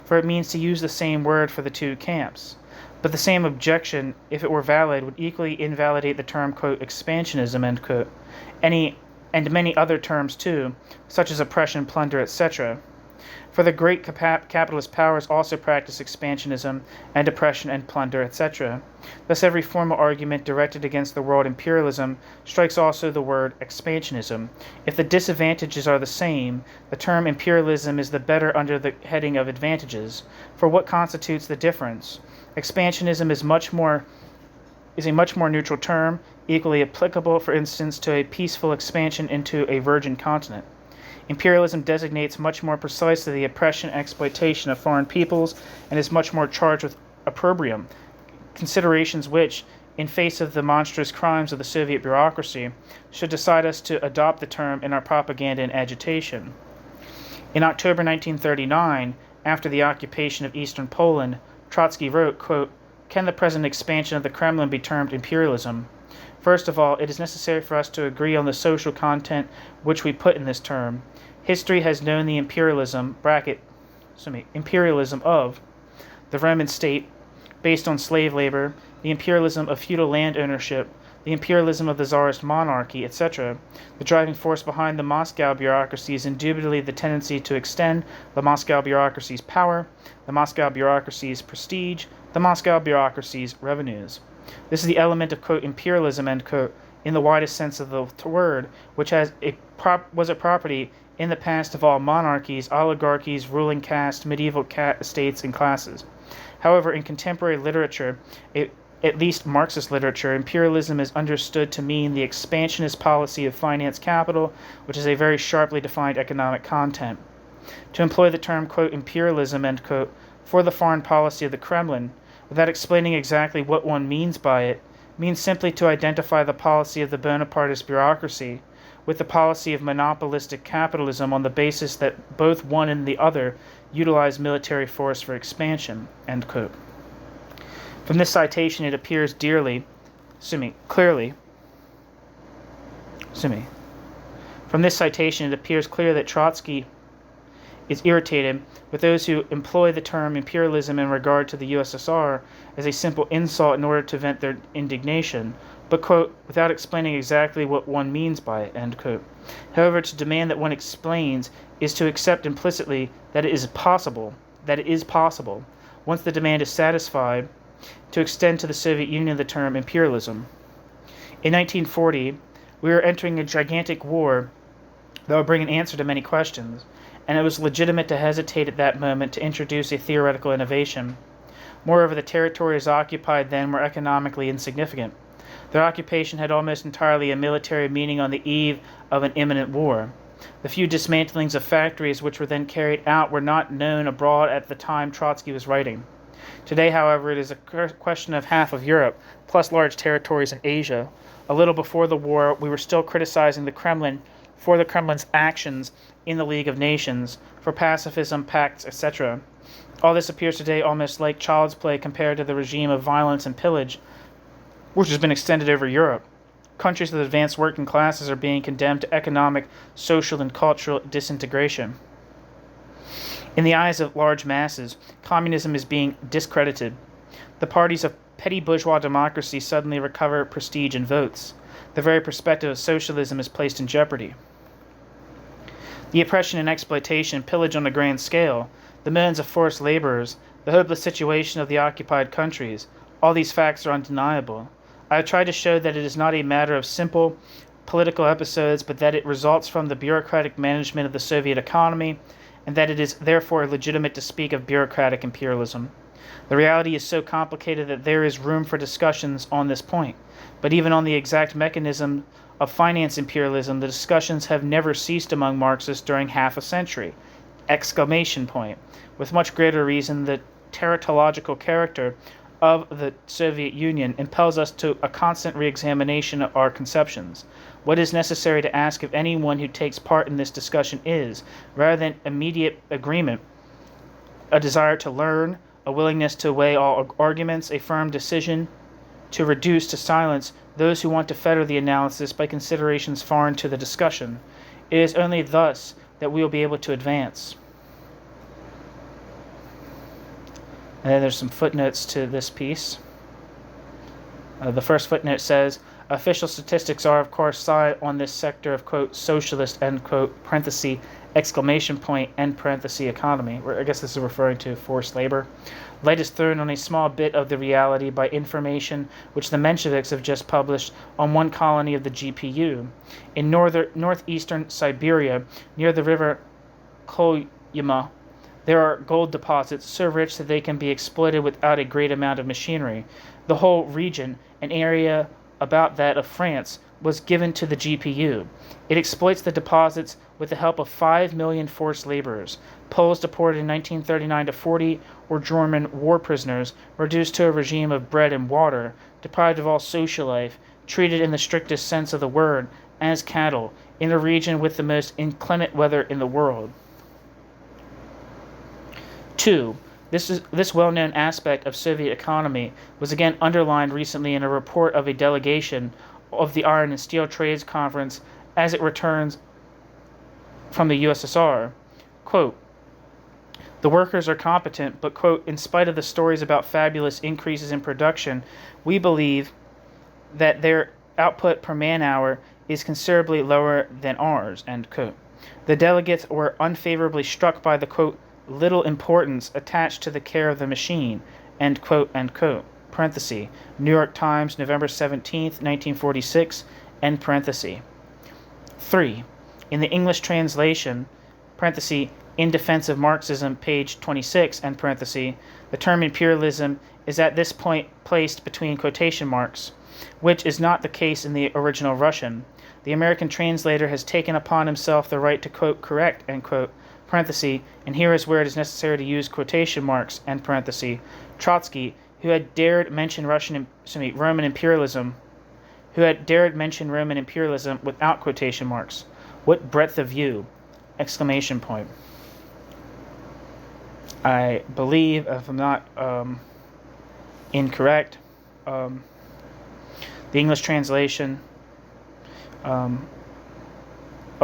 for it means to use the same word for the two camps. But the same objection, if it were valid, would equally invalidate the term, quote, expansionism, end quote, and many other terms too, such as oppression, plunder, etc. For the great capitalist powers also practice expansionism and oppression and plunder, etc. Thus every formal argument directed against the world imperialism strikes also the word expansionism. If the disadvantages are the same, the term imperialism is the better under the heading of advantages. For what constitutes the difference? Expansionism is a much more neutral term, equally applicable, for instance, to a peaceful expansion into a virgin continent. Imperialism designates much more precisely the oppression and exploitation of foreign peoples and is much more charged with opprobrium, considerations which, in face of the monstrous crimes of the Soviet bureaucracy, should decide us to adopt the term in our propaganda and agitation. In October 1939, after the occupation of eastern Poland, Trotsky wrote, quote, "Can the present expansion of the Kremlin be termed imperialism? First of all, it is necessary for us to agree on the social content which we put in this term. History has known the imperialism of the Roman state, based on slave labor, the imperialism of feudal land ownership, the imperialism of the Tsarist monarchy, etc. The driving force behind the Moscow bureaucracy is indubitably the tendency to extend the Moscow bureaucracy's power, the Moscow bureaucracy's prestige, the Moscow bureaucracy's revenues. This is the element of, quote, imperialism, end quote, in the widest sense of the word, which was a property in the past of all monarchies, oligarchies, ruling caste, medieval states, and classes. However, in contemporary literature, at least Marxist literature, imperialism is understood to mean the expansionist policy of finance capital, which is a very sharply defined economic content. To employ the term, quote, imperialism, end quote, for the foreign policy of the Kremlin, without explaining exactly what one means by it, means simply to identify the policy of the Bonapartist bureaucracy with the policy of monopolistic capitalism on the basis that both one and the other utilize military force for expansion, end quote. From this citation it appears clearly that Trotsky is irritated with those who employ the term imperialism in regard to the USSR as a simple insult in order to vent their indignation, but, quote, without explaining exactly what one means by it, end quote. However, to demand that one explains is to accept implicitly that it is possible, once the demand is satisfied, to extend to the Soviet Union the term imperialism. In 1940, we were entering a gigantic war that would bring an answer to many questions, and it was legitimate to hesitate at that moment to introduce a theoretical innovation. Moreover, the territories occupied then were economically insignificant. Their occupation had almost entirely a military meaning on the eve of an imminent war. The few dismantlings of factories which were then carried out were not known abroad at the time Trotsky was writing. Today, however, it is a question of half of Europe, plus large territories in Asia. A little before the war, we were still criticizing the Kremlin for the Kremlin's actions in the League of Nations, for pacifism, pacts, etc. All this appears today almost like child's play compared to the regime of violence and pillage which has been extended over Europe. Countries with advanced working classes are being condemned to economic, social, and cultural disintegration. In the eyes of large masses, communism is being discredited. The parties of petty bourgeois democracy suddenly recover prestige and votes. The very perspective of socialism is placed in jeopardy. The oppression and exploitation and pillage on a grand scale, the millions of forced laborers, the hopeless situation of the occupied countries, all these facts are undeniable. I have tried to show that it is not a matter of simple political episodes, but that it results from the bureaucratic management of the Soviet economy, and that it is therefore legitimate to speak of bureaucratic imperialism. The reality is so complicated that there is room for discussions on this point, but even on the exact mechanism of finance imperialism, the discussions have never ceased among Marxists during half a century. ! With much greater reason, the teratological character of the Soviet Union impels us to a constant re-examination of our conceptions. What is necessary to ask of anyone who takes part in this discussion is, rather than immediate agreement, a desire to learn, a willingness to weigh all arguments, a firm decision to reduce to silence those who want to fetter the analysis by considerations foreign to the discussion. It is only thus that we will be able to advance. And then there's some footnotes to this piece. The first footnote says, official statistics are, of course, silent on this sector of, quote, socialist, end quote, parenthesis, exclamation point, end parenthesis, economy. I guess this is referring to forced labor. Light is thrown on a small bit of the reality by information which the Mensheviks have just published on one colony of the GPU. In northeastern Siberia, near the river Kolyma, there are gold deposits so rich that they can be exploited without a great amount of machinery. The whole region, an area about that of France, was given to the GPU. It exploits the deposits with the help of 5 million forced laborers, Poles deported in 1939 to 40, or German war prisoners, reduced to a regime of bread and water, deprived of all social life, treated in the strictest sense of the word as cattle, in a region with the most inclement weather in the world. 2. This well-known aspect of Soviet economy was again underlined recently in a report of a delegation of the Iron and Steel Trades Conference as it returns from the USSR. Quote, the workers are competent, but, quote, in spite of the stories about fabulous increases in production, we believe that their output per man-hour is considerably lower than ours, end quote. The delegates were unfavorably struck by the, quote, little importance attached to the care of the machine, end quote, parenthesis, New York Times, November 17th, 1946, end parenthesis. 3. In the English translation, parenthesis, in defense of Marxism, page 26, end parenthesis, the term imperialism is at this point placed between quotation marks, which is not the case in the original Russian. The American translator has taken upon himself the right to quote correct, end quote, parenthesis, and here is where it is necessary to use quotation marks, end parenthesis. Trotsky, who had dared mention Roman imperialism without quotation marks. What breadth of view! Exclamation point. I believe, if I'm not incorrect, the English translation of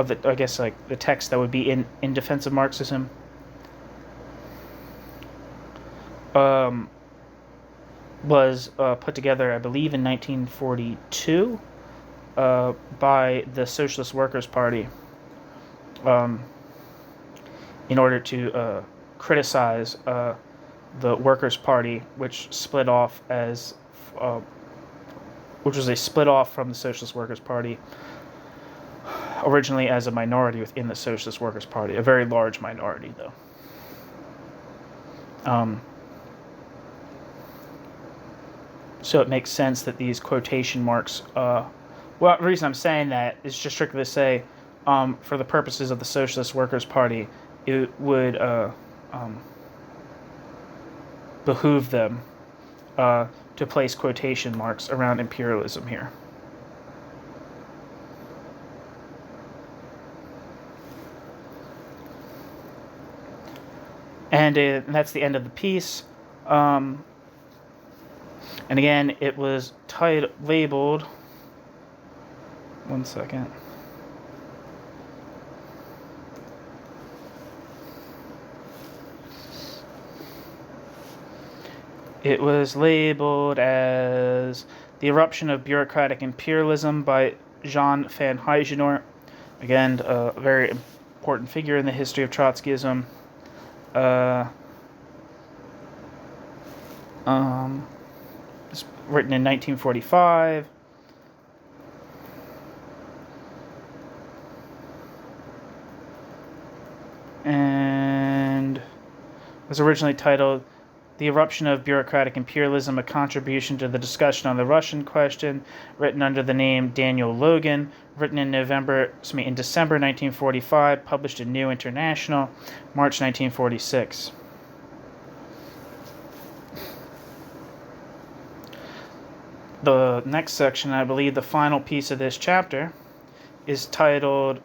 the, I guess, like the text that would be in defense of Marxism, was put together, I believe, in 1942 by the Socialist Workers' Party in order to criticize the Workers' Party, which split off as which was a split off from the Socialist Workers' Party, originally as a minority within the Socialist Workers' Party, a very large minority, though. So it makes sense that these quotation marks, well, the reason I'm saying that is just strictly to say, for the purposes of the Socialist Workers' Party, it would behoove them to place quotation marks around imperialism here. And that's the end of the piece. And again, it was labeled. One second. It was labeled as The Eruption of Bureaucratic Imperialism by Jean van Huysenoort. Again, a very important figure in the history of Trotskyism. It's written in 1945. And was originally titled The Eruption of Bureaucratic Imperialism, a Contribution to the Discussion on the Russian Question, written under the name Daniel Logan, written in December 1945, published in New International, March 1946. The next section, I believe the final piece of this chapter, is titled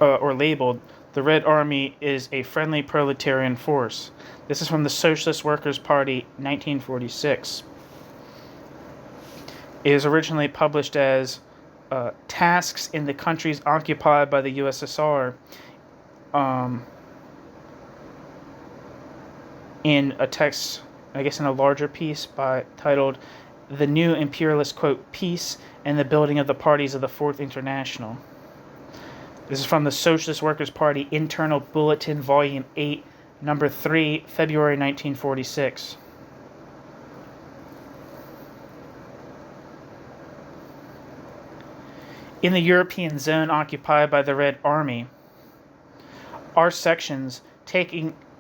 or labeled The Red Army is a Friendly Proletarian Force. This is from the Socialist Workers' Party, 1946. It was originally published as Tasks in the Countries Occupied by the USSR, in a text, I guess in a larger piece titled The New Imperialist, quote, Peace and the Building of the Parties of the Fourth International. This is from the Socialist Workers' Party Internal Bulletin, Volume 8, Number 3, February 1946. In the European zone occupied by the Red Army, our sections,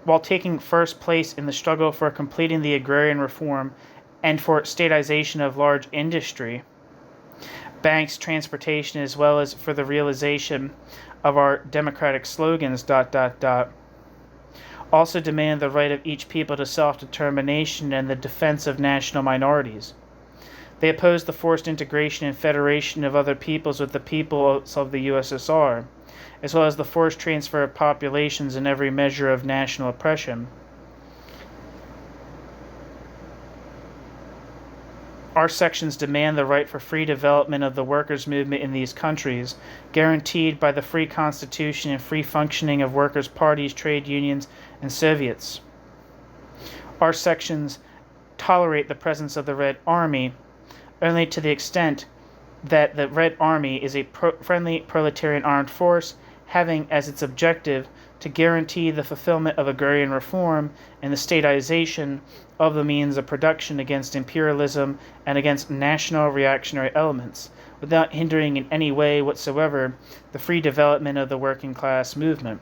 while taking first place in the struggle for completing the agrarian reform and for statization of large industry, banks, transportation, as well as for the realization of our democratic slogans, ... also demand the right of each people to self-determination and the defense of national minorities. They oppose the forced integration and federation of other peoples with the peoples of the USSR, as well as the forced transfer of populations and every measure of national oppression. Our sections demand the right for free development of the workers' movement in these countries, guaranteed by the free constitution and free functioning of workers' parties, trade unions, and Soviets. Our sections tolerate the presence of the Red Army only to the extent that the Red Army is a friendly proletarian armed force having as its objective to guarantee the fulfillment of agrarian reform and the statization of the means of production against imperialism and against national reactionary elements, without hindering in any way whatsoever the free development of the working class movement.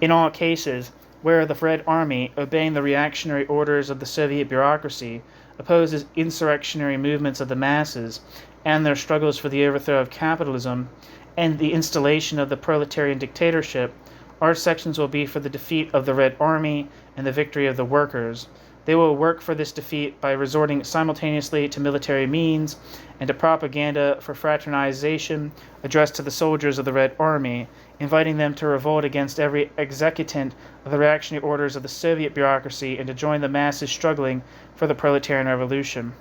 In all cases where the Red Army, obeying the reactionary orders of the Soviet bureaucracy, opposes insurrectionary movements of the masses and their struggles for the overthrow of capitalism and the installation of the proletarian dictatorship, our sections will be for the defeat of the Red Army and the victory of the workers. They will work for this defeat by resorting simultaneously to military means and to propaganda for fraternization addressed to the soldiers of the Red Army, inviting them to revolt against every executant of the reactionary orders of the Soviet bureaucracy and to join the masses struggling for the proletarian revolution.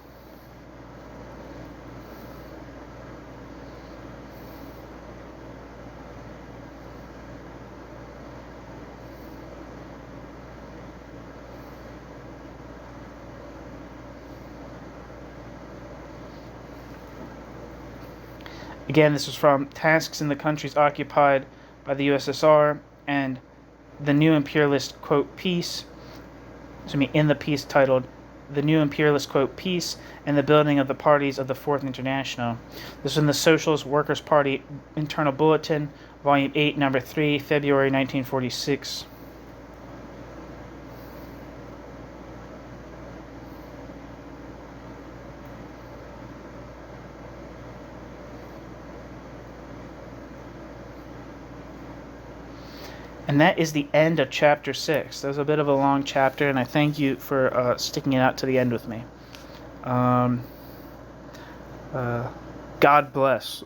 Again, this was from Tasks in the Countries Occupied by the USSR and the New Imperialist, quote, Peace, in the piece titled The New Imperialist, quote, Peace and the Building of the Parties of the Fourth International. This is in the Socialist Workers' Party Internal Bulletin, Volume 8, Number 3, February 1946. And that is the end of Chapter 6. That was a bit of a long chapter, and I thank you for sticking it out to the end with me. God bless.